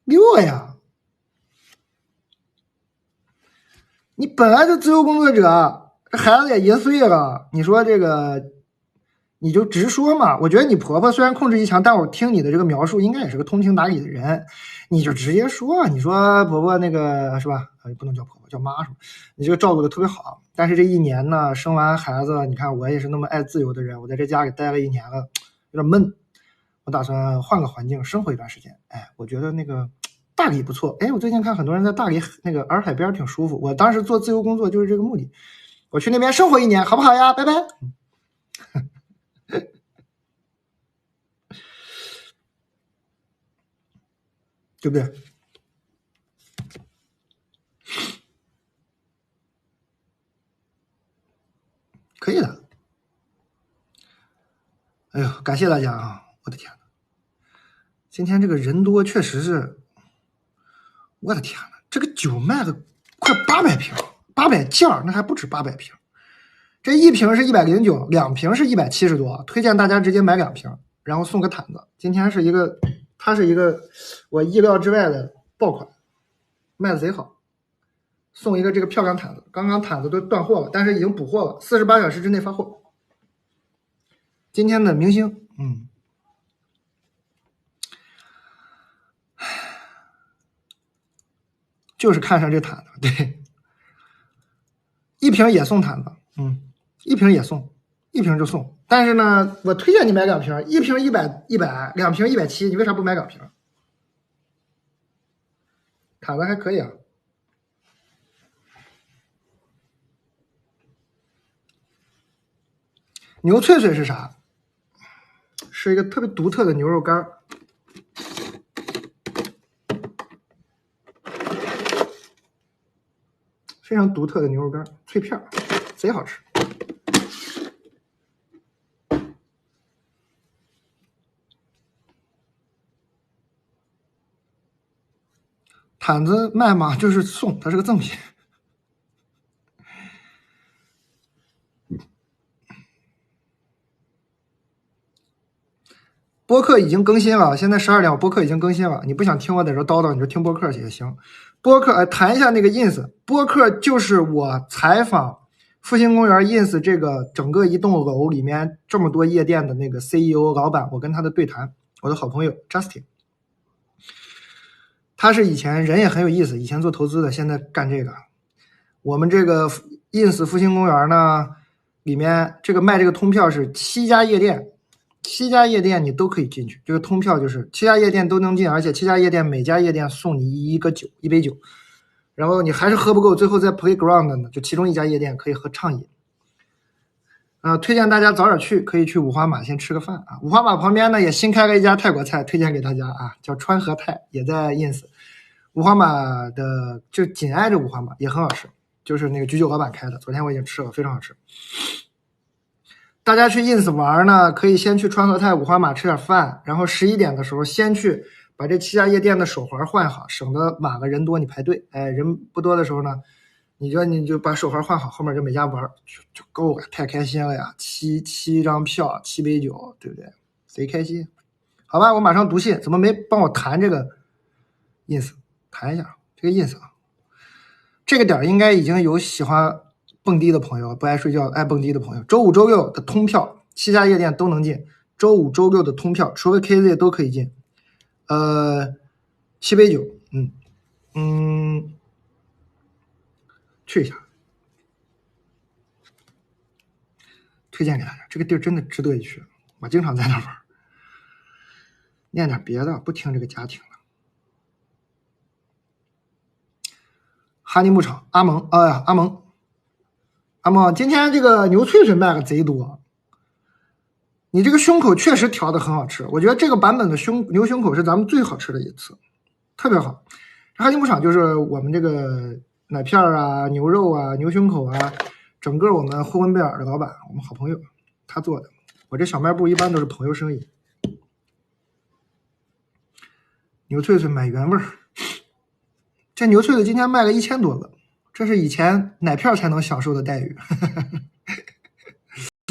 溜呀！你本来就自由工作者，这孩子也1岁了，你说这个你就直说嘛。我觉得你婆婆虽然控制欲强，但我听你的这个描述应该也是个通情达理的人，你就直接说，你说婆婆那个是吧？不能叫婆婆，叫妈是吧？你这个照顾的特别好，但是这1年呢，生完孩子，你看我也是那么爱自由的人，我在这家里待了1年了，有点闷，我打算换个环境生活一段时间。哎，我觉得那个大理不错，哎，我最近看很多人在大理那个洱海边挺舒服，我当时做自由工作就是这个目的，我去那边生活1年，好不好呀？拜拜。对不对？可以的。哎呦，感谢大家啊！我的天哪，今天这个人多，确实是，我的天哪，这个酒卖了快800瓶，800件，那还不止800瓶。这1瓶是109，2瓶是170多，推荐大家直接买2瓶，然后送个毯子。今天是一个，它是一个我意料之外的爆款，卖的贼好，送一个这个漂亮毯子。刚刚毯子都断货了，但是已经补货了，48小时之内发货。今天的明星，就是看上这毯子，对，1瓶也送毯子，1瓶也送，1瓶就送。但是呢，我推荐你买2瓶，1瓶100，2瓶170，你为啥不买2瓶？毯子还可以啊。牛脆脆是啥？是一个特别独特的牛肉干，非常独特的牛肉干，脆片，贼好吃。毯子卖嘛，就是送，它是个赠品。播客已经更新了，现在12点，我播客已经更新了。你不想听我在这叨叨，你就听播客也行。播客谈一下那个 ins， 播客就是我采访复兴公园 ins 这个整个一栋楼里面这么多夜店的那个 CEO 老板，我跟他的对谈，我的好朋友 Justin， 他是以前人也很有意思，以前做投资的，现在干这个。我们这个 ins 复兴公园呢，里面这个卖这个通票是7家夜店，7家夜店你都可以进去，这个通票就是7家夜店都能进，而且7家夜店每家夜店送你一杯酒，然后你还是喝不够，最后在 playground 呢，就其中一家夜店可以喝畅饮。推荐大家早点去，可以去五花马先吃个饭啊。五花马旁边呢也新开了一家泰国菜，推荐给大家啊，叫川和泰，也在 ins。五花马的就紧挨着五花马，也很好吃，就是那个居酒老板开的，昨天我已经吃了，非常好吃。大家去 ins 玩呢，可以先去川和泰、五花马吃点饭，然后11点的时候先去把这7家夜店的手环换好，省得晚了人多你排队。人不多的时候呢，你就把手环换好，后面就每家玩就够了，太开心了呀！7张票，7杯酒，对不对？贼开心。好吧，我马上读信，怎么没帮我谈这个 ins？ 谈一下这个 ins 啊，这个点应该已经有喜欢蹦迪的朋友，不爱睡觉爱蹦迪的朋友，周5周6的通票，7家夜店都能进，周5周6的通票，除了 KZ 都可以进。7杯酒，去一下，推荐给大家，这个地儿真的值得一去，我经常在那玩。念点别的，不听这个家庭了。哈尼牧场，阿蒙，阿蒙，今天这个牛脆脆卖的贼多。你这个胸口确实调的很好吃，我觉得这个版本的牛胸口是咱们最好吃的一次，特别好。哈尼牧场就是我们这个奶片啊、牛肉啊、牛胸口啊，整个我们霍温贝尔的老板，我们好朋友他做的。我这小卖部一般都是朋友生意。牛脆脆买原味儿，这牛脆脆今天卖了1000多个，这是以前奶片才能享受的待遇，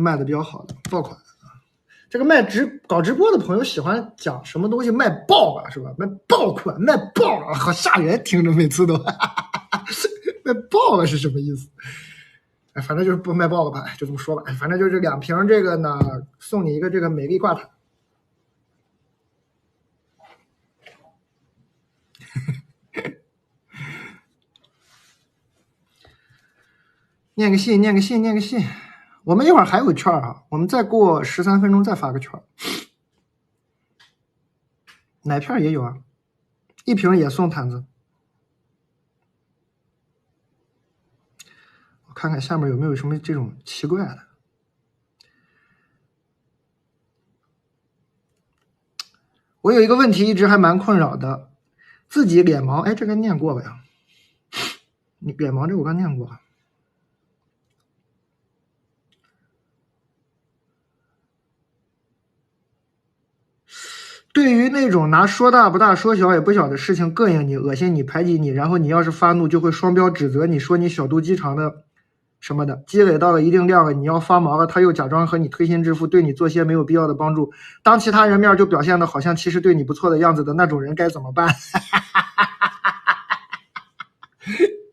卖的比较好的爆款。这个搞直播的朋友喜欢讲什么东西卖爆了是吧？卖爆款，卖爆了，好吓人，听着每次都卖爆了是什么意思？反正就是不卖爆了吧，就这么说吧。反正就是2瓶这个呢，送你一个这个美丽挂毯。念个信。我们一会儿还有券啊，我们再过13分钟再发个券。奶片也有啊，1瓶也送毯子。我看看下面有没有什么这种奇怪的。我有一个问题一直还蛮困扰的，自己脸盲，这个念过吧呀？你脸盲这我刚念过。对于那种拿说大不大说小也不小的事情膈应你、恶心你、排挤你，然后你要是发怒就会双标指责你，说你小肚鸡肠的什么的，积累到了一定量了，你要发毛了，他又假装和你推心置腹，对你做些没有必要的帮助，当其他人面就表现的好像其实对你不错的样子的那种人该怎么办？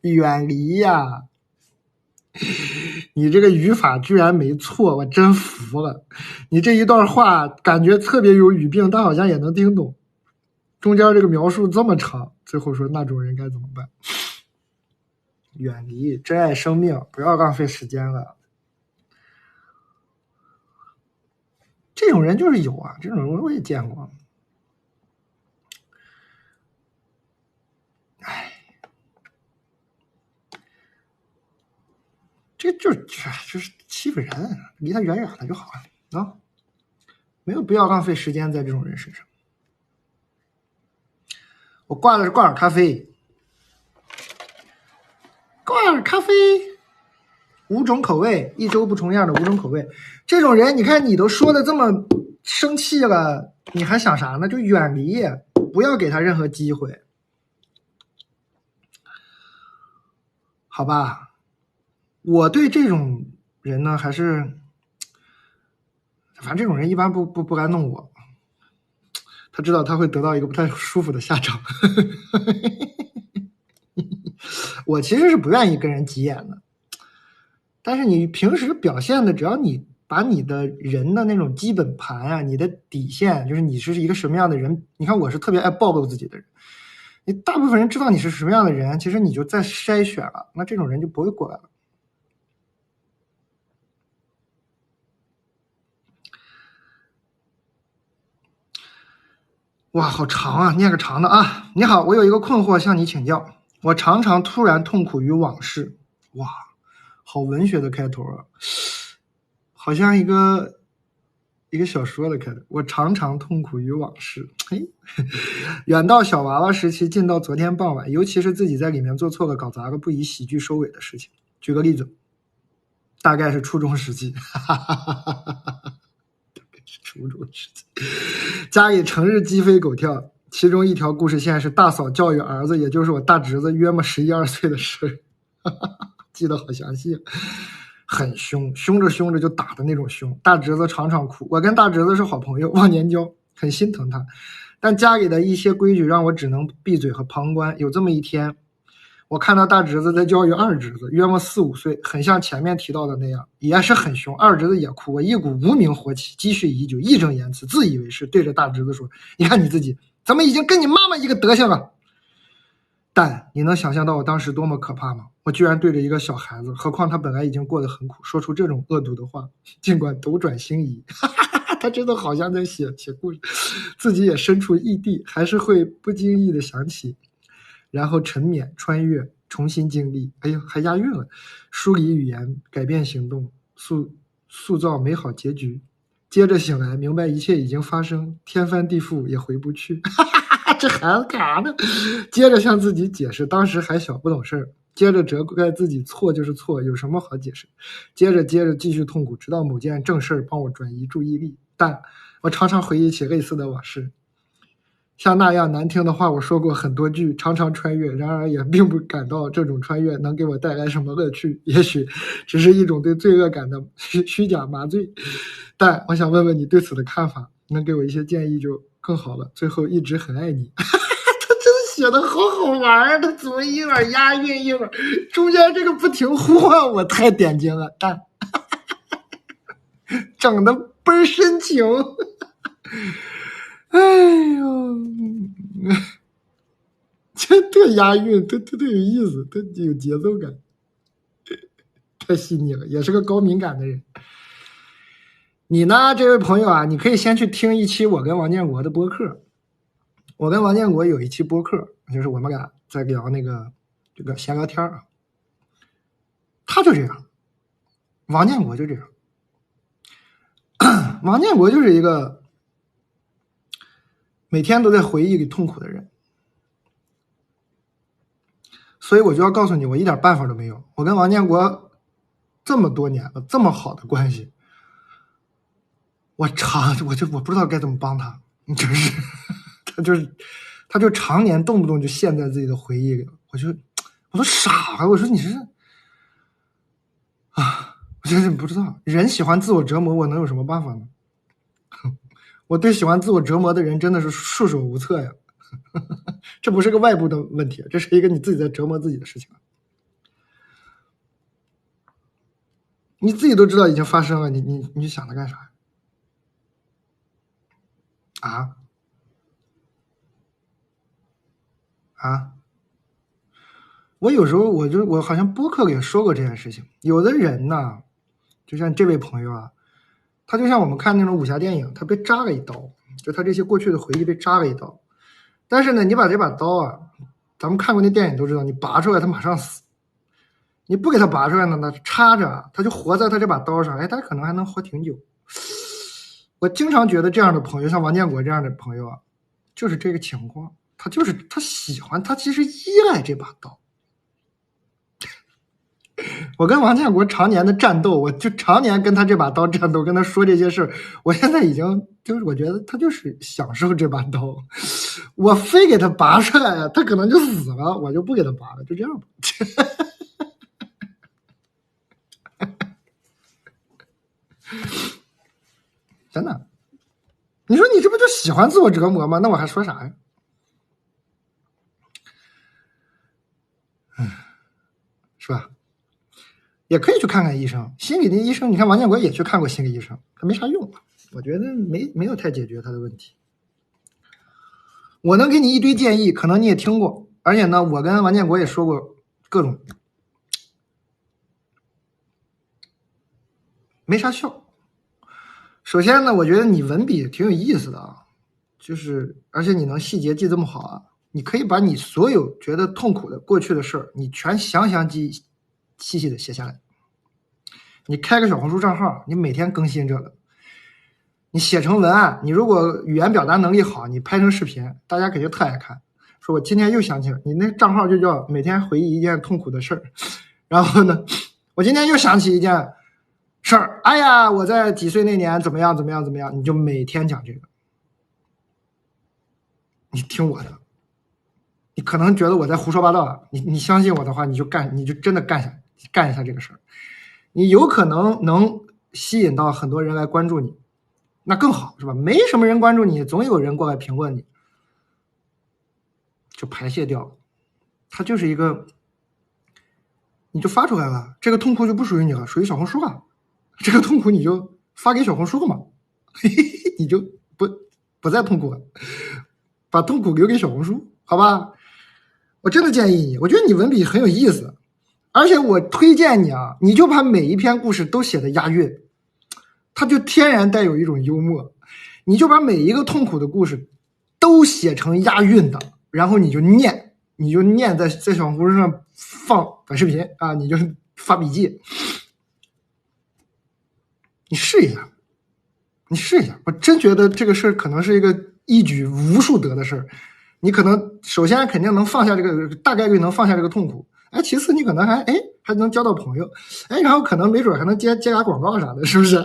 远离呀！你这个语法居然没错，我真服了。你这一段话感觉特别有语病，但好像也能听懂。中间这个描述这么长，最后说那种人该怎么办？远离，珍爱生命，不要浪费时间了。这种人就是有啊，这种人我也见过。这就是欺负人，离他远远的就好了啊，没有必要浪费时间在这种人身上。我挂的是挂耳咖啡，5种口味，1周不重样的5种口味。这种人，你看你都说的这么生气了，你还想啥呢？就远离，不要给他任何机会，好吧？我对这种人呢，还是，反正这种人一般不来弄我，他知道他会得到一个不太舒服的下场。我其实是不愿意跟人急眼的，但是你平时表现的，只要你把你的人的那种基本盘啊，你的底线，就是你是一个什么样的人。你看我是特别爱暴露自己的人，你大部分人知道你是什么样的人，其实你就在筛选了，那这种人就不会过来了。哇，好长啊，念个长的啊。你好，我有一个困惑向你请教。我常常突然痛苦于往事。哇，好文学的开头啊，好像一个小说的开头。我常常痛苦于往事。嘿，远到小娃娃时期，近到昨天傍晚，尤其是自己在里面做错了、搞砸了不以喜剧收尾的事情。举个例子，大概是初中时期。初中时期，家里成日鸡飞狗跳，其中一条故事线是大嫂教育儿子，也就是我大侄子约莫11、12岁的事，记得好详细，很凶，凶着凶着就打的那种凶。大侄子常常哭，我跟大侄子是好朋友，忘年交，很心疼他，但家里的一些规矩让我只能闭嘴和旁观。有这么一天，我看到大侄子在教育二侄子，约莫4、5岁，很像前面提到的那样，也是很凶。二侄子也哭，我一股无名火起，积蓄已久，义正言辞，自以为是，对着大侄子说：“你看你自己，怎么已经跟你妈妈一个德行了？”但你能想象到我当时多么可怕吗？我居然对着一个小孩子，何况他本来已经过得很苦，说出这种恶毒的话，尽管斗转星移，他真的好像在写故事，自己也身处异地，还是会不经意的想起。然后沉湎穿越，重新经历，哎呦，还押韵了，梳理语言，改变行动，塑造美好结局。接着醒来，明白一切已经发生，天翻地覆也回不去。这孩子干啥呢？接着向自己解释，当时还小不懂事儿。接着责怪自己，错就是错，有什么好解释？接着继续痛苦，直到某件正事儿帮我转移注意力。但我常常回忆起类似的往事。像那样难听的话我说过很多句，常常穿越，然而也并不感到这种穿越能给我带来什么乐趣，也许只是一种对罪恶感的虚假麻醉。但我想问问你对此的看法，能给我一些建议就更好了。最后一直很爱你。他真的写的好好玩啊，他怎么一会儿押韵一会儿中间这个不停呼唤我，太点睛了，但整的倍儿深情。哎呦，这特押韵，特有意思，特有节奏感，太细腻了，也是个高敏感的人。你呢，这位朋友啊，你可以先去听一期我跟王建国的播客。我跟王建国有一期播客，就是我们俩在聊这个闲聊天啊。他就这样，王建国就这样。王建国就是一个每天都在回忆里痛苦的人，所以我就要告诉你，我一点办法都没有。我跟王建国这么多年了，这么好的关系，我不知道该怎么帮他，就是他就常年动不动就陷在自己的回忆里，我都傻了，我说你是啊，我真是不知道，人喜欢自我折磨，我能有什么办法呢？我对喜欢自我折磨的人真的是束手无策呀。这不是个外部的问题，这是一个你自己在折磨自己的事情。你自己都知道已经发生了，你想它干啥啊？我有时候我好像播客里也说过这件事情。有的人呢，就像这位朋友啊，他就像我们看那种武侠电影，他被扎了一刀，就他这些过去的回忆被扎了一刀。但是呢，你把这把刀啊，咱们看过那电影都知道，你拔出来他马上死。你不给他拔出来呢，他插着，他就活在他这把刀上，哎，他可能还能活挺久。我经常觉得这样的朋友，像王建国这样的朋友啊，就是这个情况，他喜欢，他其实依赖这把刀。我跟王建国常年的战斗，我就常年跟他这把刀战斗，跟他说这些事儿。我现在已经就是我觉得他就是享受这把刀，我非给他拔出来，他可能就死了，我就不给他拔了，就这样吧。真的，你说你这不就喜欢自我折磨吗？那我还说啥呀？是吧？也可以去看看医生。心理的医生，你看王建国也去看过心理医生，他没啥用，我觉得没有太解决他的问题。我能给你一堆建议，可能你也听过，而且呢，我跟王建国也说过各种，没啥效。首先呢，我觉得你文笔挺有意思的啊，就是而且你能细节记这么好啊，你可以把你所有觉得痛苦的过去的事儿，你全详细细的写下来。你开个小红书账号，你每天更新这个，你写成文案，你如果语言表达能力好，你拍成视频，大家肯定特爱看。说我今天又想起了，你那账号就叫每天回忆一件痛苦的事儿。然后呢，我今天又想起一件事儿，哎呀，我在几岁那年怎么样，你就每天讲这个。你听我的，你可能觉得我在胡说八道，你相信我的话，你就真的干一下这个事儿，你有可能能吸引到很多人来关注你，那更好，是吧？没什么人关注你，总有人过来评论你，就排泄掉了。它就是一个，你就发出来了，这个痛苦就不属于你了，属于小红书啊。这个痛苦你就发给小红书嘛，你就不再痛苦了，把痛苦留给小红书，好吧？我真的建议你，我觉得你文笔很有意思，而且我推荐你啊，你就把每一篇故事都写的押韵，它就天然带有一种幽默。你就把每一个痛苦的故事都写成押韵的，然后你就念在小红书上放短视频啊，你就发笔记，你试一下，我真觉得这个事儿可能是一个一举无数得的事儿。你可能首先肯定能放下这个，大概率能放下这个痛苦，哎，其次你可能还能交到朋友，哎，然后可能没准还能接俩广告啥的，是不是？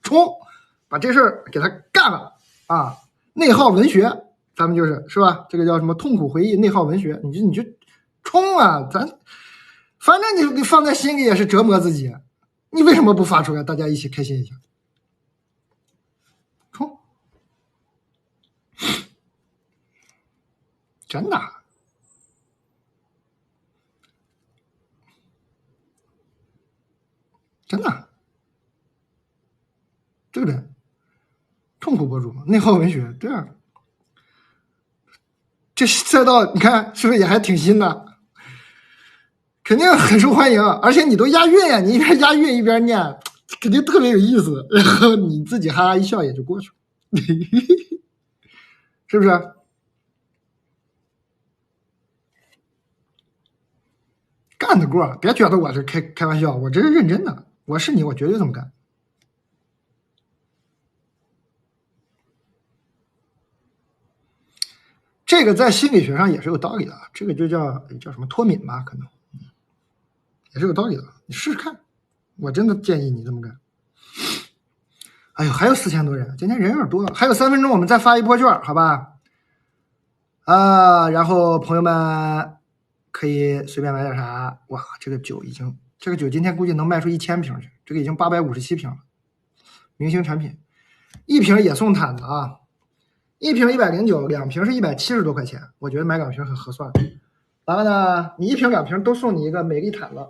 冲，把这事儿给他干了啊！内耗文学，咱们是吧？这个叫什么痛苦回忆内耗文学，你就冲啊！反正你放在心里也是折磨自己，你为什么不发出来？大家一起开心一下，冲！真的，真的，对不对？痛苦博主嘛，内耗文学，对啊。这赛道你看是不是也还挺新的？肯定很受欢迎，而且你都押韵呀，你一边押韵一边念，肯定特别有意思。然后你自己哈哈一笑也就过去了，是不是？干得过，别觉得我是开玩笑，我这是认真的。我是你，我绝对这么干。这个在心理学上也是有道理的，这个就叫什么脱敏吧，可能也是有道理的。你试试看，我真的建议你这么干。哎呦，还有4000多人，今天人有点多了，还有3分钟，我们再发一波券，好吧？然后朋友们可以随便买点啥。哇，这个酒今天估计能卖出1000瓶去，这个已经857瓶了，明星产品，一瓶也送毯子啊，一瓶109，两瓶是170多块钱，我觉得买2瓶很合算。完了呢，你1瓶2瓶都送你一个美丽毯子。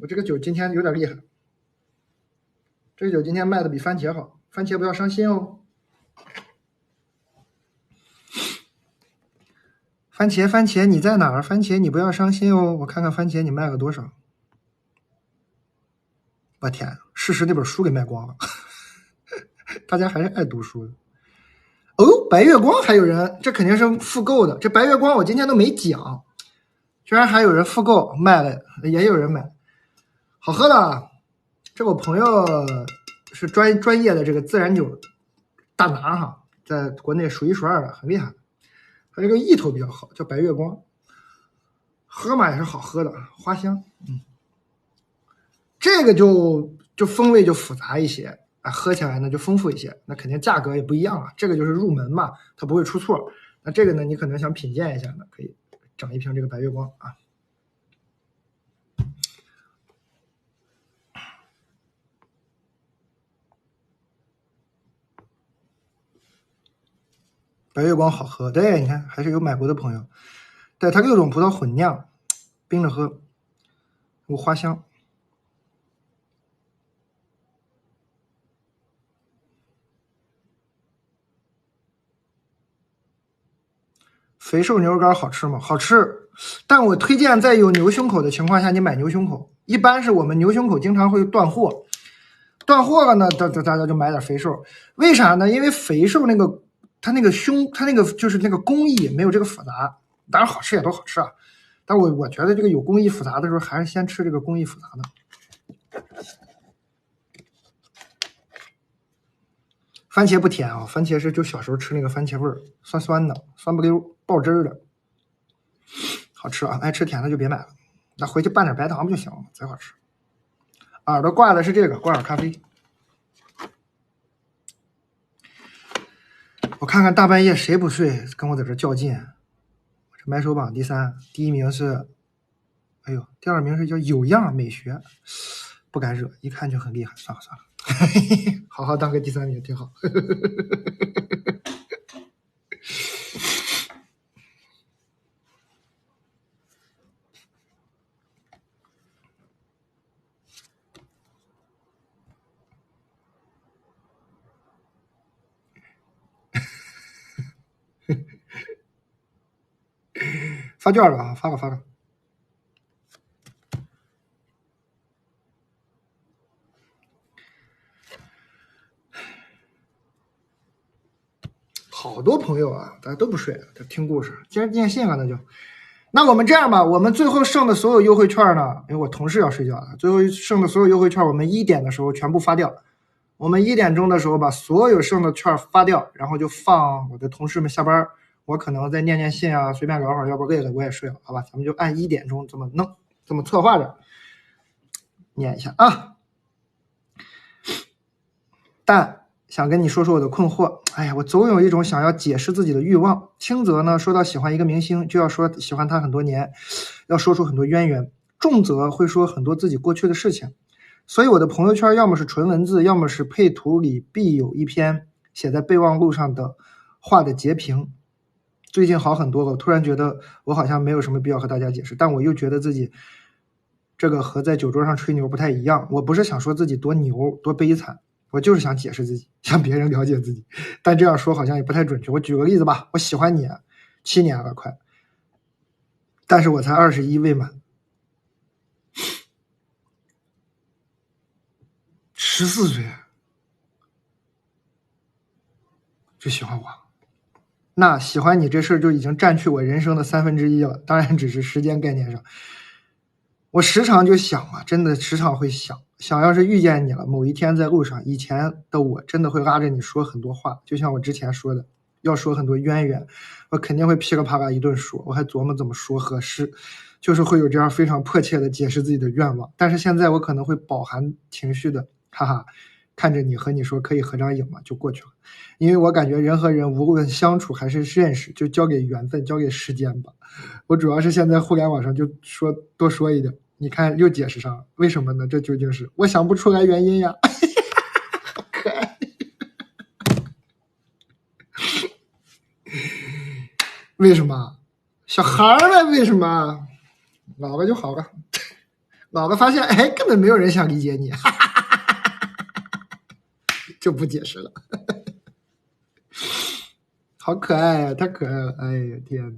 我这个酒今天有点厉害，这个酒今天卖的比番茄好，番茄不要伤心哦。番茄你在哪儿？番茄你不要伤心哦，我看看番茄你卖了多少。我天，事实那本书给卖光了，大家还是爱读书的。哦，白月光还有人，这肯定是复购的。这白月光我今天都没讲，居然还有人复购卖了，也有人买，好喝的。这我朋友是专业的这个自然酒大拿哈，在国内数一数二的，很厉害。它这个意头比较好，叫白月光，喝嘛也是好喝的，花香。这个就风味就复杂一些啊，喝起来呢就丰富一些，那肯定价格也不一样啊。这个就是入门嘛，它不会出错。那这个呢，你可能想品鉴一下呢，可以整一瓶这个白月光啊。白月光好喝，对，你看还是有买过的朋友。对，它6种葡萄混酿，冰着喝。有花香。肥瘦牛肉干好吃吗？好吃，但我推荐在有牛胸口的情况下，你买牛胸口。一般是我们牛胸口经常会断货，断货了呢，大家就买点肥瘦。为啥呢？因为肥瘦那个它那个就是那个工艺没有这个复杂，当然好吃也都好吃啊。但我觉得这个有工艺复杂的时候，还是先吃这个工艺复杂的。番茄不甜啊，番茄是就小时候吃那个番茄味儿，酸酸的，酸不溜，爆汁儿的，好吃啊！爱吃甜的就别买了，那回去拌点白糖不就行了，贼好吃。耳朵挂的是这个挂耳咖啡。我看看大半夜谁不睡，跟我在这较劲。这买手榜第3，第1名是，哎呦，第2名是叫有样美学，不敢惹，一看就很厉害，算了算了。好好当个第3名挺好。发券了啊，发了。好多朋友啊，大家都不睡，在听故事。今天电信了，那我们这样吧，我们最后剩的所有优惠券呢，因为我同事要睡觉了，最后剩的所有优惠券，我们1点的时候全部发掉。我们1点钟的时候把所有剩的券发掉，然后就放我的同事们下班，我可能再念信啊，随便聊会儿，要不累了我也睡了，好吧？咱们就按1点钟这么弄，这么策划着念一下啊。但想跟你说说我的困惑。哎呀，我总有一种想要解释自己的欲望。轻则呢，说到喜欢一个明星，就要说喜欢他很多年，要说出很多渊源；重则会说很多自己过去的事情。所以我的朋友圈要么是纯文字，要么是配图里必有一篇写在备忘录上的话的截屏。最近好很多了，我突然觉得我好像没有什么必要和大家解释，但我又觉得自己这个和在酒桌上吹牛不太一样。我不是想说自己多牛多悲惨，我就是想解释自己，让别人了解自己，但这样说好像也不太准确。我举个例子吧，我喜欢你7年了快，但是我才21未满，14岁就喜欢我，那喜欢你这事儿就已经占去我人生的1/3了，当然只是时间概念上。我时常就想啊，真的时常会想要是遇见你了，某一天在路上，以前的我真的会拉着你说很多话，就像我之前说的，要说很多渊源，我肯定会噼里啪啦一顿说，我还琢磨怎么说合适，就是会有这样非常迫切的解释自己的愿望。但是现在我可能会饱含情绪的，哈哈，看着你和你说可以合张影嘛，就过去了。因为我感觉人和人无论相处还是认识，就交给缘分，交给时间吧。我主要是现在互联网上就多说一点，你看又解释上了，为什么呢？这究竟是我想不出来原因呀。好可爱。为什么？小孩儿呗，为什么？老了就好了，老了发现哎，根本没有人想理解你，就不解释了。好可爱呀，太可爱了！哎呀天哪，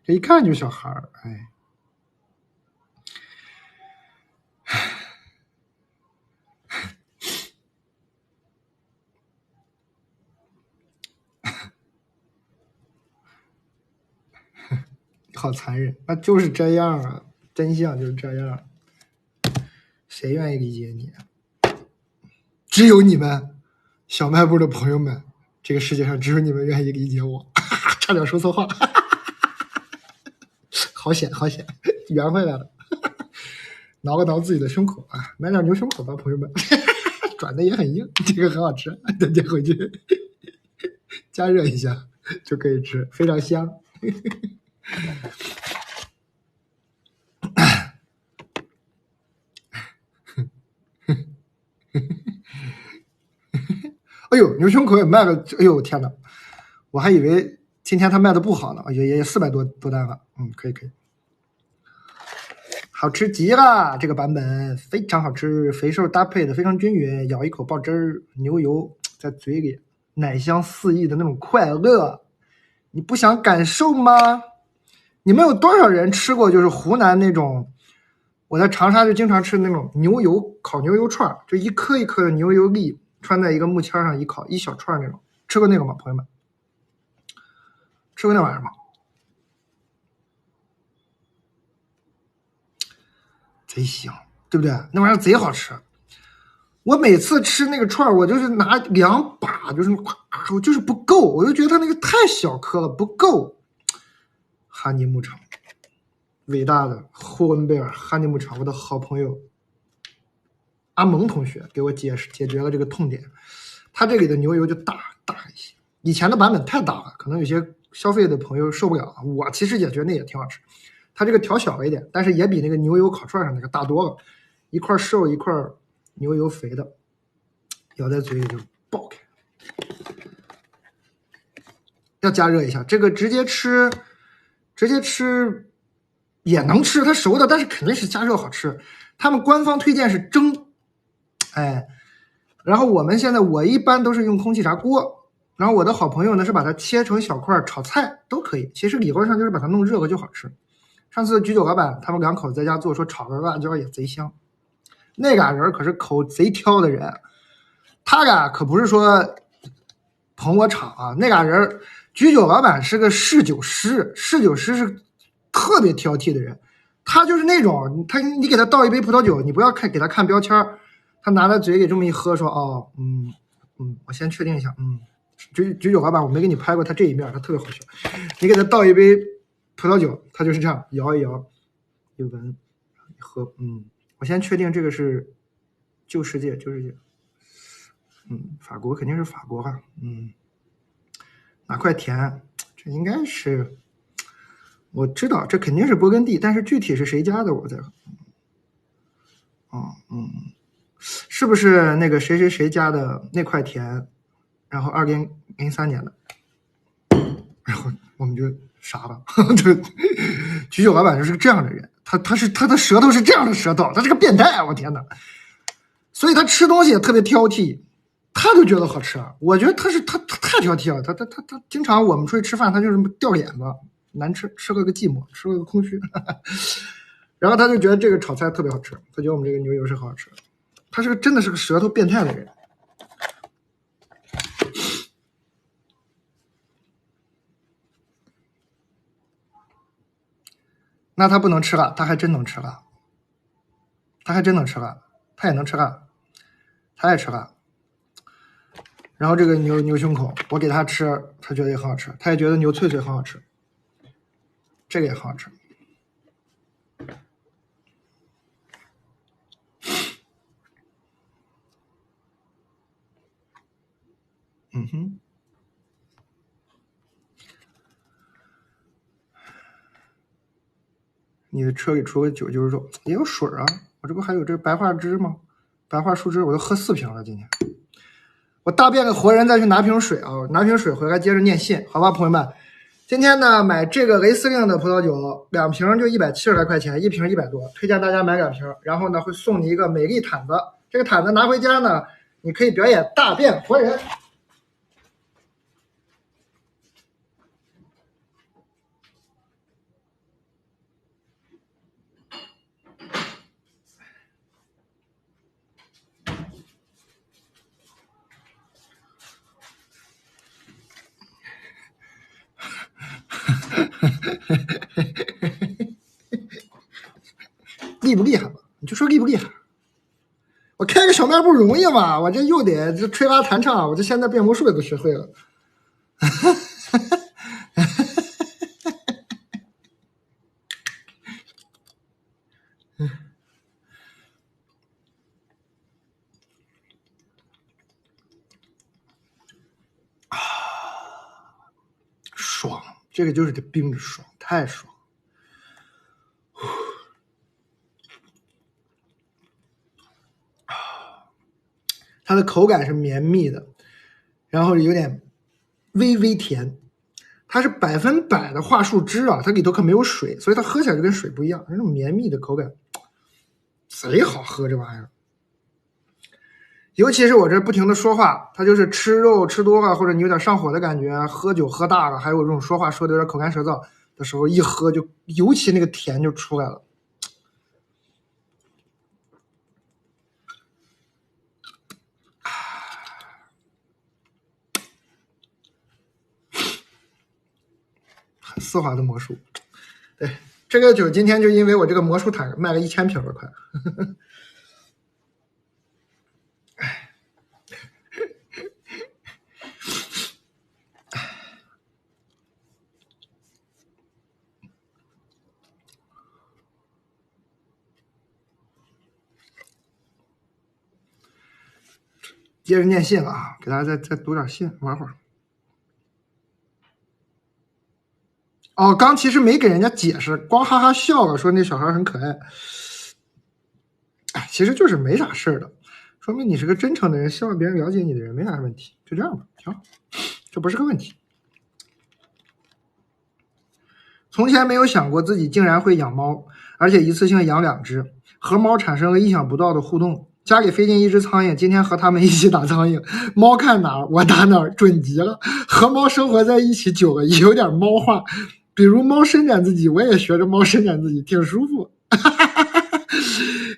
这一看就小孩儿，哎。好残忍，那就是这样啊，真相就是这样。谁愿意理解你？只有你们，小卖部的朋友们，这个世界上只有你们愿意理解我。差点说错话，好险好险，圆回来了。挠了挠自己的胸口啊，买点牛胸口吧，朋友们。转的也很硬，这个很好吃，大家回去加热一下就可以吃，非常香。哎呦，牛胸口也卖了，哎呦天哪，我还以为今天他卖的不好呢，也400多单了，可以。好吃极了，这个版本非常好吃，肥瘦搭配的非常均匀，咬一口爆汁儿，牛油在嘴里，奶香四溢的那种快乐，你不想感受吗？你们有多少人吃过就是湖南那种？我在长沙就经常吃那种牛油烤牛油串，就一颗一颗的牛油粒穿在一个木签上一烤，一小串那种，吃过那个吗，朋友们？吃过那玩意儿吗？贼香，对不对？那玩意儿贼好吃。我每次吃那个串我就是拿2把，就是我就是不够，我就觉得它那个太小颗了，不够。哈尼牧场，伟大的呼伦贝尔哈尼牧场，我的好朋友阿蒙同学给我解决了这个痛点。他这里的牛油就大一些，以前的版本太大了，可能有些消费的朋友受不了。我其实也觉得那也挺好吃，它这个调小了一点，但是也比那个牛油烤串上那个大多了，一块瘦一块牛油肥的，咬在嘴里就爆开。要加热一下，这个直接吃也能吃，它熟的，但是肯定是加热好吃。他们官方推荐是蒸，哎，然后我一般都是用空气炸锅，然后我的好朋友呢是把它切成小块炒菜都可以，其实理论上就是把它弄热了就好吃。上次居酒老板他们2口子在家做，说炒个辣椒也贼香。那俩人可是口贼挑的人，他俩可不是说捧我场啊，那俩人居酒老板是个侍酒师是特别挑剔的人，他就是那种你给他倒一杯葡萄酒，你不要给他看标签，他拿在嘴里这么一喝，说哦，我先确定一下，居酒老板我没给你拍过他这一面，他特别好笑。你给他倒一杯葡萄酒，他就是这样摇一摇，一闻一喝，我先确定这个是旧世界，法国肯定是法国吧，哪块田？这应该是，我知道这肯定是勃艮第，但是具体是谁家的我在，是不是那个谁家的那块田？然后2003年的，然后我们就傻了，居酒老板就是这样的人，他的舌头是这样的舌头，他是个变态，我天哪！所以他吃东西也特别挑剔。他就觉得好吃，我觉得他太挑剔了，他经常我们出去吃饭，他就是掉脸子，难吃，吃了个寂寞，吃了个空虚。然后他就觉得这个炒菜特别好吃，他觉得我们这个牛油是好吃的，他真的是个舌头变态的人。那他不能吃了，他还真能吃了，他也能吃了，他也吃了。然后这个牛胸口，我给他吃，他觉得也很好吃，他也觉得牛脆脆很好吃，这个也很好吃。你的车里除了酒就是肉，也有水啊，我这不还有这白桦汁吗？白桦树汁我都喝4瓶了，今天。我大便个活人再去拿瓶水啊，拿瓶水回来接着念信，好吧，朋友们。今天呢，买这个雷司令的葡萄酒，2瓶就170来块钱，1瓶100多，推荐大家买2瓶。然后呢，会送你一个美丽毯子，这个毯子拿回家呢，你可以表演大便活人。厉不厉害吧？你就说厉不厉害？我开个小卖部容易吗？我这又得这吹拉弹唱，我这现在变魔术也都学会了。爽，这个就是得冰着爽，太爽。它的口感是绵密的，然后有点微微甜，它是100%的桦树汁啊，它里头可没有水，所以它喝起来就跟水不一样，那种绵密的口感贼好喝这玩意儿。尤其是我这不停的说话，它就是吃肉吃多了，或者你有点上火的感觉，喝酒喝大了，还有这种说话说的有点口干舌燥的时候，一喝就尤其那个甜就出来了。很丝滑的魔术。对，这个酒今天就因为我这个魔术毯卖了1000瓶了，快。接着念信啊，给大家再读点信，玩会儿。哦，刚其实没给人家解释，光哈哈笑了，说那小孩很可爱。哎，其实就是没啥事儿的，说明你是个真诚的人，希望别人了解你的人，没啥问题，就这样吧，挺好，这不是个问题。从前没有想过自己竟然会养猫，而且一次性养2只，和猫产生了意想不到的互动。家里飞进一只苍蝇，今天和他们一起打苍蝇，猫看哪儿我打哪儿，准极了。和猫生活在一起久了，有点猫化，比如猫伸展自己，我也学着猫伸展自己，挺舒服。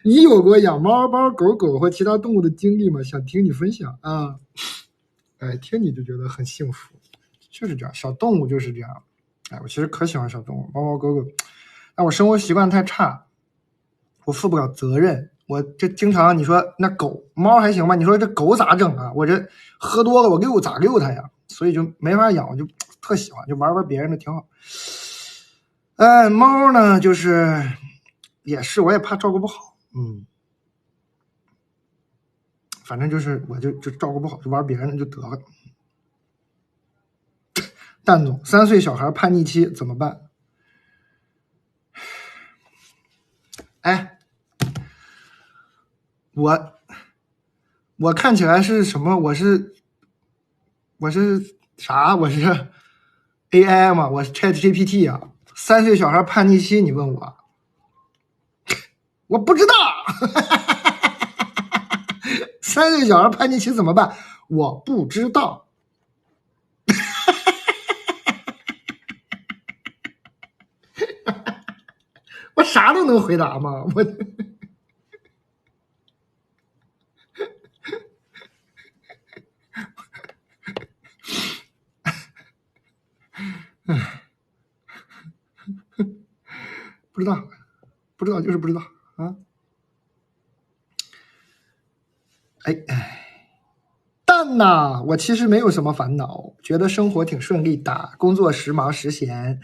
你有过养猫猫狗狗或其他动物的经历吗？想听你分享啊。哎，听你就觉得很幸福，就是这样，小动物就是这样。哎，我其实可喜欢小动物，猫猫狗狗，但我生活习惯太差，我负不了责任。我这经常你说那狗猫还行吧，你说这狗咋整啊？我这喝多了我遛咋遛它呀？所以就没法养，我就特喜欢，就玩玩别人的挺好。猫呢就是也是，我也怕照顾不好，反正就是我就照顾不好，就玩别人的就得了。蛋总，3岁小孩叛逆期怎么办？哎，我看起来是什么？我是啥？我是 AI 吗？我是 ChatGPT 啊？3岁小孩叛逆期，你问我，我不知道。3岁小孩叛逆期怎么办？我不知道。我啥都能回答吗？我不知道，不知道就是不知道啊。哎，蛋呐，我其实没有什么烦恼，觉得生活挺顺利的，工作时忙时闲，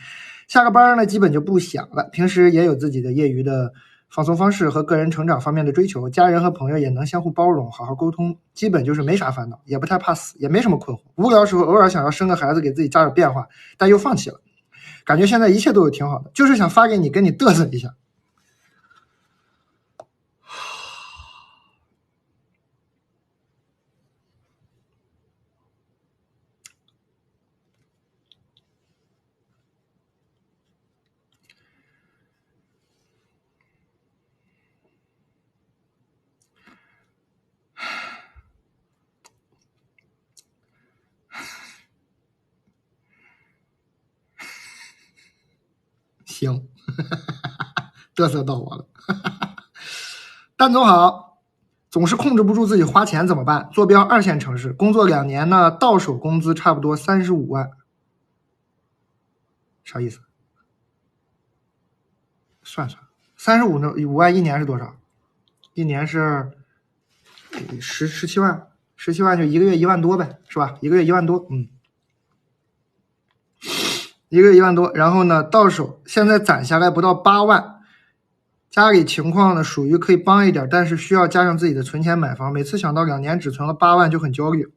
下个班呢基本就不想了。平时也有自己的业余的放松方式和个人成长方面的追求，家人和朋友也能相互包容，好好沟通，基本就是没啥烦恼，也不太怕死，也没什么困惑。无聊时候偶尔想要生个孩子，给自己加点变化，但又放弃了。感觉现在一切都有挺好的，就是想发给你，跟你嘚瑟一下。行，嘚瑟到我了。蛋总好，总是控制不住自己花钱怎么办？坐标2线城市，工作2年呢，到手工资差不多35万，啥意思？算算，35呢，5万一年是多少？一年是17万，17万就一个月1万多呗，是吧？一个月1万多，一个月1万多，然后呢，到手现在攒下来不到8万。家里情况呢，属于可以帮一点，但是需要加上自己的存钱买房。每次想到2年只存了8万就很焦虑。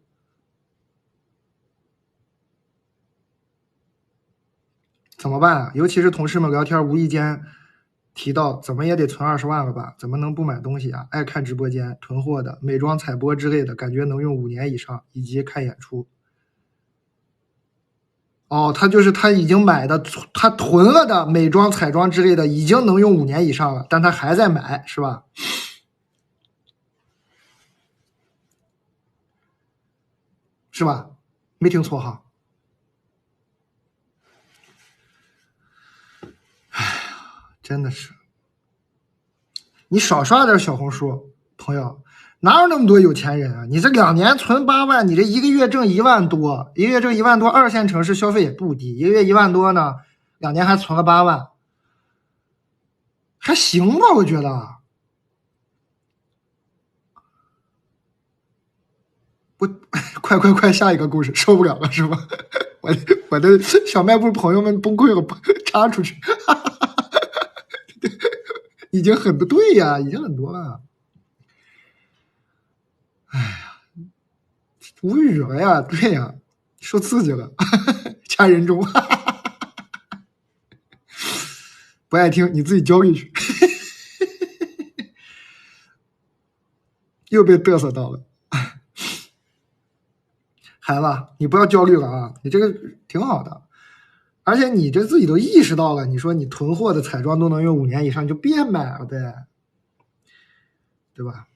怎么办啊？尤其是同事们聊天无意间提到，怎么也得存20万了吧？怎么能不买东西啊？爱看直播间、囤货的、美妆彩播之类的，感觉能用5年以上，以及看演出。哦，他就是他已经买的，他囤了的美妆、彩妆之类的，已经能用5年以上了，但他还在买，是吧？是吧？没听错哈。哎呀，真的是，你少刷点小红书，朋友，哪有那么多有钱人啊？你这2年存8万，你这一个月挣1万多，一个月挣1万多，2线城市消费也不低，一个月1万多呢，2年还存了8万，还行吧？我觉得。不，快，下一个故事，受不了了是吧？我的小卖部朋友们崩溃了，插出去，已经很不对呀，已经很多了。哎呀，无语了呀，对呀，受刺激了，掐人中，不爱听你自己交给去，又被嘚瑟到了。孩子，你不要焦虑了啊，你这个挺好的，而且你这自己都意识到了，你说你囤货的彩妆都能用5年以上，你就别买了呗，对吧？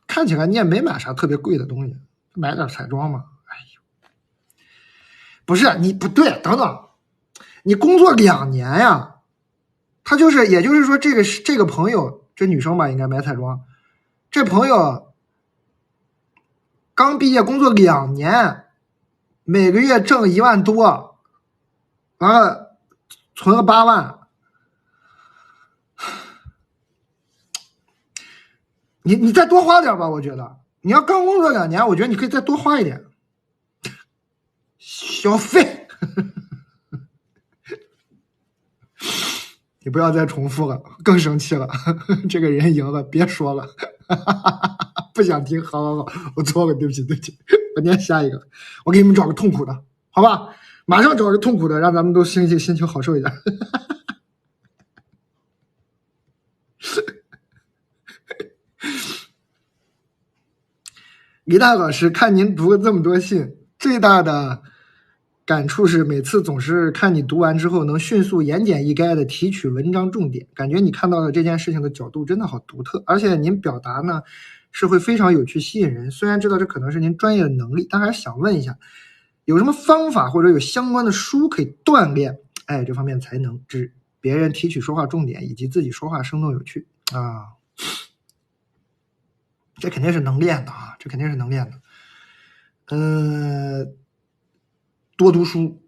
看起来你也没买啥特别贵的东西，买点彩妆嘛。哎呦，不是你不对，等等，你工作2年呀，他就是，也就是说，这个朋友，这女生吧，应该买彩妆，这朋友刚毕业工作2年，每个月挣1万多，完了存了8万。你再多花点吧，我觉得你要刚工作2年，我觉得你可以再多花一点消费。你不要再重复了，更生气了。这个人赢了，别说了，不想听。好，我错了，对不起。我念下一个，我给你们找个痛苦的，好吧？马上找个痛苦的，让咱们都心情好受一点。李大老师，看您读了这么多信，最大的感触是每次总是看你读完之后能迅速言简意赅的提取文章重点，感觉你看到的这件事情的角度真的好独特，而且您表达呢是会非常有趣吸引人。虽然知道这可能是您专业的能力，但还是想问一下，有什么方法或者有相关的书可以锻炼这方面才能，指别人提取说话重点以及自己说话生动有趣啊？这肯定是能练的啊，这肯定是能练的。多读书。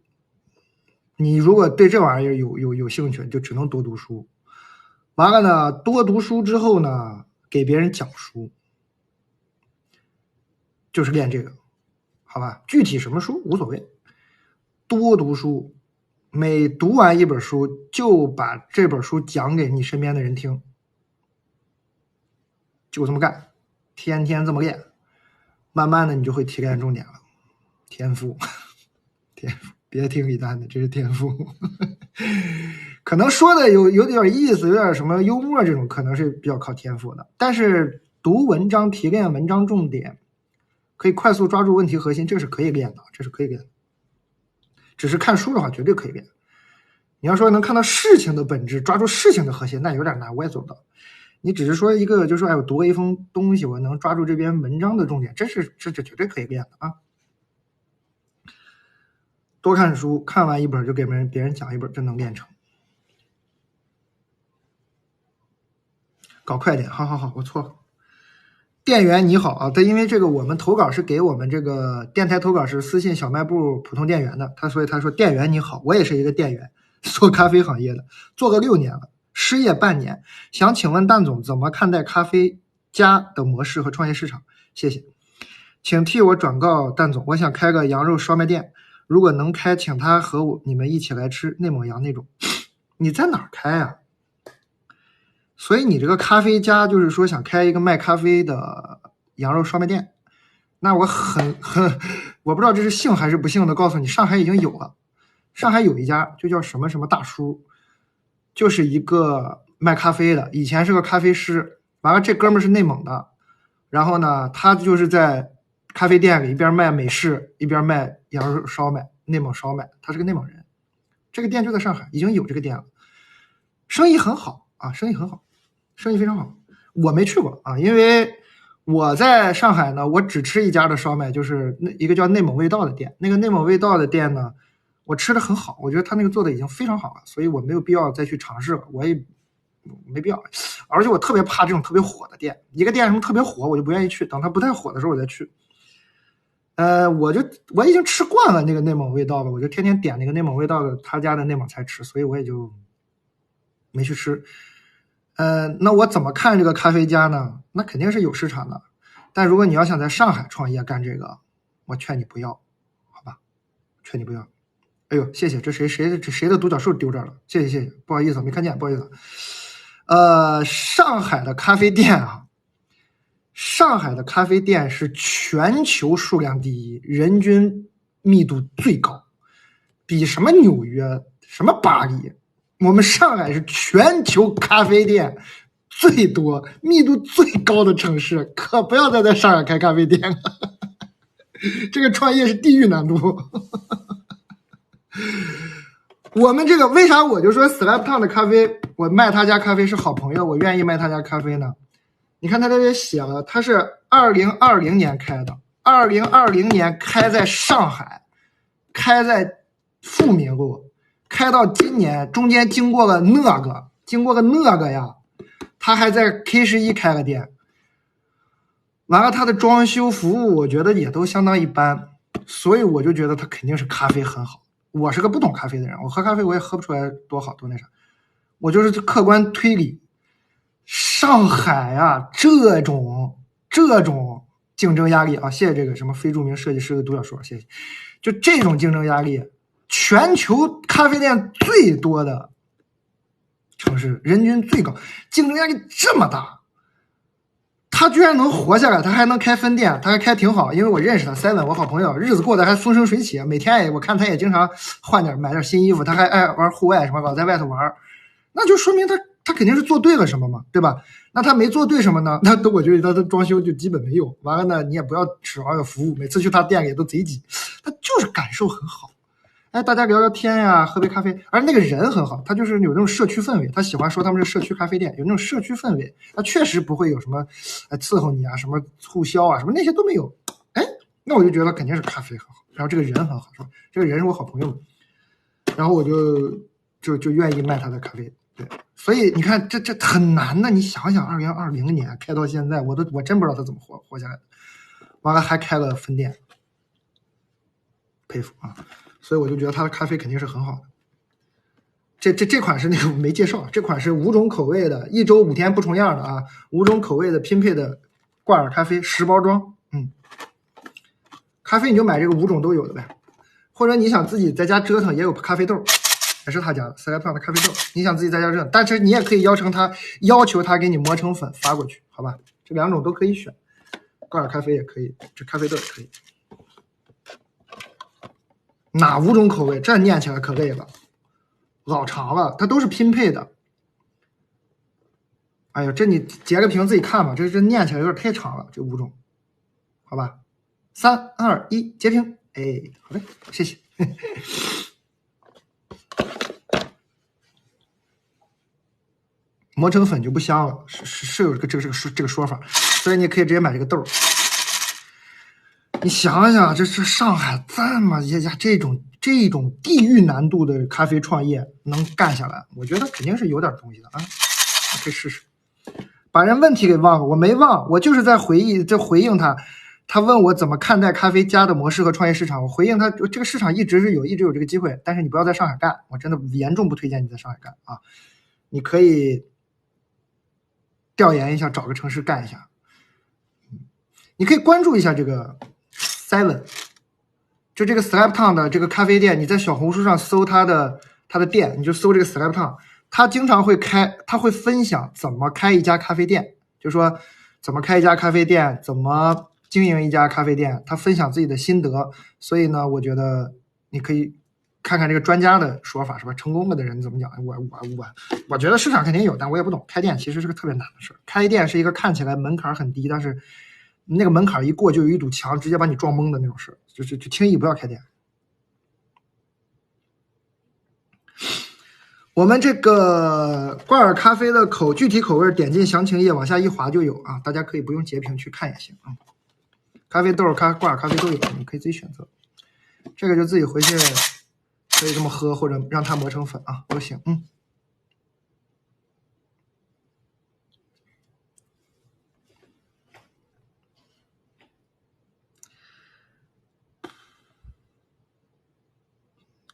你如果对这玩意儿有兴趣，就只能多读书。完了呢，多读书之后呢，给别人讲书，就是练这个，好吧？具体什么书无所谓，多读书，每读完一本书就把这本书讲给你身边的人听，就这么干，天天这么练，慢慢的你就会提炼重点了。天赋，别听李丹的，这是天赋。可能说的有点意思，有点什么幽默，这种可能是比较靠天赋的。但是读文章提炼文章重点，可以快速抓住问题核心，这是可以练的，这是可以练的。只是看书的话，绝对可以练。你要说能看到事情的本质，抓住事情的核心，那有点难，我也做不到。你只是说一个，就说我读了一封东西，我能抓住这篇文章的重点，这绝对可以练的啊。多看书，看完一本就给别人讲一本，真能练成。搞快点，好，我错了。店员你好啊，对，因为这个我们投稿是给我们这个电台投稿是私信小卖部普通店员的，所以他说店员你好，我也是一个店员，做咖啡行业的，做了6年了，失业半年，想请问蛋总怎么看待咖啡家的模式和创业市场？谢谢，请替我转告蛋总，我想开个羊肉烧麦店，如果能开，请他和你们一起来吃内蒙羊那种。你在哪儿开啊？所以你这个咖啡家就是说想开一个卖咖啡的羊肉烧麦店，那我我不知道这是幸还是不幸的告诉你，上海已经有了，上海有一家就叫什么什么大叔，就是一个卖咖啡的，以前是个咖啡师，完了这哥们是内蒙的，然后呢他就是在咖啡店里一边卖美式一边卖羊肉烧麦，内蒙烧麦，他是个内蒙人，这个店就在上海，已经有这个店了，生意很好啊，生意很好，生意非常好。我没去过啊，因为我在上海呢，我只吃一家的烧麦，就是一个叫内蒙味道的店。那个内蒙味道的店呢，我吃的很好，我觉得他那个做的已经非常好了，所以我没有必要再去尝试了，我也没必要。而且我特别怕这种特别火的店，一个店什么特别火，我就不愿意去，等它不太火的时候我再去。我已经吃惯了那个内蒙味道了，我就天天点那个内蒙味道的他家的内蒙菜吃，所以我也就没去吃。那我怎么看这个咖啡家呢？那肯定是有市场的，但如果你要想在上海创业干这个，我劝你不要，好吧？劝你不要。哎呦，谢谢，这谁的独角兽丢这儿了？谢谢，不好意思，没看见，不好意思。上海的咖啡店啊，上海的咖啡店是全球数量第一，人均密度最高，比什么纽约、什么巴黎。我们上海是全球咖啡店最多、密度最高的城市，可不要再在上海开咖啡店了。这个创业是地狱难度。我们这个为啥我就说 Slaptown 的咖啡，我卖他家咖啡是好朋友，我愿意卖他家咖啡呢？你看他这里写了，他是2020年开的，2020年开在上海，开在富民路。开到今年，中间经过个那个呀，他还在 K11开了店。完了，他的装修服务我觉得也都相当一般，所以我就觉得他肯定是咖啡很好。我是个不懂咖啡的人，我喝咖啡我也喝不出来多好多那啥，我就是客观推理。上海啊，这种竞争压力啊，谢谢这个什么非著名设计师的独角兽，谢谢。就这种竞争压力。全球咖啡店最多的城市，人均最高，竞争压力这么大，他居然能活下来，他还能开分店，他还开挺好，因为我认识他 ，Seven 我好朋友，日子过得还风生水起，每天我看他也经常买点新衣服，他还爱玩户外什么，老在外头玩，那就说明他肯定是做对了什么嘛，对吧？那他没做对什么呢？那我觉得他的装修就基本没有，完了呢，你也不要指望有服务，每次去他店里都贼挤，他就是感受很好。哎，大家聊聊天呀，喝杯咖啡，而那个人很好，他就是有那种社区氛围，他喜欢说他们是社区咖啡店，有那种社区氛围，他确实不会有什么伺候你啊，什么促销啊，什么那些都没有。哎，那我就觉得肯定是咖啡很好，然后这个人很好，是吧？这个人是我好朋友，然后我就愿意卖他的咖啡。对，所以你看这很难的，你想想，2020年开到现在，我真不知道他怎么活下来的，完了还开了分店，佩服啊！所以我就觉得它的咖啡肯定是很好的。这款是那个我没介绍，这款是5种口味的，1周5天不重样的啊，5种口味的拼配的挂耳咖啡，10包装。咖啡你就买这个5种都有的呗，或者你想自己在家折腾，也有咖啡豆，也是他家的Slaptown的咖啡豆，你想自己在家折腾，但是你也可以要求他给你磨成粉发过去，好吧？这2种都可以选，挂耳咖啡也可以，这咖啡豆也可以。哪5种口味？这念起来可累了，老长了，它都是拼配的。哎呀，这你截个屏自己看吧，这念起来有点太长了，这5种，好吧？3、2、1，截屏。哎，好嘞，谢谢。磨成粉就不香了，是有这个说法，所以你可以直接买这个豆。你想想，这是上海这么这种地域难度的咖啡创业能干下来，我觉得肯定是有点东西的啊！可以试试。把人问题给忘了，我没忘，我就是在回应他。他问我怎么看待咖啡家的模式和创业市场，我回应他，这个市场一直有这个机会，但是你不要在上海干，我真的严重不推荐你在上海干啊！你可以调研一下，找个城市干一下。你可以关注一下这个 Seven， 就这个 Slaptown 的这个咖啡店，你在小红书上搜他的店，你就搜这个 Slaptown， 他经常会他会分享怎么开一家咖啡店，就说怎么开一家咖啡店，怎么经营一家咖啡店，他分享自己的心得。所以呢，我觉得你可以看看这个专家的说法，是吧？成功了的人怎么讲？我觉得市场肯定有，但我也不懂。开店其实是个特别难的事，开店是一个看起来门槛很低，但是那个门槛一过就有一堵墙直接把你撞懵的那种事，就轻易不要开店。我们这个挂耳咖啡的具体口味，点进详情页往下一滑就有啊，大家可以不用截屏去看也行啊。咖啡豆、挂耳咖啡都有，你可以自己选择。这个就自己回去可以这么喝，或者让它磨成粉啊，都行。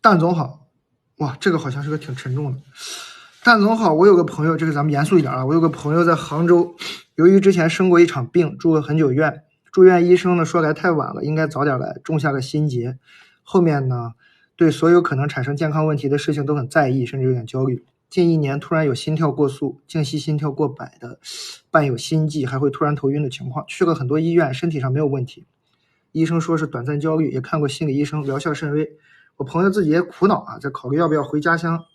蛋总好，哇，这个好像是个挺沉重的。蛋总好，我有个朋友，这个咱们严肃一点啊。我有个朋友在杭州，由于之前生过一场病，住了很久院，住院医生呢说来太晚了，应该早点来，种下个心结。后面呢，对所有可能产生健康问题的事情都很在意，甚至有点焦虑。近1年突然有心跳过速、静息心跳过100的，伴有心悸，还会突然头晕的情况。去了很多医院，身体上没有问题，医生说是短暂焦虑，也看过心理医生，疗效甚微。我朋友自己也苦恼啊，在考虑要不要回家乡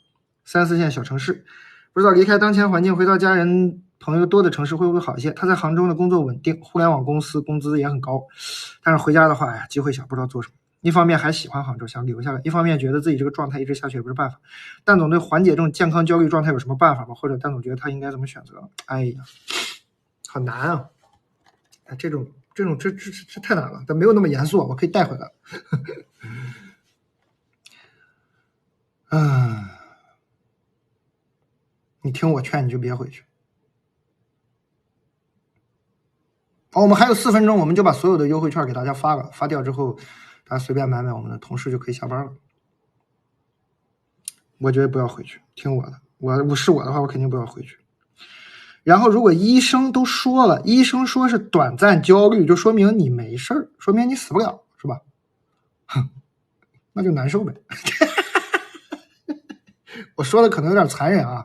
3、4线小城市，不知道离开当前环境，回到家人朋友多的城市会不会好一些？他在杭州的工作稳定，互联网公司工资也很高，但是回家的话呀，机会小，不知道做什么。一方面还喜欢杭州，想留下来；一方面觉得自己这个状态一直下去也不是办法。蛋总对缓解这种健康焦虑状态有什么办法吗？或者蛋总觉得他应该怎么选择？哎呀，好难啊！哎，这太难了，但没有那么严肃，我可以带回来。你听我劝，你就别回去。我们还有4分钟，我们就把所有的优惠券给大家发了，发掉之后，大家随便买买，我们的同事就可以下班了。我觉得不要回去，听我的。我是我的话，我肯定不要回去。然后，如果医生都说了，医生说是短暂焦虑，就说明你没事儿，说明你死不了，是吧？哼，那就难受呗。我说的可能有点残忍啊，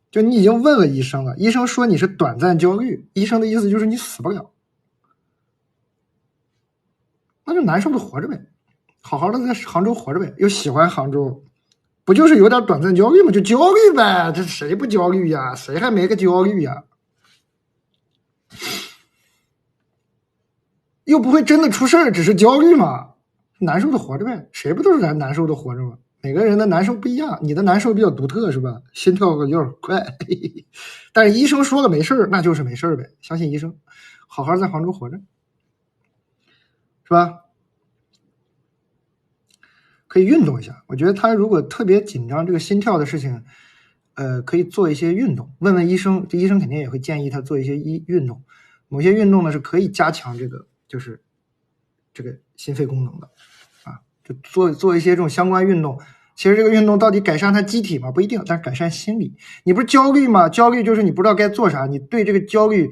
就你已经问了医生了，医生说你是短暂焦虑，医生的意思就是你死不了，那就难受的活着呗，好好的在杭州活着呗，又喜欢杭州，不就是有点短暂焦虑吗？就焦虑呗，这谁不焦虑呀？谁还没个焦虑呀？又不会真的出事儿，只是焦虑嘛，难受的活着呗，谁不都是难受的活着吗？每个人的难受不一样，你的难受比较独特是吧？心跳有点快，但是医生说了没事儿，那就是没事儿呗，相信医生，好好在杭州活着，是吧？可以运动一下，我觉得他如果特别紧张这个心跳的事情，可以做一些运动，问问医生，这医生肯定也会建议他做一些运动，某些运动呢是可以加强这个就是这个心肺功能的。就做一些这种相关运动，其实这个运动到底改善他机体吗？不一定，但是改善心理。你不是焦虑吗？焦虑就是你不知道该做啥，你对这个焦虑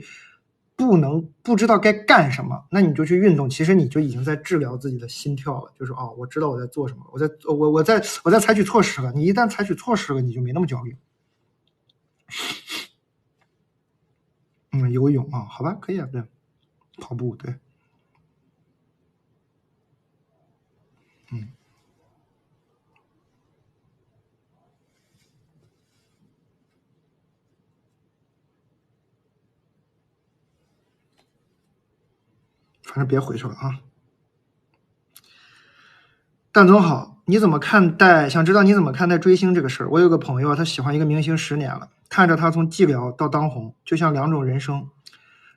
不知道该干什么，那你就去运动，其实你就已经在治疗自己的心跳了。就是我知道我在做什么，我在采取措施了。你一旦采取措施了，你就没那么焦虑。游泳啊，好吧，可以啊，对，跑步对。反正别回去了啊。蛋总好，你怎么看待？想知道你怎么看待追星这个事儿？我有个朋友，他喜欢一个明星10年了，看着他从寂寥到当红，就像2种人生，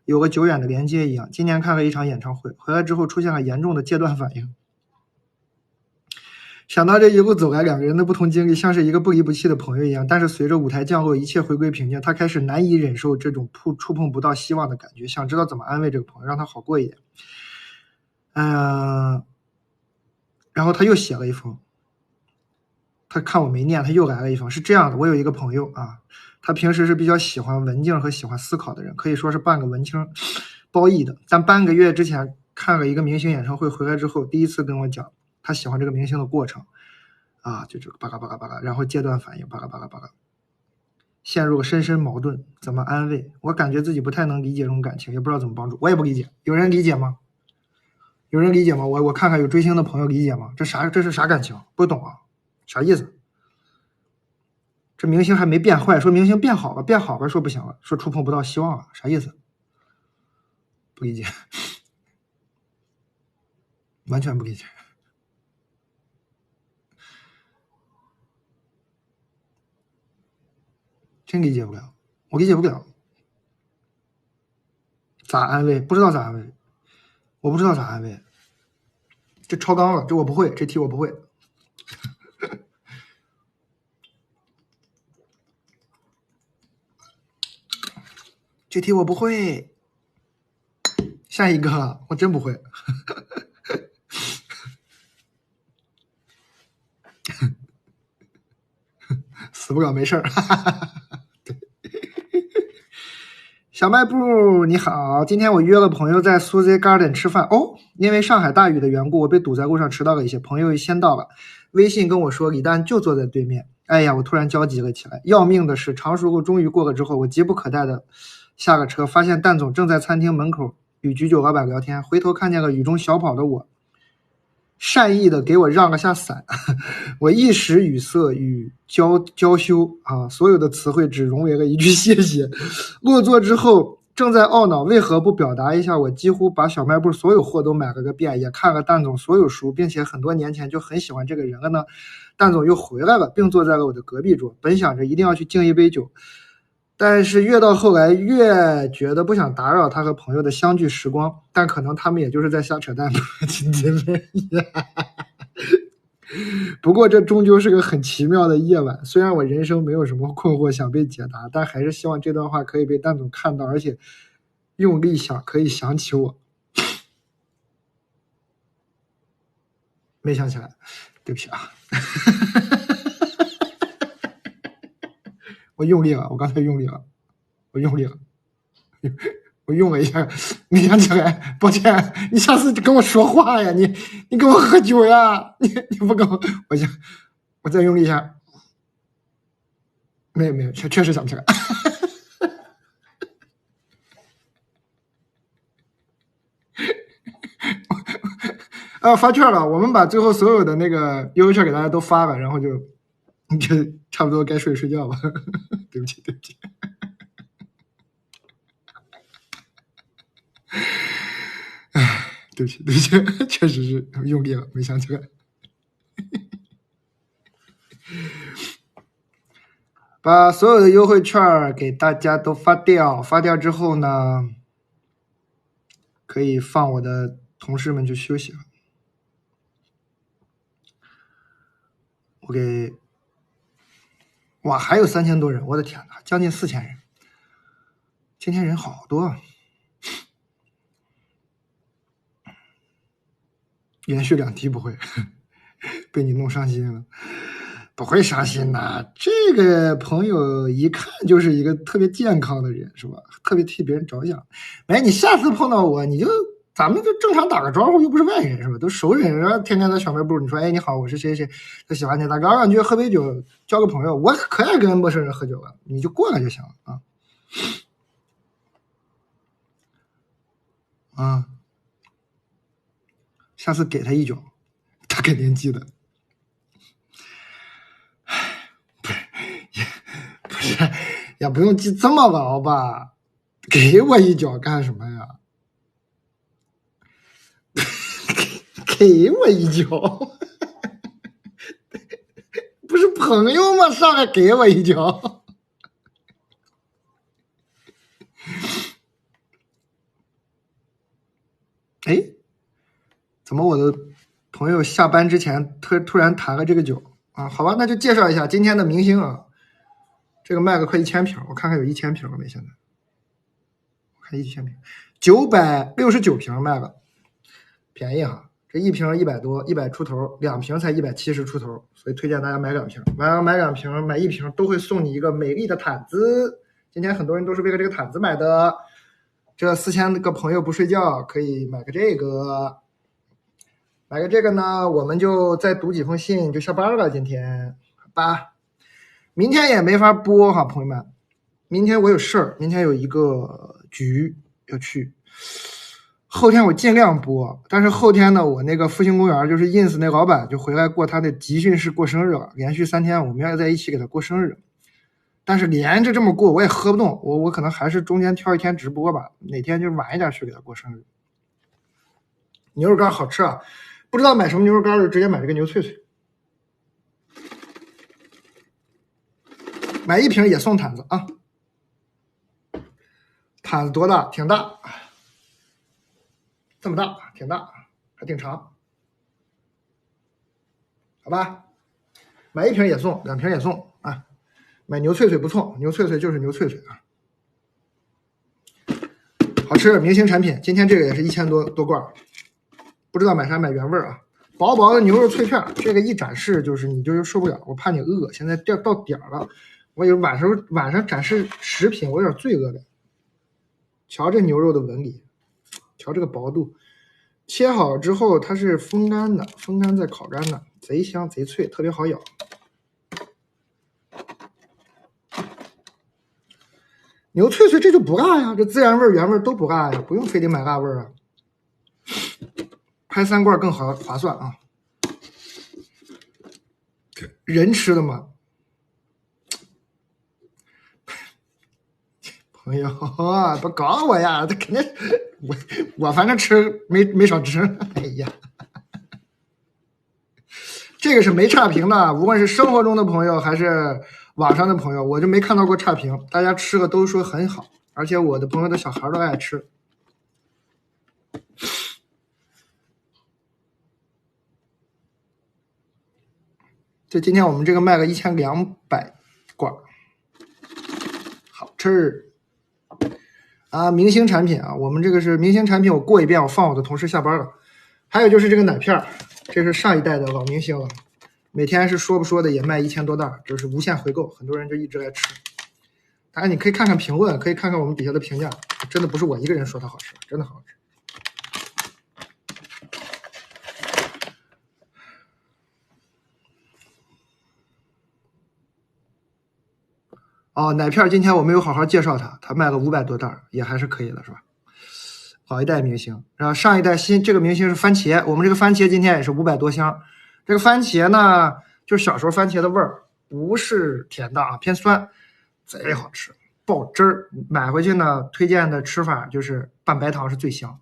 有个久远的连接一样。今年看了一场演唱会，回来之后出现了严重的戒断反应。想到这一路走来2个人的不同经历，像是一个不离不弃的朋友一样，但是随着舞台降落，一切回归平静，他开始难以忍受这种触碰不到希望的感觉。想知道怎么安慰这个朋友，让他好过一点。然后他又写了一封，他看我没念，他又来了一封。是这样的，我有一个朋友啊，他平时是比较喜欢文静和喜欢思考的人，可以说是半个文青褒义的。但半个月之前看了一个明星演唱会，回来之后第一次跟我讲他喜欢这个明星的过程啊，就这个巴拉巴拉巴拉，然后戒断反应巴拉巴拉巴拉，陷入了深深矛盾，怎么安慰？我感觉自己不太能理解这种感情，也不知道怎么帮助。我也不理解，有人理解吗？有人理解吗？我看看有追星的朋友理解吗？这是啥感情？不懂啊，啥意思？这明星还没变坏，说明星变好了，变好了说不行了，说触碰不到希望了，啥意思？不理解，完全不理解。真理解不了，我理解不了。咋安慰？不知道咋安慰，我不知道咋安慰。这超纲了，这我不会，这题我不会。这题我不会。下一个，我真不会。死不了没事儿。小卖部你好，今天我约了朋友在 Suzy Garden 吃饭哦。因为上海大雨的缘故，我被堵在路上迟到了一些，朋友先到了，微信跟我说李诞就坐在对面。哎呀，我突然焦急了起来。要命的是，常熟路终于过了之后，我急不可待的下了车，发现蛋总正在餐厅门口与居酒老板聊天，回头看见了雨中小跑的我，善意的给我让了下伞。我一时语塞与娇羞啊，所有的词汇只融为了一句谢谢。落座之后正在懊恼为何不表达一下我几乎把小卖部所有货都买了个遍，也看了蛋总所有书，并且很多年前就很喜欢这个人了呢。蛋总又回来了，并坐在了我的隔壁桌，本想着一定要去敬一杯酒，但是越到后来越觉得不想打扰他和朋友的相聚时光，但可能他们也就是在瞎扯淡。不过这终究是个很奇妙的夜晚，虽然我人生没有什么困惑想被解答，但还是希望这段话可以被蛋总看到，而且用力想可以想起我。没想起来，对不起啊。我用力了，我刚才用力了，我用力了，我用了一下，没想起来，抱歉。你下次跟我说话呀，你跟我喝酒呀，你不跟我，我再用力一下。没有，确实想不起来。发券了，我们把最后所有的那个优惠券给大家都发了，然后就差不多该睡觉吧。对不起。唉，对不起，确实是用力了，没想起来。把所有的优惠券给大家都发掉，发掉之后呢，可以放我的同事们去休息了。我给，哇，还有3000多人，我的天哪，将近4000人，今天人好多啊。连续2题不会，被你弄伤心了。不会伤心的，这个朋友一看就是一个特别健康的人，是吧？特别替别人着想。哎，你下次碰到我，咱们就正常打个招呼，又不是外人，是吧？都熟人，然后天天在小卖部，你说，哎，你好，我是谁谁，他喜欢你，打2句，喝杯酒，交个朋友。我可爱跟陌生人喝酒了，你就过来就行了啊。啊，下次给他一脚，他肯定记得。不是，也不用记这么牢吧？给我一脚干什么呀？给我一脚，不是朋友吗？上来给我一脚。哎，怎么我的朋友下班之前突然谈了这个酒啊？好吧，那就介绍一下今天的明星啊。这个卖了快1000瓶，我看看有1000瓶了没？现在我看1000瓶，969瓶卖了，便宜哈。这一瓶100多，100出头，2瓶才170出头，所以推荐大家买2瓶。买2瓶，买1瓶都会送你一个美丽的毯子。今天很多人都是为了这个毯子买的。这4000个朋友不睡觉，可以买个这个。买个这个呢，我们就再读几封信就下班了。今天好吧，明天也没法播哈，朋友们。明天我有事儿，明天有一个局要去。后天我尽量播，但是后天呢，我那个复兴公园就是 ins 那老板就回来过他的集训式过生日了，连续3天我们要在一起给他过生日。但是连着这么过我也喝不动，我可能还是中间挑一天直播吧，哪天就晚一点去给他过生日。牛肉干好吃啊，不知道买什么牛肉干就直接买这个牛脆脆。买1瓶也送毯子啊。毯子多大？挺大，这么大，挺大，还挺长，好吧？买1瓶也送，2瓶也送啊。买牛脆脆不错，牛脆脆就是牛脆脆啊，好吃，明星产品。今天这个也是1000多罐，不知道买啥买原味啊。薄薄的牛肉脆片，这个一展示就是你就是受不了，我怕你饿。现在到点了，我有晚上展示食品，我有点罪恶感。瞧这牛肉的纹理，瞧这个薄度，切好之后它是风干的，风干再烤干的，贼香贼脆，特别好咬。牛脆脆这就不辣呀，这孜然味原味都不辣呀，不用非得买辣味啊。拍3罐更好划算啊！人吃的吗？朋友啊，不搞我呀！这肯定我反正吃没少吃。哎呀，这个是没差评的，无论是生活中的朋友还是网上的朋友，我就没看到过差评，大家吃了都说很好，而且我的朋友的小孩都爱吃。就今天我们这个卖了1200罐，好吃啊！明星产品啊，我们这个是明星产品，我过一遍，我放我的同事下班了。还有就是这个奶片，这是上一代的老明星了，每天是说不说的也卖1000多袋，这是无限回购，很多人就一直在吃。当然你可以看看评论，可以看看我们底下的评价，真的不是我一个人说它好吃，真的好吃。哦，奶片今天我没有好好介绍它，它卖了500多袋，也还是可以的，是吧？老一代明星，然后上一代这个明星是番茄，我们这个番茄今天也是500多箱。这个番茄呢，就是小时候番茄的味儿，不是甜的啊，偏酸，贼好吃，爆汁儿。买回去呢，推荐的吃法就是拌白糖是最香，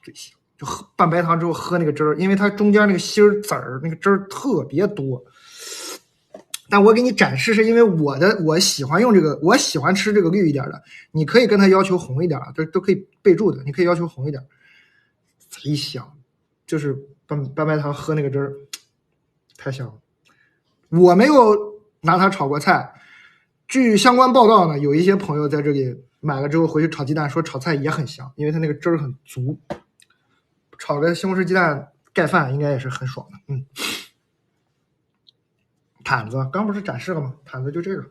最香。就喝拌白糖之后喝那个汁儿，因为它中间那个芯儿籽儿那个汁儿特别多。但我给你展示是因为我喜欢用这个，我喜欢吃这个绿一点的，你可以跟他要求红一点，都可以备注的，你可以要求红一点，贼香，就是拌白糖喝那个汁儿，太香了。我没有拿它炒过菜，据相关报道呢，有一些朋友在这里买了之后回去炒鸡蛋，说炒菜也很香，因为它那个汁儿很足，炒个西红柿鸡蛋盖饭应该也是很爽的，毯子刚不是展示了吗？毯子就这个，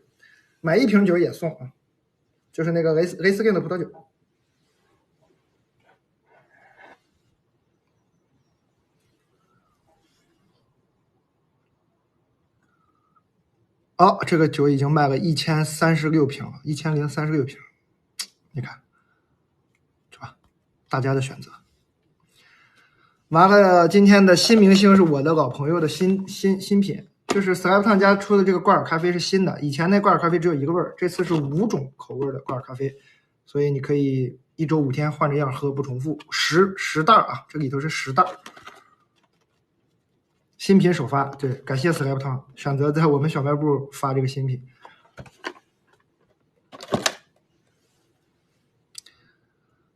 买1瓶酒也送啊，就是那个雷斯根的葡萄酒。哦，这个酒已经卖了1036瓶了，1036瓶，你看，是吧？大家的选择。完了，今天的新明星是我的老朋友的新品。就是 Slapton 家出的这个挂耳咖啡是新的，以前那挂耳咖啡只有1个味儿，这次是5种口味的挂耳咖啡，所以你可以1周5天换着样喝，不重复。10袋啊，这里头是10袋。新品首发，对，感谢 Slapton 选择在我们小卖部发这个新品。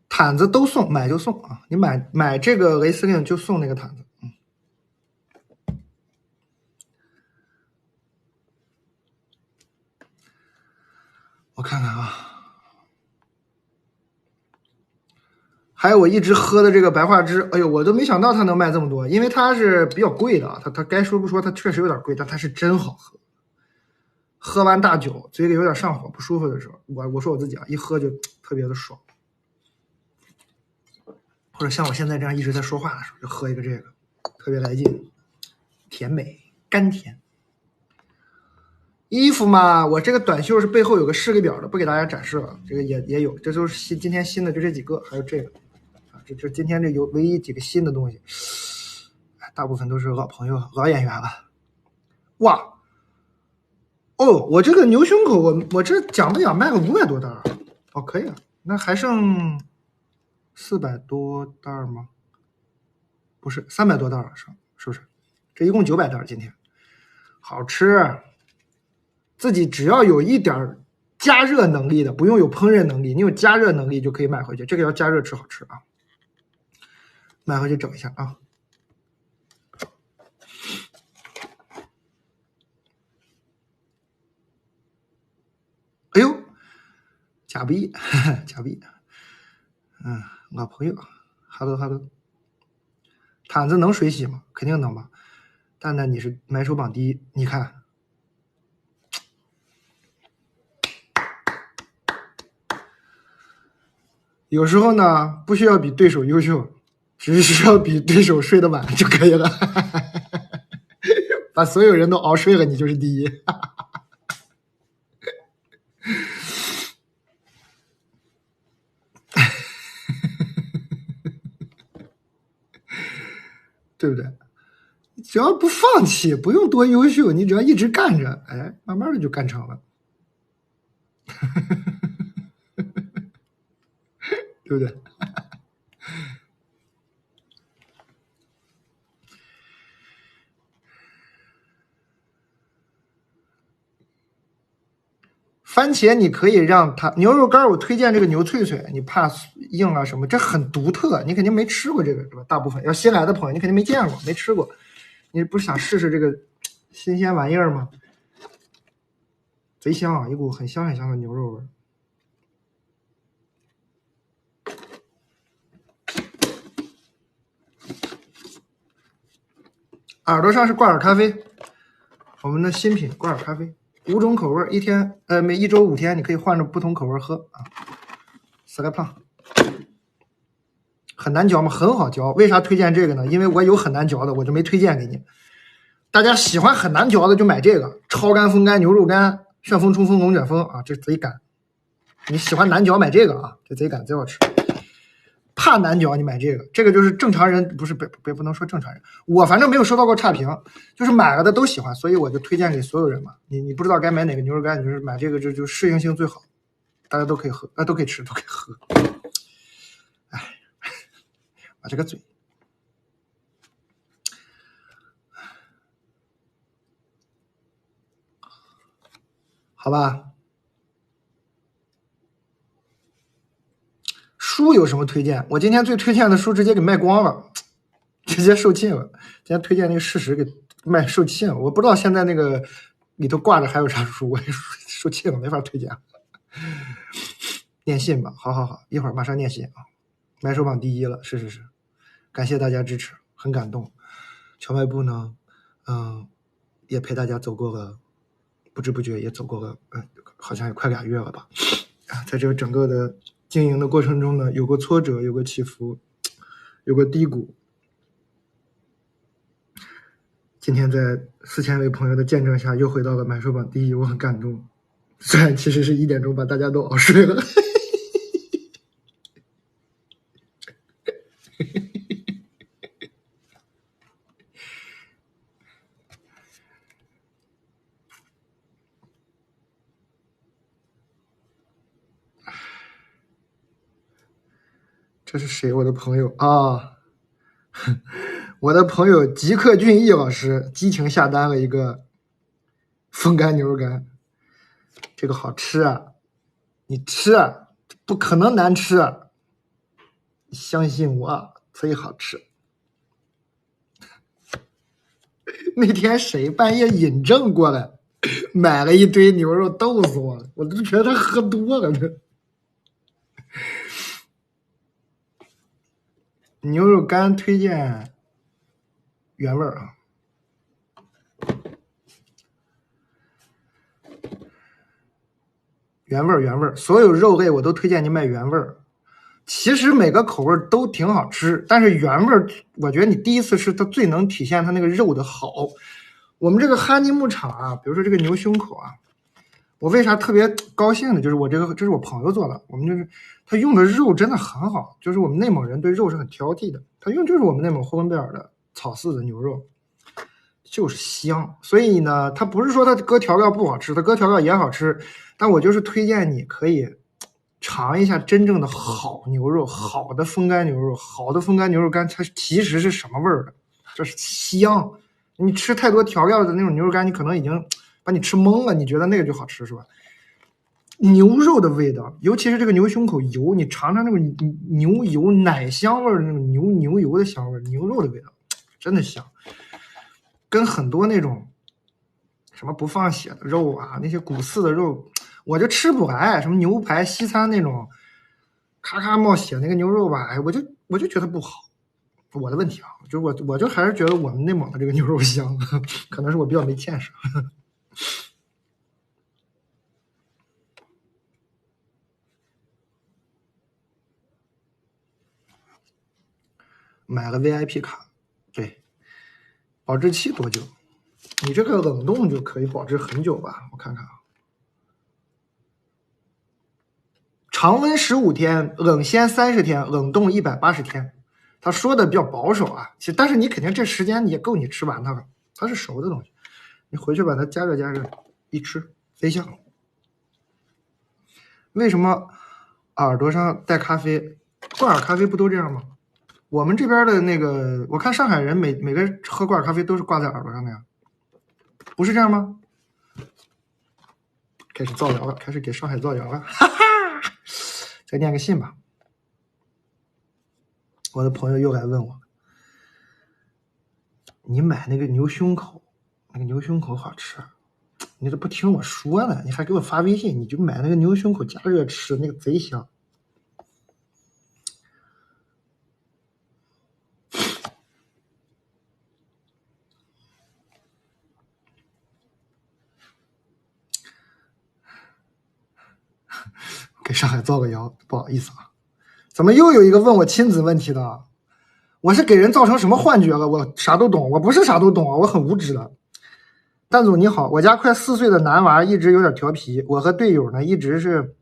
毯子都送，买就送啊！你买这个雷司令就送那个毯子。我看看啊，还有我一直喝的这个白桦汁，哎呦，我都没想到它能卖这么多，因为它是比较贵的啊，它该说不说，它确实有点贵，但它是真好喝。喝完大酒，嘴里有点上火不舒服的时候，我说我自己啊，一喝就特别的爽。或者像我现在这样一直在说话的时候，就喝一个这个，特别来劲，甜美甘甜。衣服嘛，我这个短袖是背后有个示例表的，不给大家展示了。这个也有，这都是今天新的，就这几个，还有这个啊，这今天这有唯一几个新的东西，大部分都是老朋友、老演员了。哇，哦，我这个牛胸口，我这讲不讲卖个500多袋哦，可以啊，那还剩400多袋吗？不是，300多袋了，是不是？这一共900袋，今天好吃。自己只要有一点加热能力的，不用有烹饪能力，你有加热能力就可以买回去。这个要加热吃好吃啊，买回去整一下啊。哎呦，假币，假币，我朋友 ，hello，毯子能水洗吗？肯定能吧。蛋蛋，你是买手榜第一，你看。有时候呢，不需要比对手优秀，只需要比对手睡得晚就可以了。把所有人都熬睡了，你就是第一。对不对？只要不放弃，不用多优秀，你只要一直干着，哎，慢慢的就干成了。对不对？番茄你可以让它牛肉干，我推荐这个牛脆脆，你怕硬啊什么，这很独特，你肯定没吃过这个是吧？大部分要新来的朋友，你肯定没见过，没吃过，你不是想试试这个新鲜玩意儿吗？贼香啊，一股很香很香的牛肉味。耳朵上是挂耳咖啡，我们的新品挂耳咖啡，5种口味，每一周5天，你可以换着不同口味喝啊。死来胖，很难嚼吗？很好嚼。为啥推荐这个呢？因为我有很难嚼的，我就没推荐给你。大家喜欢很难嚼的就买这个，超干风干牛肉干，旋风冲锋龙卷风啊，这贼干。你喜欢难嚼买这个啊，这贼干贼好吃。怕难嚼你买这个，这个就是正常人不能说正常人，我反正没有收到过差评，就是买了的都喜欢，所以我就推荐给所有人嘛。你不知道该买哪个牛肉干，你就是买这个，就适应性最好，大家都可以喝，都可以吃，都可以喝。哎，把这个嘴，好吧。书有什么推荐？我今天最推荐的书直接给卖光了，直接售罄了。今天推荐那个事实给卖售罄了，我不知道现在那个里头挂着还有啥书，我售罄了，没法推荐。念信吧，好，一会儿马上念信啊！买手榜第一了，是，感谢大家支持，很感动。荞麦部呢，也陪大家走过了，不知不觉也走过了，好像也快2月了吧。在这整个的经营的过程中呢，有过挫折，有过起伏，有过低谷。今天在4000位朋友的见证下，又回到了买手榜第一，我很感动。虽然其实是1点钟把大家都熬睡了。这是谁？我的朋友啊，我的朋友吉克隽逸老师激情下单了一个风干牛肉干，这个好吃啊！你吃啊，不可能难吃啊！你相信我，贼好吃。那天谁半夜引证过来，买了一堆牛肉，逗死我了！我都觉得他喝多了呢。牛肉干推荐原味啊，原味，所有肉类我都推荐你买原味。其实每个口味都挺好吃，但是原味我觉得你第一次吃它最能体现它那个肉的好。我们这个哈尼牧场啊，比如说这个牛胸口啊，我为啥特别高兴呢？就是这是我朋友做的，我们就是他用的肉真的很好，就是我们内蒙人对肉是很挑剔的，他用就是我们内蒙呼伦贝尔的草饲的牛肉，就是香。所以呢，他不是说他搁调料不好吃，他搁调料也好吃，但我就是推荐你可以尝一下真正的好牛肉，好的风干牛肉，好的风干牛肉干它其实是什么味儿的？这是香。你吃太多调料的那种牛肉干，你可能已经把你吃懵了，你觉得那个就好吃是吧？牛肉的味道，尤其是这个牛胸口油，你尝尝那个牛油奶香味的那种牛油的香味，牛肉的味道真的香，跟很多那种什么不放血的肉啊，那些骨刺的肉，我就吃不来。什么牛排西餐那种咔咔冒血那个牛肉吧，哎，我就觉得不好。我的问题啊，就是我就还是觉得我们内蒙的这个牛肉香，可能是我比较没见识。买了 VIP 卡，对，保质期多久？你这个冷冻就可以保质很久吧？我看看啊，常温15天，冷鲜30天，冷冻180天。他说的比较保守啊，其实但是你肯定这时间也够你吃完它了，它是熟的东西，你回去把它加热加热，一吃飞香。为什么耳朵上带咖啡？挂耳咖啡不都这样吗？我们这边的那个，我看上海人每个人喝挂耳咖啡都是挂在耳朵上的呀，不是这样吗？开始造谣了，开始给上海造谣了，哈哈！再念个信吧。我的朋友又来问我，你买那个牛胸口，那个牛胸口好吃，你都不听我说呢，你还给我发微信，你就买那个牛胸口加热吃，那个贼香。给上海造个谣，不好意思啊。怎么又有一个问我亲子问题的？我是给人造成什么幻觉了？我啥都懂，我不是啥都懂，我很无知的。蛋总你好，我家快4岁的男娃一直有点调皮，我和队友呢一直是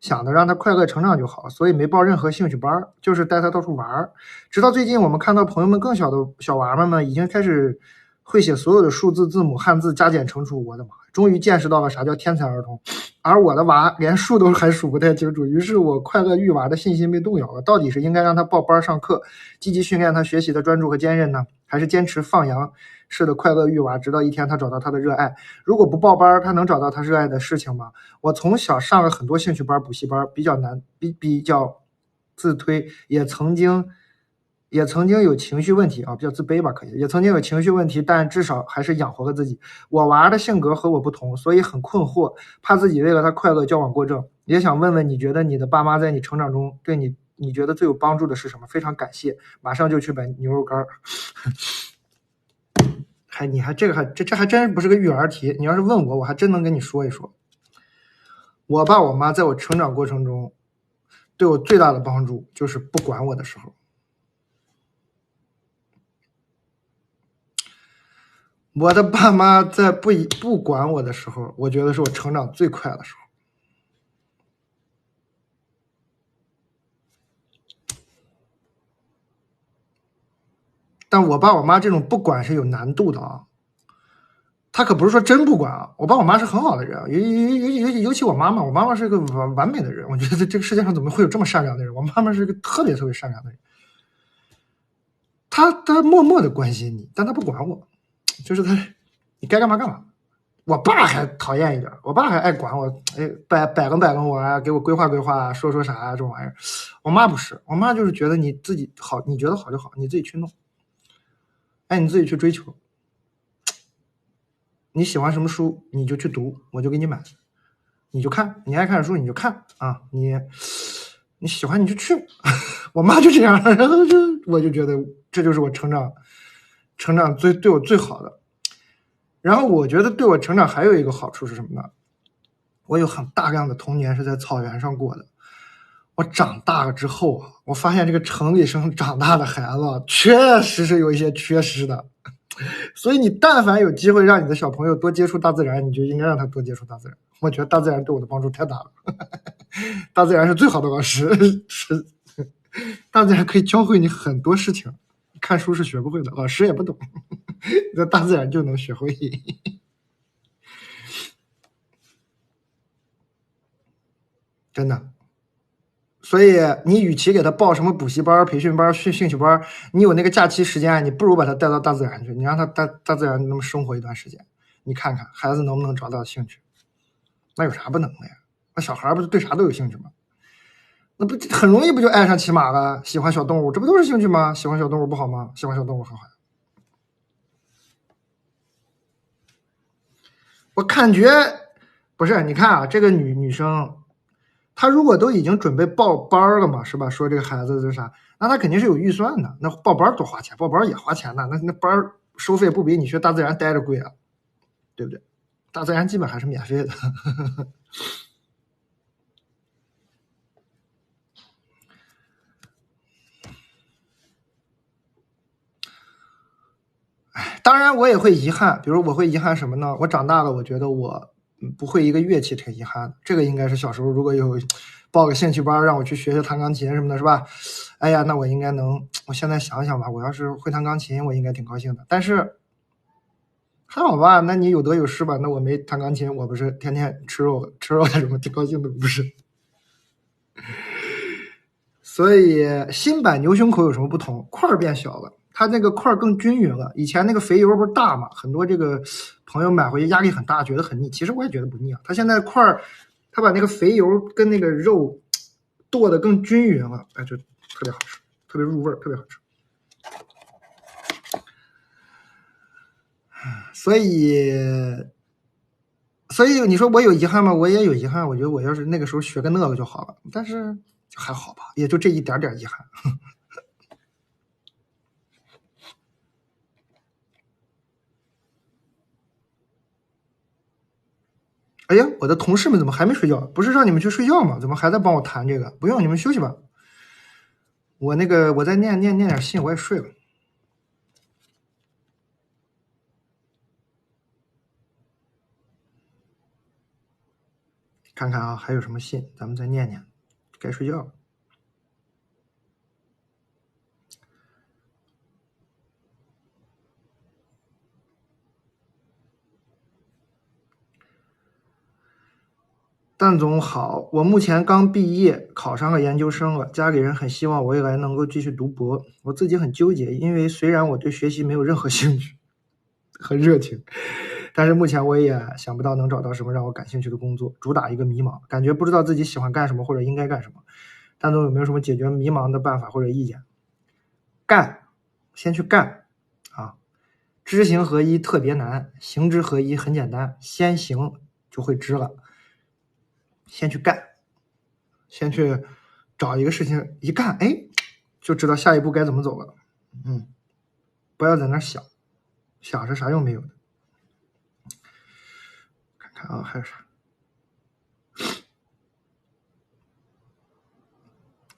想的让他快乐成长就好，所以没报任何兴趣班，就是带他到处玩。直到最近，我们看到朋友们更小的小娃们呢，已经开始会写所有的数字字母、汉字加减乘除，我的妈！终于见识到了啥叫天才儿童。而我的娃连数都还数不太清楚，于是我快乐育娃的信心被动摇了。到底是应该让他报班上课，积极训练他学习的专注和坚韧呢，还是坚持放羊式的快乐育娃，直到一天他找到他的热爱？如果不报班，他能找到他热爱的事情吗？我从小上了很多兴趣班、补习班，比较难，比较自推，也曾经有情绪问题啊，比较自卑吧，可以，也曾经有情绪问题，但至少还是养活了自己。我娃的性格和我不同，所以很困惑，怕自己为了他快乐矫枉过正。也想问问，你觉得你的爸妈在你成长中对你觉得最有帮助的是什么？非常感谢，马上就去买牛肉干。这还真不是个育儿题，你要是问我，我还真能跟你说一说。我爸我妈在我成长过程中对我最大的帮助就是不管我的时候。我的爸妈在不管我的时候，我觉得是我成长最快的时候。但我爸我妈这种不管是有难度的啊，他可不是说真不管啊。我爸我妈是很好的人，尤其我妈妈，我妈妈是个完美的人。我觉得这个世界上怎么会有这么善良的人？我妈妈是个特别善良的人。他默默的关心你，但他不管我，就是你该干嘛干嘛。我爸还讨厌一点，我爸还爱管我，哎，摆弄我啊，给我规划规划，说啥啊，这种玩意儿。我妈不是，我妈就是觉得你自己好，你觉得好就好，你自己去弄，哎，你自己去追求。你喜欢什么书你就去读，我就给你买，你就看，你爱看书你就看啊，你喜欢你就去。我妈就这样，然后我就觉得这就是我成长对我最好的。然后我觉得对我成长还有一个好处是什么呢？我有很大量的童年是在草原上过的。我长大了之后啊，我发现这个城里生长大的孩子确实是有一些缺失的。所以你但凡有机会让你的小朋友多接触大自然，你就应该让他多接触大自然。我觉得大自然对我的帮助太大了。大自然是最好的老师，是大自然可以教会你很多事情，看书是学不会的，老师也不懂，在大自然就能学会。真的。所以你与其给他报什么补习班、培训班、兴趣班，你有那个假期时间，你不如把他带到大自然去，你让他大自然那么生活一段时间，你看看孩子能不能找到兴趣？那有啥不能的呀？那小孩不是对啥都有兴趣吗？那不很容易不就爱上骑马了？喜欢小动物，这不都是兴趣吗？喜欢小动物不好吗？喜欢小动物很好。我感觉不是，你看啊，这个女生，她如果都已经准备报班了嘛，是吧？说这个孩子是啥，那她肯定是有预算的。那报班多花钱，报班也花钱呢。那班收费不比你学大自然待着贵啊，对不对？大自然基本还是免费的。当然我也会遗憾，比如我会遗憾什么呢？我长大了，我觉得我不会一个乐器挺遗憾的。这个应该是小时候如果有报个兴趣班让我去学学弹钢琴什么的，是吧？哎呀，那我应该能，我现在想想吧，我要是会弹钢琴，我应该挺高兴的。但是还好吧，那你有得有失吧。那我没弹钢琴，我不是天天吃肉干什么？挺高兴的，不是？所以新版牛胸口有什么不同？块变小了。它那个块更均匀了，以前那个肥油不是大嘛，很多这个朋友买回去压力很大，觉得很腻。其实我也觉得不腻啊。它现在块，它把那个肥油跟那个肉剁得更均匀了，哎，就特别好吃，特别入味，特别好吃。所以你说我有遗憾吗？我也有遗憾。我觉得我要是那个时候学个那个就好了，但是就还好吧，也就这一点点遗憾。哎呀，我的同事们怎么还没睡觉？不是让你们去睡觉吗？怎么还在帮我谈这个？不用，你们休息吧。我再念点信，我也睡了。看看啊，还有什么信，咱们再念念。该睡觉了。蛋总好，我目前刚毕业，考上了研究生了，家里人很希望我未来能够继续读博，我自己很纠结，因为虽然我对学习没有任何兴趣和热情，但是目前我也想不到能找到什么让我感兴趣的工作，主打一个迷茫，感觉不知道自己喜欢干什么或者应该干什么。蛋总有没有什么解决迷茫的办法或者意见？干，先去干啊！知行合一特别难，行之合一很简单，先行就会知了。先去干，先去找一个事情，一干，哎，就知道下一步该怎么走了。不要在那想，想是啥用没有的。看看啊，还有啥？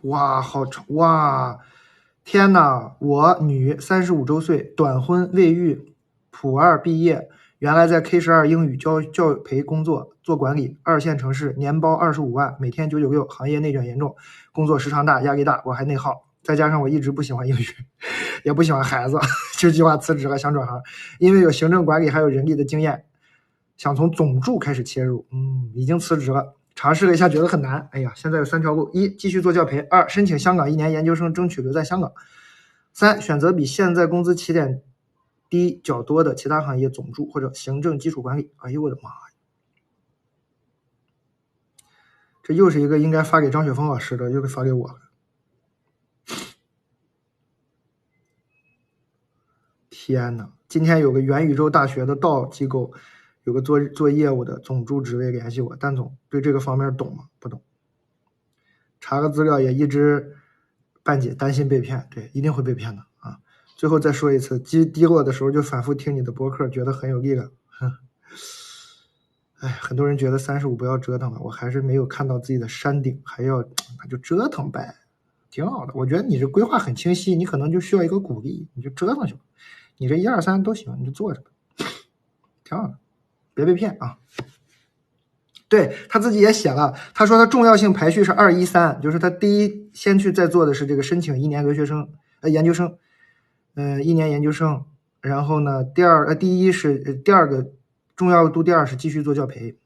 哇，好长哇！天哪，我女，35周岁，短婚未育，普2毕业，原来在 K12英语教培工作，做管理，2线城市，年包25万，每天996，行业内卷严重，工作时长大，压力大，我还内耗，再加上我一直不喜欢英语，也不喜欢孩子，就计划辞职了，想转行，因为有行政管理还有人力的经验，想从总助开始切入，已经辞职了。尝试了一下，觉得很难。哎呀，现在有3条路：一、继续做教培；2、申请香港1年研究生，争取留在香港；3、选择比现在工资起点低较多的其他行业总助或者行政基础管理。哎呦我的妈呀！这又是一个应该发给张雪峰老师的，又给发给我了。天哪！今天有个元宇宙大学的道机构，有个做业务的总助职位联系我，蛋总对这个方面懂吗？不懂。查个资料也一知半解，担心被骗，对，一定会被骗的啊！最后再说一次，低落的时候就反复听你的播客，觉得很有力量。哎，很多人觉得35不要折腾了，我还是没有看到自己的山顶，还要那就折腾呗，挺好的。我觉得你这规划很清晰，你可能就需要一个鼓励，你就折腾去吧。你这1、2、3都行，你就做着吧，挺好的，别被骗啊！对，他自己也写了，他说他重要性排序是2、1、3，就是他第一先去再做的是这个申请1年留学生研究生，1年研究生，然后呢第一是第2个重要度，第2是继续做教培，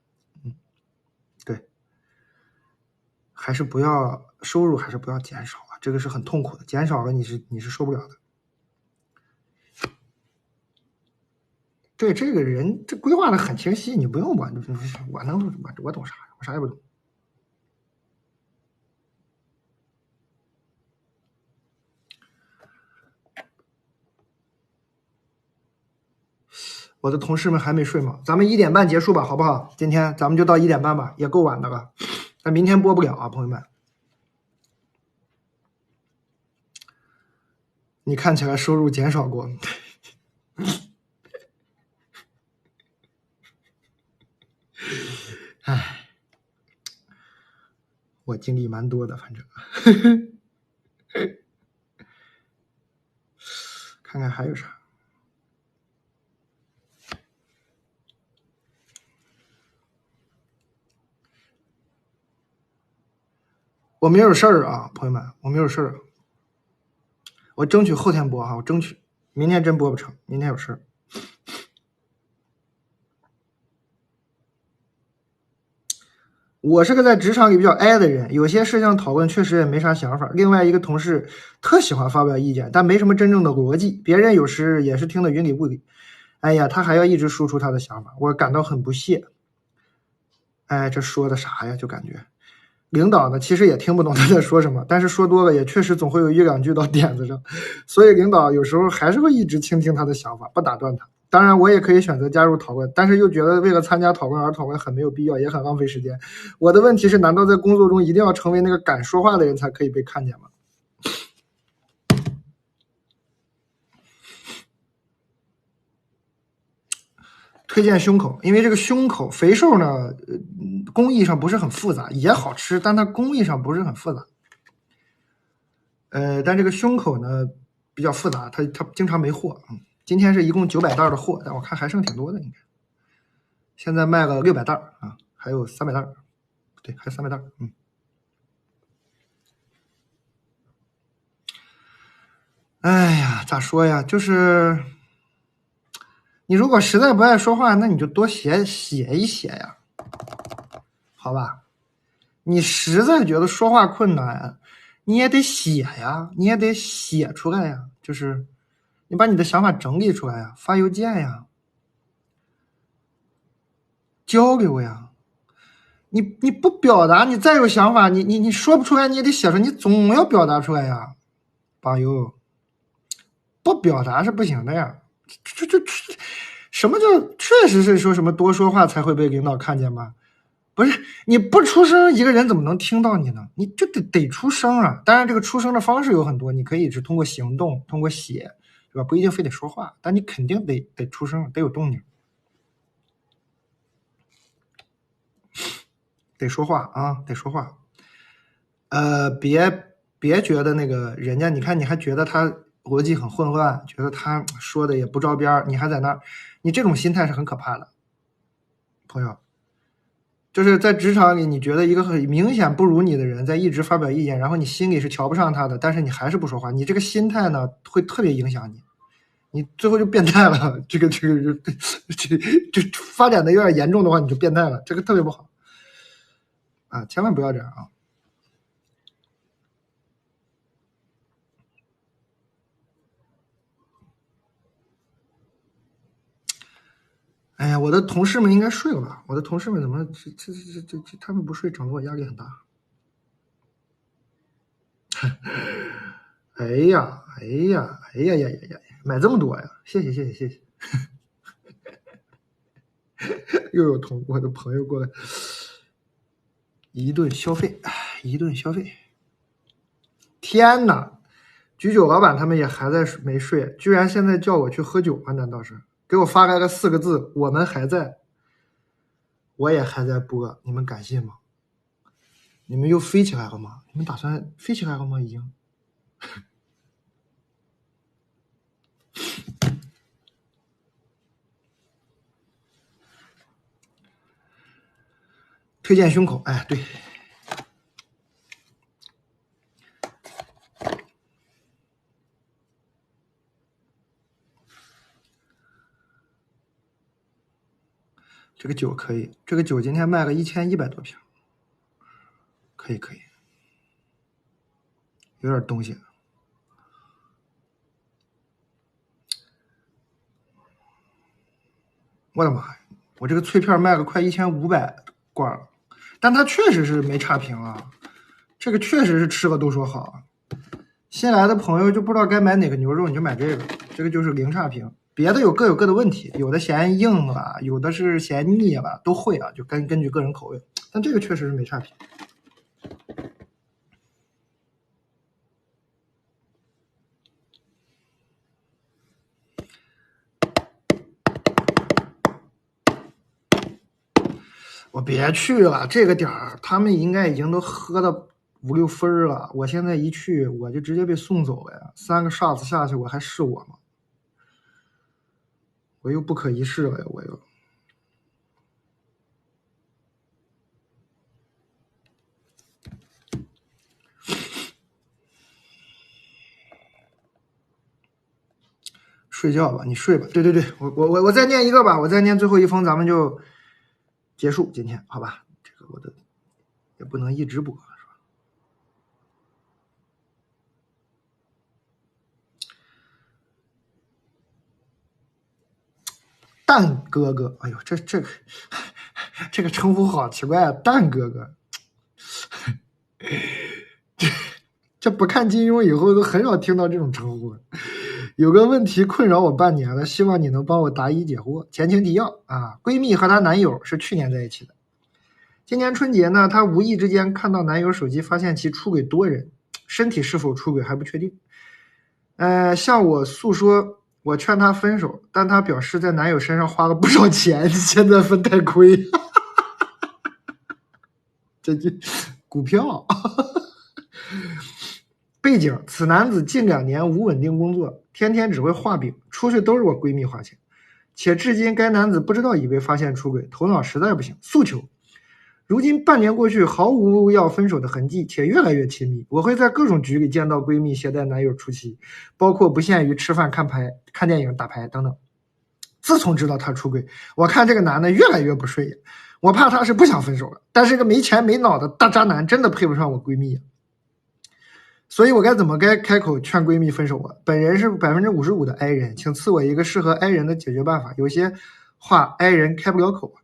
对，还是不要收入还是不要减少啊，这个是很痛苦的，减少了你是受不了的。对这个人，这规划的很清晰，你不用我懂啥呀？我啥也不懂。我的同事们还没睡吗？咱们1点半结束吧，好不好？今天咱们就到1点半吧，也够晚的了。但明天播不了啊，朋友们。你看起来收入减少过。唉，我经历蛮多的，反正。看看还有啥。我没有事儿啊，朋友们，我没有事儿。我争取后天播哈，我争取。明天真播不成，明天有事儿。我是个在职场里比较哀的人，有些事情讨论确实也没啥想法。另外一个同事特喜欢发表意见，但没什么真正的逻辑，别人有时也是听得云里雾里。哎呀，他还要一直输出他的想法，我感到很不屑。哎，这说的啥呀？就感觉领导呢，其实也听不懂他在说什么，但是说多了也确实总会有1-2句到点子上，所以领导有时候还是会一直倾听他的想法，不打断他。当然，我也可以选择加入讨论，但是又觉得为了参加讨论而讨论很没有必要，也很浪费时间。我的问题是，难道在工作中一定要成为那个敢说话的人才可以被看见吗？推荐胸口，因为这个胸口肥瘦呢，工艺上不是很复杂，也好吃，但它工艺上不是很复杂。但这个胸口呢比较复杂，它经常没货。今天是一共900袋的货，但我看还剩挺多的，应该。现在卖了600袋啊，还有300袋，对，还有300袋。哎呀，咋说呀？就是你如果实在不爱说话，那你就多写一写呀，好吧？你实在觉得说话困难，你也得写呀，你也得写出来呀，就是你把你的想法整理出来呀，发邮件呀，交流呀。你不表达，你再有想法，你说不出来，你也得写出来，你总要表达出来呀，朋友。不表达是不行的呀。这什么叫确实是说什么多说话才会被领导看见吗？不是，你不出声，一个人怎么能听到你呢？你就得出声啊！当然，这个出声的方式有很多，你可以是通过行动，通过写，是吧？不一定非得说话，但你肯定得出声，得有动静，得说话啊，得说话。别觉得那个人家，你看你还觉得他逻辑很混乱，觉得他说的也不着边，你还在那儿，你这种心态是很可怕的，朋友。就是在职场里，你觉得一个很明显不如你的人在一直发表意见，然后你心里是瞧不上他的，但是你还是不说话，你这个心态呢会特别影响你，你最后就变态了。这个就发展的有点严重的话，你就变态了，这个特别不好啊，千万不要这样啊。哎呀，我的同事们应该睡了吧？我的同事们怎么他们不睡，整得我压力很大。哎呀，哎呀，哎呀呀呀呀！买这么多呀，谢谢谢谢谢谢。又有我的朋友过来，一顿消费，一顿消费。天哪！居酒老板他们也还在没睡，居然现在叫我去喝酒吗？难道是给我发来了4个字：我们还在。我也还在播，你们敢信吗？你们又飞起来了吗？你们打算飞起来了吗？已经。推荐胸口，哎，对。这个酒可以，这个酒今天卖了1100多瓶，可以可以，有点东西。我的妈呀，我这个脆片卖个快1500罐了，但它确实是没差评啊，这个确实是吃了都说好。新来的朋友就不知道该买哪个牛肉，你就买这个，这个就是零差评。别的各有各的问题，有的嫌硬了，有的是嫌腻了，都会啊，就根据个人口味。但这个确实是没差评。我别去了，这个点儿他们应该已经都喝到5、6分了。我现在一去，我就直接被送走了呀！3个 shots 下去，我还是我吗？我又不可一世了呀！我又。睡觉吧，你睡吧。对对对，我再念一个吧，我再念最后一封，咱们就结束今天，好吧？这个我的也不能一直播，是吧？蛋哥哥，哎呦，这个称呼好奇怪啊，蛋哥哥。这不看金庸以后都很少听到这种称呼。有个问题困扰我半年了，希望你能帮我答疑解惑。前情提要啊，闺蜜和她男友是去年在一起的。今年春节呢，她无意之间看到男友手机，发现其出轨多人，身体是否出轨还不确定。向我诉说，我劝她分手，但她表示在男友身上花了不少钱，现在分太亏。这就股票。背景：此男子近2年无稳定工作，天天只会画饼，出去都是我闺蜜花钱，且至今该男子不知道已被发现出轨，头脑实在不行。诉求：如今半年过去，毫无要分手的痕迹，且越来越亲密。我会在各种局里见到闺蜜携带男友出席，包括不限于吃饭、看牌、看电影、打牌等等。自从知道他出轨，我看这个男的越来越不顺眼，我怕他是不想分手了，但是个没钱没脑的大渣男真的配不上我闺蜜。所以我该怎么开口劝闺蜜分手啊？本人是55%的 I 人，请赐我一个适合 I 人的解决办法。有些话 I 人开不了口，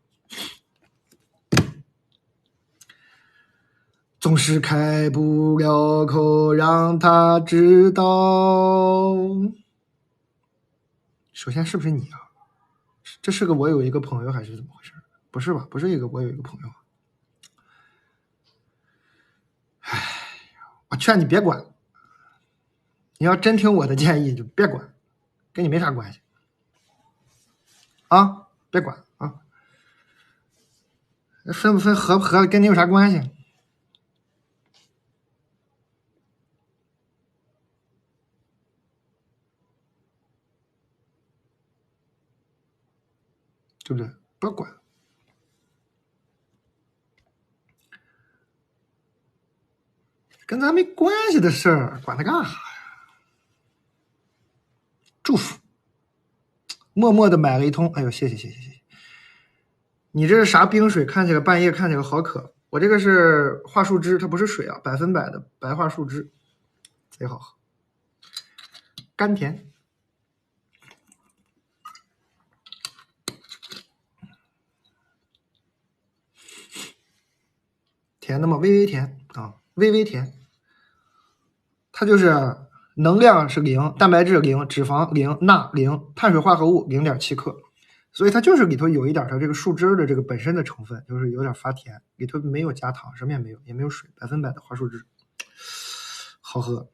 总是开不了口，让他知道。首先是不是你啊？这是个我有一个朋友还是怎么回事？不是吧？不是我有一个朋友。唉，我劝你别管。你要真听我的建议就别管，跟你没啥关系啊，别管啊，分不分合不合跟你有啥关系？对不对？不要管，跟咱没关系的事儿，管他干啥呀？祝福，默默的买了一通，哎呦，谢谢。你这是啥冰水？看起来半夜看起来好渴。我这个是桦树汁，它不是水啊，100%的白桦树汁，贼好喝，甘甜。甜的吗？微微甜啊，微微甜。它就是能量是0，蛋白质0，脂肪0，钠0，碳水化合物0.7克，所以它就是里头有一点它这个树枝的这个本身的成分，就是有点发甜，里头没有加糖，什么也没有，也没有水，100%的桦树汁，好喝。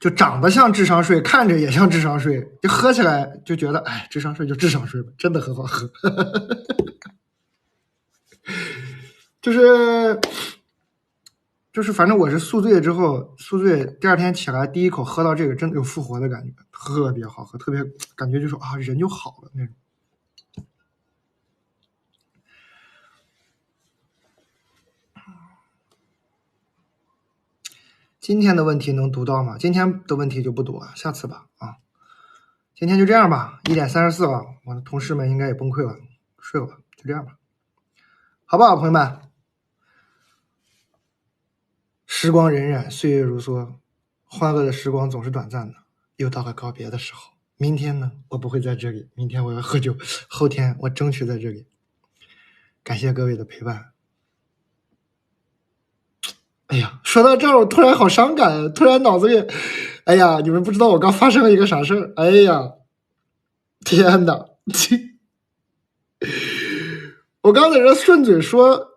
就长得像智商税，看着也像智商税，就喝起来就觉得，哎，智商税就智商税吧，真的很好喝。就是反正我是宿醉之后，宿醉第2天起来第一口喝到这个，真的有复活的感觉，特别好喝，特别感觉就是啊，人就好了那种。今天的问题能读到吗？今天的问题就不读了，下次吧啊。今天就这样吧，1点34了，我的同事们应该也崩溃了，睡了吧，就这样吧，好不好，朋友们？时光荏苒，岁月如梭，欢乐的时光总是短暂的，又到了告别的时候。明天呢，我不会在这里，明天我要喝酒，后天我争取在这里。感谢各位的陪伴。哎呀，说到这儿，我突然好伤感，突然脑子里，哎呀，你们不知道我刚发生了一个啥事儿？哎呀，天哪！我刚在这顺嘴说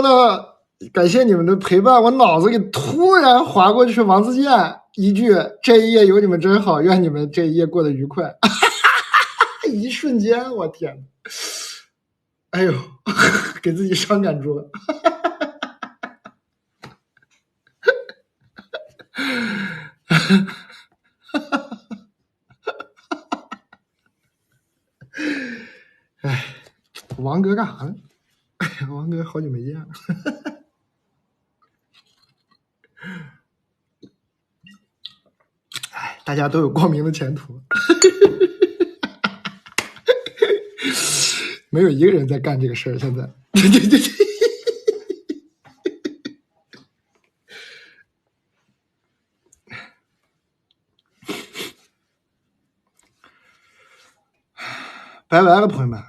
了感谢你们的陪伴，我脑子里突然划过去王自健一句：“这一夜有你们真好，愿你们这一夜过得愉快。”一瞬间，我天！哎呦，给自己伤感住了。哎，王哥干啥呢？王哥好久没见了。哎，大家都有光明的前途。没有一个人在干这个事儿，现在。对。拜拜了，朋友们。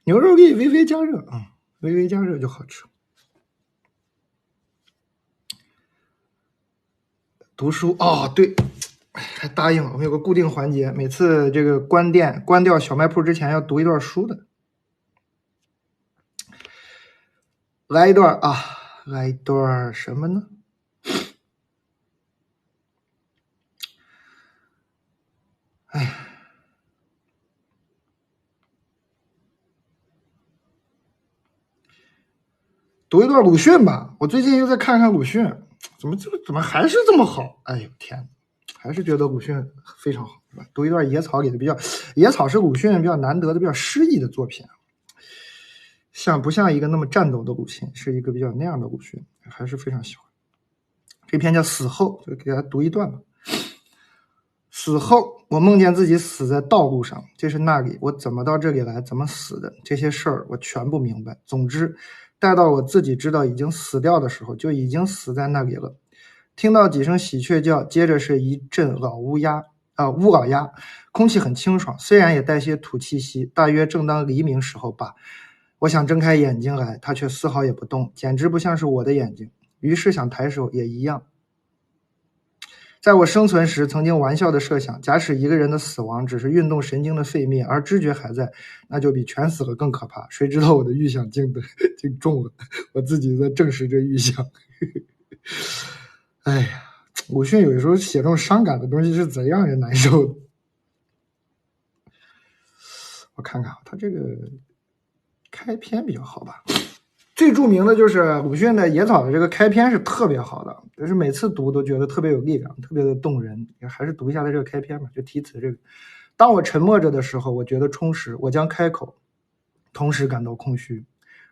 牛肉可以微微加热啊，微微加热就好吃。读书哦，对，还答应了，我们有个固定环节，每次这个关掉小卖铺之前要读一段书的。来一段啊，来一段什么呢？哎，读一段鲁迅吧。我最近又在看鲁迅，怎么还是这么好？哎呦天，还是觉得鲁迅非常好，是吧？读一段《野草》里的野草是鲁迅比较难得的、比较诗意的作品，不像一个那么战斗的鲁迅，是一个比较那样的鲁迅，还是非常喜欢。这篇叫《死后》，就给大家读一段吧。死后，我梦见自己死在道路上，这是那里，我怎么到这里来，怎么死的，这些事儿我全部明白。总之，待到我自己知道已经死掉的时候，就已经死在那里了。听到几声喜鹊叫，接着是一阵乌老鸦，空气很清爽，虽然也带些土气息，大约正当黎明时候吧。我想睁开眼睛来，它却丝毫也不动，简直不像是我的眼睛。于是想抬手也一样。在我生存时，曾经玩笑的设想，假使一个人的死亡只是运动神经的废灭，而知觉还在，那就比全死了更可怕。谁知道我的预想竟中了，我自己在证实这预想。哎呀，鲁迅有时候写这种伤感的东西是贼让人难受的。我看看他这个开篇比较好吧。最著名的就是鲁迅的《野草》的这个开篇是特别好的，就是每次读都觉得特别有力量，特别的动人。还是读一下他这个开篇吧，就题词这个。当我沉默着的时候，我觉得充实，我将开口，同时感到空虚。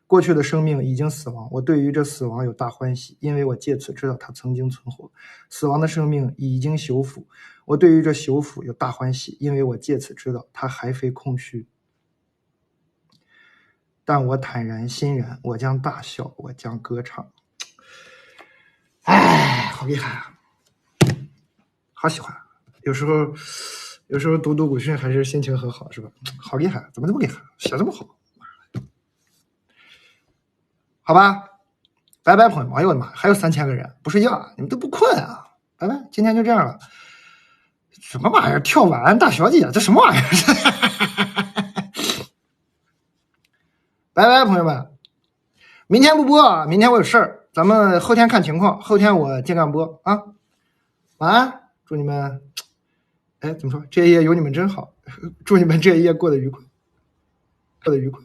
过去的生命已经死亡，我对于这死亡有大欢喜，因为我借此知道它曾经存活。死亡的生命已经朽腐，我对于这朽腐有大欢喜，因为我借此知道它还非空虚。但我坦然欣然，我将大笑，我将歌唱。哎，好厉害啊，好喜欢。有时候读鲁迅还是心情很好，是吧？好厉害，怎么这么厉害，写这么好？好吧，拜拜，朋友们！哎呦我的妈，还有3000个人不睡觉，你们都不困啊？拜拜，今天就这样了。什么玩意儿？跳完大小姐，这什么玩意儿？拜拜，朋友们！明天不播啊，明天我有事儿，咱们后天看情况，后天我尽量播啊。晚安，祝你们，哎，怎么说？这一夜有你们真好，祝你们这一夜过得愉快，过得愉快。